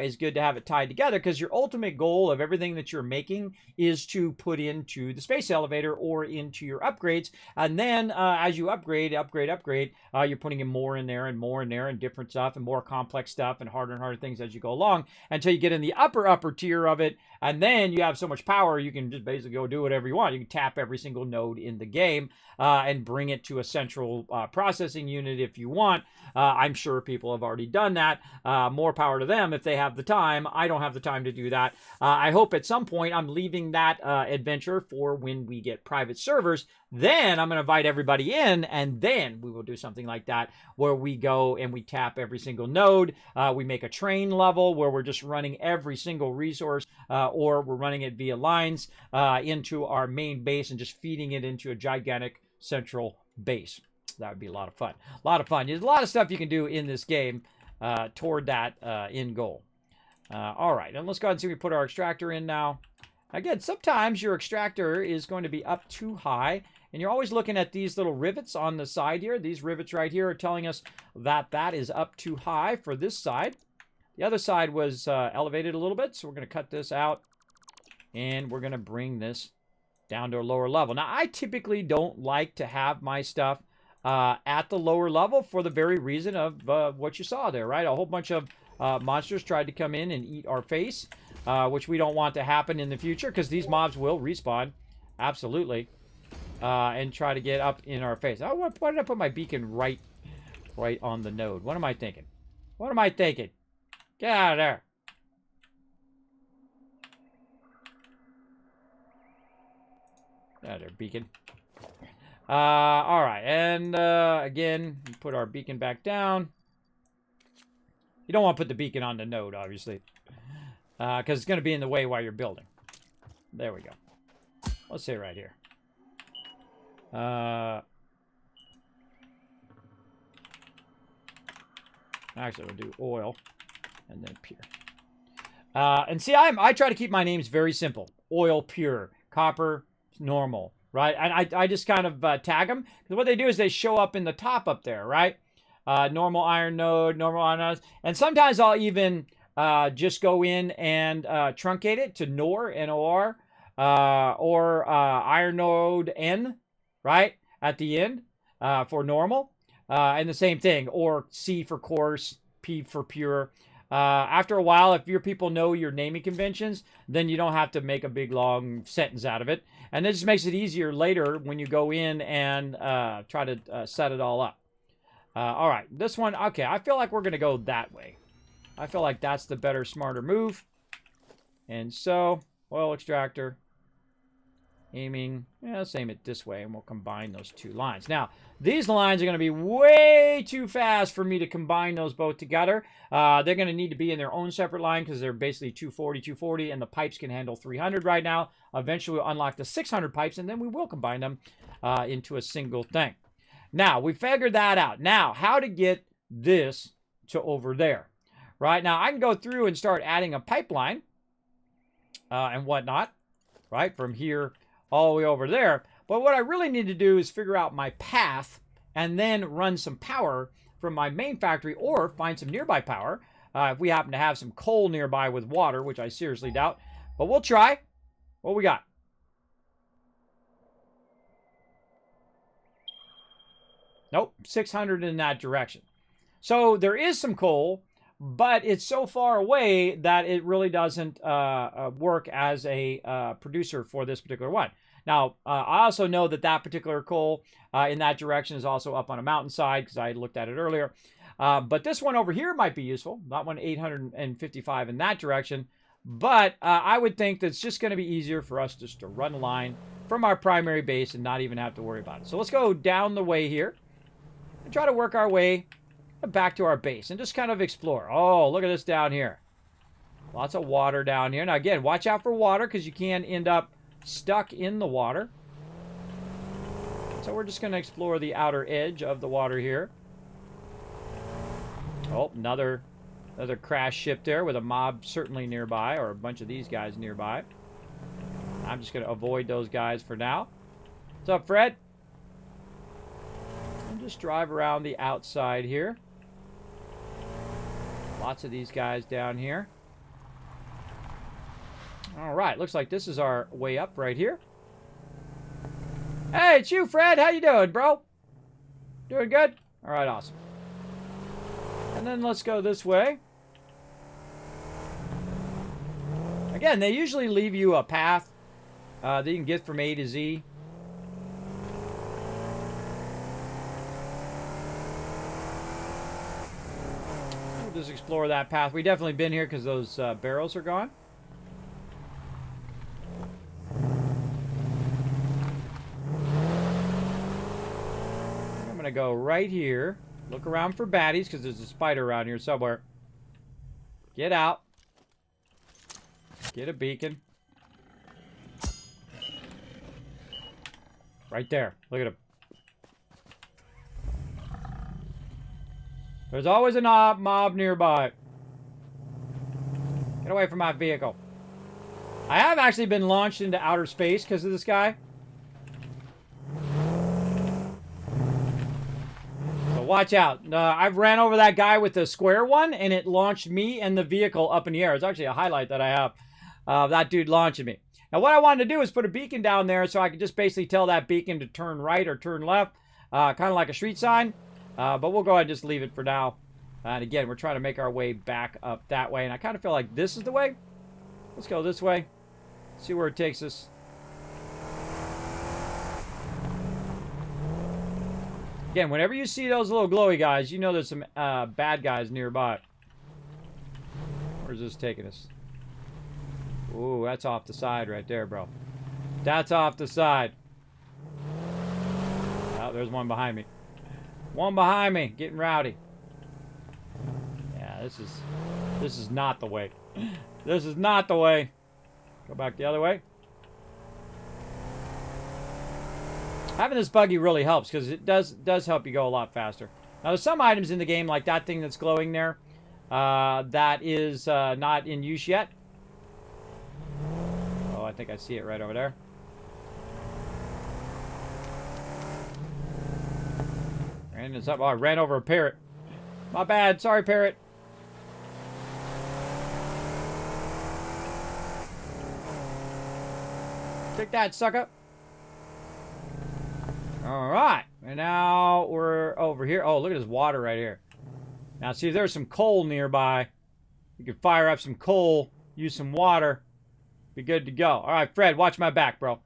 is good to have it tied together, because your ultimate goal of everything that you're making is to put into the space elevator or into your upgrades. And then as you upgrade, you're putting in more in there and more in there and different stuff and more complex stuff and harder things as you go along until you get in the upper tier of it. And then you have so much power, you can just basically go do whatever you want. You can tap every single node in the game and bring it to a central processing unit if you want. I'm sure people have already done that. More power to them if they have the time. I don't have the time to do that. I hope at some point I'm leaving that adventure for when we get private servers. Then I'm going to invite everybody in, and then we will do something like that where we go and we tap every single node. We make a train level where we're just running every single resource, or we're running it via lines into our main base and just feeding it into a gigantic central base. That would be a lot of fun. A lot of fun. There's a lot of stuff you can do in this game toward that end goal. All right, and let's go ahead and see if we put our extractor in now. Again, sometimes your extractor is going to be up too high, and you're always looking at these little rivets on the side here. These rivets right here are telling us that that is up too high for this side. The other side was elevated a little bit, so we're going to cut this out, and we're going to bring this down to a lower level. Now, I typically don't like to have my stuff at the lower level for the very reason of what you saw there, right? A whole bunch of monsters tried to come in and eat our face, which we don't want to happen in the future, because these mobs will respawn, absolutely, and try to get up in our face. Oh, why did I put my beacon right on the node? What am I thinking? What am I thinking? Get out of there. There, beacon. All right, and again, we put our beacon back down. You don't want to put the beacon on the node, obviously, because it's going to be in the way while you're building. There we go. Let's say right here. Actually, we'll do oil and then pure. And see, I try to keep my names very simple. Oil, pure. Copper, normal. Right? And I just kind of tag them. Because what they do is they show up in the top up there, right? Normal iron node, normal iron node. And sometimes I'll even just go in and truncate it to NOR, N-O-R, or iron node N, right? At the end for normal. And the same thing, or C for coarse, P for pure. After a while, if your people know your naming conventions, then you don't have to make a big long sentence out of it. And this just makes it easier later when you go in and try to set it all up. All right, this one, okay, I feel like we're going to go that way. I feel like that's the better, smarter move. And so, oil extractor, aiming, yeah, let's aim it this way, and we'll combine those two lines. Now, these lines are going to be way too fast for me to combine those both together. They're going to need to be in their own separate line because they're basically 240, and the pipes can handle 300 right now. Eventually, we'll unlock the 600 pipes, and then we will combine them into a single thing. Now, we figured that out. Now, how to get this to over there, right? Now, I can go through and start adding a pipeline and whatnot, right, from here all the way over there. But what I really need to do is figure out my path and then run some power from my main factory or find some nearby power if we happen to have some coal nearby with water, which I seriously doubt. But we'll try. What we got? Nope, 600 in that direction. So there is some coal, but it's so far away that it really doesn't work as a producer for this particular one. Now, I also know that that particular coal in that direction is also up on a mountainside because I looked at it earlier. But this one over here might be useful. That one 855 in that direction. But I would think that it's just going to be easier for us just to run a line from our primary base and not even have to worry about it. So let's go down the way here and try to work our way back to our base and just kind of explore. Oh, look at this down here. Lots of water down here. Now, again, watch out for water because you can end up stuck in the water. So we're just going to explore the outer edge of the water here. Oh, another crash ship there with a mob certainly nearby, or a bunch of these guys nearby. I'm just going to avoid those guys for now. What's up, Fred? I'll just drive around the outside here. Lots of these guys down here. All right, looks like this is our way up right here. Hey, it's you, Fred. How you doing, bro? Doing good? All right, awesome. And then let's go this way. Again, they usually leave you a path that you can get from A to Z. We'll just explore that path. We've definitely been here because those barrels are gone. I'm going to go right here. Look around for baddies because there's a spider around here somewhere. Get out. Get a beacon. Right there. Look at him. There's always a mob nearby. Get away from my vehicle. I have actually been launched into outer space because of this guy. So watch out. I've ran over that guy with the square one, and it launched me and the vehicle up in the air. It's actually a highlight that I have. That dude launching me. Now, what I wanted to do is put a beacon down there so I could just basically tell that beacon to turn right or turn left, kind of like a street sign. But we'll go ahead and just leave it for now. And again, we're trying to make our way back up that way. And I kind of feel like this is the way. Let's go this way. See where it takes us. Again, whenever you see those little glowy guys, you know there's some bad guys nearby. Where's this taking us? Ooh, that's off the side right there, bro. That's off the side. Oh, there's one behind me. One behind me, getting rowdy. Yeah, this is not the way. This is not the way. Go back the other way. Having this buggy really helps because it does help you go a lot faster. Now, there's some items in the game, like that thing that's glowing there, that is not in use yet. Oh, I think I see it right over there. Ran into something. Oh, I ran over a parrot. My bad. Sorry, parrot. Take that, sucker. All right. And now we're over here. Oh, look at this water right here. Now, see, there's some coal nearby. You can fire up some coal, use some water. Be good to go. All right, Fred, watch my back, bro.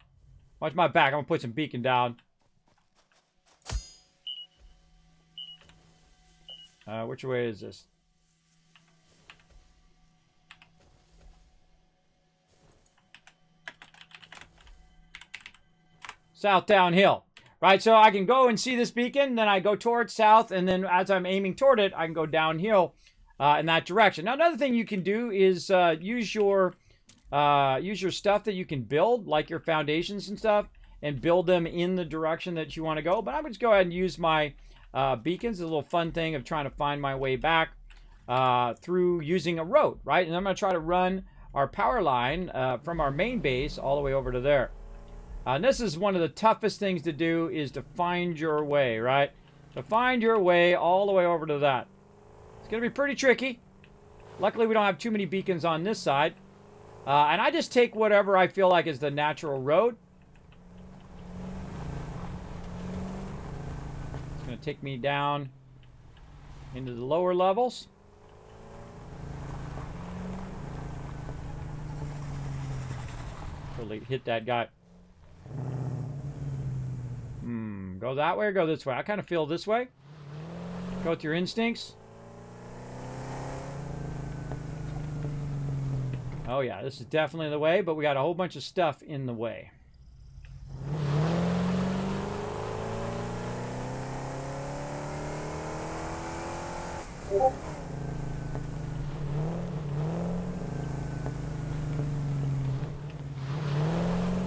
Watch my back. I'm going to put some beacon down. Which way is this? South downhill. Right, so I can go and see this beacon, then I go towards south, and then as I'm aiming toward it, I can go downhill in that direction. Now, another thing you can do is use your stuff that you can build, like your foundations and stuff, and build them in the direction that you want to go. But I'm going to go ahead and use my beacons, a little fun thing of trying to find my way back through using a road, right? And I'm going to try to run our power line from our main base all the way over to there. And this is one of the toughest things to do, is to find your way, right? To find your way all the way over to that. It's going to be pretty tricky. Luckily, we don't have too many beacons on this side. And I just take whatever I feel like is the natural road. It's going to take me down into the lower levels. Totally hit that guy. Go that way or go this way? I kind of feel this way. Go with your instincts. Oh yeah, this is definitely the way, but we got a whole bunch of stuff in the way.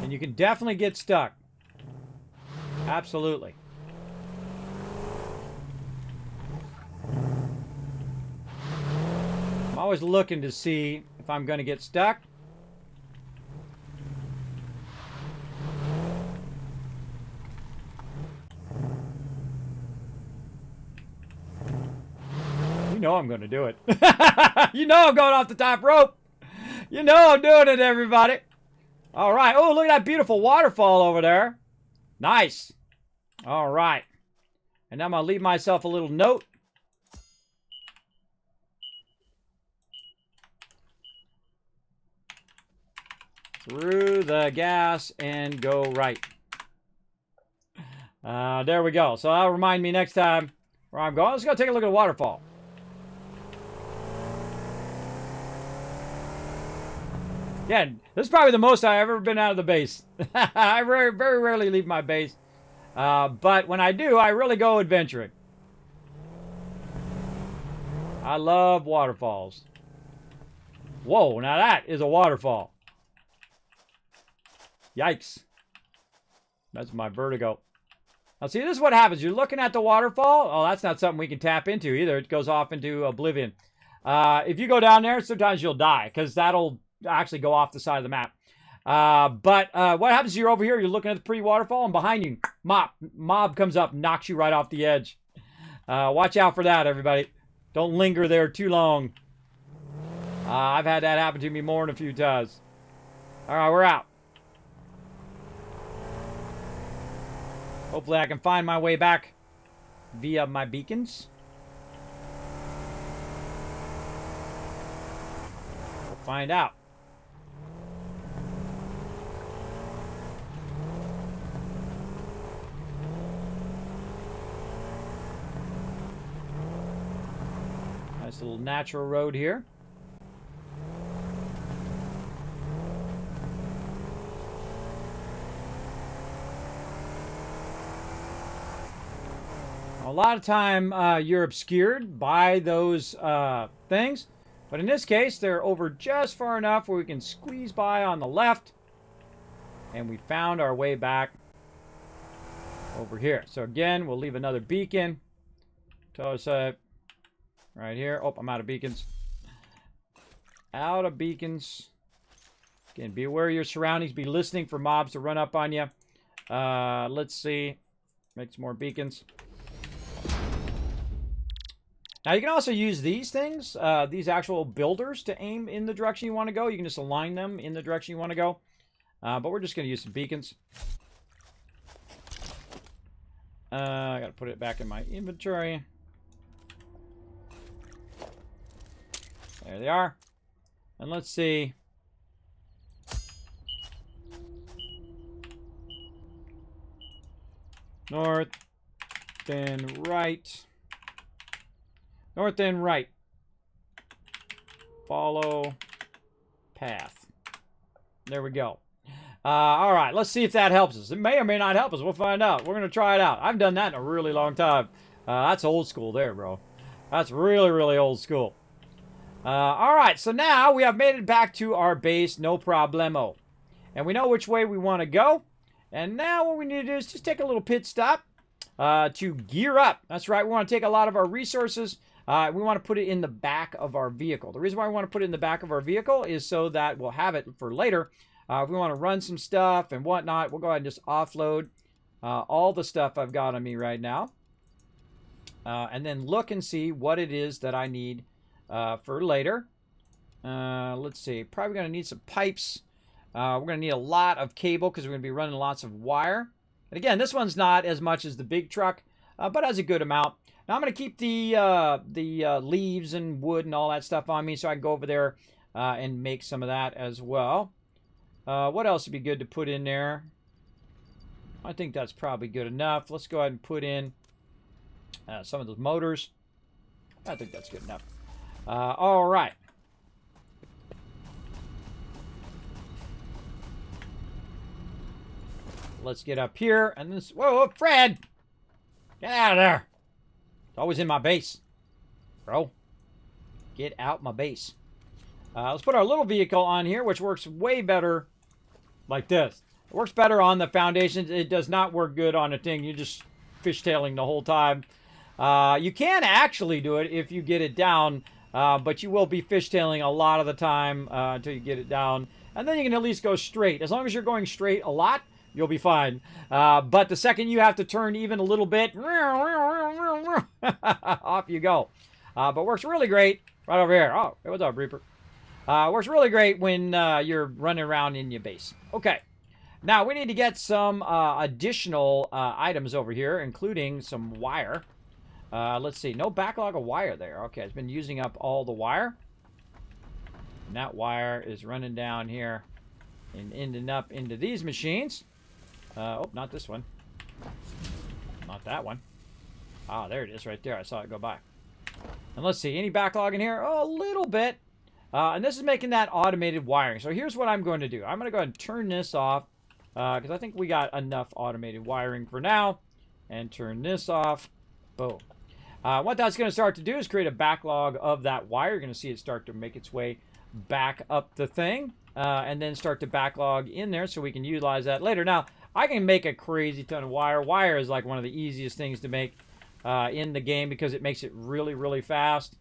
And you can definitely get stuck. Absolutely. I'm always looking to see if I'm going to get stuck. You know I'm going to do it. You know I'm going off the top rope. You know I'm doing it, everybody. All right. Oh, look at that beautiful waterfall over there. Nice. All right. And I'm going to leave myself a little note. Through the gas and go right. There we go. So that'll remind me next time where I'm going. Let's go take a look at the waterfall. Yeah, this is probably the most I've ever been out of the base. I very rarely leave my base. But when I do, I really go adventuring. I love waterfalls. Whoa, now that is a waterfall. Yikes. That's my vertigo. Now see, this is what happens. You're looking at the waterfall. Oh, that's not something we can tap into either. It goes off into oblivion. If you go down there, sometimes you'll die because that'll actually go off the side of the map. But what happens is you're over here, you're looking at the pretty waterfall, and behind you, mob comes up, knocks you right off the edge. Watch out for that, everybody. Don't linger there too long. I've had that happen to me more than a few times. All right, we're out. Hopefully I can find my way back via my beacons. We'll find out. Nice little natural road here. A lot of time you're obscured by those things, but in this case they're over just far enough where we can squeeze by on the left, and we found our way back over here. So again, we'll leave another beacon. Right here. Oh, I'm out of beacons. Out of beacons. Again, be aware of your surroundings. Be listening for mobs to run up on you. Let's see. Make some more beacons. Now, you can also use these things, these actual builders, to aim in the direction you want to go. You can just align them in the direction you want to go. But we're just going to use some beacons. I got to put it back in my inventory. There they are. And let's see. North, then right. North and right. Follow path. There we go. All right, let's see if that helps us. It may or may not help us. We'll find out. We're going to try it out. I've done that in a really long time. That's old school there, bro. That's really, really old school. All right, so now we have made it back to our base, no problemo. And we know which way we want to go. And now what we need to do is just take a little pit stop to gear up. That's right, we want to take a lot of our resources. We want to put it in the back of our vehicle. The reason why we want to put it in the back of our vehicle is so that we'll have it for later. If we want to run some stuff and whatnot, we'll go ahead and just offload all the stuff I've got on me right now. And then look and see what it is that I need for later. Let's see. Probably going to need some pipes. We're going to need a lot of cable because we're going to be running lots of wire. And again, this one's not as much as the big truck, but has a good amount. Now I'm going to keep the leaves and wood and all that stuff on me so I can go over there and make some of that as well. What else would be good to put in there? I think that's probably good enough. Let's go ahead and put in some of those motors. I think that's good enough. All right. Let's get up here and this. Whoa, Fred! Get out of there! It's always in my base, bro. Get out my base. Let's put our little vehicle on here, which works way better like this. It works better on the foundations. It does not work good on a thing. You're just fishtailing the whole time. You can actually do it if you get it down, but you will be fishtailing a lot of the time until you get it down. And then you can at least go straight. As long as you're going straight a lot, you'll be fine. But the second you have to turn even a little bit, off you go. But works really great right over here. Oh, hey, what's up, Reaper? Works really great when you're running around in your base. Okay. Now, we need to get some additional items over here, including some wire. Let's see. No backlog of wire there. Okay, it's been using up all the wire. And that wire is running down here and ending up into these machines. Oh, not this one. Not that one. Ah, there it is right there. I saw it go by. And let's see. Any backlog in here? Oh, a little bit. And this is making that automated wiring. So here's what I'm going to do. I'm going to go ahead and turn this off. Because I think we got enough automated wiring for now. And turn this off. Boom. What that's going to start to do is create a backlog of that wire. You're going to see it start to make its way back up the thing. And then start to backlog in there so we can utilize that later. Now, I can make a crazy ton of wire. Wire is like one of the easiest things to make in the game because it makes it really, really fast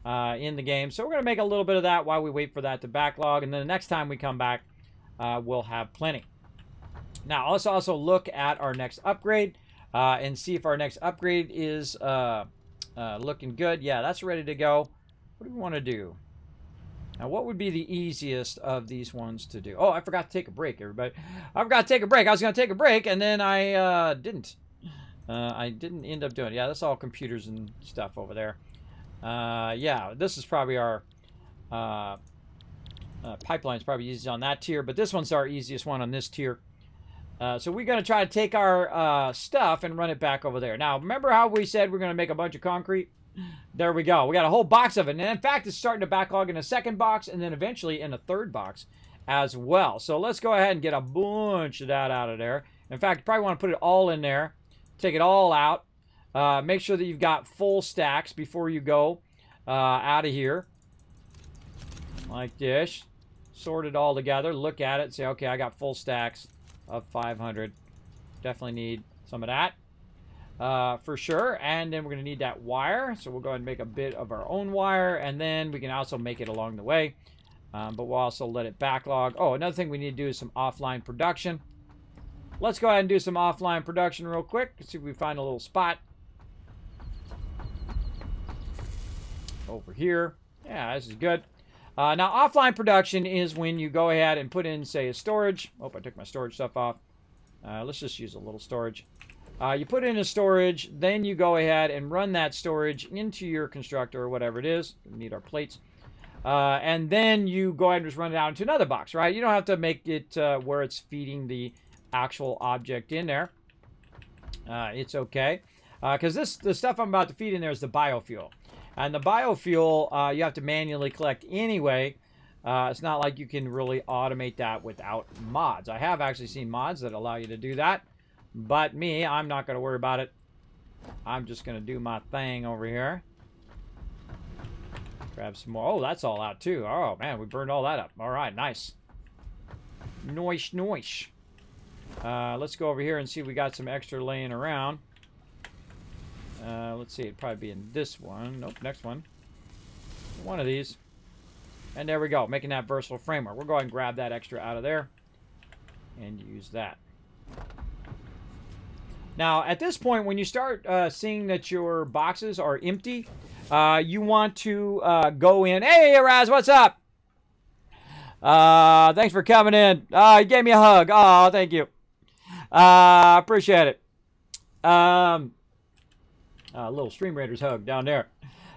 in the game. So we're going to make a little bit of that while we wait for that to backlog. And then the next time we come back, we'll have plenty. Now, let's also look at our next upgrade and see if our next upgrade is looking good. Yeah, that's ready to go. What do we want to do? Now, what would be the easiest of these ones to do? Oh, I forgot to take a break, everybody. I forgot to take a break. I was going to take a break, and then I didn't. I didn't end up doing it. Yeah, that's all computers and stuff over there. Yeah, this is probably our... pipeline's probably easiest on that tier, but this one's our easiest one on this tier. So we're going to try to take our stuff and run it back over there. Now, remember how we said we're going to make a bunch of concrete? There we go. We got a whole box of it. And in fact, it's starting to backlog in a second box and then eventually in a third box as well. So let's go ahead and get a bunch of that out of there. In fact, you probably want to put it all in there. Take it all out. Make sure that you've got full stacks before you go out of here. Like this. Sort it all together. Look at it. Say, okay, I got full stacks of 500. Definitely need some of that. For sure. And then we're going to need that wire. So we'll go ahead and make a bit of our own wire. And then we can also make it along the way. But we'll also let it backlog. Oh, another thing we need to do is some offline production. Let's go ahead and do some offline production real quick. Let's see if we find a little spot. Over here. Yeah, this is good. Now, offline production is when you go ahead and put in, say, a storage. Oh, I took my storage stuff off. Let's just use a little storage. You put in a storage, then you go ahead and run that storage into your constructor or whatever it is. We need our plates. And then you go ahead and just run it out into another box, right? You don't have to make it where it's feeding the actual object in there. It's okay. Because the stuff I'm about to feed in there is the biofuel. And the biofuel, you have to manually collect anyway. It's not like you can really automate that without mods. I have actually seen mods that allow you to do that. But me, I'm not going to worry about it. I'm just going to do my thing over here. Grab some more. Oh, that's all out too. Oh, man, we burned all that up. All right, nice. Noise, noise. Let's go over here and see if we got some extra laying around. Let's see, it'd probably be in this one. Nope, next one. One of these. And there we go, making that versatile framework. We'll go ahead and grab that extra out of there and use that. Now, at this point, when you start seeing that your boxes are empty, you want to go in. Hey, Raz, what's up? Thanks for coming in. You gave me a hug. Oh, thank you. Appreciate it. A little Stream Raiders hug down there.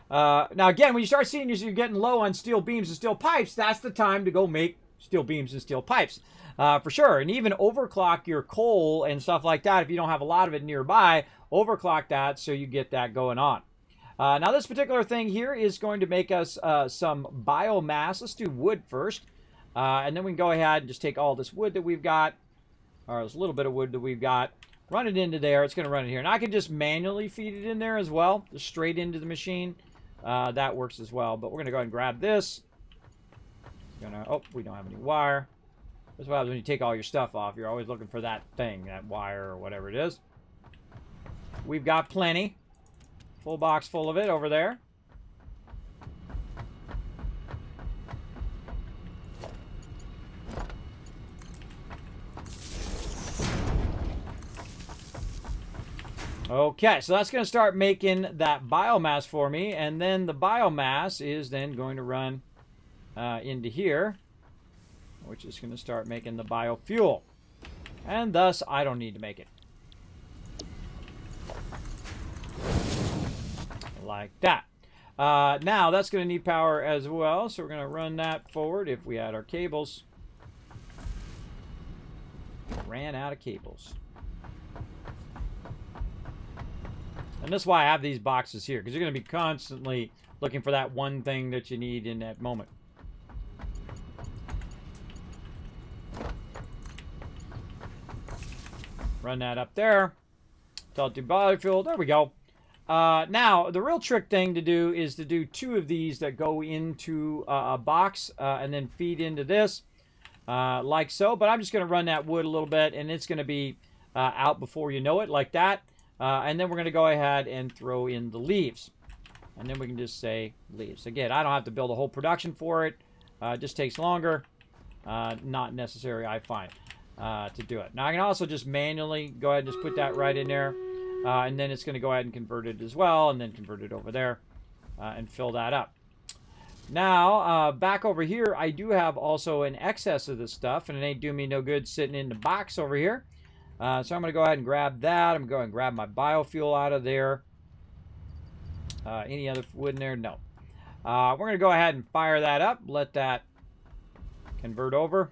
Now, again, when you start seeing you're getting low on steel beams and steel pipes, that's the time to go make steel beams and steel pipes. For sure. And even overclock your coal and stuff like that. If you don't have a lot of it nearby, overclock that so you get that going on. Now, this particular thing here is going to make us some biomass. Let's do wood first. And then we can go ahead and just take all this wood that we've got, or this little bit of wood that we've got, run it into there. It's going to run it here. And I can just manually feed it in there as well, just straight into the machine. That works as well. But we're going to go ahead and grab this. Oh, we don't have any wire. That's what happens when you take all your stuff off. You're always looking for that thing, that wire or whatever it is. We've got plenty. Full box full of it over there. Okay, so that's going to start making that biomass for me, and then the biomass is then going to run into here, which is going to start making the biofuel. And thus, I don't need to make it. Like that. Now, that's going to need power as well, so we're going to run that forward if we had our cables. Ran out of cables. And that's why I have these boxes here, because you're going to be constantly looking for that one thing that you need in that moment. Run that up there. Talk to biofuel. There we go. Now, the real trick thing to do is to do 2 of these that go into a box and then feed into this, like so. But I'm just going to run that wood a little bit, and it's going to be out before you know it, like that. And then we're going to go ahead and throw in the leaves. And then we can just say leaves. Again, I don't have to build a whole production for it. It just takes longer. Not necessary, I find, to do it. Now, I can also just manually go ahead and just put that right in there. And then it's going to go ahead and convert it as well. And then convert it over there and fill that up. Now, back over here, I do have also an excess of this stuff. And it ain't doing me no good sitting in the box over here. So I'm going to go ahead and grab that. I'm going to grab my biofuel out of there. Any other wood in there? No. We're going to go ahead and fire that up. Let that convert over.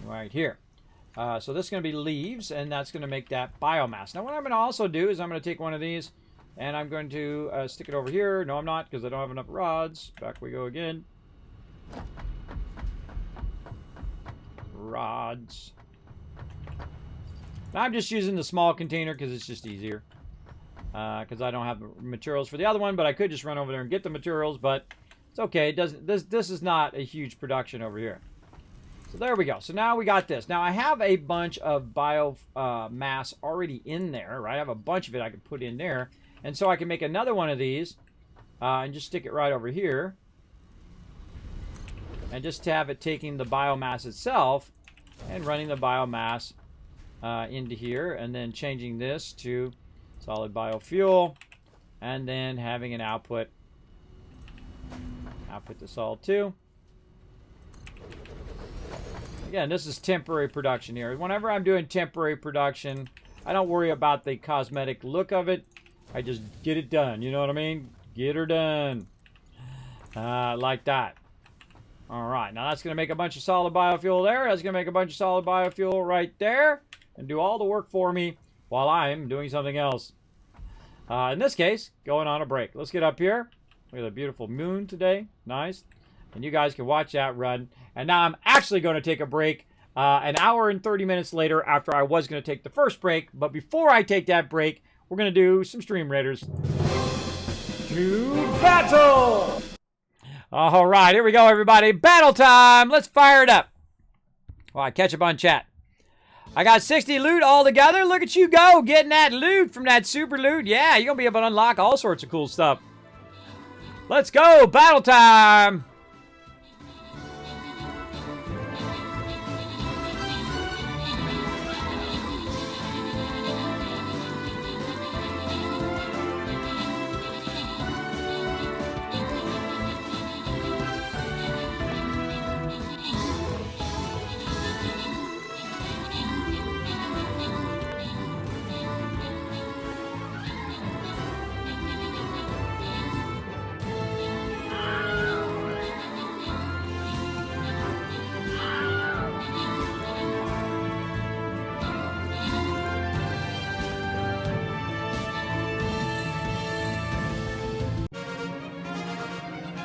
Right here. So this is going to be leaves, and that's going to make that biomass. Now what I'm going to also do is I'm going to take one of these, and I'm going to stick it over here. No, I'm not, because I don't have enough rods. Back we go again. Rods. I'm just using the small container because it's just easier, because I don't have the materials for the other one, but I could just run over there and get the materials, but it's okay. It doesn't. This is not a huge production over here. So there we go. So now we got this. Now I have a bunch of biomass already in there, right? I have a bunch of it I could put in there, and so I can make another one of these and just stick it right over here. And just to have it taking the biomass itself and running the biomass into here, and then changing this to solid biofuel, and then having an output to solid 2. Again, this is temporary production here. Whenever I'm doing temporary production, I don't worry about the cosmetic look of it. I just get it done. You know what I mean? Get her done. Like that. All right, now that's going to make a bunch of solid biofuel there. That's going to make a bunch of solid biofuel right there and do all the work for me while I'm doing something else. In this case, going on a break. Let's get up here. We have a beautiful moon today. Nice. And you guys can watch that run. And now I'm actually going to take a break an hour and 30 minutes later after I was going to take the first break. But before I take that break, we're going to do some Stream Raiders. To battle! All right, here we go, everybody. Battle time. Let's fire it up. All right, catch up on chat. I got 60 loot all together. Look at you go, getting that loot from that super loot. Yeah, you're going to be able to unlock all sorts of cool stuff. Let's go. Battle time.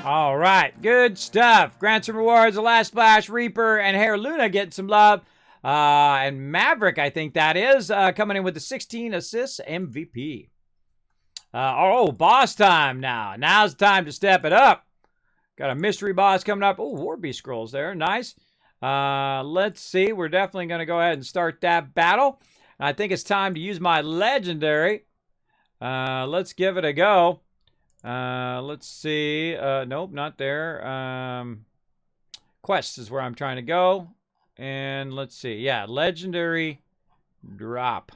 All right, good stuff. Grants and rewards, the Last Splash, Reaper, and Hair Luna getting some love. And Maverick, I think that is, coming in with the 16 assists MVP. Boss time now. Now's the time to step it up. Got a mystery boss coming up. Oh, War Beast Scrolls there. Nice. Let's see. We're definitely going to go ahead and start that battle. I think it's time to use my legendary. Let's give it a go. Let's see. Nope, not there. Quests is where I'm trying to go. And let's see. Yeah, legendary drop.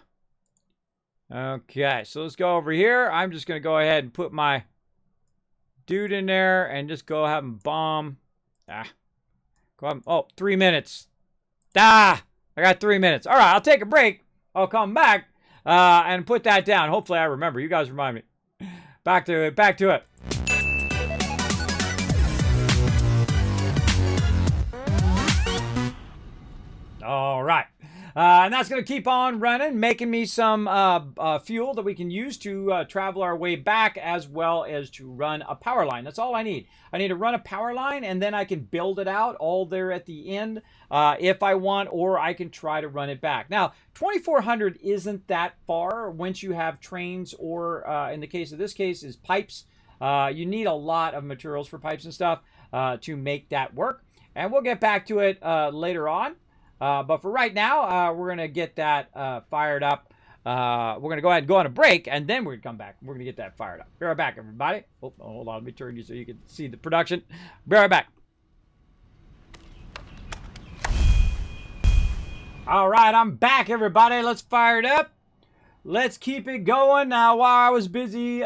Okay, so let's go over here. I'm just going to go ahead and put my dude in there and just go have him bomb. Go ahead. Oh, 3 minutes. I got 3 minutes. All right, I'll take a break. I'll come back and put that down. Hopefully I remember. You guys remind me. Back to it. Back to it. All right. And that's going to keep on running, making me some fuel that we can use to travel our way back, as well as to run a power line. That's all I need. I need to run a power line, and then I can build it out all there at the end if I want, or I can try to run it back. Now, 2,400 isn't that far once you have trains, or in the case of this case is pipes. You need a lot of materials for pipes and stuff to make that work. And we'll get back to it later on. But for right now, we're going to get that fired up. We're going to go ahead and go on a break, and then we're going to come back. We're going to get that fired up. Be right back, everybody. Oh, hold on. Let me turn you so you can see the production. Be right back. All right, I'm back, everybody. Let's fire it up. Let's keep it going. Now, while I was busy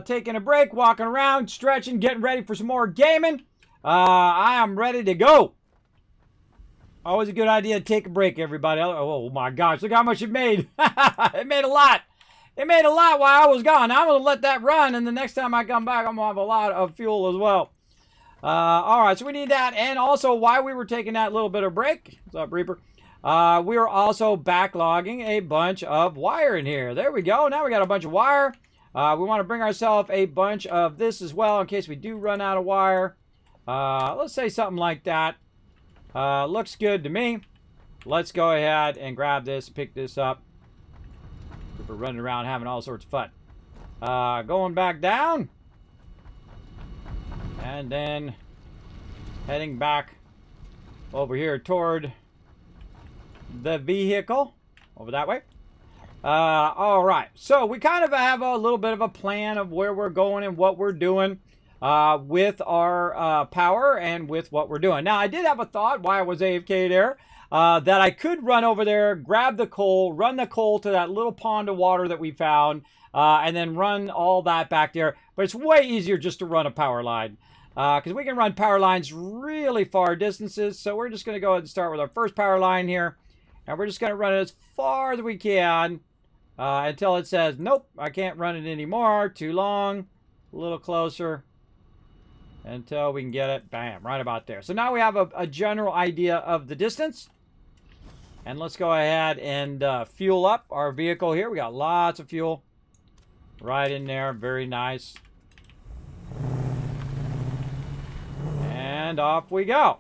taking a break, walking around, stretching, getting ready for some more gaming, I am ready to go. Always a good idea to take a break, everybody. Oh my gosh, look how much it made. It made a lot. It made a lot while I was gone. Now I'm going to let that run, and the next time I come back, I'm going to have a lot of fuel as well. All right, so we need that. And also, while we were taking that little bit of break, what's up, Reaper? We were also backlogging a bunch of wire in here. There we go. Now we got a bunch of wire. We want to bring ourselves a bunch of this as well in case we do run out of wire. Let's say something like that. Looks good to me. Let's go ahead and grab this, pick this up. We're running around having all sorts of fun. Going back down. And then heading back over here toward the vehicle. Over that way. All right. So we kind of have a little bit of a plan of where we're going and what we're doing. With our power and with what we're doing. Now, I did have a thought while I was AFK there that I could run over there, grab the coal, run the coal to that little pond of water that we found, and then run all that back there. But it's way easier just to run a power line because we can run power lines really far distances. So we're just going to go ahead and start with our first power line here. And we're just going to run it as far as we can until it says, nope, I can't run it anymore. Too long. A little closer. Until we can get it, bam, right about there. So now we have a general idea of the distance. And let's go ahead and fuel up our vehicle here. We got lots of fuel right in there. Very nice. And off we go.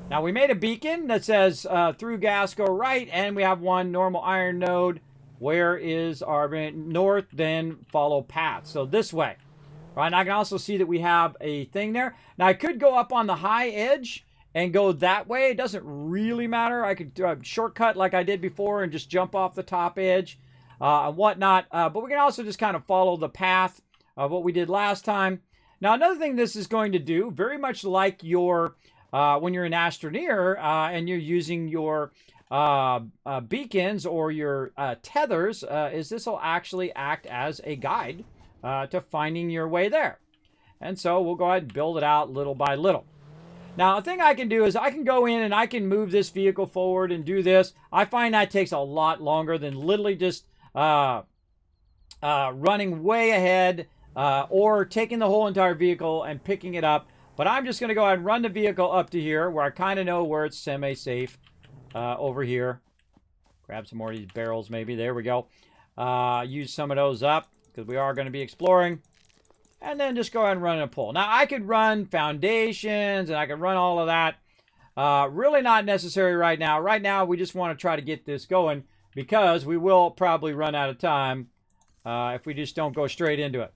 Now we made a beacon that says through gas, go right. And we have one normal iron node. Where is our north, then follow path. So this way. Right, and I can also see that we have a thing there. Now, I could go up on the high edge and go that way. It doesn't really matter. I could shortcut like I did before and just jump off the top edge and whatnot. But we can also just kind of follow the path of what we did last time. Now, another thing this is going to do, very much like your when you're an astroneer and you're using your beacons or your tethers, is this will actually act as a guide to finding your way there. And so we'll go ahead and build it out little by little. Now, a thing I can do is I can go in and I can move this vehicle forward and do this. I find that takes a lot longer than literally just running way ahead or taking the whole entire vehicle and picking it up. But I'm just going to go ahead and run the vehicle up to here where I kind of know where it's semi-safe over here. Grab some more of these barrels maybe. There we go. Use some of those up, because we are going to be exploring. And then just go ahead and run a pull. Now, I could run foundations, and I could run all of that. Really not necessary right now. Right now, we just want to try to get this going, because we will probably run out of time if we just don't go straight into it.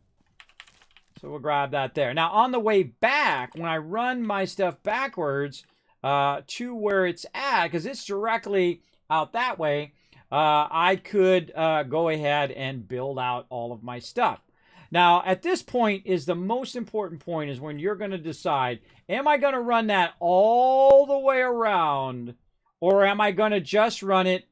So we'll grab that there. Now, on the way back, when I run my stuff backwards to where it's at, because it's directly out that way, I could go ahead and build out all of my stuff. Now, at this point is the most important point is when you're going to decide, am I going to run that all the way around, or am I going to just run it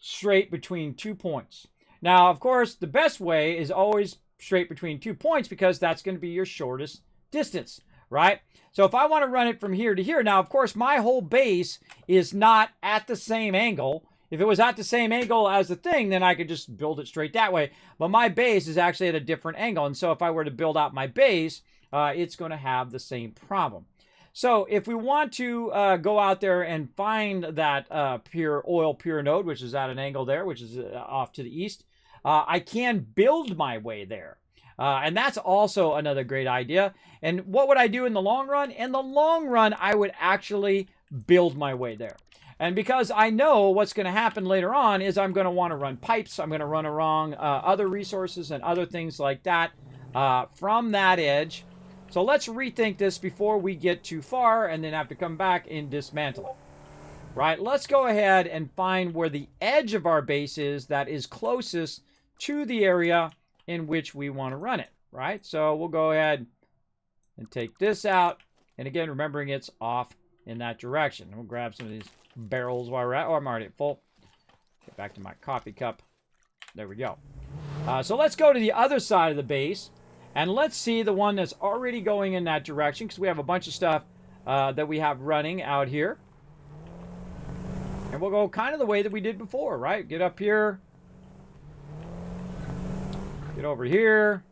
straight between 2 points. Now, of course, the best way is always straight between 2 points because that's going to be your shortest distance, right? So if I want to run it from here to here, now, of course, my whole base is not at the same angle. If it was at the same angle as the thing, then I could just build it straight that way. But my base is actually at a different angle. And so if I were to build out my base, it's going to have the same problem. So if we want to go out there and find that pure node, which is at an angle there, which is off to the east, I can build my way there. And that's also another great idea. And what would I do in the long run? In the long run, I would actually build my way there. And because I know what's going to happen later on is I'm going to want to run pipes. I'm going to run along other resources and other things like that from that edge. So let's rethink this before we get too far and then have to come back and dismantle it. Right, let's go ahead and find where the edge of our base is that is closest to the area in which we want to run it, right? So we'll go ahead and take this out. And again, remembering it's off in that direction. We'll grab some of these barrels while we're at. Oh, I'm already at full. Get back to my coffee cup. There we go. So let's go to the other side of the base. And let's see the one that's already going in that direction, because we have a bunch of stuff that we have running out here. And we'll go kind of the way that we did before, right? Get up here. Get over here.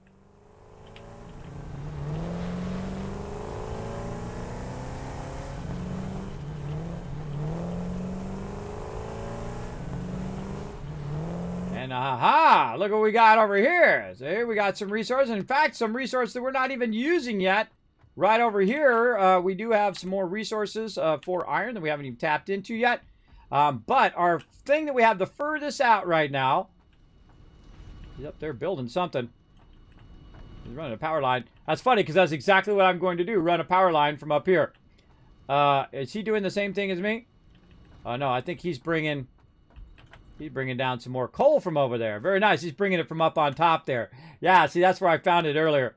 And aha, look what we got over here. See, we got some resources. In fact, some resources that we're not even using yet. Right over here, we do have some more resources for iron that we haven't even tapped into yet. But our thing that we have the furthest out right now, he's up there building something. He's running a power line. That's funny because that's exactly what I'm going to do, run a power line from up here. Is he doing the same thing as me? Oh, no, I think he's bringing down some more coal from over there. Very nice. He's bringing it from up on top there. Yeah, see, that's where I found it earlier.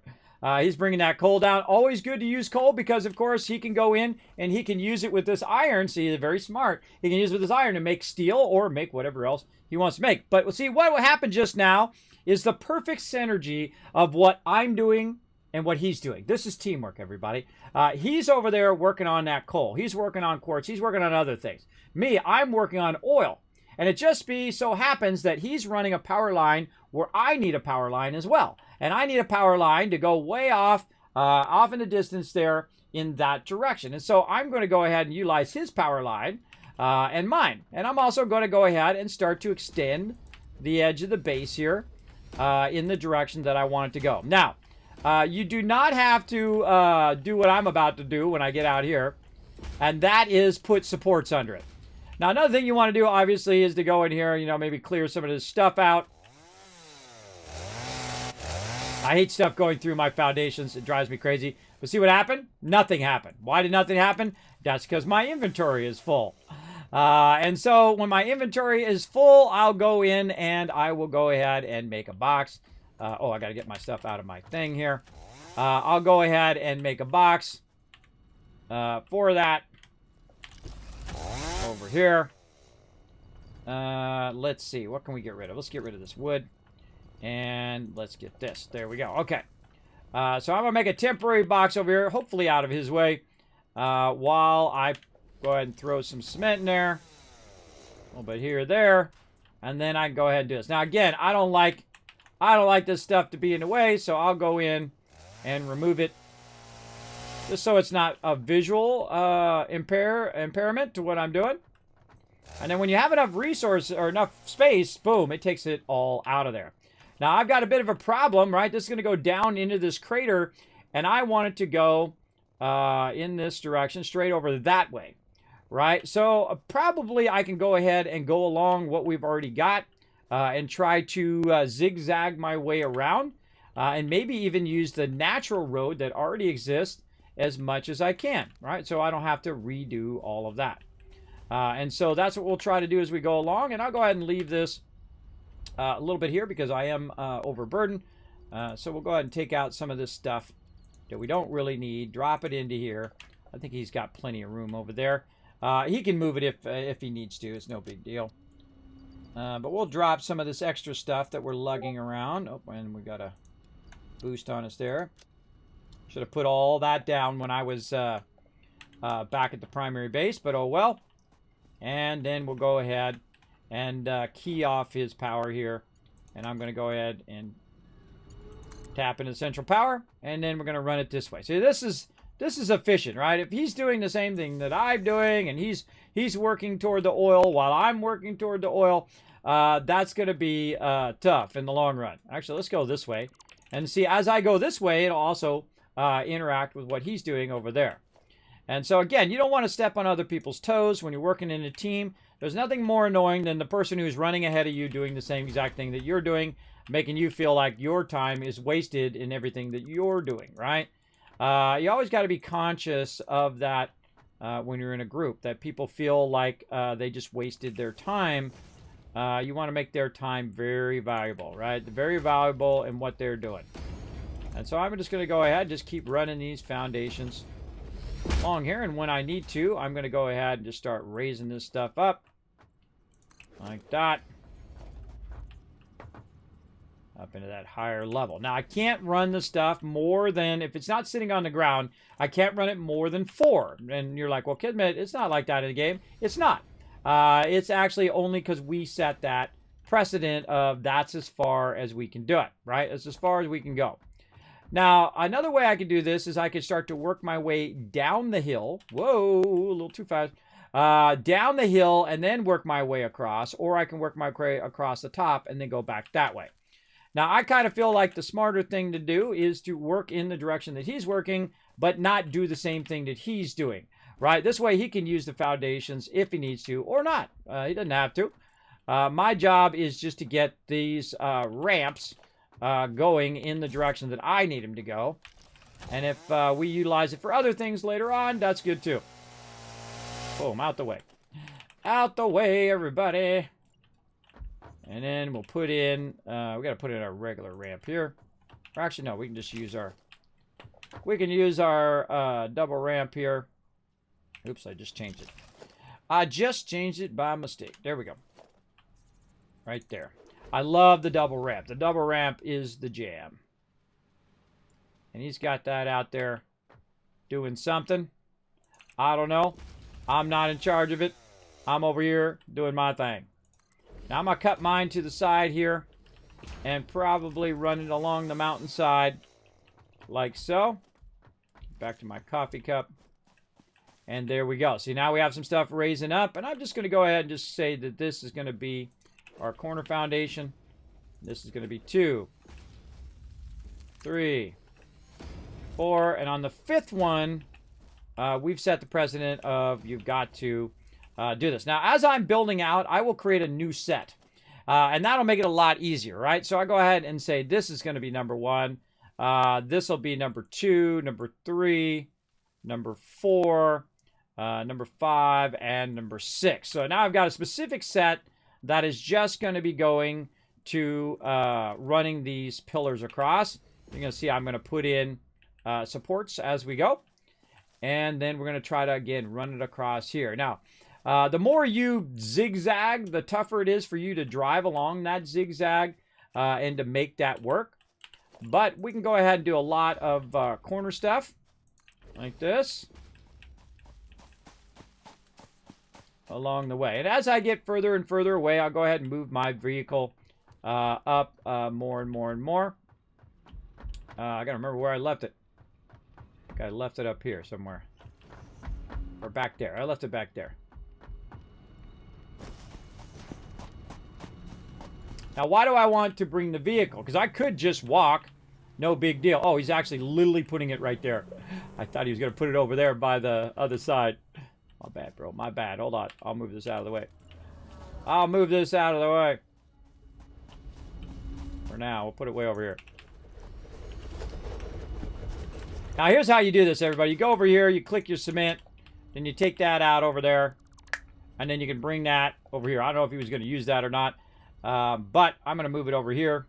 He's bringing that coal down. Always good to use coal because, of course, he can go in and he can use it with this iron. See, he's very smart. He can use it with this iron to make steel or make whatever else he wants to make. But see, what happened just now is the perfect synergy of what I'm doing and what he's doing. This is teamwork, everybody. He's over there working on that coal. He's working on quartz. He's working on other things. Me, I'm working on oil. And it just so happens that he's running a power line where I need a power line as well. And I need a power line to go way off in the distance there in that direction. And so I'm going to go ahead and utilize his power line and mine. And I'm also going to go ahead and start to extend the edge of the base here in the direction that I want it to go. Now, you do not have to do what I'm about to do when I get out here. And that is put supports under it. Now, another thing you want to do, obviously, is to go in here, you know, maybe clear some of this stuff out. I hate stuff going through my foundations. It drives me crazy. But see what happened? Nothing happened. Why did nothing happen? That's because my inventory is full. And so when my inventory is full, I'll go in and I will go ahead and make a box. Oh, I got to get my stuff out of my thing here. I'll go ahead and make a box for that. Over here. Let's see. What can we get rid of? Let's get rid of this wood. And let's get this. There we go. Okay. So I'm going to make a temporary box over here, hopefully out of his way, while I go ahead and throw some cement in there. A little bit here or there. And then I can go ahead and do this. Now, again, I don't like this stuff to be in the way, so I'll go in and remove it. Just so it's not a visual impairment to what I'm doing. And then when you have enough resource or enough space, boom, it takes it all out of there. Now, I've got a bit of a problem, right? This is going to go down into this crater, and I want it to go in this direction, straight over that way, right? So probably I can go ahead and go along what we've already got and try to zigzag my way around and maybe even use the natural road that already exists as much as I can, right? So I don't have to redo all of that. And so that's what we'll try to do as we go along. And I'll go ahead and leave this a little bit here because I am overburdened. So we'll go ahead and take out some of this stuff that we don't really need. Drop it into here. I think he's got plenty of room over there. He can move it if he needs to. It's no big deal. But we'll drop some of this extra stuff that we're lugging around. Oh, and we got a boost on us there. Should have put all that down when I was back at the primary base, but oh well. And then we'll go ahead and key off his power here. And I'm going to go ahead and tap into central power, and then we're going to run it this way. See, this is efficient, right? If he's doing the same thing that I'm doing, and he's working toward the oil while I'm working toward the oil, that's going to be tough in the long run. Actually, let's go this way. And see, as I go this way, it'll also interact with what he's doing over there. And so, again, you don't want to step on other people's toes when you're working in a team. There's nothing more annoying than the person who's running ahead of you doing the same exact thing that you're doing, making you feel like your time is wasted in everything that you're doing, right? You always got to be conscious of that when you're in a group, that people feel like they just wasted their time. You want to make their time very valuable, right? Very valuable in what they're doing. And so I'm just going to go ahead and just keep running these foundations along here. And when I need to, I'm going to go ahead and just start raising this stuff up. Like that. Up into that higher level. Now, I can't run the stuff more than, if it's not sitting on the ground, I can't run it more than 4. And you're like, well, Kismet, it's not like that in the game. It's not. It's actually only because we set that precedent of that's as far as we can do it, right? It's as far as we can go. Now, another way I could do this is I could start to work my way down the hill. Whoa, a little too fast. Down the hill and then work my way across, or I can work my way across the top and then go back that way. Now, I kind of feel like the smarter thing to do is to work in the direction that he's working, but not do the same thing that he's doing, right? This way he can use the foundations if he needs to, or not. He doesn't have to. My job is just to get these ramps going in the direction that I need him to go. And if we utilize it for other things later on, that's good too. Boom, out the way. Out the way, everybody. And then we'll put in, we got to put in our regular ramp here. Or actually, no, we can just use our, double ramp here. Oops, I just changed it. I just changed it by mistake. There we go. Right there. I love the double ramp. The double ramp is the jam. And he's got that out there doing something. I don't know. I'm not in charge of it. I'm over here doing my thing. Now I'm going to cut mine to the side here and probably run it along the mountainside like so. Back to my coffee cup. And there we go. See, now we have some stuff raising up. And I'm just going to go ahead and just say that this is going to be our corner foundation. This is going to be 2, 3, 4. And on the 5th one, we've set the precedent of you've got to do this. Now, as I'm building out, I will create a new set. And that'll make it a lot easier, right? So I go ahead and say this is going to be number 1. This will be number 2, number 3, number 4, number 5, and number 6. So now I've got a specific set that is just going to be going to running these pillars across. You're going to see I'm going to put in supports as we go. And then we're going to try to, again, run it across here. Now, the more you zigzag, the tougher it is for you to drive along that zigzag and to make that work. But we can go ahead and do a lot of corner stuff like this along the way. And as I get further and further away, I'll go ahead and move my vehicle up more and more and more. I got to remember where I left it. I think I left it up here somewhere. Or back there. I left it back there. Now, why do I want to bring the vehicle? Because I could just walk. No big deal. Oh, he's actually literally putting it right there. I thought he was going to put it over there by the other side. My bad, bro. My bad. Hold on. I'll move this out of the way. I'll move this out of the way. For now, we'll put it way over here. Now, here's how you do this, everybody. You go over here, you click your cement, then you take that out over there, and then you can bring that over here. I don't know if he was going to use that or not, but I'm going to move it over here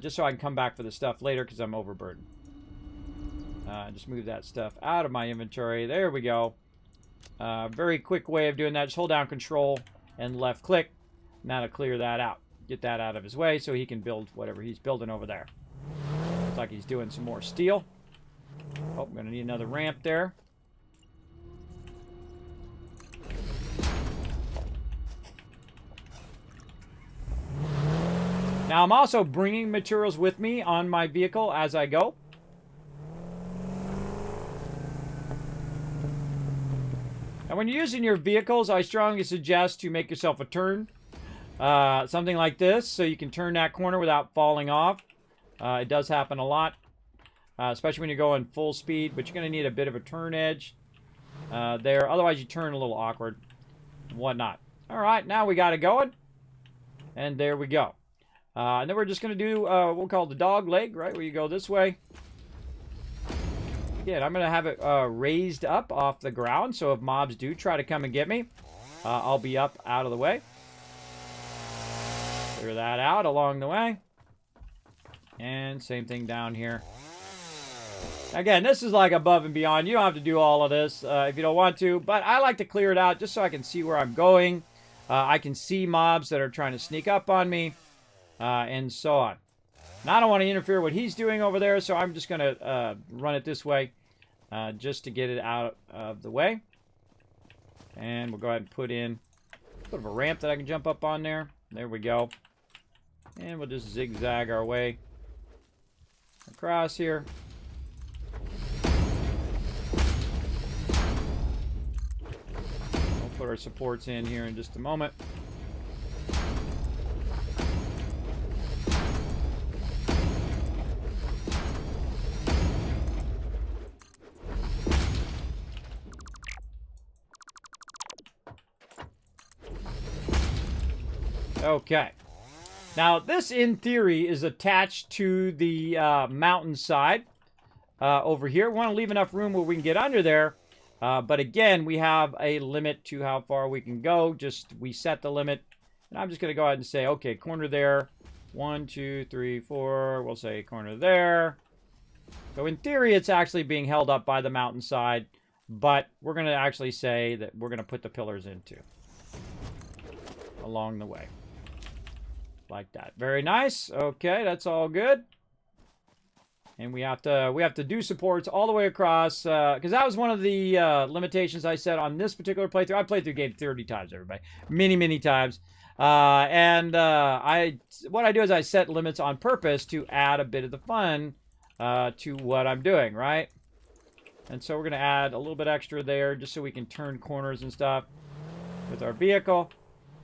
just so I can come back for the stuff later because I'm overburdened. Just move that stuff out of my inventory. There we go. Very quick way of doing that. Just hold down Control and left click. Now to clear that out. Get that out of his way so he can build whatever he's building over there. Looks like he's doing some more steel. Oh, I'm going to need another ramp there. Now, I'm also bringing materials with me on my vehicle as I go. And when you're using your vehicles, I strongly suggest to make yourself a turn. Something like this, so you can turn that corner without falling off. It does happen a lot, especially when you're going full speed, but you're going to need a bit of a turn edge there. Otherwise, you turn a little awkward and whatnot. All right, now we got it going. And there we go. And then we're just going to do what we'll call the dog leg, right, where you go this way. Again, I'm going to have it raised up off the ground, so if mobs do try to come and get me, I'll be up out of the way. Clear that out along the way. And same thing down here. Again, this is like above and beyond. You don't have to do all of this if you don't want to, but I like to clear it out just so I can see where I'm going. I can see mobs that are trying to sneak up on me, and so on. Now, I don't want to interfere with what he's doing over there, so I'm just going to run it this way just to get it out of the way. And we'll go ahead and put in a bit of a ramp that I can jump up on there. There we go. And we'll just zigzag our way across here. We'll put our supports in here in just a moment. Okay. Now, this, in theory, is attached to the mountainside over here. We want to leave enough room where we can get under there. But again, we have a limit to how far we can go. We set the limit. And I'm just going to go ahead and say, okay, corner there. 1, 2, 3, 4. We'll say corner there. So in theory, it's actually being held up by the mountainside. But we're going to actually say that we're going to put the pillars into along the way. Like that. Very nice. Okay, that's all good. And we have to do supports all the way across, because that was one of the limitations I set on this particular playthrough. I played through the game 30 times, everybody. Many times. What I do is I set limits on purpose to add a bit of the fun to what I'm doing, right? And so we're going to add a little bit extra there just so we can turn corners and stuff with our vehicle.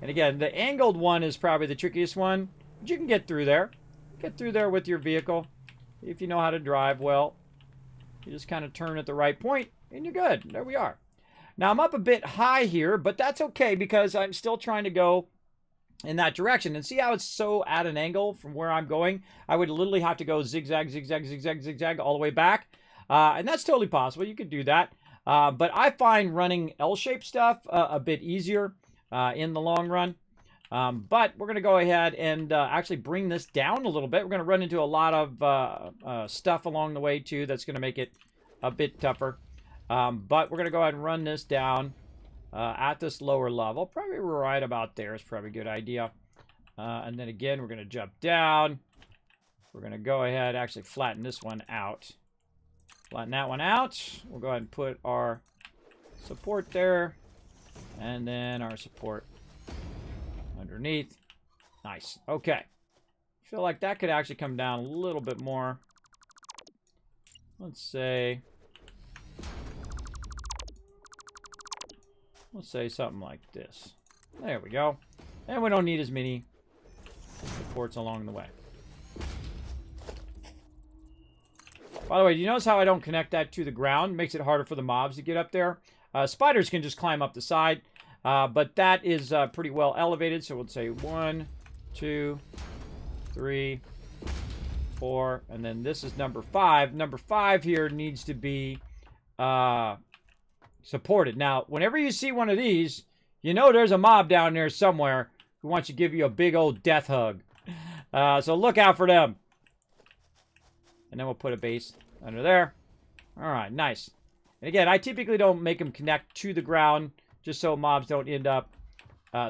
And again, the angled one is probably the trickiest one, but you can get through there. Get through there with your vehicle. If you know how to drive well, you just kind of turn at the right point, and you're good. There we are. Now, I'm up a bit high here, but that's okay because I'm still trying to go in that direction. And see how it's so at an angle from where I'm going? I would literally have to go zigzag, zigzag, zigzag, zigzag all the way back. And that's totally possible. You could do that. But I find running L-shaped stuff a bit easier in the long run. But we're going to go ahead and actually bring this down a little bit. We're going to run into a lot of stuff along the way, too, that's going to make it a bit tougher. But we're going to go ahead and run this down at this lower level. Probably right about there is probably a good idea. And then again, we're going to jump down. We're going to go ahead and actually flatten this one out. Flatten that one out. We'll go ahead and put our support there. And then our support underneath. Nice. Okay. Feel like that could actually come down a little bit more. Let's say something like this. There we go. And we don't need as many supports along the way. By the way, do you notice how I don't connect that to the ground? Makes it harder for the mobs to get up there. Spiders can just climb up the side. But that is pretty well elevated. So we'll say 1, 2, 3, 4. And then this is number 5. Number 5 here needs to be supported. Now, whenever you see one of these, you know there's a mob down there somewhere who wants to give you a big old death hug. So look out for them. And then we'll put a base under there. All right, nice. And again, I typically don't make them connect to the ground just so mobs don't end up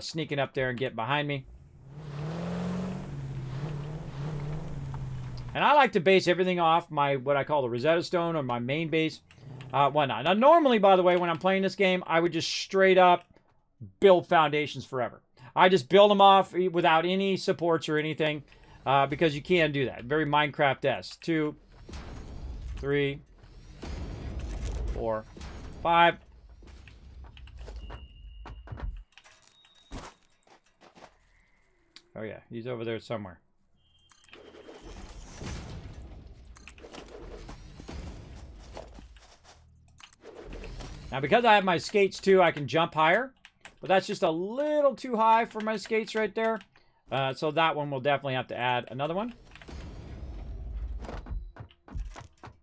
sneaking up there and get behind me. And I like to base everything off my, what I call the Rosetta Stone, or my main base, whatnot. Now, normally, by the way, when I'm playing this game, I would just straight up build foundations forever. I just build them off without any supports or anything, because you can do that. Very Minecraft-esque. 2, 3, 4, 5. Oh yeah, he's over there somewhere. Now, because I have my skates too, I can jump higher. But that's just a little too high for my skates right there. So that one will definitely have to add another one.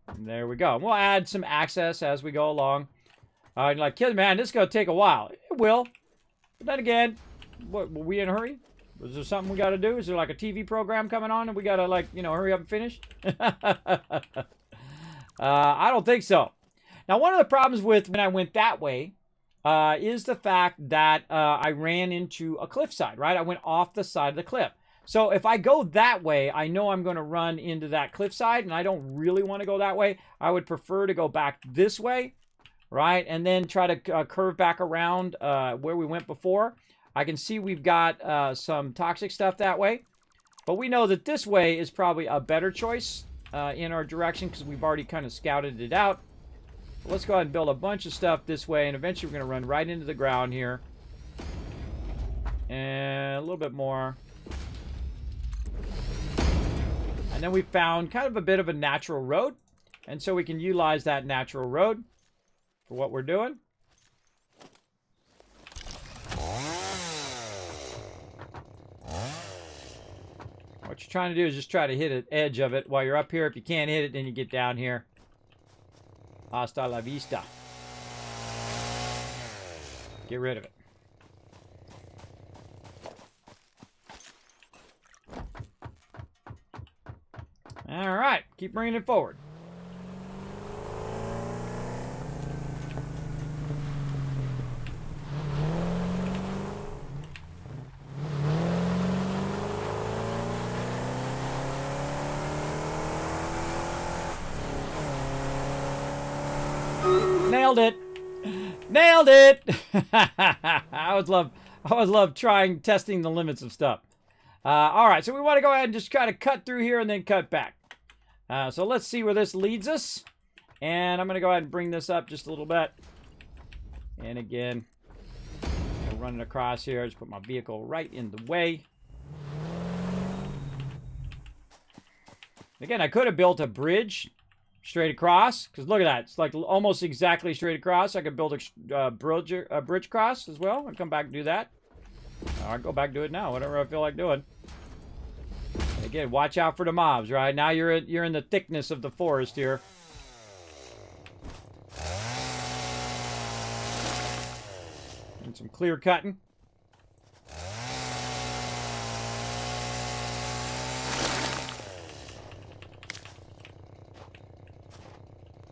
And there we go. We'll add some access as we go along. You're like, kid, man, this is going to take a while. It will. But then again, what, were we in a hurry? Was there something we got to do? Is there like a TV program coming on and we got to, like, you know, hurry up and finish? I don't think so. Now, one of the problems with when I went that way is the fact that I ran into a cliffside, right? I went off the side of the cliff. So if I go that way, I know I'm going to run into that cliffside, and I don't really want to go that way. I would prefer to go back this way, right? And then try to curve back around where we went before. I can see we've got some toxic stuff that way. But we know that this way is probably a better choice in our direction because we've already kind of scouted it out. Let's go ahead and build a bunch of stuff this way, and eventually we're going to run right into the ground here. And a little bit more. And then we found kind of a bit of a natural road, and so we can utilize that natural road for what we're doing. What you're trying to do is just try to hit an edge of it while you're up here. If you can't hit it, then you get down here. Hasta la vista. Get rid of it. All right, keep bringing it forward. Nailed it. Nailed it. I always love testing the limits of stuff. All right, so we want to go ahead and just kind of cut through here and then cut back. So let's see where this leads us. And I'm going to go ahead and bring this up just a little bit. And again, I'm running across here. Just put my vehicle right in the way. Again, I could have built a bridge straight across, because look at that. It's like almost exactly straight across. I could build a bridge cross as well. I'll come back and do that. I'll go back and do it now, whatever I feel like doing. Again, watch out for the mobs, right? Now you're in the thickness of the forest here. And some clear cutting.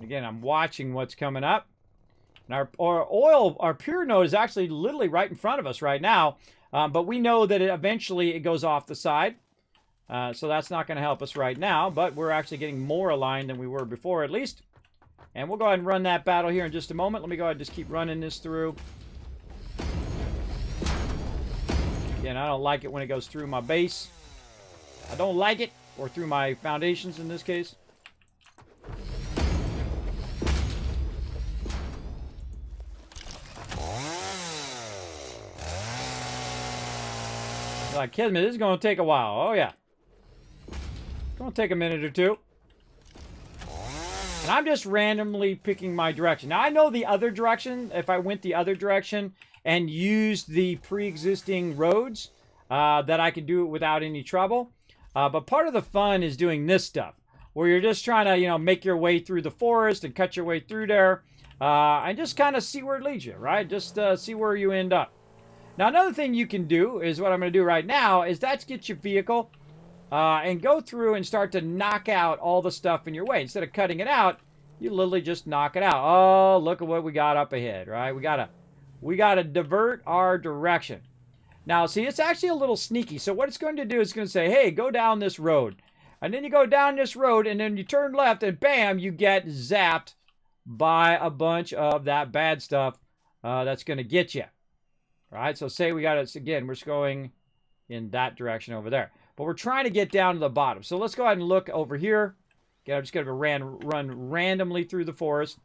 Again, I'm watching what's coming up. And our pure node is actually literally right in front of us right now. But we know that eventually it goes off the side. So that's not going to help us right now. But we're actually getting more aligned than we were before, at least. And we'll go ahead and run that battle here in just a moment. Let me go ahead and just keep running this through. Again, I don't like it when it goes through my base. I don't like it. Or through my foundations in this case. Like, kidding me, this is going to take a while. Oh, yeah. It's going to take a minute or two. And I'm just randomly picking my direction. Now, I know the other direction. If I went the other direction and used the pre-existing roads, that I could do it without any trouble. But part of the fun is doing this stuff, where you're just trying to, you know, make your way through the forest and cut your way through there. And just kind of see where it leads you, right? Just see where you end up. Now, another thing you can do is what I'm going to do right now is that's get your vehicle and go through and start to knock out all the stuff in your way. Instead of cutting it out, you literally just knock it out. Oh, look at what we got up ahead, right? We gotta divert our direction. Now, see, it's actually a little sneaky. So what it's going to do is going to say, hey, go down this road. And then you go down this road, and then you turn left, and bam, you get zapped by a bunch of that bad stuff that's going to get you. All right, so say we got it again. We're just going in that direction over there. But we're trying to get down to the bottom. So let's go ahead and look over here. Again, I'm just going to run randomly through the forest.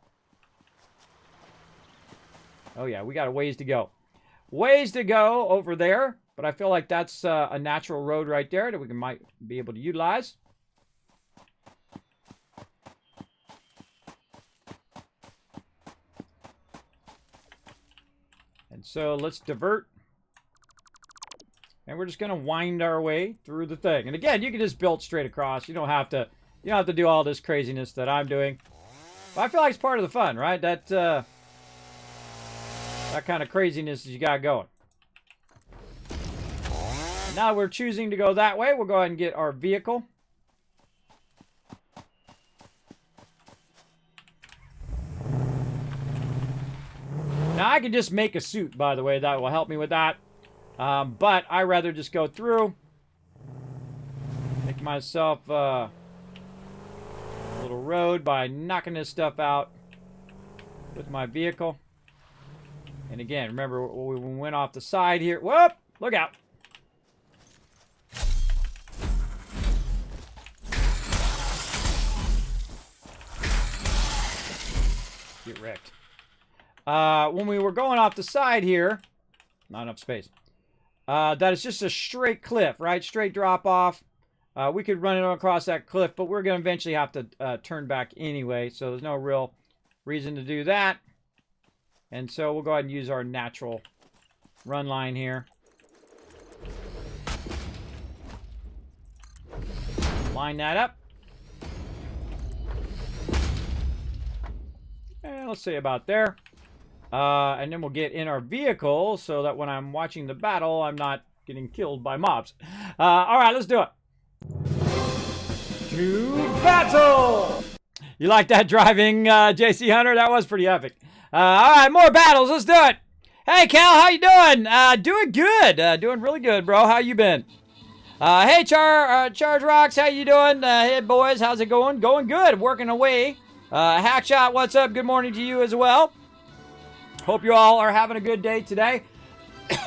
Oh, yeah, we got a ways to go. Ways to go over there. But I feel like that's a natural road right there that we might be able to utilize. And so let's divert. And we're just going to wind our way through the thing. And again, you can just build straight across. You don't have to do all this craziness that I'm doing. But I feel like it's part of the fun, right? That kind of craziness you got going. Now we're choosing to go that way. We'll go ahead and get our vehicle. Now I can just make a suit, by the way. That will help me with that. But I rather just go through. Make myself a little road by knocking this stuff out with my vehicle. And again, remember we went off the side here. Whoop! Look out. Get wrecked. When we were going off the side here, not enough space. That is just a straight cliff, right? Straight drop off. We could run it across that cliff, but we're going to eventually have to turn back anyway, so there's no real reason to do that. And so we'll go ahead and use our natural run line here. Line that up. And let's say about there. And then we'll get in our vehicle so that when I'm watching the battle, I'm not getting killed by mobs. All right, let's do it. To battle! You like that driving, JC Hunter? That was pretty epic. All right, more battles. Let's do it. Hey, Cal, how you doing? Doing good. Doing really good, bro. How you been? Hey, Charge Rocks, how you doing? Hey, boys, how's it going? Going good. Working away. Hackshot, what's up? Good morning to you as well. Hope you all are having a good day today.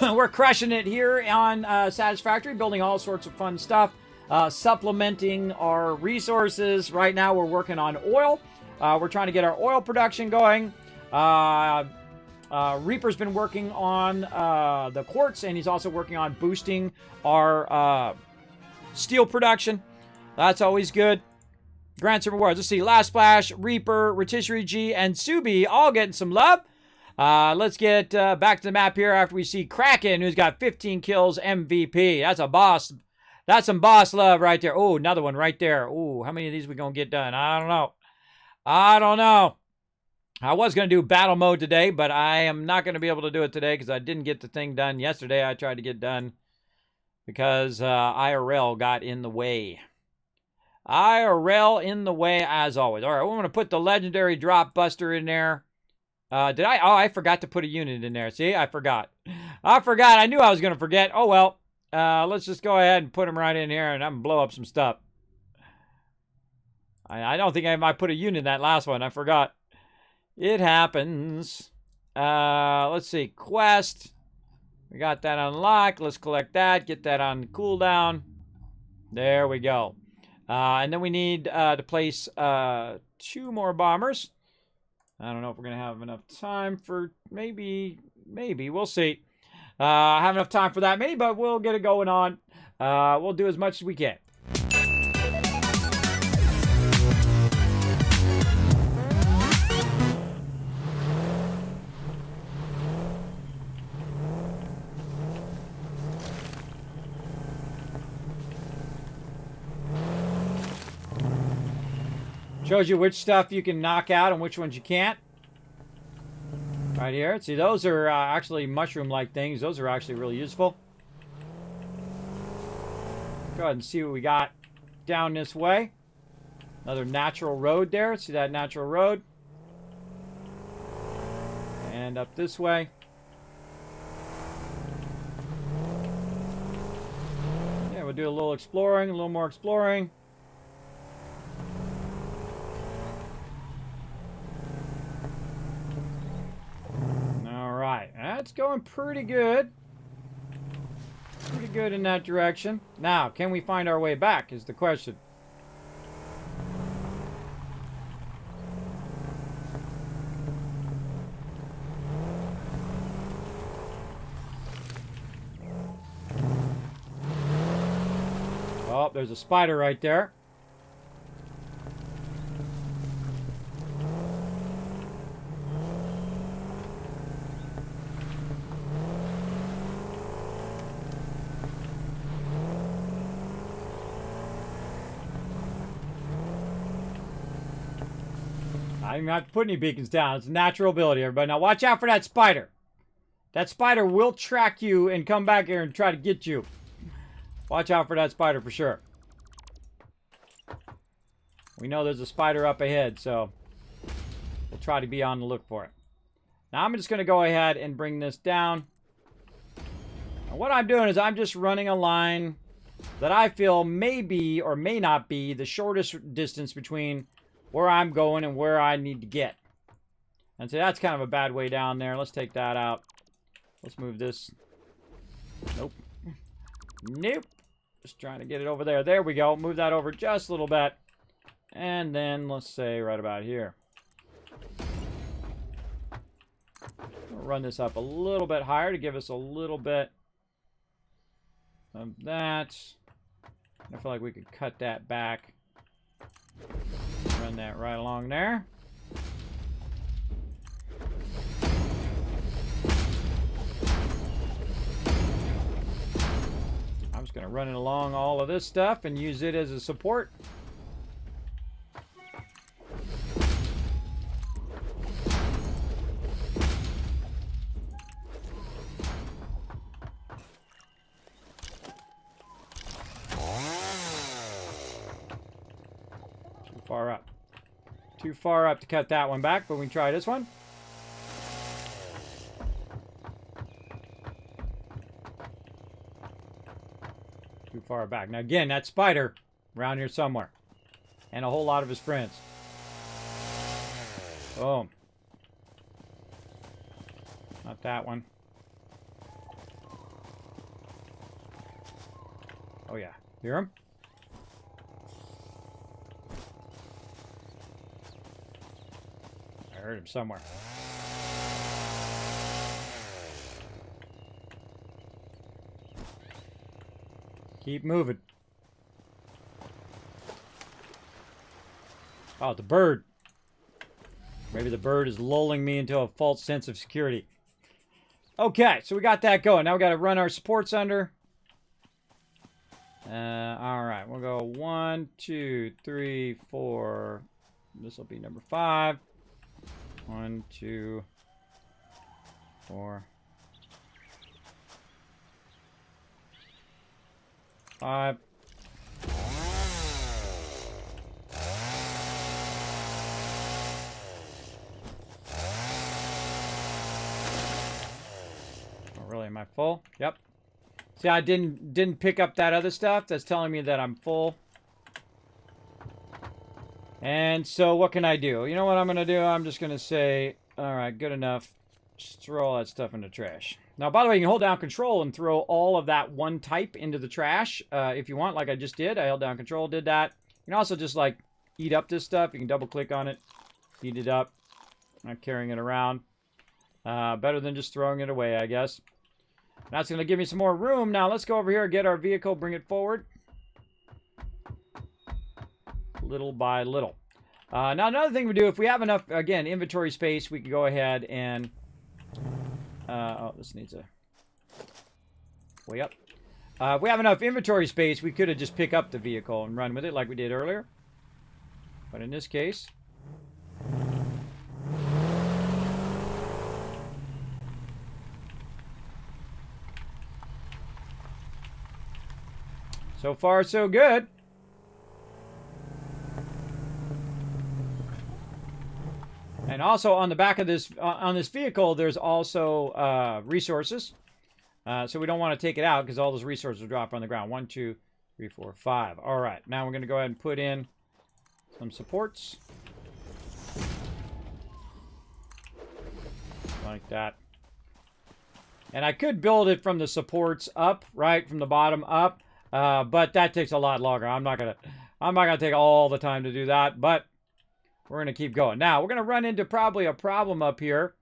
We're crushing it here on Satisfactory, building all sorts of fun stuff, supplementing our resources. Right now, we're working on oil. We're trying to get our oil production going. Reaper's been working on the quartz, and he's also working on boosting our steel production. That's always good. Grants and rewards. Let's see. Last Splash, Reaper, Rotisserie G, and Subi all getting some love. Let's get back to the map here after we see Kraken, who's got 15 kills, MVP. That's a boss. That's some boss love right there. Oh, another one right there. Oh, how many of these we going to get done? I don't know. I was going to do battle mode today, but I am not going to be able to do it today because I didn't get the thing done yesterday. I tried to get done because IRL got in the way. IRL in the way as always. All right, we're going to put the legendary drop buster in there. Did I? Oh, I forgot to put a unit in there. See, I forgot. I knew I was going to forget. Oh, well. Let's just go ahead and put them right in here, and I'm going to blow up some stuff. I don't think I might put a unit in that last one. I forgot. It happens. Let's see. Quest. We got that unlocked. Let's collect that. Get that on cooldown. There we go. And then we need to place 2 more bombers. I don't know if we're going to have enough time for maybe. We'll see. I have enough time for that many, but we'll get it going on. We'll do as much as we can. Shows you which stuff you can knock out and which ones you can't. Right here. See, those are actually mushroom-like things. Those are actually really useful. Go ahead and see what we got down this way. Another natural road there. See that natural road? And up this way. Yeah, we'll do a little exploring, a little more exploring. That's going pretty good. Pretty good in that direction. Now, can we find our way back is the question. Oh, there's a spider right there. I don't even have to put any beacons down. It's a natural ability, everybody. Now watch out for that spider. That spider will track you and come back here and try to get you. Watch out for that spider for sure. We know there's a spider up ahead, so we'll try to be on the look for it. Now I'm just going to go ahead and bring this down. And what I'm doing is I'm just running a line that I feel may be or may not be the shortest distance between where I'm going and where I need to get. And so that's kind of a bad way down there. Let's take that out. Let's move this. Nope. Nope. Just trying to get it over there. There we go. Move that over just a little bit. And then let's say right about here. We'll run this up a little bit higher to give us a little bit of that. I feel like we could cut that back. Run that right along there. I'm just going to run it along all of this stuff and use it as a support. Too far up. Too far up to cut that one back, but we can try this one. Too far back. Now again, that spider around here somewhere. And a whole lot of his friends. Boom. Not that one. Oh yeah. Hear him? I heard him somewhere. Keep moving. Oh, the bird. Maybe the bird is lulling me into a false sense of security. Okay, so we got that going. Now we got to run our supports under. All right, we'll go 1, 2, 3, 4. This will be number 5. 1, 2, 4, 5. Oh, really? Am I full? Yep. See, I didn't pick up that other stuff. That's telling me that I'm full. And so what can I do? You know what I'm going to do? I'm just going to say, all right, good enough. Just throw all that stuff in the trash. Now, by the way, you can hold down Control and throw all of that one type into the trash if you want, like I just did. I held down Control, did that. You can also just, like, eat up this stuff. You can double-click on it, eat it up. Not carrying it around. Better than just throwing it away, I guess. That's going to give me some more room. Now, let's go over here, get our vehicle, bring it forward. Little by little. Now, another thing we do, if we have enough, again, inventory space, we can go ahead and... oh, this needs a... way up. If we have enough inventory space, we could have just pick up the vehicle and run with it like we did earlier. But in this case... so far, so good. And also on the back of this, on this vehicle, there's also resources. So we don't want to take it out because all those resources will drop on the ground. 1, 2, 3, 4, 5. All right, now we're going to go ahead and put in some supports. Like that. And I could build it from the supports up, right, from the bottom up, but that takes a lot longer. I'm not gonna take all the time to do that, but we're gonna keep going. Now we're gonna run into probably a problem up here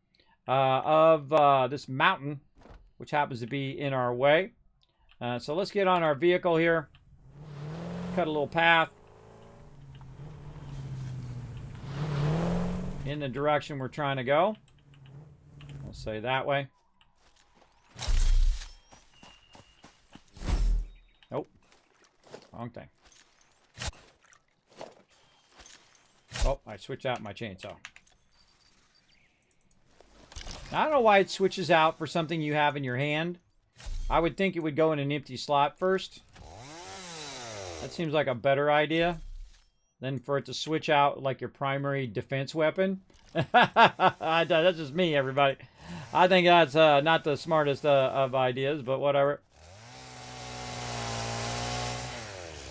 of this mountain, which happens to be in our way. So let's get on our vehicle here, cut a little path in the direction we're trying to go. We'll say that way. Nope. Wrong thing. Oh, I switched out my chainsaw. Now, I don't know why it switches out for something you have in your hand. I would think it would go in an empty slot first. That seems like a better idea than for it to switch out like your primary defense weapon. That's just me, everybody. I think that's not the smartest of ideas, but whatever.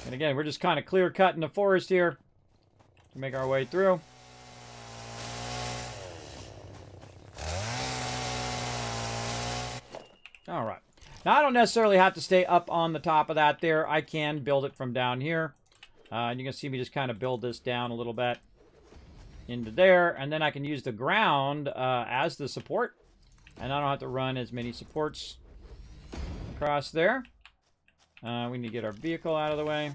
And again, we're just kind of clear-cutting the forest here to make our way through. All right. Now, I don't necessarily have to stay up on the top of that there. I can build it from down here. And you can see me just kind of build this down a little bit into there. And then I can use the ground as the support. And I don't have to run as many supports across there. We need to get our vehicle out of the way.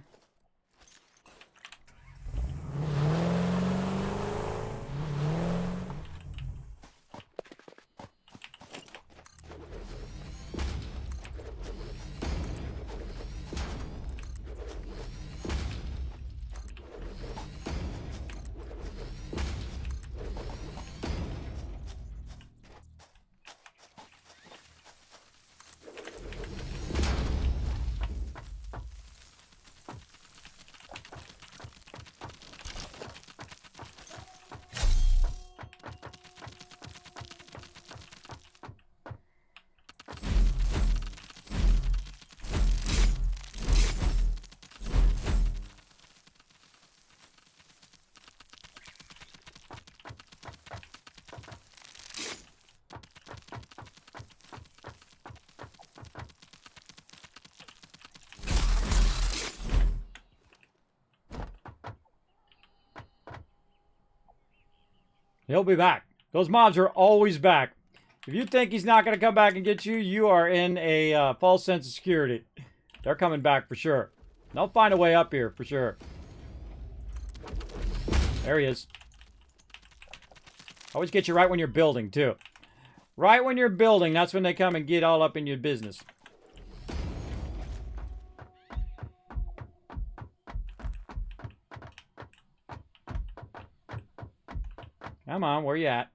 He'll be back. Those mobs are always back. If you think he's not going to come back and get you, you are in a false sense of security. They're coming back for sure. They'll find a way up here for sure. There he is. Always get you right when you're building, too. Right when you're building, that's when they come and get all up in your business. Come on, where you at?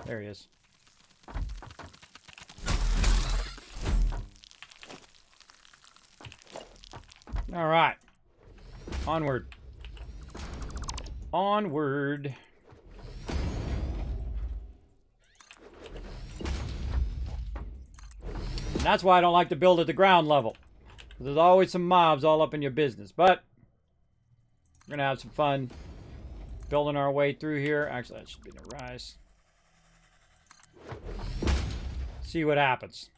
There he is. All right. Onward. Onward. And that's why I don't like to build at the ground level. There's always some mobs all up in your business. But we're going to have some fun building our way through here. Actually, that should be the rise. See what happens.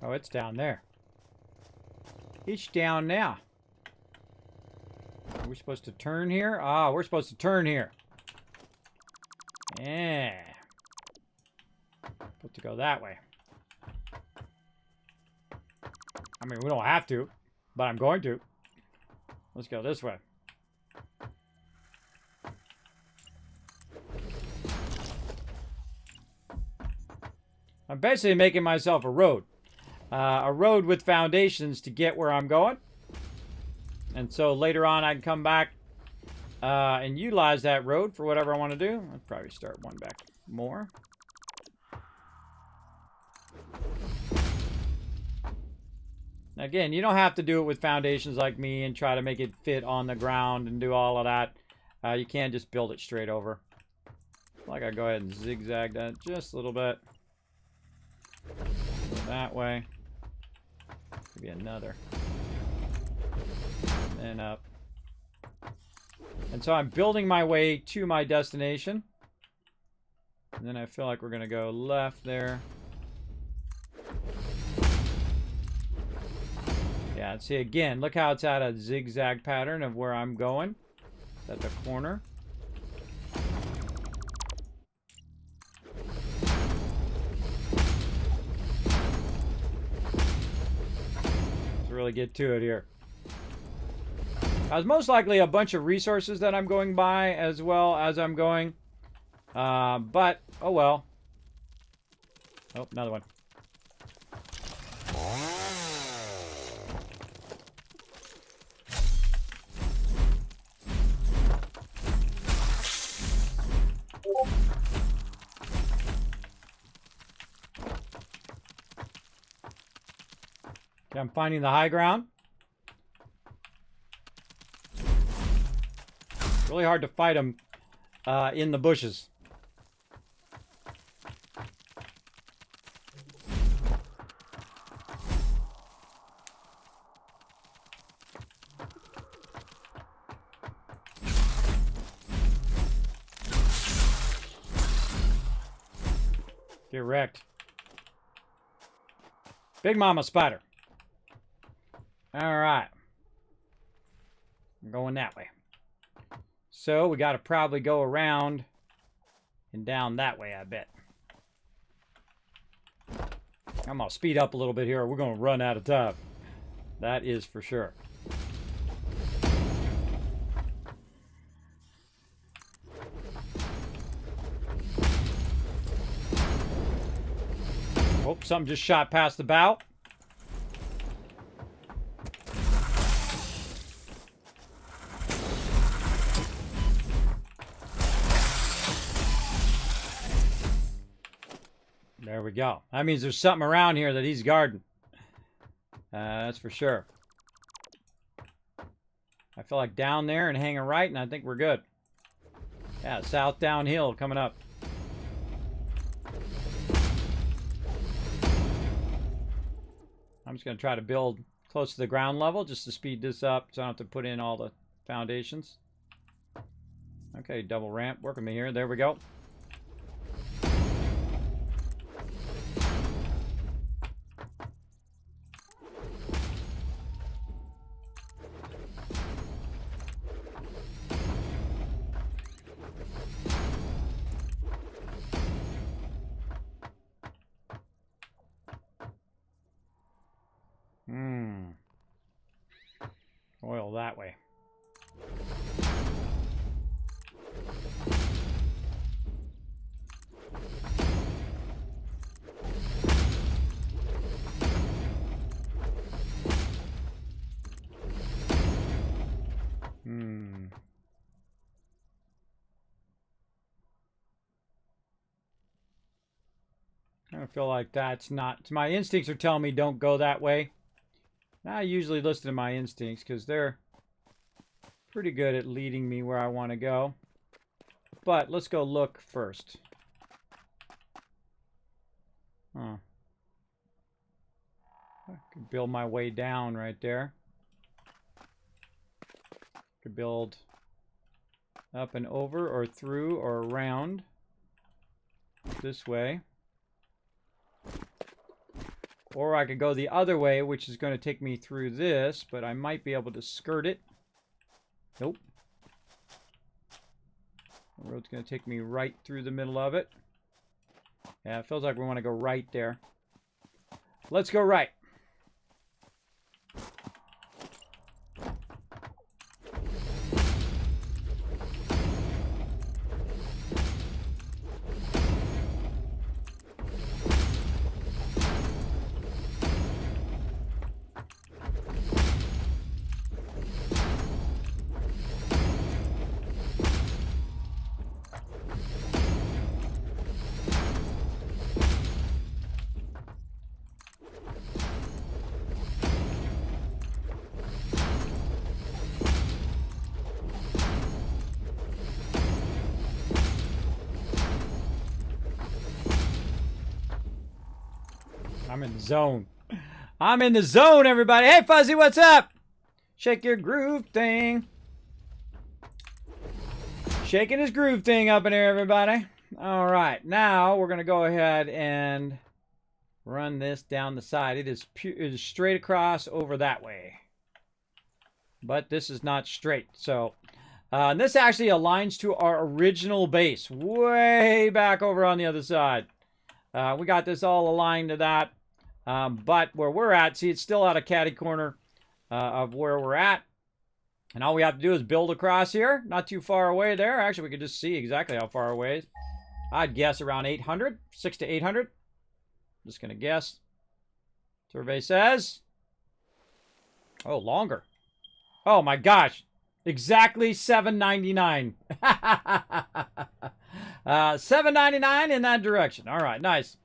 Oh, it's down there. It's down now. Are we supposed to turn here? Ah, we're supposed to turn here. Yeah. Supposed to go that way. I mean, we don't have to, but I'm going to. Let's go this way. I'm basically making myself a road. A road with foundations to get where I'm going. And so later on I can come back and utilize that road for whatever I want to do. I'll probably start one back more. Again, you don't have to do it with foundations like me and try to make it fit on the ground and do all of that. You can just build it straight over. Like I go ahead and zigzag that just a little bit. Go that way. Maybe another. And up. And so I'm building my way to my destination. And then I feel like we're going to go left there. Yeah, see again, look how it's at a zigzag pattern of where I'm going. It's at the corner. Let's really get to it here. There's most likely a bunch of resources that I'm going by as well as I'm going. But, oh well. Oh, another one. Okay, I'm finding the high ground. Really hard to fight them in the bushes. Get wrecked. Big Mama Spider. Alright. I'm going that way. So we got to probably go around and down that way, I bet. I'm going to speed up a little bit here or we're going to run out of time. That is for sure. Oh, something just shot past the bow. There we go. That means there's something around here that he's guarding. That's for sure. I feel like down there and hanging right, and I think we're good. Yeah, south downhill coming up. I'm just going to try to build close to the ground level just to speed this up so I don't have to put in all the foundations. Okay, double ramp. Work with me here. There we go. Oil that way. I feel like that's not... My instincts are telling me don't go that way. I usually listen to my instincts because they're pretty good at leading me where I want to go. But let's go look first. Huh. I could build my way down right there. Could build up and over or through or around this way. Or I could go the other way, which is going to take me through this, but I might be able to skirt it. Nope. The road's going to take me right through the middle of it. Yeah, it feels like we want to go right there. Let's go right. I'm in the zone. I'm in the zone, everybody. Hey, Fuzzy, what's up? Shake your groove thing. Shaking his groove thing up in here, everybody. All right, now we're going to go ahead and run this down the side. It is straight across over that way. But this is not straight. So, and this actually aligns to our original base. Way back over on the other side. We got this all aligned to that. But where we're at, see, it's still out of catty corner of where we're at. And all we have to do is build across here. Not too far away there. Actually, we could just see exactly how far away it is. I'd guess around 800. 6 to 800. Just going to guess. Survey says. Oh, longer. Oh, my gosh. Exactly 799. 799 in that direction. All right, nice.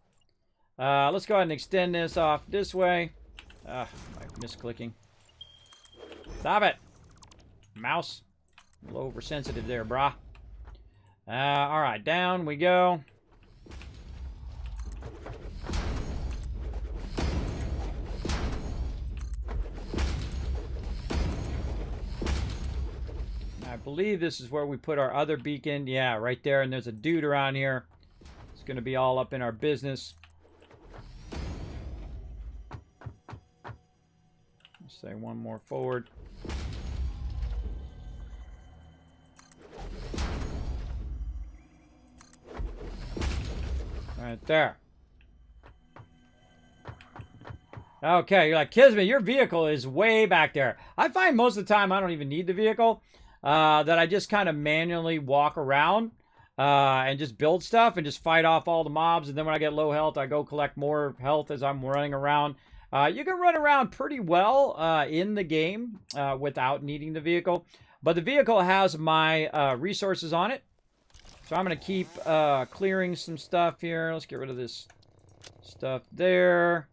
Let's go ahead and extend this off this way. I'm misclicking. Stop it. Mouse. A little oversensitive there, brah. All right, down we go. I believe this is where we put our other beacon. Yeah, right there. And there's a dude around here. It's going to be all up in our business. Let's say one more forward. Right there. Okay, you're like, Kismet, your vehicle is way back there. I find most of the time I don't even need the vehicle. That I just kind of manually walk around and just build stuff and just fight off all the mobs. And then when I get low health, I go collect more health as I'm running around. You can run around pretty well in the game without needing the vehicle. But the vehicle has my resources on it. So I'm going to keep clearing some stuff here. Let's get rid of this stuff there.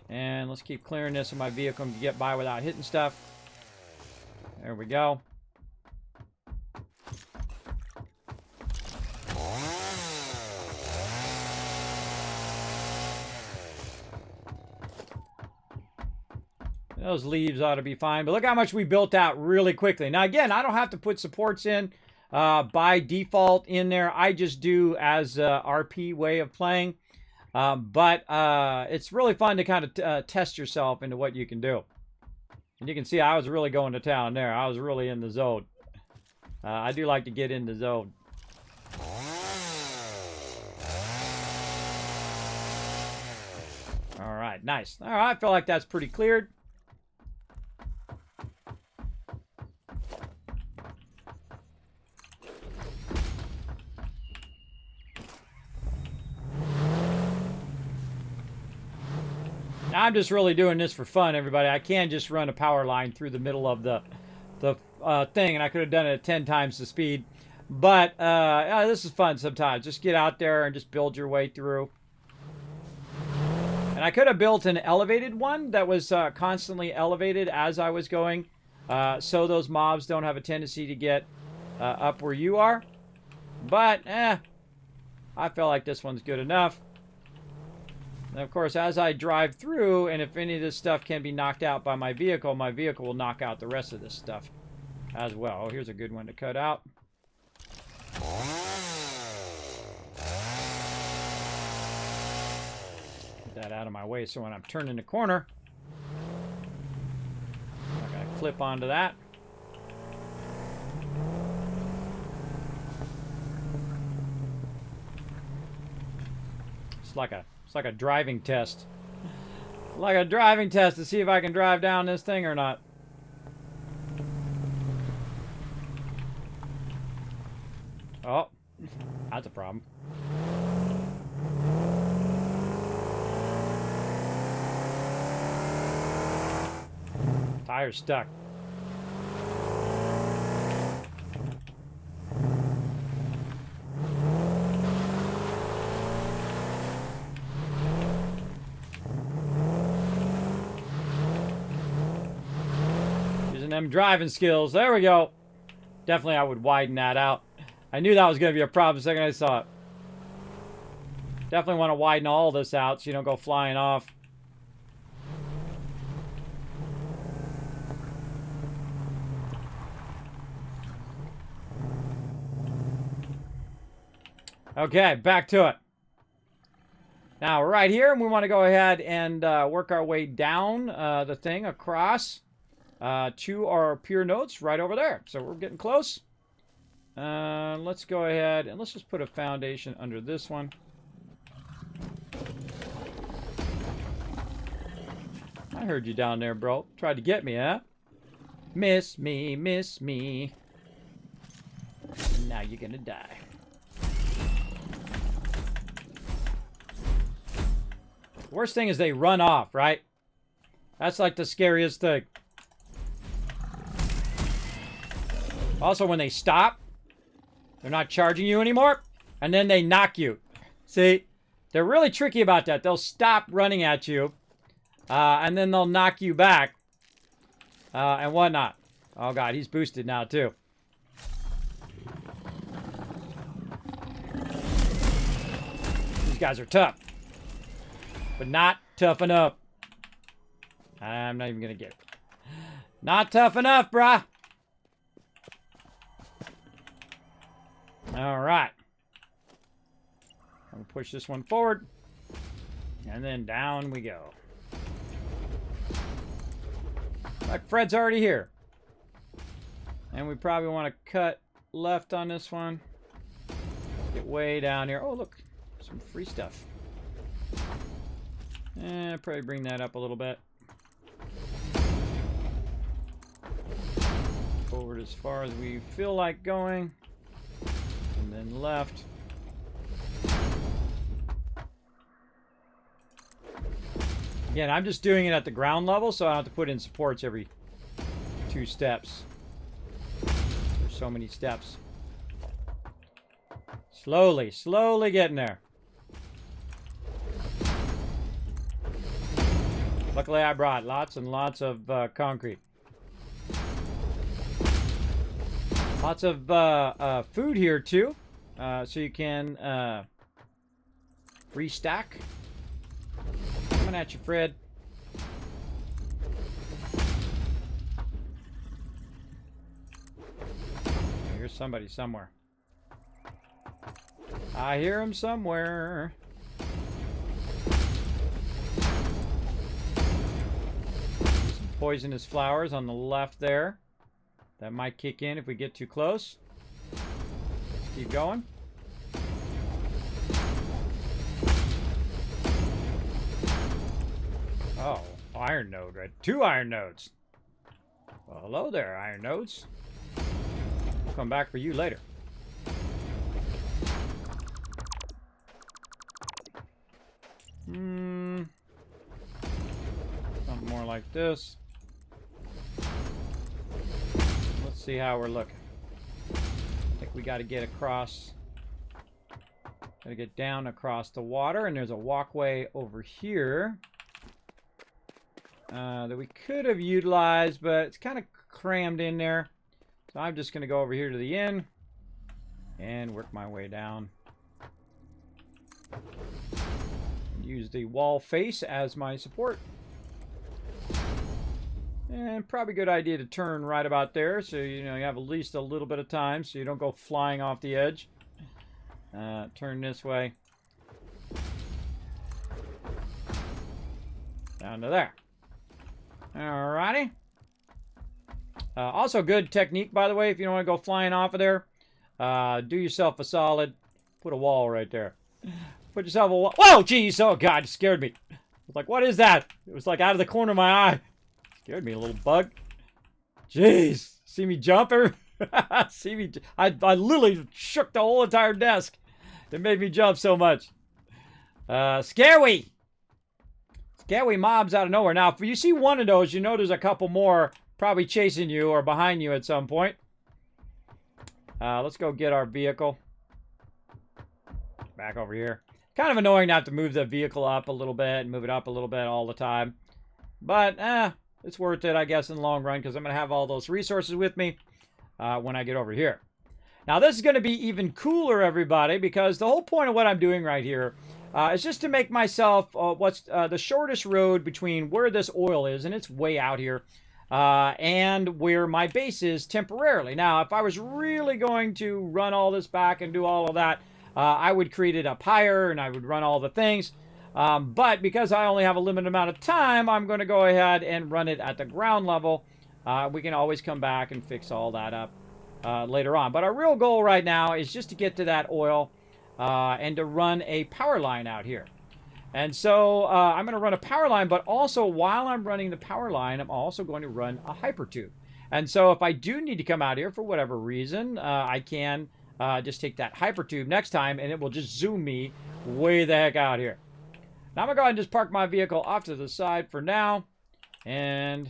And let's keep clearing this so my vehicle can get by without hitting stuff. There we go. Those leaves ought to be fine. But look how much we built out really quickly. Now, again, I don't have to put supports in by default in there. I just do as a RP way of playing. But it's really fun to kind of test yourself into what you can do. And you can see I was really going to town there. I was really in the zone. I do like to get in the zone. All right, nice. All right, I feel like that's pretty cleared. I'm just really doing this for fun, everybody. I can't just run a power line through the middle of the thing, and I could have done it at 10 times the speed. But this is fun sometimes. Just get out there and just build your way through. And I could have built an elevated one that was constantly elevated as I was going, so those mobs don't have a tendency to get up where you are. But, I feel like this one's good enough. And of course, as I drive through, and if any of this stuff can be knocked out by my vehicle will knock out the rest of this stuff as well. Oh, here's a good one to cut out. Get that out of my way so when I'm turning the corner, I'm not going to clip onto that. It's like a driving test. Like a driving test to see if I can drive down this thing or not. Oh, that's a problem. Tire's stuck. Them driving skills. There we go. Definitely I would widen that out. I knew that was going to be a problem the second I saw it. Definitely want to widen all this out so you don't go flying off. Okay, back to it. Now, we're right here, and we want to go ahead and work our way down the thing across to our pure nodes right over there. So we're getting close. Let's go ahead and let's just put a foundation under this one. I heard you down there, bro. Tried to get me, huh? Miss me, miss me. Now you're gonna die. Worst thing is they run off, right? That's like the scariest thing. Also, when they stop, they're not charging you anymore, and then they knock you. See? They're really tricky about that. They'll stop running at you, and then they'll knock you back, and whatnot. Oh, God, he's boosted now, too. These guys are tough. But not tough enough. I'm not even going to get it. Not tough enough, bruh. All right. I'm going to push this one forward. And then down we go. Like Fred's already here. And we probably want to cut left on this one. Get way down here. Oh, look. Some free stuff. Probably bring that up a little bit. Forward as far as we feel like going. And then left. Again, I'm just doing it at the ground level, so I don't have to put in supports every 2 steps. There's so many steps. Slowly, slowly getting there. Luckily, I brought lots and lots of concrete. Lots of food here, too. So you can restack. Coming at you, Fred. Here's somebody somewhere. I hear him somewhere. Poisonous flowers on the left there. That might kick in if we get too close. Let's keep going. Oh, iron node, right? 2 iron nodes. Well, hello there, iron nodes. We'll come back for you later. Something more like this. Let's see how we're looking. I think we got to get across. Got to get down across the water, and there's a walkway over here that we could have utilized, but it's kind of crammed in there. So I'm just going to go over here to the end and work my way down. Use the wall face as my support. And probably a good idea to turn right about there, so you know you have at least a little bit of time, so you don't go flying off the edge. Turn this way. Down to there. Alrighty. Also good technique, by the way, if you don't want to go flying off of there. Do yourself a solid. Put a wall right there. Put yourself a wall. Whoa, jeez. Oh, God, you scared me. I was like, what is that? It was like out of the corner of my eye. Scared me, a little bug. Jeez. See me jump? See me. I literally shook the whole entire desk. It made me jump so much. Scary. Scary mobs out of nowhere. Now, if you see one of those, you know there's a couple more probably chasing you or behind you at some point. Let's go get our vehicle. Back over here. Kind of annoying to have to move the vehicle up a little bit and move it up a little bit all the time. But, it's worth it, I guess, in the long run, because I'm going to have all those resources with me when I get over here. Now, this is going to be even cooler, everybody, because the whole point of what I'm doing right here It's just to make myself what's the shortest road between where this oil is, and it's way out here, and where my base is temporarily. Now, if I was really going to run all this back and do all of that, I would create it up higher, and I would run all the things. But because I only have a limited amount of time, I'm going to go ahead and run it at the ground level. We can always come back and fix all that up later on. But our real goal right now is just to get to that oil and to run a power line out here. And so I'm going to run a power line, but also while I'm running the power line, I'm also going to run a hypertube. And so if I do need to come out here for whatever reason, I can just take that hypertube next time, and it will just zoom me way the heck out here. Now I'm going to go ahead and just park my vehicle off to the side for now and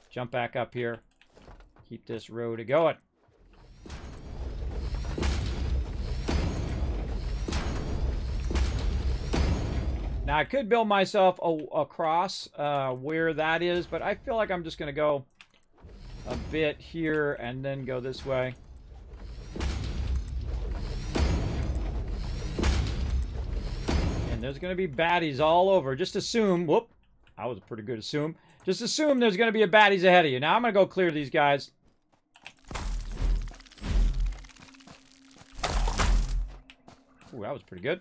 jump back up here. Keep this road going. Now I could build myself across where that is, but I feel like I'm just going to go a bit here and then go this way. And there's going to be baddies all over. Just assume, whoop, that was a pretty good assume. Just assume there's going to be a baddies ahead of you. Now I'm going to go clear these guys. Ooh, that was pretty good.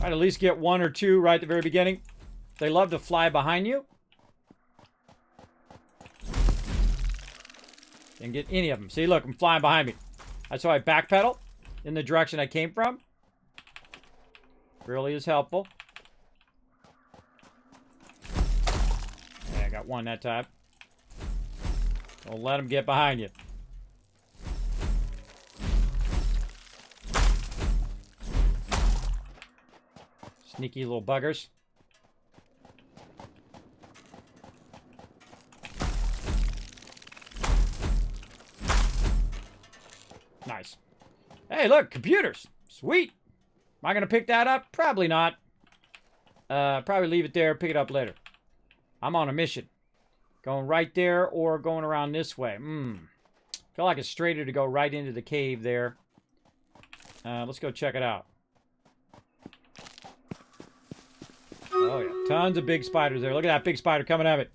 I'd at least get one or two right at the very beginning. They love to fly behind you. And get any of them. See, look, I'm flying behind me. That's why I backpedal in the direction I came from. Really is helpful. Yeah, I got one that time. Don't let them get behind you. Sneaky little buggers. Nice. Hey, look, computers. Sweet. Am I going to pick that up? Probably not. Probably leave it there, pick it up later. I'm on a mission. Going right there or going around this way. Feel like it's straighter to go right into the cave there. Let's go check it out. Oh, yeah. Tons of big spiders there. Look at that big spider coming at it.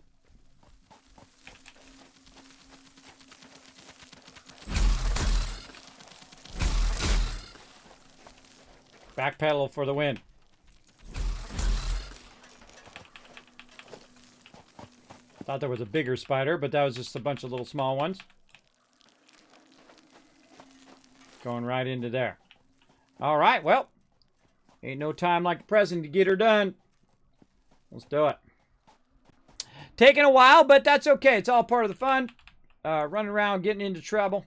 Backpedal for the win. Thought there was a bigger spider, but that was just a bunch of little small ones. Going right into there. All right, well, ain't no time like the present to get her done. Let's do it. Taking a while, but that's okay. It's all part of the fun. Running around, getting into trouble.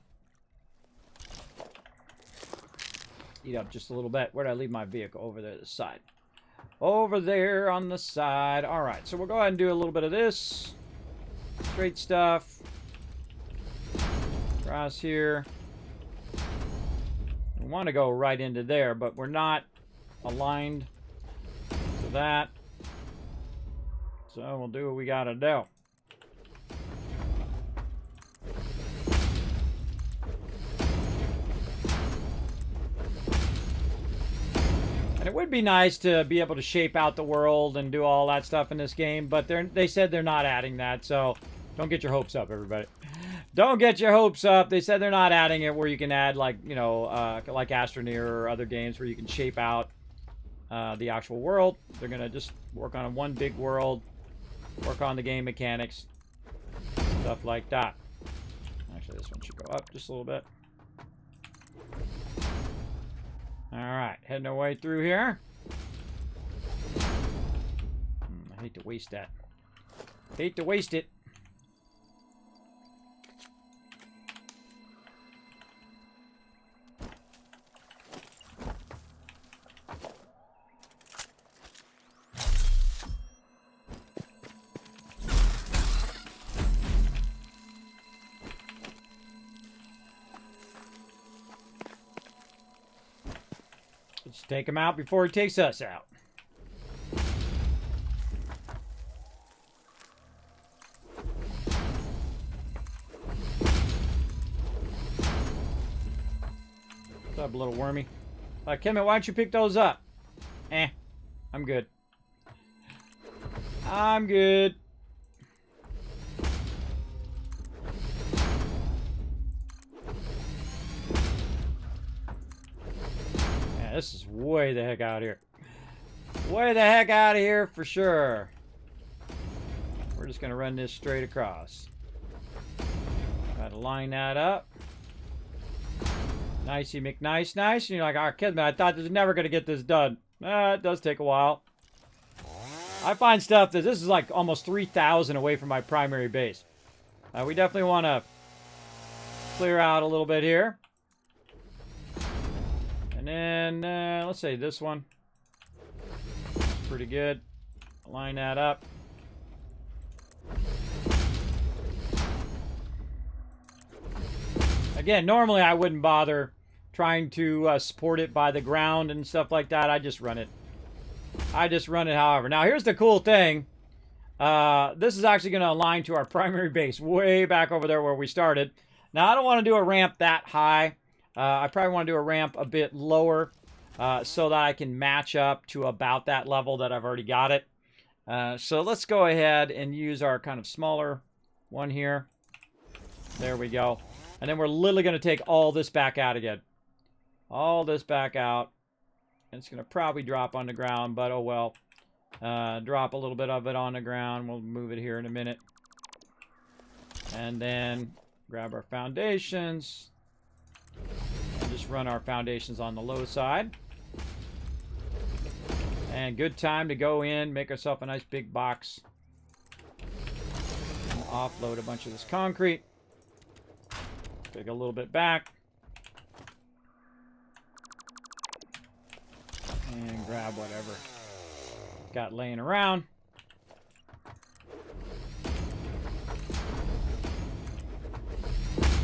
Eat up just a little bit. Where did I leave my vehicle? Over there, the side. Over there on the side. All right, so we'll go ahead and do a little bit of this. Straight stuff. Across here. We want to go right into there, but we're not aligned to that. So we'll do what we got to do. And it would be nice to be able to shape out the world and do all that stuff in this game, but they said they're not adding that, so don't get your hopes up, everybody. Don't get your hopes up. They said they're not adding it where you can add, like, you know, like Astroneer or other games where you can shape out the actual world. They're going to just work on one big world, work on the game mechanics, stuff like that. Actually, this one should go up just a little bit. All right, heading our way through here. I hate to waste that. Hate to waste it. Let's take him out before he takes us out. What's up, little wormy? Kismet, why don't you pick those up? I'm good. I'm good. Yeah, this is way the heck out of here. Way the heck out of here for sure. We're just gonna run this straight across. Gotta line that up. Nicey McNice, nice. And you're like, oh, Kismet, I thought this was never gonna get this done. It does take a while. I find stuff that this is like almost 3,000 away from my primary base. We definitely want to clear out a little bit here. And then, let's say this one. Pretty good. Line that up. Again, normally I wouldn't bother trying to support it by the ground and stuff like that. I just run it. However. Now, here's the cool thing. This is actually going to align to our primary base way back over there where we started. Now, I don't want to do a ramp that high. I probably want to do a ramp a bit lower so that I can match up to about that level that I've already got it. So let's go ahead and use our kind of smaller one here. There we go. And then we're literally going to take all this back out again. All this back out. It's going to probably drop on the ground, but oh well. Drop a little bit of it on the ground. We'll move it here in a minute. And then grab our foundations. And just run our foundations on the low side. And good time to go in, make ourselves a nice big box. And offload a bunch of this concrete. Take a little bit back. And grab whatever got laying around.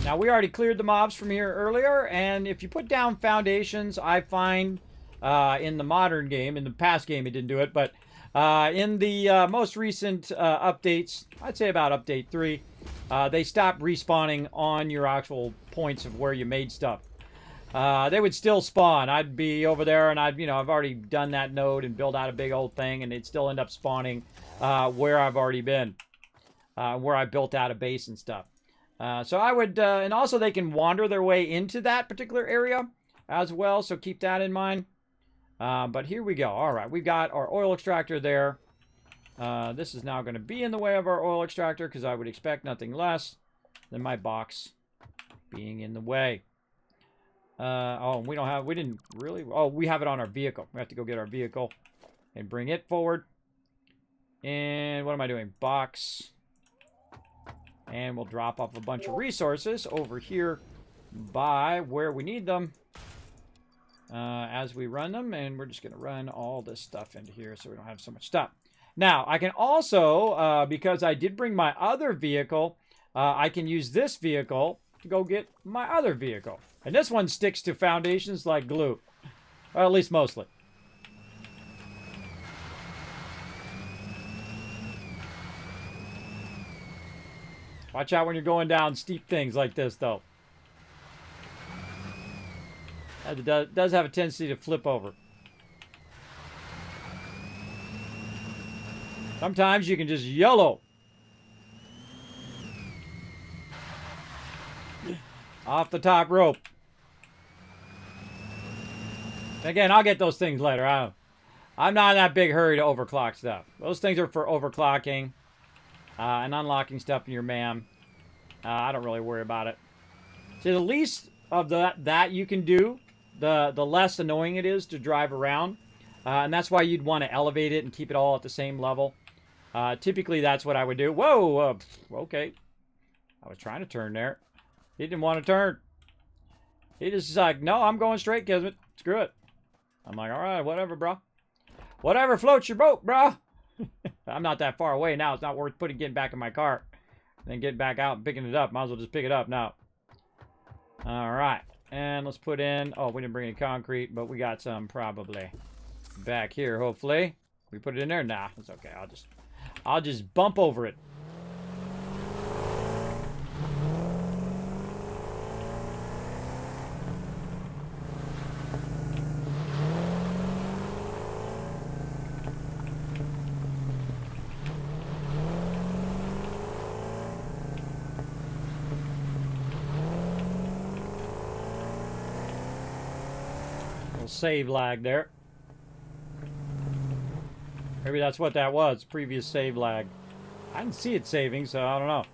Now, we already cleared the mobs from here earlier, and if you put down foundations, I find in the modern game, in the past game it didn't do it, but in the most recent updates, I'd say about update 3, they stopped respawning on your actual points of where you made stuff. They would still spawn. I'd be over there and I've already done that node and built out a big old thing, and they'd still end up spawning where I've already been, where I built out a base and stuff. So I would, and also they can wander their way into that particular area as well, so keep that in mind. But here we go. All right, we've got our oil extractor there. This is now going to be in the way of our oil extractor because I would expect nothing less than my box being in the way. Oh, we didn't really, we have it on our vehicle. We have to go get our vehicle and bring it forward. And what am I doing? Box. And we'll drop off a bunch of resources over here by where we need them as we run them. And we're just going to run all this stuff into here so we don't have so much stuff. Now, I can also, because I did bring my other vehicle, I can use this vehicle to go get my other vehicle. And this one sticks to foundations like glue. Or at least mostly. Watch out when you're going down steep things like this, though. It does have a tendency to flip over. Sometimes you can just YOLO. Off the top rope. Again, I'll get those things later. I'm not in that big hurry to overclock stuff. Those things are for overclocking and unlocking stuff in your MAM. I don't really worry about it. See, the least of that you can do, the less annoying it is to drive around. And that's why you'd want to elevate it and keep it all at the same level. Typically, that's what I would do. Whoa, okay. I was trying to turn there. He didn't want to turn. He just like, no, I'm going straight, Kismet. Screw it. I'm like, all right, whatever, bro. Whatever floats your boat, bro. I'm not that far away now. It's not worth getting back in my car. Then getting back out and picking it up. Might as well just pick it up now. All right. And let's put in, oh, we didn't bring any concrete, but we got some probably back here, hopefully. We put it in there? Nah, it's okay. I'll just bump over it. Little save lag there. Maybe that's what that was, previous save lag. I didn't see it saving, so I don't know.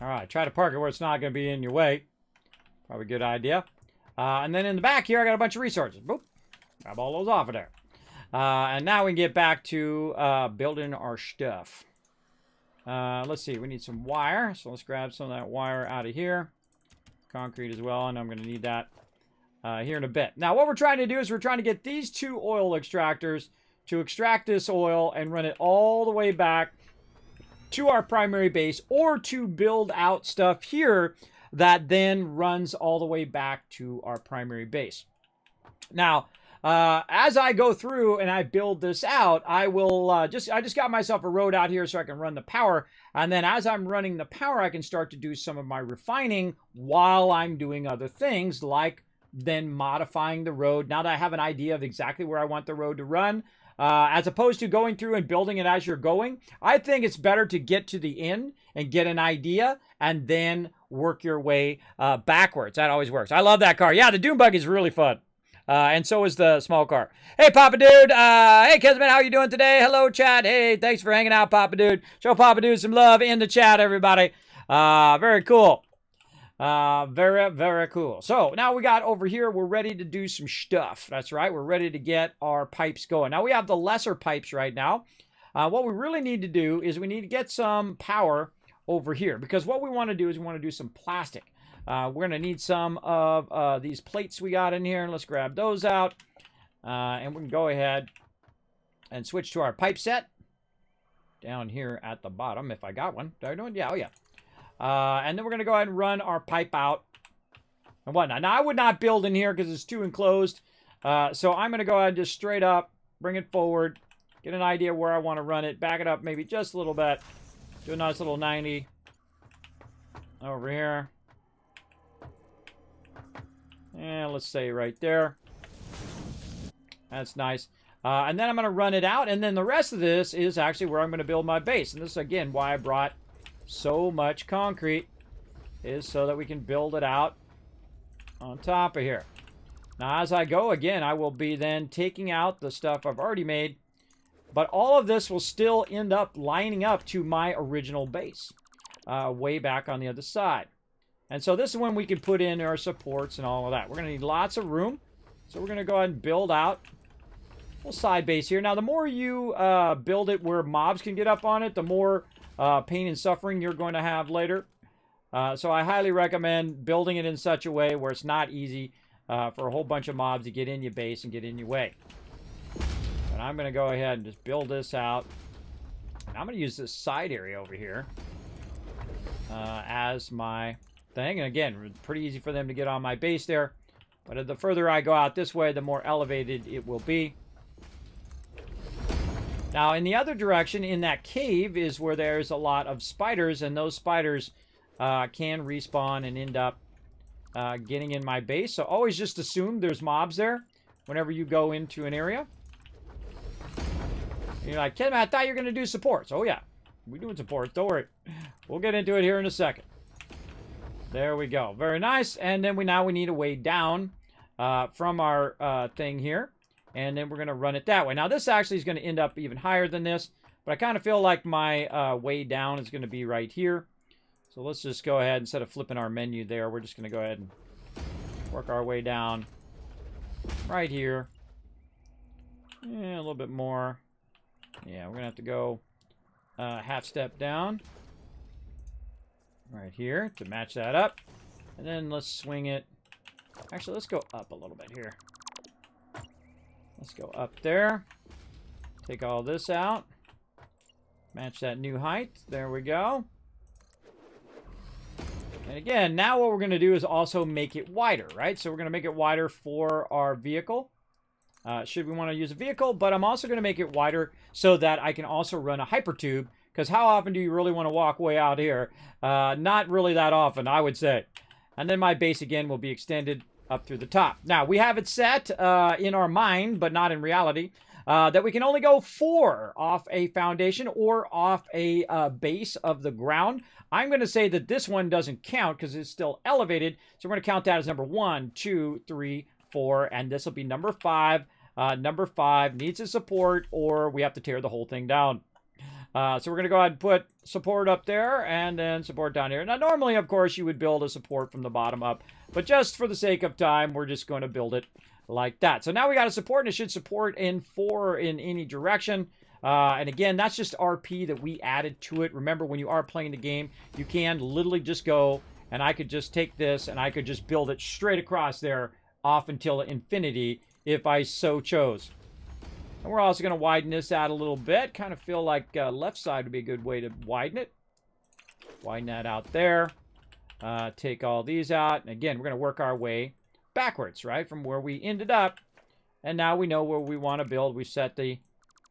Alright, try to park it where it's not going to be in your way. Probably a good idea. And then in the back here, I got a bunch of resources. Boop. Grab all those off of there. And now we can get back to building our stuff. Let's see, we need some wire. So let's grab some of that wire out of here. Concrete as well, and I'm going to need that here in a bit. Now, what we're trying to do is we're trying to get these 2 oil extractors to extract this oil and run it all the way back to our primary base, or to build out stuff here that then runs all the way back to our primary base. Now, as I go through and I build this out, I will I just got myself a road out here so I can run the power. And then as I'm running the power, I can start to do some of my refining while I'm doing other things, like then modifying the road. Now that I have an idea of exactly where I want the road to run, as opposed to going through and building it as you're going, I think it's better to get to the end and get an idea and then work your way backwards. That always works. I love that car. Yeah, the Dune Buggy is really fun. And so is the small car. Hey, Papa Dude. Hey, Kismet, how you doing today? Hello, chat. Hey, thanks for hanging out, Papa Dude. Show Papa Dude some love in the chat, everybody. Very cool. Very, very cool. So now we got over here, we're ready to do some stuff. That's right. We're ready to get our pipes going. Now we have the lesser pipes right now. What we really need to do is we need to get some power over here, because what we want to do is we want to do some plastic. We're going to need some of these plates we got in here, and let's grab those out. And we can go ahead and switch to our pipe set down here at the bottom, if I got one. Did I do it? Yeah, oh yeah. And then we're going to go ahead and run our pipe out and whatnot. Now, I would not build in here because it's too enclosed. So I'm going to go ahead and just straight up, bring it forward, get an idea where I want to run it, back it up maybe just a little bit, do a nice little 90 over here. And let's say right there. That's nice. And then I'm going to run it out. And then the rest of this is actually where I'm going to build my base. And this is, again, why I brought so much concrete, is so that we can build it out on top of here. Now, as I go, again, I will be then taking out the stuff I've already made. But all of this will still end up lining up to my original base, way back on the other side. And so this is when we can put in our supports and all of that. We're going to need lots of room. So we're going to go ahead and build out a little side base here. Now, the more you build it where mobs can get up on it, the more pain and suffering you're going to have later. So I highly recommend building it in such a way where it's not easy for a whole bunch of mobs to get in your base and get in your way. And I'm going to go ahead and just build this out. And I'm going to use this side area over here as my thing. And again, it's pretty easy for them to get on my base there. But the further I go out this way, the more elevated it will be. Now, in the other direction, in that cave, is where there's a lot of spiders. And those spiders can respawn and end up getting in my base. So always just assume there's mobs there whenever you go into an area. You're like, Ken, I thought you were going to do supports. Oh, yeah. We're doing supports. Don't worry. We'll get into it here in a second. There we go. Very nice. And then we need a way down from our thing here. And then we're going to run it that way. Now, this actually is going to end up even higher than this. But I kind of feel like my way down is going to be right here. So let's just go ahead, instead of flipping our menu there, we're just going to go ahead and work our way down right here. Yeah, a little bit more. Yeah, we're going to have to go half step down right here to match that up. And then let's swing it. Actually, let's go up a little bit here. Let's go up there. Take all this out. Match that new height. There we go. And again, now what we're going to do is also make it wider, right? So we're going to make it wider for our vehicle. Should we want to use a vehicle, but I'm also going to make it wider so that I can also run a hypertube, because how often do you really want to walk way out here? Not really that often, I would say. And then my base again will be extended up through the top. Now, we have it set in our mind, but not in reality, that we can only go 4 off a foundation or off a base of the ground. I'm going to say that this one doesn't count because it's still elevated. So we're going to count that as number 1, 2, 3, 4, and this will be number 5. Number 5 needs a support or we have to tear the whole thing down. So we're going to go ahead and put support up there and then support down here. Now, normally, of course, you would build a support from the bottom up. But just for the sake of time, we're just going to build it like that. So now we got a support, and it should support in 4 in any direction. And again, that's just RP that we added to it. Remember, when you are playing the game, you can literally just go, and I could just take this, and I could just build it straight across there off until infinity if I so chose. And we're also going to widen this out a little bit. Kind of feel like left side would be a good way to widen it. Widen that out there. Take all these out. And again, we're going to work our way backwards, right? From where we ended up. And now we know where we want to build. We set the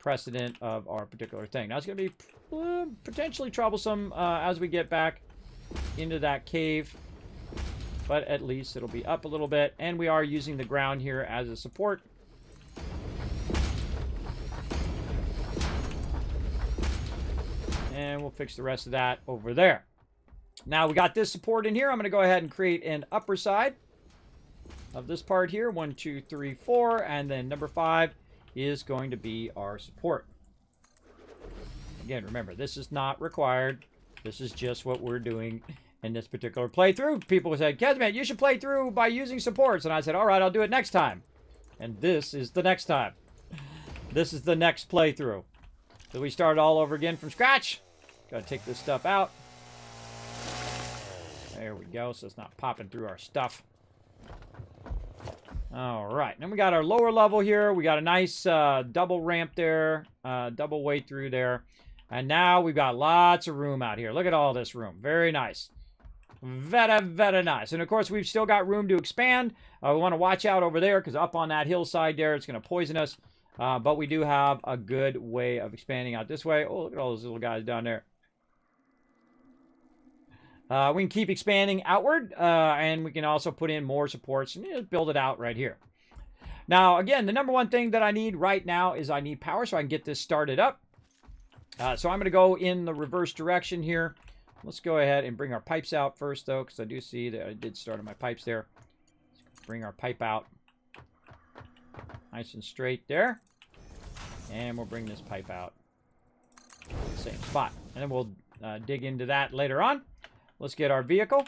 precedent of our particular thing. Now it's going to be potentially troublesome as we get back into that cave. But at least it'll be up a little bit. And we are using the ground here as a support. And we'll fix the rest of that over there. Now we got this support in here. I'm going to go ahead and create an upper side of this part here. 1, 2, 3, 4. And then number 5 is going to be our support. Again, remember, this is not required. This is just what we're doing in this particular playthrough. People said, Kismet, you should play through by using supports. And I said, all right, I'll do it next time. And this is the next time. This is the next playthrough. So we start all over again from scratch. Gotta take this stuff out. There we go, so it's not popping through our stuff. All right, then we got our lower level here. We got a nice double ramp there, double way through there. And now we've got lots of room out here. Look at all this room. Very nice. Very, very nice. And of course, we've still got room to expand. We want to watch out over there because up on that hillside there, it's going to poison us. But we do have a good way of expanding out this way. Oh, look at all those little guys down there. We can keep expanding outward, and we can also put in more supports and just build it out right here. Now, again, the number one thing that I need right now is I need power so I can get this started up. So I'm going to go in the reverse direction here. Let's go ahead and bring our pipes out first, though, because I do see that I did start on my pipes there. Let's bring our pipe out nice and straight there. And we'll bring this pipe out same spot. And then we'll dig into that later on. Let's get our vehicle.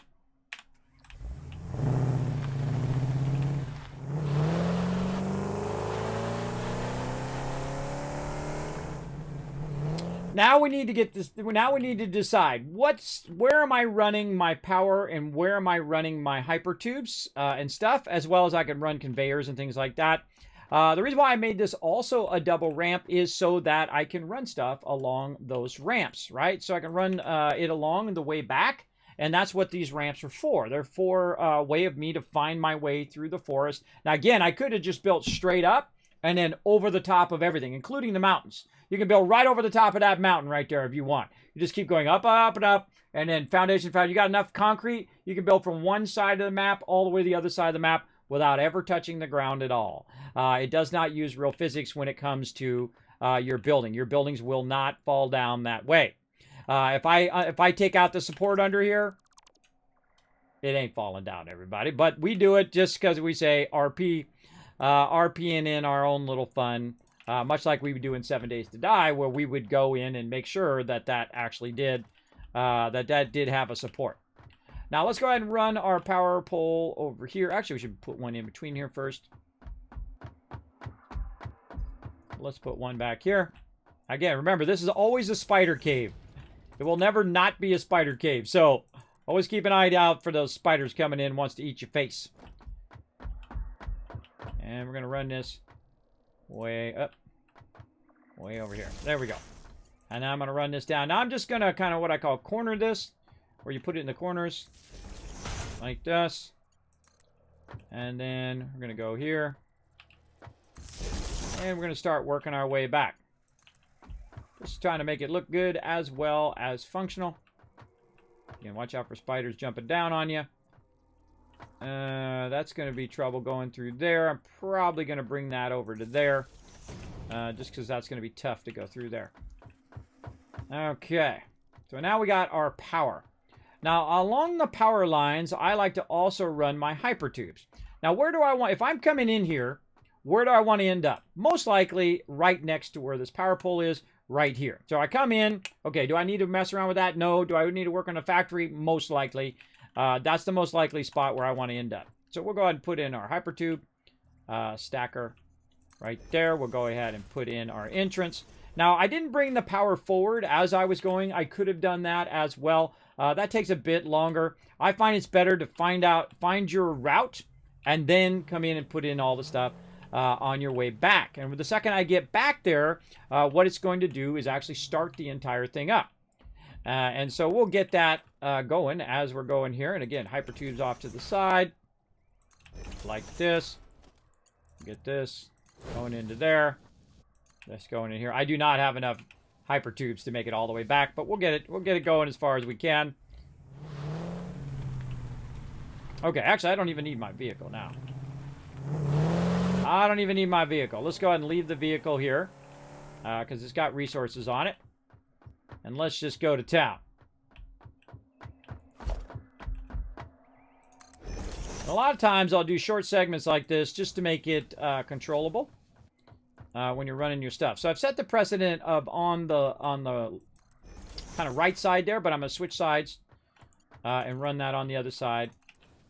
Now we need to get this. Now we need to decide where am I running my power and where am I running my hyper tubes and stuff, as well as I can run conveyors and things like that. The reason why I made this also a double ramp is so that I can run stuff along those ramps, right? So I can run it along the way back. And that's what these ramps are for. They're for a way of me to find my way through the forest. Now, again, I could have just built straight up and then over the top of everything, including the mountains. You can build right over the top of that mountain right there if you want. You just keep going up, up, and up, and then foundation. You got enough concrete, you can build from one side of the map all the way to the other side of the map without ever touching the ground at all. It does not use real physics when it comes to your building. Your buildings will not fall down that way. If I take out the support under here, it ain't falling down, everybody. But we do it just because we say RP, RPing in our own little fun, much like we would do in 7 Days to Die, where we would go in and make sure that that actually did, that did have a support. Now let's go ahead and run our power pole over here. Actually, we should put one in between here first. Let's put one back here. Again, remember, this is always a spider cave. It will never not be a spider cave. So always keep an eye out for those spiders coming in, wants to eat your face. And we're going to run this way up, way over here. There we go. And now I'm going to run this down. Now I'm just going to kind of what I call corner this, where you put it in the corners like this. And then we're going to go here. And we're going to start working our way back. Just trying to make it look good as well as functional. Again, watch out for spiders jumping down on you. That's going to be trouble going through there. I'm probably going to bring that over to there. Just because that's going to be tough to go through there. Okay. So now we got our power. Now, along the power lines, I like to also run my hypertubes. Now, where do I want... If I'm coming in here, where do I want to end up? Most likely right next to where this power pole is, right here. So I come in. Okay, do I need to mess around with that? No. Do I need to work on a factory? Most likely. That's the most likely spot where I want to end up. So we'll go ahead and put in our hypertube stacker right there. We'll go ahead and put in our entrance. Now, I didn't bring the power forward as I was going. I could have done that as well. That takes a bit longer. I find it's better to find your route and then come in and put in all the stuff on your way back. And the second I get back there, what it's going to do is actually start the entire thing up. And so we'll get that going as we're going here. And again, hypertubes off to the side, like this. Get this going into there. This going in here. I do not have enough hypertubes to make it all the way back, but we'll get it going as far as we can. Okay, actually, I don't even need my vehicle now. I don't even need my vehicle. Let's go ahead and leave the vehicle here because it's got resources on it. And let's just go to town. A lot of times I'll do short segments like this just to make it controllable when you're running your stuff. So I've set the precedent of on the kind of right side there, but I'm going to switch sides and run that on the other side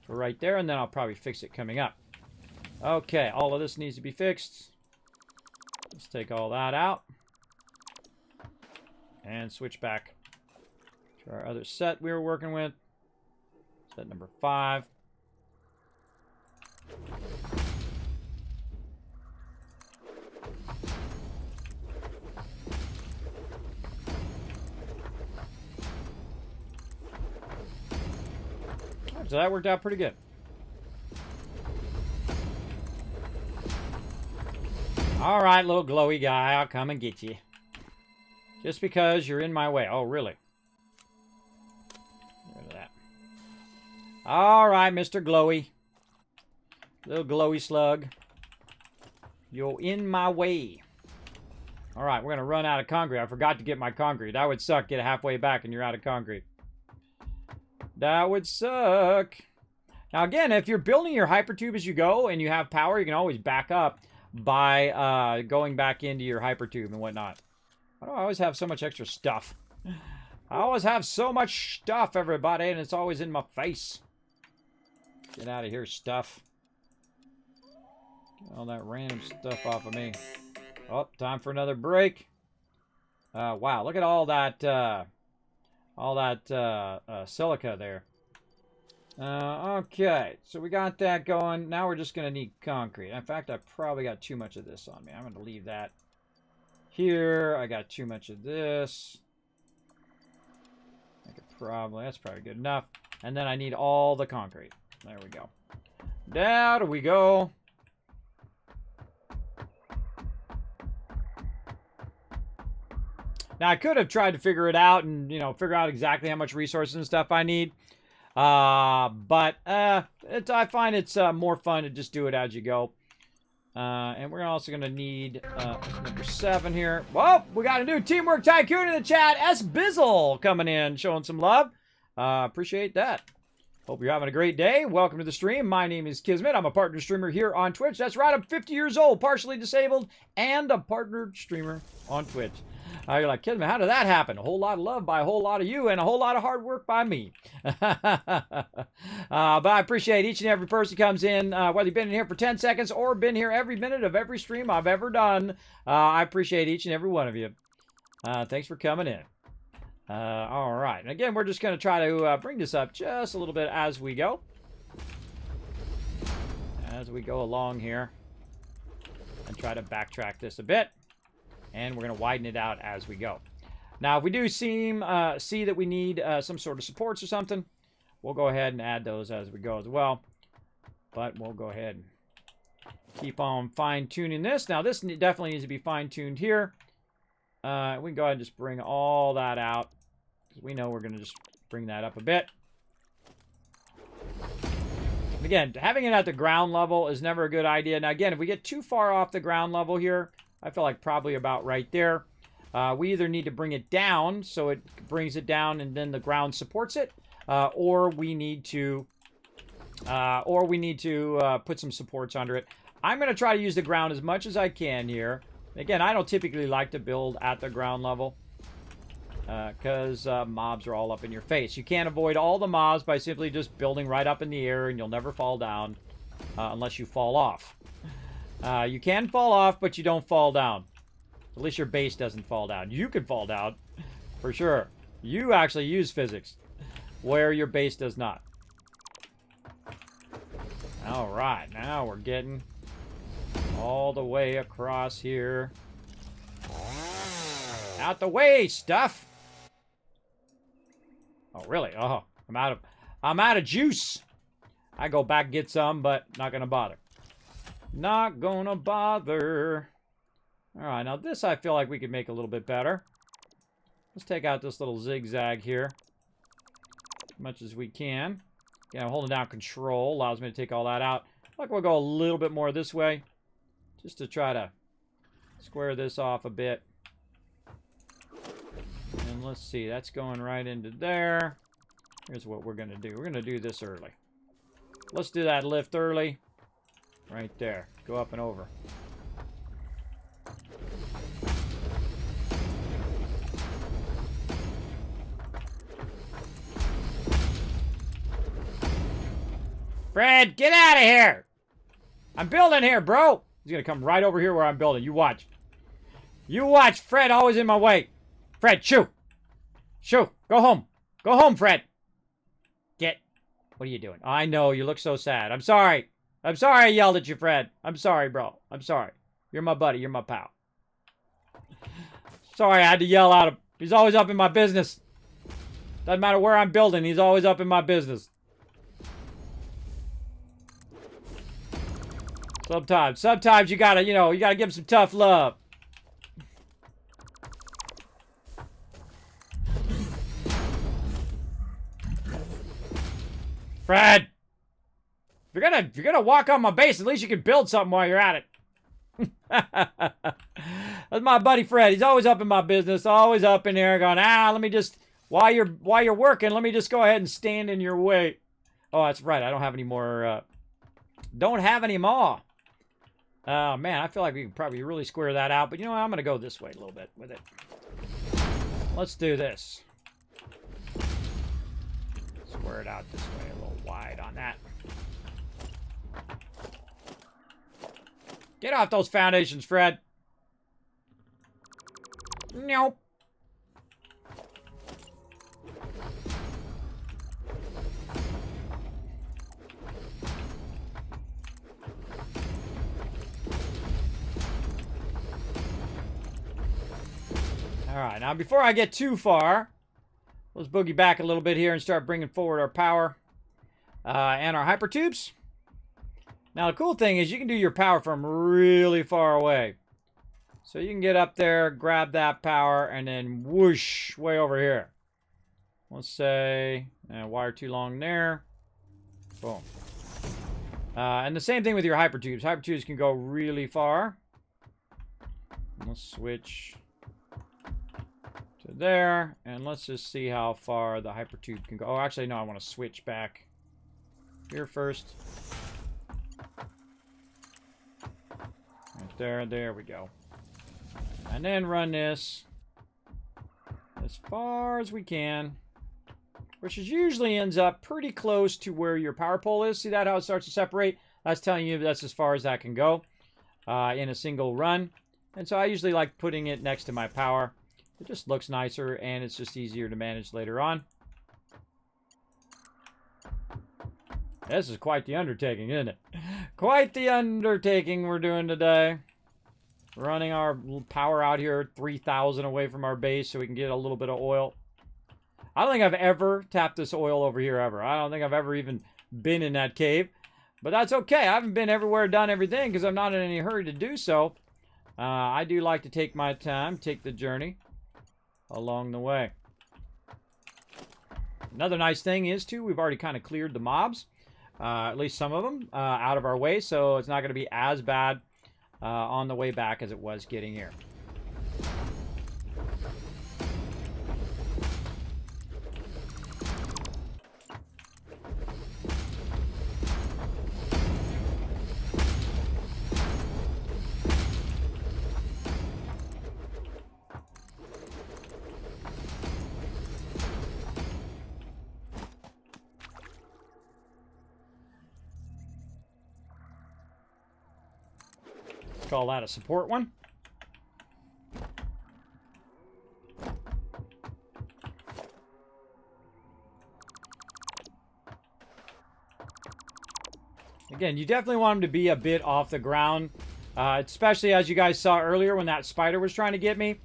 for right there, and then I'll probably fix it coming up. Okay, all of this needs to be fixed. Let's take all that out. And switch back to our other set we were working with. Set number 5. So that worked out pretty good. All right, little glowy guy, I'll come and get you. Just because you're in my way. Oh, really? Get rid of that. All right, Mr. Glowy. Little glowy slug. You're in my way. All right, we're going to run out of concrete. I forgot to get my concrete. That would suck. Get halfway back and you're out of concrete. That would suck. Now, again, if you're building your hypertube as you go and you have power, you can always back up by going back into your hypertube and whatnot. Why do I always have so much extra stuff? I always have so much stuff, everybody, and it's always in my face. Get out of here, stuff. Get all that random stuff off of me. Oh, time for another break. Wow, look at all that silica there. Okay, so we got that going. Now we're just going to need concrete. In fact, I probably got too much of this on me. I'm going to leave that here. I got too much of this. That's probably good enough. And then I need all the concrete. There we go. Down we go. Now, I could have tried to figure it out and, figure out exactly how much resources and stuff I need. But I find it's more fun to just do it as you go. And we're also going to need number 7 here. Well, we got a new Teamwork Tycoon in the chat. S. Bizzle coming in, showing some love. Appreciate that. Hope you're having a great day. Welcome to the stream. My name is Kismet. I'm a partner streamer here on Twitch. That's right, I'm 50 years old, partially disabled, and a partnered streamer on Twitch. You're like, Kismet, how did that happen? A whole lot of love by a whole lot of you and a whole lot of hard work by me. But I appreciate each and every person who comes in, whether you've been in here for 10 seconds or been here every minute of every stream I've ever done. I appreciate each and every one of you. Thanks for coming in. All right. And again, we're just going to try to bring this up just a little bit as we go. As we go along here. And try to backtrack this a bit. And we're going to widen it out as we go. Now, if we do see that we need some sort of supports or something, we'll go ahead and add those as we go as well. But we'll go ahead and keep on fine-tuning this. Now, this definitely needs to be fine-tuned here. We can go ahead and just bring all that out. Because we know we're going to just bring that up a bit. We Again, having it at the ground level is never a good idea. Now, again, if we get too far off the ground level here, I feel like probably about right there. We either need to bring it down so it brings it down and then the ground supports it, or we need to put some supports under it. I'm going to try to use the ground as much as I can here. Again, I don't typically like to build at the ground level because mobs are all up in your face. You can't avoid all the mobs by simply just building right up in the air, and you'll never fall down unless you fall off. You can fall off, but you don't fall down. At least your base doesn't fall down. You can fall down, for sure. You actually use physics, where your base does not. All right, now we're getting all the way across here. Out the way, stuff! Oh, really? Oh, I'm out of juice. I go back and get some, but not gonna bother. Not gonna bother. All right, now this I feel like we could make a little bit better. Let's take out this little zigzag here as much as we can. Yeah, I'm holding down control allows me to take all that out. I think we'll go a little bit more this way just to try to square this off a bit. And let's see, that's going right into there. Here's what we're going to do. We're going to do this early. Let's do that lift early. Right there. Go up and over. Fred, get out of here! I'm building here, bro! He's gonna come right over here where I'm building. You watch. You watch. Fred always in my way. Fred, shoo! Shoo! Go home. Go home, Fred! Get. What are you doing? I know, you look so sad. I'm sorry. I'm sorry I yelled at you, Fred. I'm sorry, bro. I'm sorry. You're my buddy. You're my pal. Sorry I had to yell at him. He's always up in my business. Doesn't matter where I'm building. He's always up in my business. Sometimes you gotta, you gotta give him some tough love. Fred! If you're gonna walk on my base, at least you can build something while you're at it. That's my buddy Fred. He's always up in my business, always up in there going, let me just, while you're working, let me just go ahead and stand in your way. Oh, that's right. I don't have any more, Oh, man, I feel like we could probably really square that out. But you know what? I'm going to go this way a little bit with it. Let's do this. Square it out this way, a little wide on that. Get off those foundations, Fred. Nope. Alright, now before I get too far, let's boogie back a little bit here and start bringing forward our power and our hypertubes. Now the cool thing is you can do your power from really far away. So you can get up there, grab that power, and then whoosh, way over here. Let's say, wire too long there. Boom. And the same thing with your hypertubes. Hypertubes can go really far. Let's switch to there, and let's just see how far the hypertube can go. Oh, actually, no, I want to switch back here first. Right there we go. And then run this as far as we can, which usually ends up pretty close to where your power pole is. See that, how it starts to separate? That's telling you that's as far as that can go in a single run. And so I usually like putting it next to my power. It just looks nicer, and it's just easier to manage later on. This is quite the undertaking, isn't it? Quite the undertaking we're doing today. Running our power out here 3,000 away from our base so we can get a little bit of oil. I don't think I've ever tapped this oil over here ever. I don't think I've ever even been in that cave. But that's okay. I haven't been everywhere, done everything, because I'm not in any hurry to do so. I do like to take my time, take the journey along the way. Another nice thing is, too, we've already kind of cleared the mobs. at least some of them, out of our way, so it's not going to be as bad on the way back as it was getting here. Call that a support one. Again, you definitely want them to be a bit off the ground, especially as you guys saw earlier when that spider was trying to get me.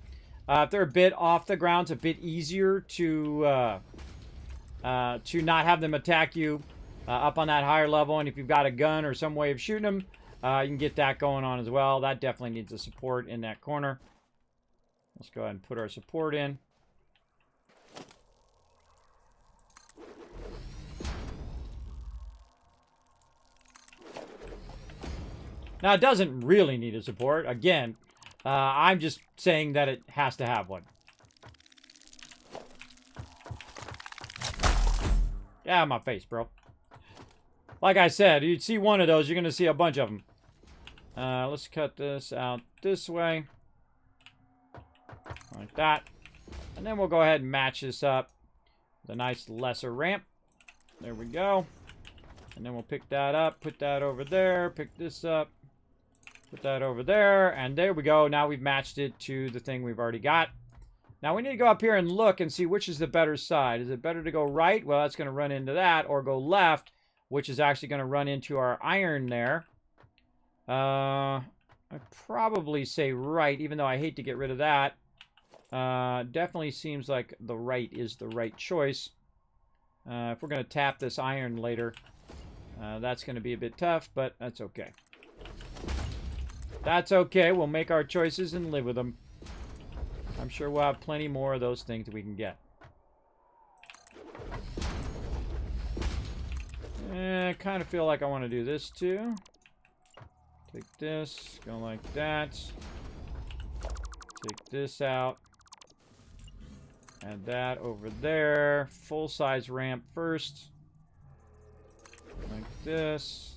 If they're a bit off the ground, it's a bit easier to not have them attack you up on that higher level. And if you've got a gun or some way of shooting them, you can get that going on as well. That definitely needs a support in that corner. Let's go ahead and put our support in. Now, it doesn't really need a support. Again, I'm just saying that it has to have one. Get out of my face, bro. Like I said, you'd see one of those, you're going to see a bunch of them. Let's cut this out this way. Like that. And then we'll go ahead and match this up with a nice lesser ramp. There we go. And then we'll pick that up, put that over there, pick this up, put that over there, and there we go. Now we've matched it to the thing we've already got. Now we need to go up here and look and see which is the better side. Is it better to go right? Well, that's going to run into that, or go left, which is actually going to run into our iron there. I'd probably say right, even though I hate to get rid of that. Definitely seems like the right is the right choice. If we're going to tap this iron later, that's going to be a bit tough, but that's okay. That's okay. We'll make our choices and live with them. I'm sure we'll have plenty more of those things that we can get. I kind of feel like I want to do this too. Take this, go like that. Take this out. Add that over there. Full-size ramp first. Like this.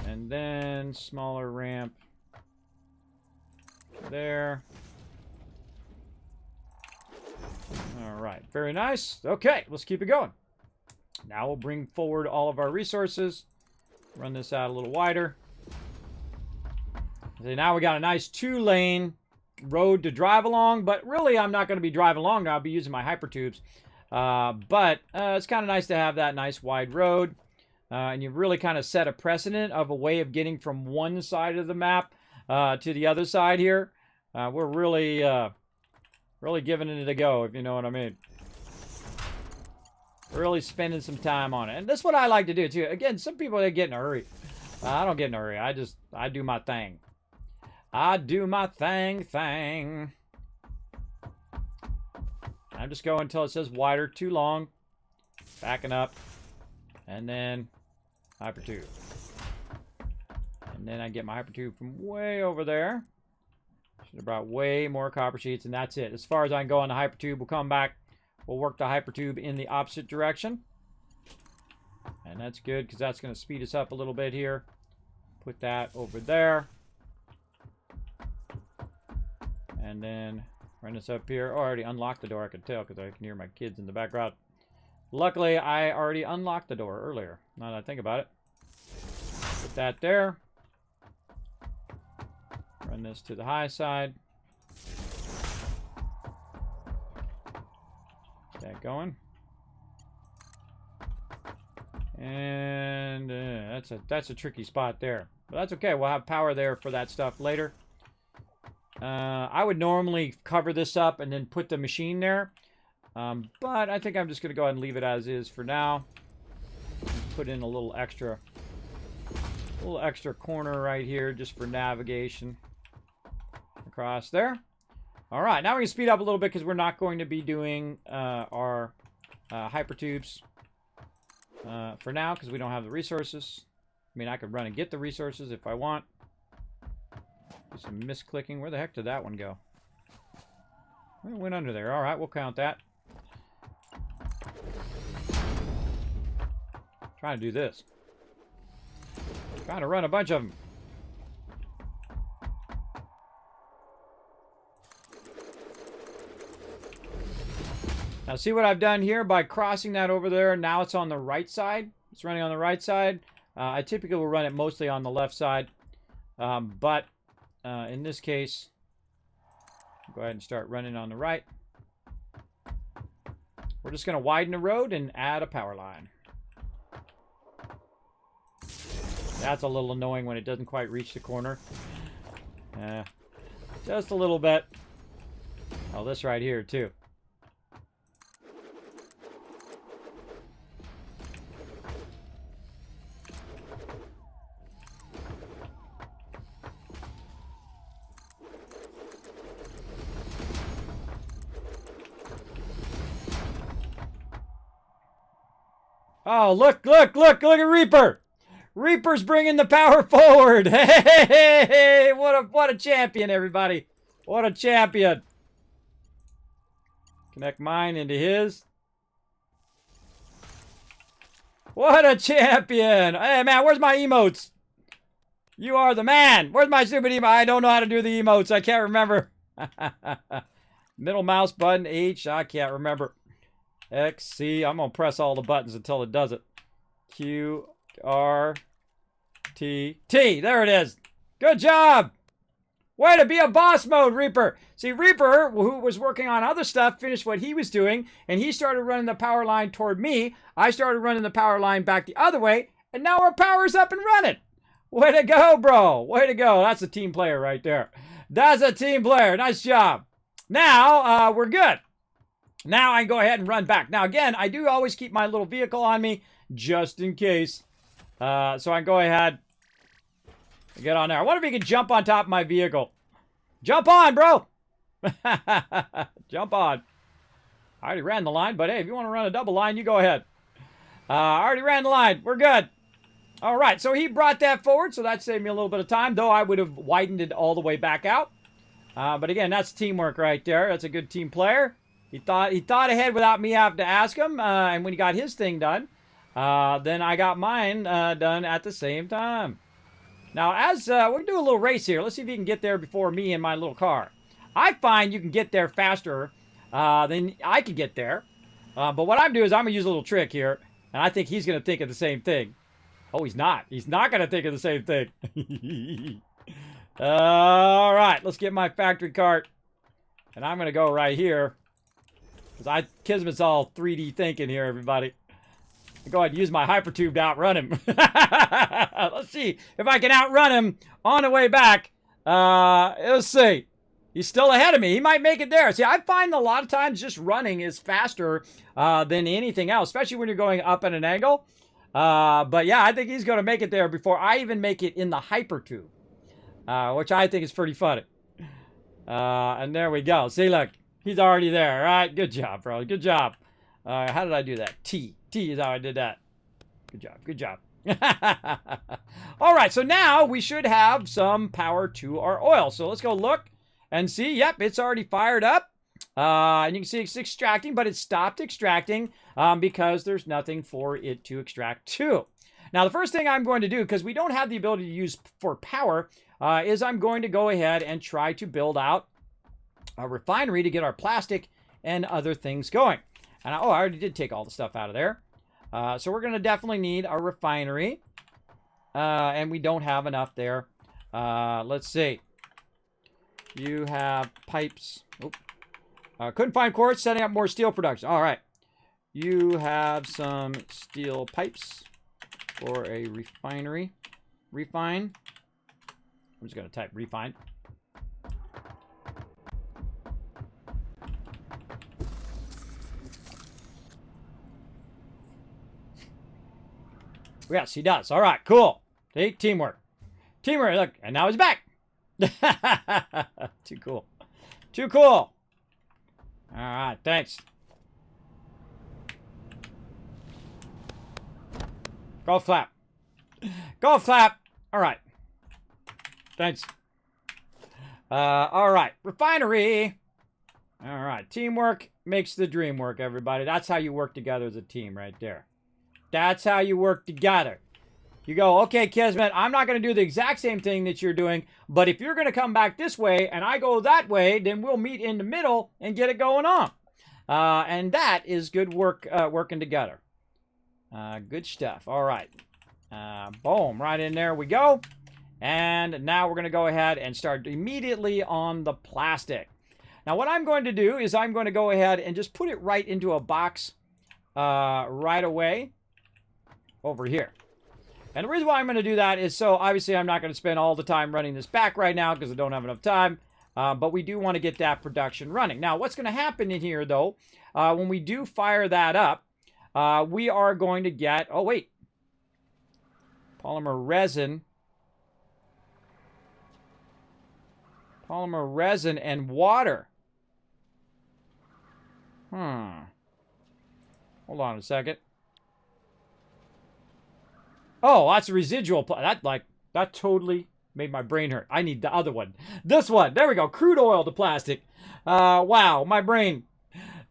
And then smaller ramp there. Alright, very nice. Okay, let's keep it going. Now we'll bring forward all of our resources. Run this out a little wider. So now we got a nice 2-lane road to drive along, but really I'm not going to be driving along now. I'll be using my hypertubes. But it's kind of nice to have that nice wide road. And you've really kind of set a precedent of a way of getting from one side of the map to the other side here. We're really giving it a go, if you know what I mean. Really spending some time on it. And that's what I like to do, too. Again, some people, they get in a hurry. I don't get in a hurry. I do my thing. I do my thing. I'm just going until it says wider, too long. Backing up. And then hypertube. And then I get my hypertube from way over there. Should have brought way more copper sheets, and that's it. As far as I can go on the hypertube, we'll come back. We'll work the hypertube in the opposite direction. And that's good, because that's going to speed us up a little bit here. Put that over there. And then run this up here. Oh, I already unlocked the door, I can tell, because I can hear my kids in the background. Luckily, I already unlocked the door earlier, now that I think about it. Put that there. Run this to the high side. Get that going. And that's a tricky spot there. But that's okay, we'll have power there for that stuff later. I would normally cover this up and then put the machine there. But I think I'm just going to go ahead and leave it as is for now. Put in a little extra corner right here just for navigation. Across there. All right, now we can speed up a little bit because we're not going to be doing our hypertubes. for now because we don't have the resources. I mean, I could run and get the resources if I want. Do some misclicking. Where the heck did that one go? Well, it went under there. All right, we'll count that. Trying to do this. Trying to run a bunch of them. Now see what I've done here by crossing that over there. Now it's on the right side. It's running on the right side. I typically will run it mostly on the left side. But in this case, go ahead and start running on the right. We're just going to widen the road and add a power line. That's a little annoying when it doesn't quite reach the corner. Just a little bit. Oh, this right here too. Oh, look at Reaper. Reaper's bringing the power forward. Hey, what a champion, everybody. What a champion. Connect mine into his. What a champion. Hey, man, where's my emotes? You are the man. Where's my stupid emote? I don't know how to do the emotes. I can't remember. Middle mouse button, H. I can't remember. X, C. I'm going to press all the buttons until it does it. Q, R, T, T. There it is. Good job. Way to be a boss mode, Reaper. See, Reaper, who was working on other stuff, finished what he was doing, and he started running the power line toward me. I started running the power line back the other way, and now our power's up and running. Way to go, bro. Way to go. That's a team player right there. That's a team player. Nice job. Now, we're good. Now I can go ahead and run back. Now, again, I do always keep my little vehicle on me just in case. So I can go ahead and get on there. I wonder if you can jump on top of my vehicle. Jump on, bro. Jump on. I already ran the line, but hey, if you want to run a double line, you go ahead. I already ran the line. We're good. All right, so he brought that forward, so that saved me a little bit of time, though I would have widened it all the way back out. But again, that's teamwork right there. That's a good team player. He thought ahead without me having to ask him, and when he got his thing done, then I got mine done at the same time. Now, as we're going to do a little race here. Let's see if you can get there before me in my little car. I find you can get there faster than I can get there. But what I'm doing is I'm going to use a little trick here, and I think he's going to think of the same thing. Oh, he's not. He's not going to think of the same thing. All right, let's get my factory cart, and I'm going to go right here. Because Kismet's all 3D thinking here, everybody. I'll go ahead and use my hypertube to outrun him. Let's see if I can outrun him on the way back. Let's see. He's still ahead of me. He might make it there. See, I find a lot of times just running is faster than anything else, especially when you're going up at an angle. But yeah, I think he's going to make it there before I even make it in the hypertube, which I think is pretty funny. And there we go. See, look. He's already there. All right. Good job, bro. Good job. How did I do that? T. T is how I did that. Good job. Good job. All right. So now we should have some power to our oil. So let's go look and see. Yep. It's already fired up. And you can see it's extracting, but it stopped extracting because there's nothing for it to extract to. Now, the first thing I'm going to do, because we don't have the ability to use for power, is I'm going to go ahead and try to build out a refinery to get our plastic and other things going. And I already did take all the stuff out of there. So we're going to definitely need a refinery. And we don't have enough there. Let's see. You have pipes. Couldn't find quartz, setting up more steel production. All right. You have some steel pipes for a refinery. Refine. I'm just going to type refine. Yes, he does. All right, cool. See, teamwork. Teamwork, look, and now he's back. Too cool. Too cool. All right, thanks. Golf clap. Golf clap. All right. Thanks. All right. Refinery. All right. Teamwork makes the dream work, everybody. That's how you work together as a team right there. That's how you work together. You go, okay, Kismet, I'm not going to do the exact same thing that you're doing, but if you're going to come back this way and I go that way, then we'll meet in the middle and get it going on. And that is good work, working together. Good stuff. All right. Boom, right in there we go. And now we're going to go ahead and start immediately on the plastic. Now what I'm going to do is I'm going to go ahead and just put it right into a box right away over here. And the reason why I'm going to do that is so obviously I'm not going to spend all the time running this back right now because I don't have enough time. But we do want to get that production running. Now what's going to happen in here though, when we do fire that up, we are going to get, oh wait, polymer resin and water. Hold on a second. Oh, that's a residual. That totally made my brain hurt. I need the other one. This one. There we go. Crude oil to plastic. Wow, my brain.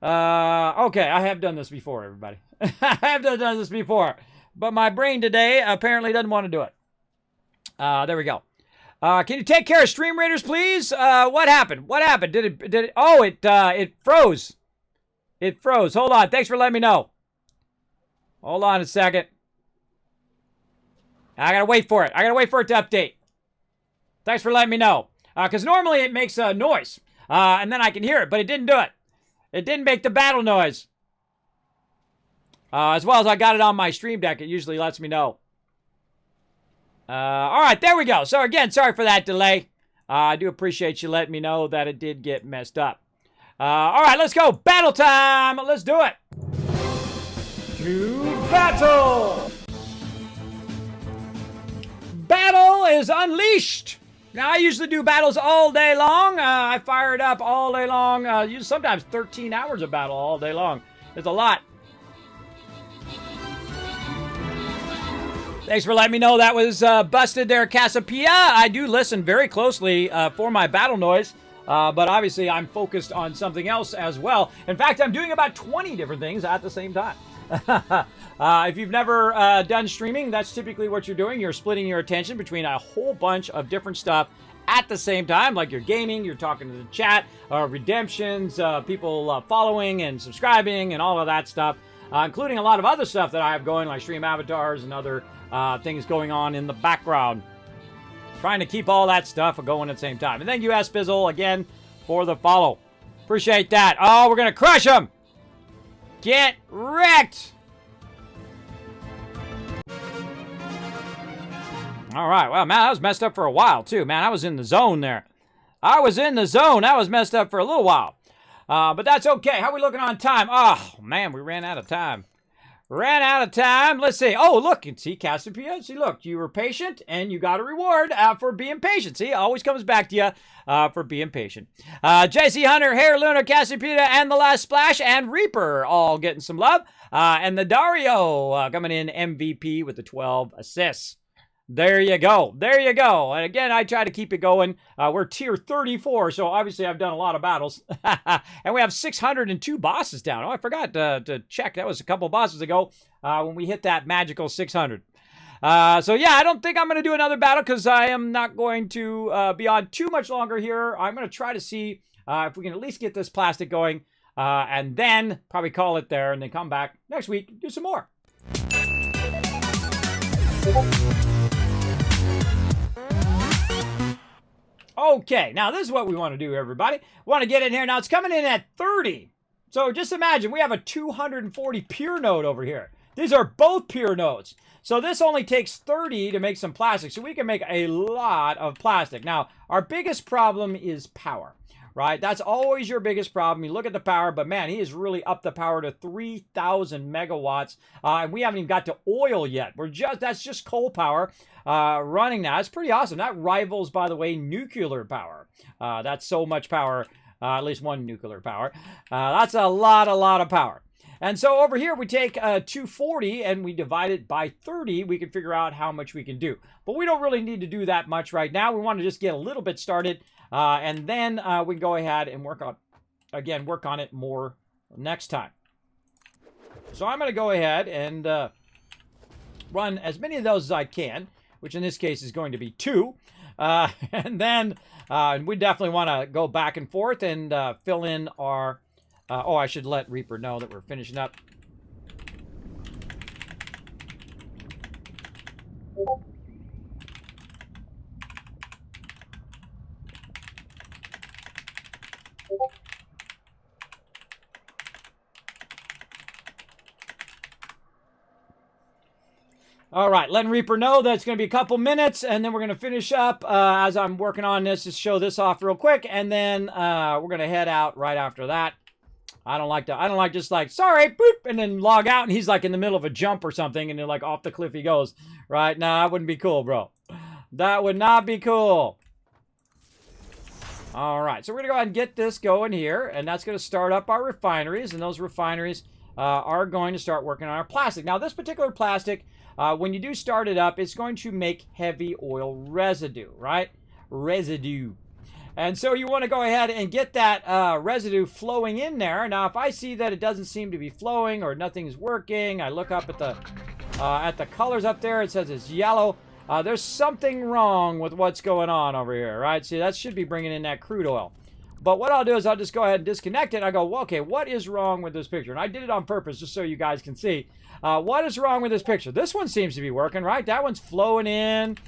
Okay, I have done this before, everybody. I have done this before. But my brain today apparently doesn't want to do it. There we go. Can you take care of Stream Raiders, please? What happened? What happened? Did it? Oh, it froze. It froze. Hold on. Thanks for letting me know. Hold on a second. I gotta wait for it. I gotta wait for it to update. Thanks for letting me know. Because normally it makes a noise. And then I can hear it, but it didn't do it. It didn't make the battle noise. As well as I got it on my stream deck, it usually lets me know. All right, there we go. So again, sorry for that delay. I do appreciate you letting me know that it did get messed up. All right, let's go. Battle time. Let's do it. To battle. Battle is unleashed. Now, I usually do battles all day long. I fire it up all day long. Sometimes 13 hours of battle all day long. It's a lot. Thanks for letting me know that was busted there, Cassiopeia. I do listen very closely for my battle noise. But obviously, I'm focused on something else as well. In fact, I'm doing about 20 different things at the same time. If you've never done streaming, that's typically what you're doing. You're splitting your attention between a whole bunch of different stuff at the same time. Like you're gaming, you're talking to the chat, redemptions, people following and subscribing and all of that stuff. Including a lot of other stuff that I have going, like stream avatars and other things going on in the background. Trying to keep all that stuff going at the same time. And thank you, Spizzle, again, for the follow. Appreciate that. Oh, we're going to crush them. Get wrecked. All right. Well, man, I was messed up for a while, too. Man, I was in the zone there. I was in the zone. I was messed up for a little while. But that's okay. How are we looking on time? Oh, man, we ran out of time. Ran out of time. Let's see. Oh, look. And see, Cassiopeia. See, look. You were patient, and you got a reward for being patient. See, it always comes back to you for being patient. JC Hunter, Hair Luna, Cassiopeia, and The Last Splash, and Reaper all getting some love. And the Dario coming in MVP with the 12 assists. There you go. There you go. And again, I try to keep it going. We're tier 34, so obviously I've done a lot of battles. And we have 602 bosses down. Oh, I forgot to check. That was a couple bosses ago when we hit that magical 600. So yeah, I don't think I'm going to do another battle because I am not going to be on too much longer here. I'm going to try to see if we can at least get this plastic going. And then probably call it there and then come back next week, do some more. Okay, now this is what we want to do, everybody. We want to get in here. Now, it's coming in at 30. So just imagine, we have a 240 pure node over here. These are both pure nodes. So this only takes 30 to make some plastic. So we can make a lot of plastic. Now, our biggest problem is power, right? That's always your biggest problem. You look at the power, but man, he has really upped the power to 3,000 megawatts. And we haven't even got to oil yet. That's just coal power. Running now. It's pretty awesome. That rivals, by the way, nuclear power. That's so much power. At least one nuclear power. That's a lot of power. And so over here, we take 240 and we divide it by 30. We can figure out how much we can do. But we don't really need to do that much right now. We want to just get a little bit started. And then we can go ahead and work on it more next time. So I'm going to go ahead and run as many of those as I can, which in this case is going to be 2. And then we definitely want to go back and forth and fill in our... I should let Reaper know that we're finishing up. All right, letting Reaper know that it's going to be a couple minutes, and then we're going to finish up as I'm working on this. Just show this off real quick, and then we're going to head out right after that. I don't like just like, sorry, boop, and then log out, and he's like in the middle of a jump or something, and then like off the cliff he goes, right? Nah, that wouldn't be cool, bro. That would not be cool. All right, so we're going to go ahead and get this going here, and that's going to start up our refineries, and those refineries are going to start working on our plastic. Now, this particular plastic, when you do start it up, it's going to make heavy oil residue, right? Residue. And so you want to go ahead and get that residue flowing in there. Now, if I see that it doesn't seem to be flowing or nothing's working, I look up at the colors up there. It says it's yellow. There's something wrong with what's going on over here, right? See, that should be bringing in that crude oil. But what I'll do is I'll just go ahead and disconnect it. I go, well, okay, what is wrong with this picture? And I did it on purpose just so you guys can see. What is wrong with this picture? This one seems to be working, right? That one's flowing in.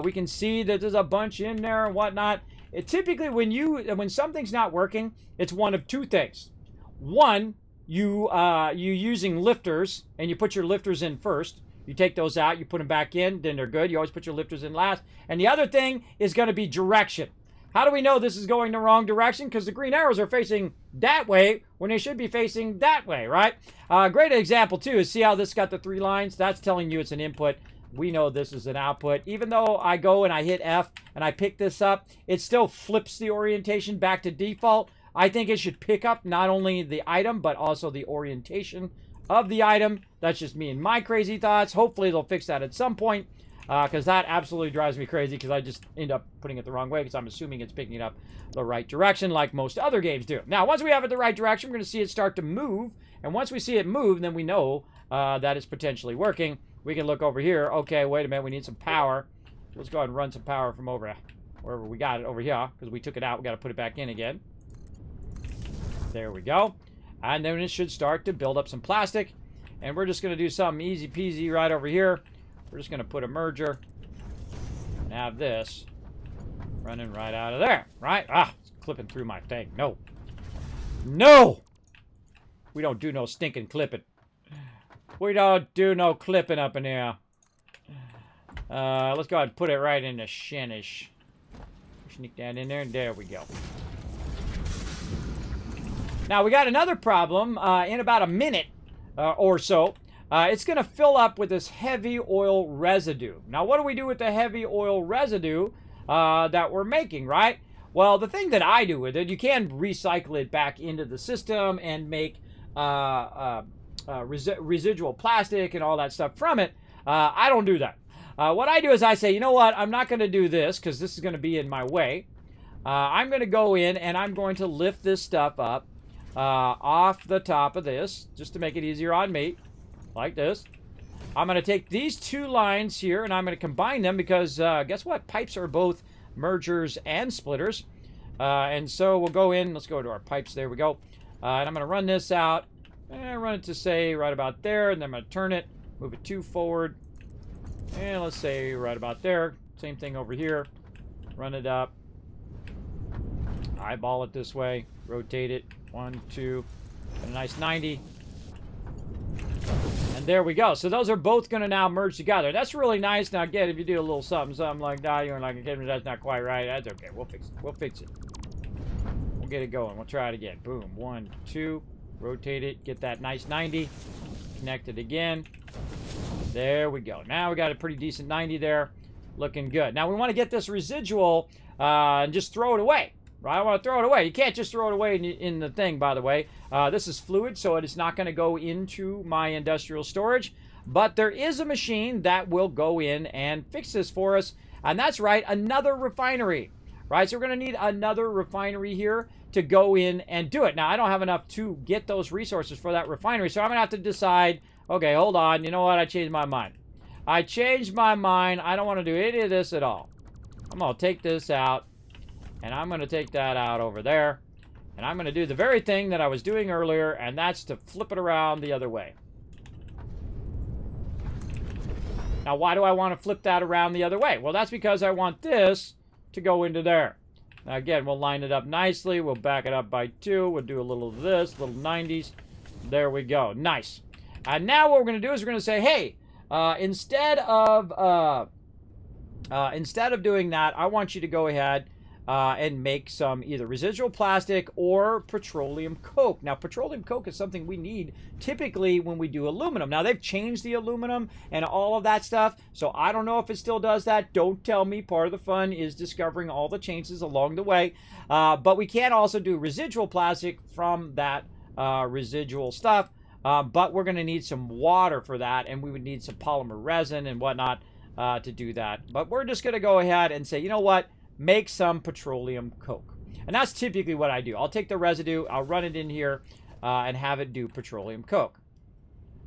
We can see that there's a bunch in there and whatnot. Typically, when something's not working, it's one of 2 things. One, you using lifters, and you put your lifters in first. You take those out, you put them back in, then they're good. You always put your lifters in last. And the other thing is going to be direction. How do we know this is going the wrong direction? Because the green arrows are facing that way when they should be facing that way, right? A great example, too, is see how this got the 3 lines? That's telling you it's an input. We know this is an output. Even though I go and I hit F and I pick this up, it still flips the orientation back to default. I think it should pick up not only the item, but also the orientation of the item. That's just me and my crazy thoughts. Hopefully they'll fix that at some point, because that absolutely drives me crazy because I just end up putting it the wrong way because I'm assuming it's picking it up the right direction like most other games do. Now, once we have it the right direction, we're going to see it start to move. And once we see it move, then we know that it's potentially working. We can look over here. Okay, wait a minute. We need some power. Let's go ahead and run some power from over wherever we got it over here, because we took it out. We got to put it back in again. There we go. And then it should start to build up some plastic. And we're just going to do something easy peasy right over here. We're just going to put a merger and have this running right out of there, right? It's clipping through my thing. No. No! We don't do no stinking clipping. We don't do no clipping up in here. Let's go ahead and put it right in the shinish. Sneak that in there, and there we go. Now, we got another problem. In about a minute or so, it's going to fill up with this heavy oil residue. Now, what do we do with the heavy oil residue that we're making, right? Well, the thing that I do with it, you can recycle it back into the system and make residual plastic and all that stuff from it. I don't do that. What I do is I say, you know what? I'm not going to do this because this is going to be in my way. I'm going to go in and I'm going to lift this stuff up off the top of this just to make it easier on me, like this. I'm going to take these 2 lines here and I'm going to combine them because guess what? Pipes are both mergers and splitters. And so we'll go in. Let's go to our pipes. There we go. And I'm going to run this out. And run it to, say, right about there. And then I'm going to turn it, move it 2 forward. And let's say right about there. Same thing over here. Run it up. Eyeball it this way. Rotate it. 1, 2. And a nice 90. And there we go. So those are both going to now merge together. That's really nice. Now, again, if you do a little something like that, you're like, okay, that's not quite right. That's okay. We'll fix it. We'll fix it. We'll get it going. We'll try it again. Boom. 1, 2. Rotate it, get that nice 90, connect it again. There we go. Now we got a pretty decent 90 there, looking good. Now we want to get this residual and just throw it away. right? I want to throw it away. You can't just throw it away in the thing, by the way. This is fluid, so it is not going to go into my industrial storage. But there is a machine that will go in and fix this for us. And that's right, another refinery, right? So we're going to need another refinery here to go in and do it. Now, I don't have enough to get those resources for that refinery, so I'm going to have to decide, okay, hold on. You know what? I changed my mind. I changed my mind. I don't want to do any of this at all. I'm going to take this out, and I'm going to take that out over there, and I'm going to do the very thing that I was doing earlier, and that's to flip it around the other way. Now, why do I want to flip that around the other way? Well, that's because I want this to go into there. Now, again, we'll line it up nicely. We'll back it up by 2. We'll do a little of this, little 90s. There we go. Nice. And now what we're going to do is we're going to say, hey, instead of doing that, I want you to go ahead and make some either residual plastic or petroleum coke. Now, petroleum coke is something we need typically when we do aluminum. Now, they've changed the aluminum and all of that stuff, so I don't know if it still does that. Don't tell me. Part of the fun is discovering all the changes along the way. But we can also do residual plastic from that residual stuff. But we're going to need some water for that, and we would need some polymer resin and whatnot to do that. But we're just going to go ahead and say, you know what? Make some petroleum coke. And that's typically what I do. I'll take the residue, I'll run it in here, and have it do petroleum coke.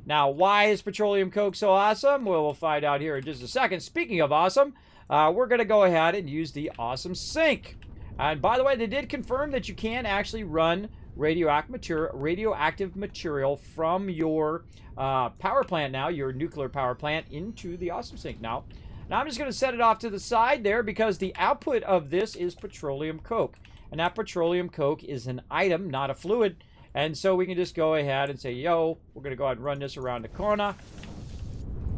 Now, why is petroleum coke so awesome? Well, we'll find out here in just a second. Speaking of awesome, we're going to go ahead and use the awesome sink. And by the way, they did confirm that you can actually run radioactive material from your power plant now, your nuclear power plant, into the awesome sink now. Now I'm just going to set it off to the side there because the output of this is petroleum coke. And that petroleum coke is an item, not a fluid. And so we can just go ahead and say, yo, we're going to go ahead and run this around the corner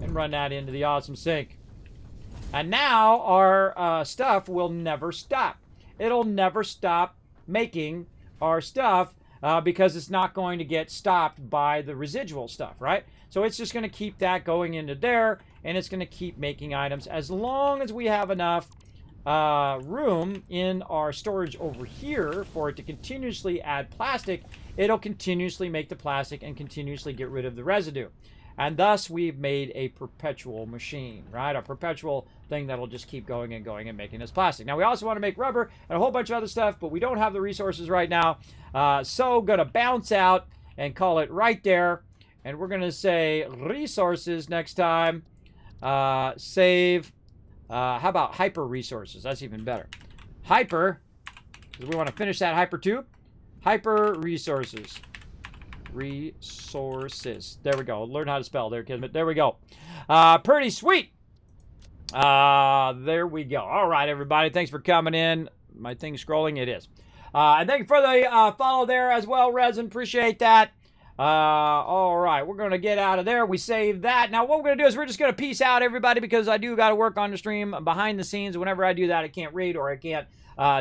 and run that into the awesome sink. And now our stuff will never stop. It'll never stop making our stuff because it's not going to get stopped by the residual stuff, right? So it's just going to keep that going into there, and it's going to keep making items as long as we have enough room in our storage over here for it to continuously add plastic. It'll continuously make the plastic and continuously get rid of the residue. And thus, we've made a perpetual machine, right? A perpetual thing that'll just keep going and making this plastic. Now, we also want to make rubber and a whole bunch of other stuff, but we don't have the resources right now. So, going to bounce out and call it right there. And we're going to say resources next time. Save. How about hyper resources? That's even better. Hyper, because we want to finish that hyper tube. Hyper resources. Resources. There we go. Learn how to spell there, Kismet. There we go. Pretty sweet. There we go. All right, everybody. Thanks for coming in. My thing's scrolling. It is. And thank you for the follow there as well, Resin. Appreciate that. All right. We're going to get out of there. We saved that. Now, what we're going to do is we're just going to peace out, everybody, because I do got to work on the stream behind the scenes. Whenever I do that, I can't raid or I can't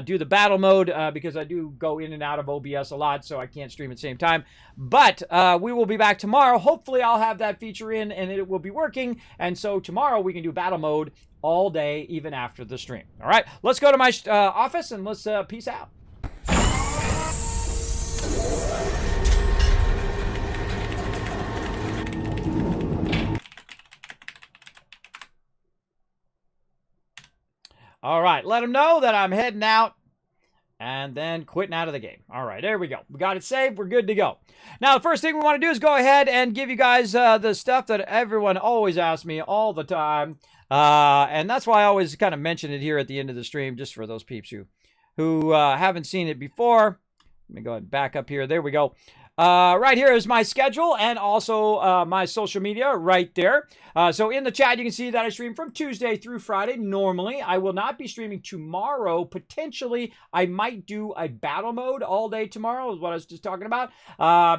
do the battle mode because I do go in and out of OBS a lot, so I can't stream at the same time. But we will be back tomorrow. Hopefully, I'll have that feature in and it will be working. And so tomorrow we can do battle mode all day, even after the stream. All right, let's go to my office and let's peace out. All right, let them know that I'm heading out and then quitting out of the game. All right, there we go. We got it saved. We're good to go. Now, the first thing we want to do is go ahead and give you guys the stuff that everyone always asks me all the time. And that's why I always kind of mention it here at the end of the stream, just for those peeps who haven't seen it before. Let me go ahead and back up here. There we go. Right here is my schedule and also my social media right there. So in the chat, you can see that I stream from Tuesday through Friday. Normally, I will not be streaming tomorrow. Potentially, I might do a battle mode all day tomorrow, is what I was just talking about.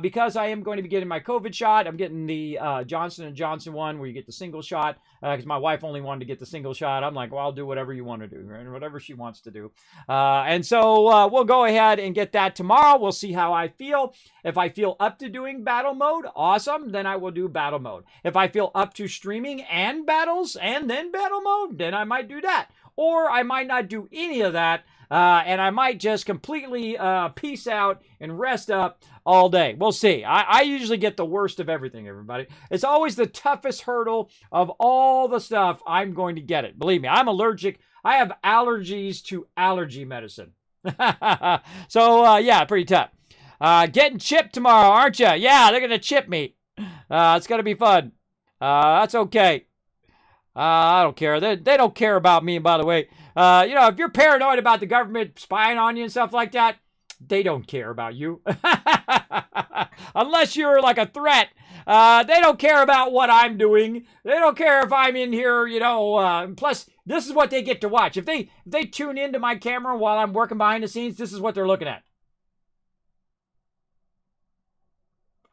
Because I am going to be getting my COVID shot. I'm getting the Johnson & Johnson one where you get the single shot. Because my wife only wanted to get the single shot. I'm like, well, I'll do whatever you want to do, right? Whatever she wants to do. And so we'll go ahead and get that tomorrow. We'll see how I feel. If I feel up to doing battle mode, awesome, then I will do battle mode. If I feel up to streaming and battles and then battle mode, then I might do that. Or I might not do any of that and I might just completely peace out and rest up all day. We'll see. I usually get the worst of everything, everybody. It's always the toughest hurdle of all the stuff. I'm going to get it. Believe me, I'm allergic. I have allergies to allergy medicine. So, yeah, pretty tough. Getting chipped tomorrow, aren't you? Yeah, they're going to chip me. It's going to be fun. That's okay. I don't care. They don't care about me, by the way. If you're paranoid about the government spying on you and stuff like that, they don't care about you. Unless you're like a threat. They don't care about what I'm doing. They don't care if I'm in here, plus, this is what they get to watch. If they tune into my camera while I'm working behind the scenes, this is what they're looking at.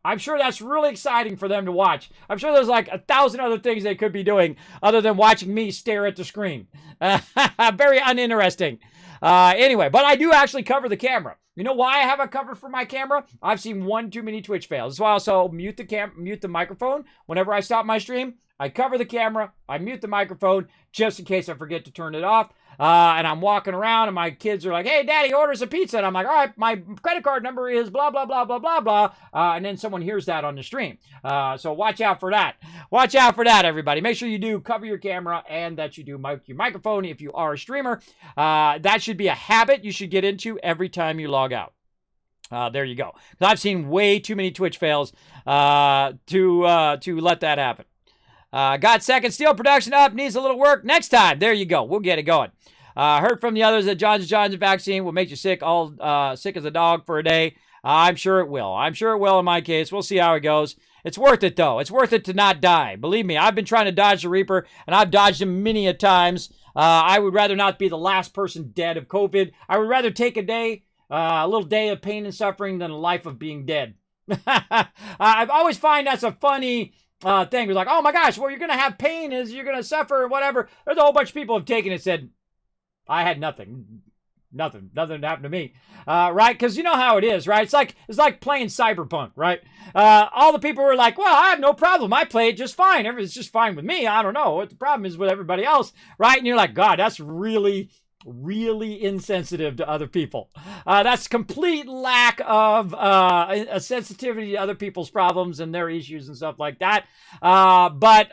I'm sure that's really exciting for them to watch. I'm sure there's like 1,000 other things they could be doing other than watching me stare at the screen. Very uninteresting. Anyway, but I do actually cover the camera. You know why I have a cover for my camera? I've seen one too many Twitch fails. That's why I also mute the microphone whenever I stop my stream. I cover the camera, I mute the microphone just in case I forget to turn it off. And I'm walking around and my kids are like, hey, Daddy, order some pizza. And I'm like, all right, my credit card number is blah, blah, blah, blah, blah, blah. And then someone hears that on the stream. So watch out for that. Watch out for that, everybody. Make sure you do cover your camera and that you do mute your microphone if you are a streamer. That should be a habit you should get into every time you log out. There you go. Because I've seen way too many Twitch fails to let that happen. Got second steel production up, needs a little work. Next time, there you go. We'll get it going. Heard from the others that Johnson vaccine will make you sick, sick as a dog for a day. I'm sure it will. I'm sure it will in my case. We'll see how it goes. It's worth it, though. It's worth it to not die. Believe me, I've been trying to dodge the Reaper, and I've dodged him many a times. I would rather not be the last person dead of COVID. I would rather take a little day of pain and suffering than a life of being dead. I've always find that's a funny thing. It's like, oh my gosh, well, you're going to have pain as you're going to suffer and whatever. There's a whole bunch of people who have taken it and said, I had nothing. Nothing happened to me. Right? Because you know how it is, right? It's like playing Cyberpunk, right? All the people were like, well, I have no problem. I played just fine. Everything's just fine with me. I don't know what the problem is with everybody else, right? And you're like, God, that's really insensitive to other people. That's complete lack of a sensitivity to other people's problems and their issues and stuff like that. But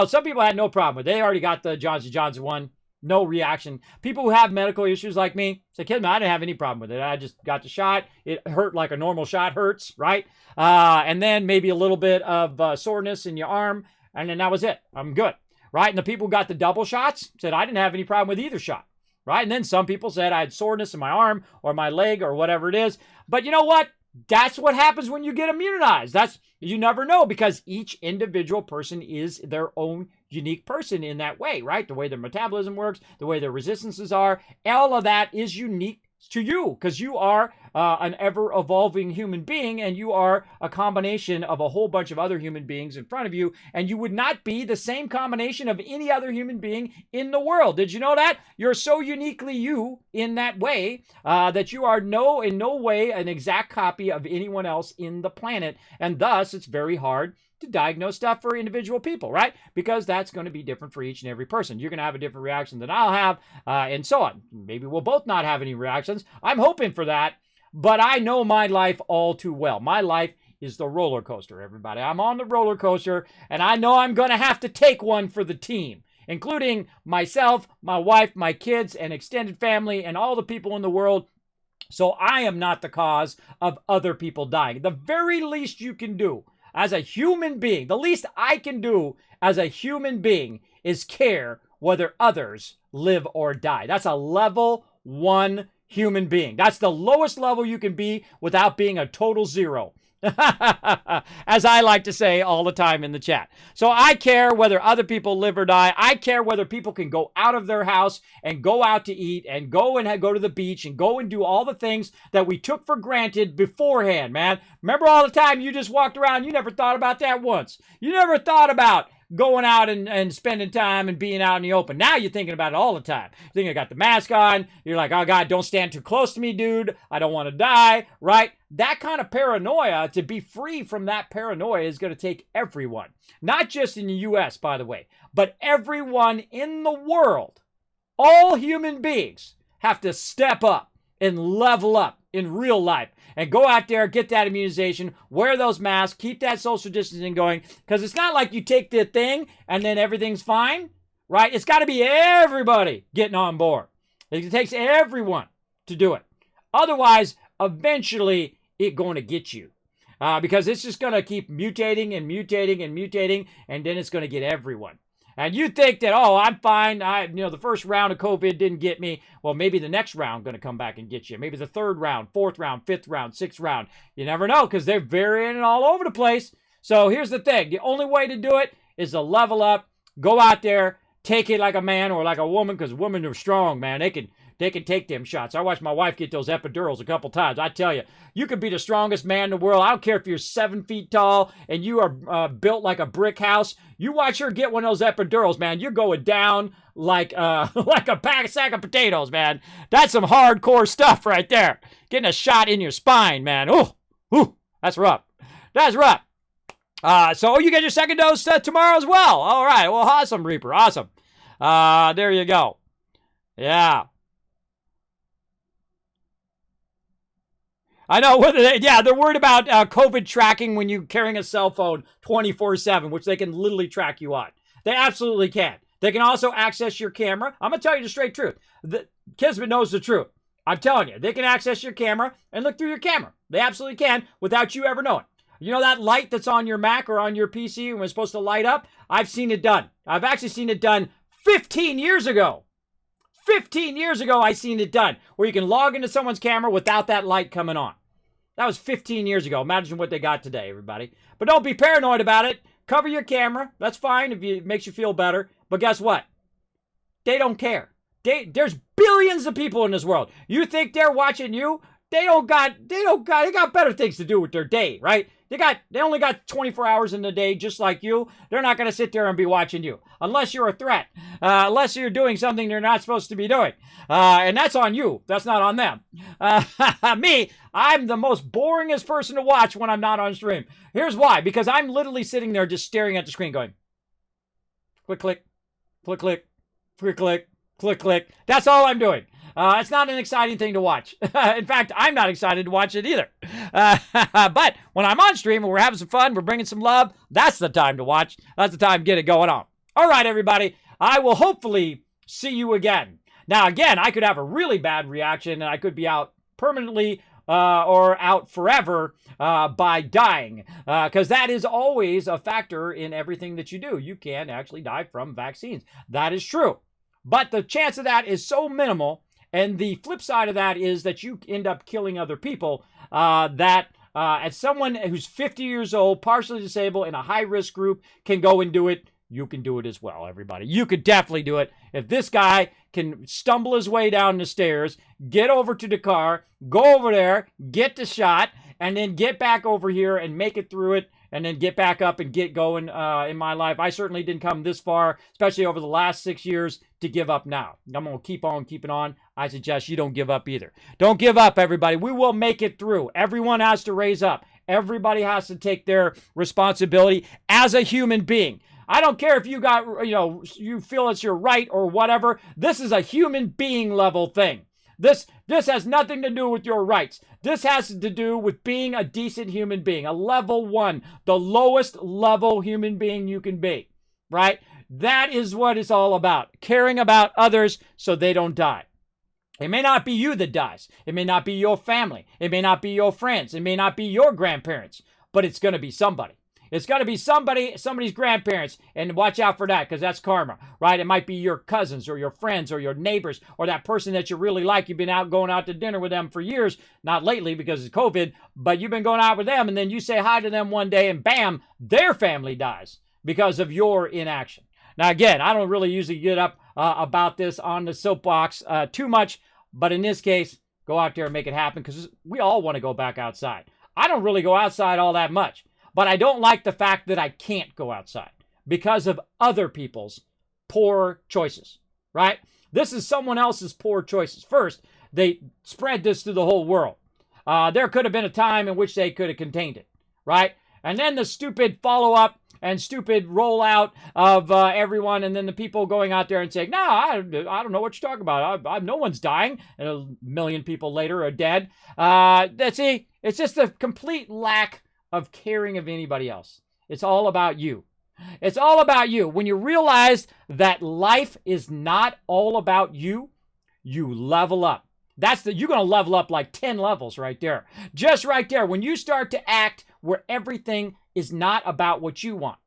some people had no problem with it. They already got the Johnson & Johnson one. No reaction. People who have medical issues like me say, kid, man, I didn't have any problem with it. I just got the shot. It hurt like a normal shot hurts, right? And then maybe a little bit of soreness in your arm. And then that was it. I'm good, right? And the people who got the double shots said, I didn't have any problem with either shot. Right? And then some people said I had soreness in my arm or my leg or whatever it is. But you know what? That's what happens when you get immunized. You never know because each individual person is their own unique person in that way, right? The way their metabolism works, the way their resistances are, all of that is unique to you because you are an ever-evolving human being and you are a combination of a whole bunch of other human beings in front of you, and you would not be the same combination of any other human being in the world. Did you know that? You're so uniquely you in that way that you are in no way an exact copy of anyone else in the planet, and thus it's very hard to diagnose stuff for individual people, right? Because that's going to be different for each and every person. You're going to have a different reaction than I'll have, and so on. Maybe we'll both not have any reactions. I'm hoping for that, but I know my life all too well. My life is the roller coaster, everybody. I'm on the roller coaster, and I know I'm going to have to take one for the team, including myself, my wife, my kids, and extended family, and all the people in the world. So I am not the cause of other people dying. The very least you can do as a human being, the least I can do as a human being is care whether others live or die. That's a level 1 human being. That's the lowest level you can be without being a total zero. As I like to say all the time in the chat. So I care whether other people live or die. I care whether people can go out of their house and go out to eat and go to the beach and go and do all the things that we took for granted beforehand, man. Remember all the time you just walked around, you never thought about that once. You never thought about going out and spending time and being out in the open. Now you're thinking about it all the time. You think I got the mask on. You're like, oh God, don't stand too close to me, dude. I don't want to die, right? That kind of paranoia, to be free from that paranoia is going to take everyone. Not just in the U.S., by the way, but everyone in the world, all human beings have to step up and level up in real life and go out there, get that immunization, wear those masks, keep that social distancing going, because it's not like you take the thing and then everything's fine, right? It's got to be everybody getting on board. It takes everyone to do it. Otherwise, eventually, it's going to get you. Because it's just going to keep mutating and mutating and mutating, and then it's going to get everyone. And you think that, oh, I'm fine. The first round of COVID didn't get me. Well, maybe the next round going to come back and get you. Maybe the third round, fourth round, fifth round, sixth round. You never know, because they're varying all over the place. So here's the thing. The only way to do it is to level up, go out there, take it like a man or like a woman, because women are strong, man. They can take them shots. I watched my wife get those epidurals a couple times. I tell you, you could be the strongest man in the world. I don't care if you're 7 feet tall and you are built like a brick house. You watch her get one of those epidurals, man. You're going down like like a sack of potatoes, man. That's some hardcore stuff right there. Getting a shot in your spine, man. Ooh, that's rough. That's rough. So you get your second dose tomorrow as well. All right. Well, awesome, Reaper. Awesome. There you go. Yeah. I know. They're worried about COVID tracking when you're carrying a cell phone 24/7, which they can literally track you on. They absolutely can. They can also access your camera. I'm going to tell you the straight truth. Kismet knows the truth. I'm telling you. They can access your camera and look through your camera. They absolutely can without you ever knowing. You know that light that's on your Mac or on your PC when it's supposed to light up? I've seen it done. I've actually seen it done 15 years ago. 15 years ago, I seen it done, where you can log into someone's camera without that light coming on. That was 15 years ago. Imagine what they got today, everybody. But don't be paranoid about it. Cover your camera. That's fine if it makes you feel better. But guess what? They don't care. There's billions of people in this world. You think they're watching you? They got better things to do with their day, right? They only got 24 hours in the day, just like you. They're not going to sit there and be watching you. Unless you're a threat. Unless you're doing something they're not supposed to be doing. And that's on you. That's not on them. Me, I'm the most boringest person to watch when I'm not on stream. Here's why. Because I'm literally sitting there just staring at the screen going, click, click, click, click, click, click, click, click. That's all I'm doing. It's not an exciting thing to watch. In fact, I'm not excited to watch it either. But when I'm on stream and we're having some fun, we're bringing some love, that's the time to watch. That's the time to get it going on. All right, everybody. I will hopefully see you again. Now, again, I could have a really bad reaction and I could be out permanently or out forever by dying. Because that is always a factor in everything that you do. You can actually die from vaccines. That is true. But the chance of that is so minimal. And the flip side of that is that you end up killing other people as someone who's 50 years old, partially disabled, in a high-risk group can go and do it. You can do it as well, everybody. You could definitely do it. If this guy can stumble his way down the stairs, get over to the car, go over there, get the shot, and then get back over here and make it through it, and then get back up and get going in my life. I certainly didn't come this far, especially over the last 6 years, to give up now. I'm going to keep on keeping on. I suggest you don't give up either. Don't give up, everybody. We will make it through. Everyone has to raise up. Everybody has to take their responsibility as a human being. I don't care if you you feel it's your right or whatever. This is a human being level thing. This has nothing to do with your rights. This has to do with being a decent human being, a level 1, the lowest level human being you can be, right? That is what it's all about, caring about others so they don't die. It may not be you that dies. It may not be your family. It may not be your friends. It may not be your grandparents, but it's going to be somebody. It's got to be somebody's grandparents, and watch out for that because that's karma, right? It might be your cousins or your friends or your neighbors or that person that you really like. You've been going out to dinner with them for years, not lately because of COVID, but you've been going out with them, and then you say hi to them one day, and bam, their family dies because of your inaction. Now, again, I don't really usually get up about this on the soapbox too much, but in this case, go out there and make it happen because we all want to go back outside. I don't really go outside all that much. But I don't like the fact that I can't go outside because of other people's poor choices, right? This is someone else's poor choices. First, they spread this to the whole world. There could have been a time in which they could have contained it, right? And then the stupid follow-up and stupid rollout of everyone, and then the people going out there and saying, no, I don't know what you're talking about. No one's dying, and a million people later are dead. See, it's just a complete lack of caring of anybody else. It's all about you. It's all about you. When you realize that life is not all about you, you level up. You're going to level up like 10 levels right there. Just right there. When you start to act where everything is not about what you want.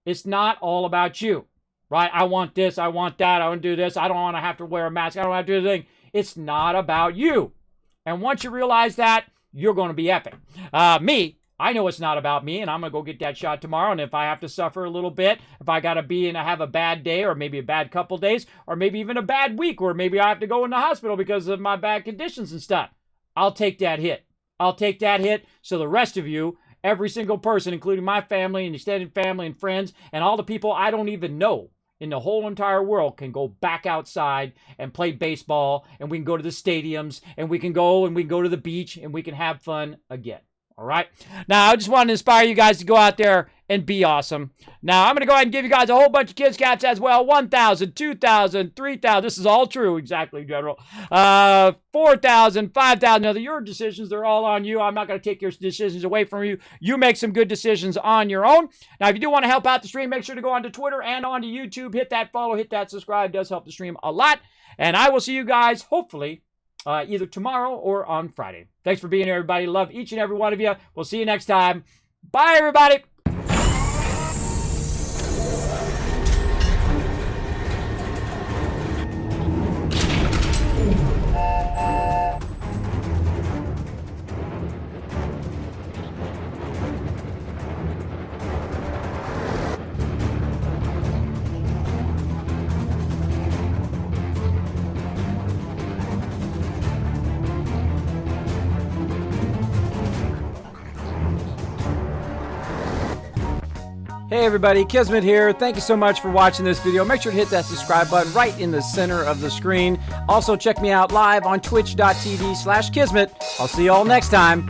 It's not all about you, right? I want this. I want that. I want to do this. I don't want to have to wear a mask. I don't want to do the thing. It's not about you. And once you realize that, you're going to be epic. I know it's not about me, and I'm going to go get that shot tomorrow. And if I have to suffer a little bit, if I got to be and I have a bad day, or maybe a bad couple days, or maybe even a bad week, or maybe I have to go in the hospital because of my bad conditions and stuff, I'll take that hit. I'll take that hit so the rest of you, every single person, including my family and extended family and friends, and all the people I don't even know in the whole entire world, can go back outside and play baseball, and we can go to the stadiums, and we can go to the beach, and we can have fun again. All right. Now, I just wanted to inspire you guys to go out there and be awesome. Now, I'm going to go ahead and give you guys a whole bunch of kids caps as well. 1,000, 2,000, 3,000. This is all true. Exactly, General. 4,000, 5,000. Now, your decisions, they're all on you. I'm not going to take your decisions away from you. You make some good decisions on your own. Now, if you do want to help out the stream, make sure to go onto Twitter and onto YouTube. Hit that follow, hit that subscribe. It does help the stream a lot. And I will see you guys, hopefully, either tomorrow or on Friday. Thanks for being here, everybody. Love each and every one of you. We'll see you next time. Bye, everybody. Hey everybody, Kismet here. Thank you so much for watching this video. Make sure to hit that subscribe button right in the center of the screen. Also check me out live on twitch.tv/Kismet. I'll see you all next time.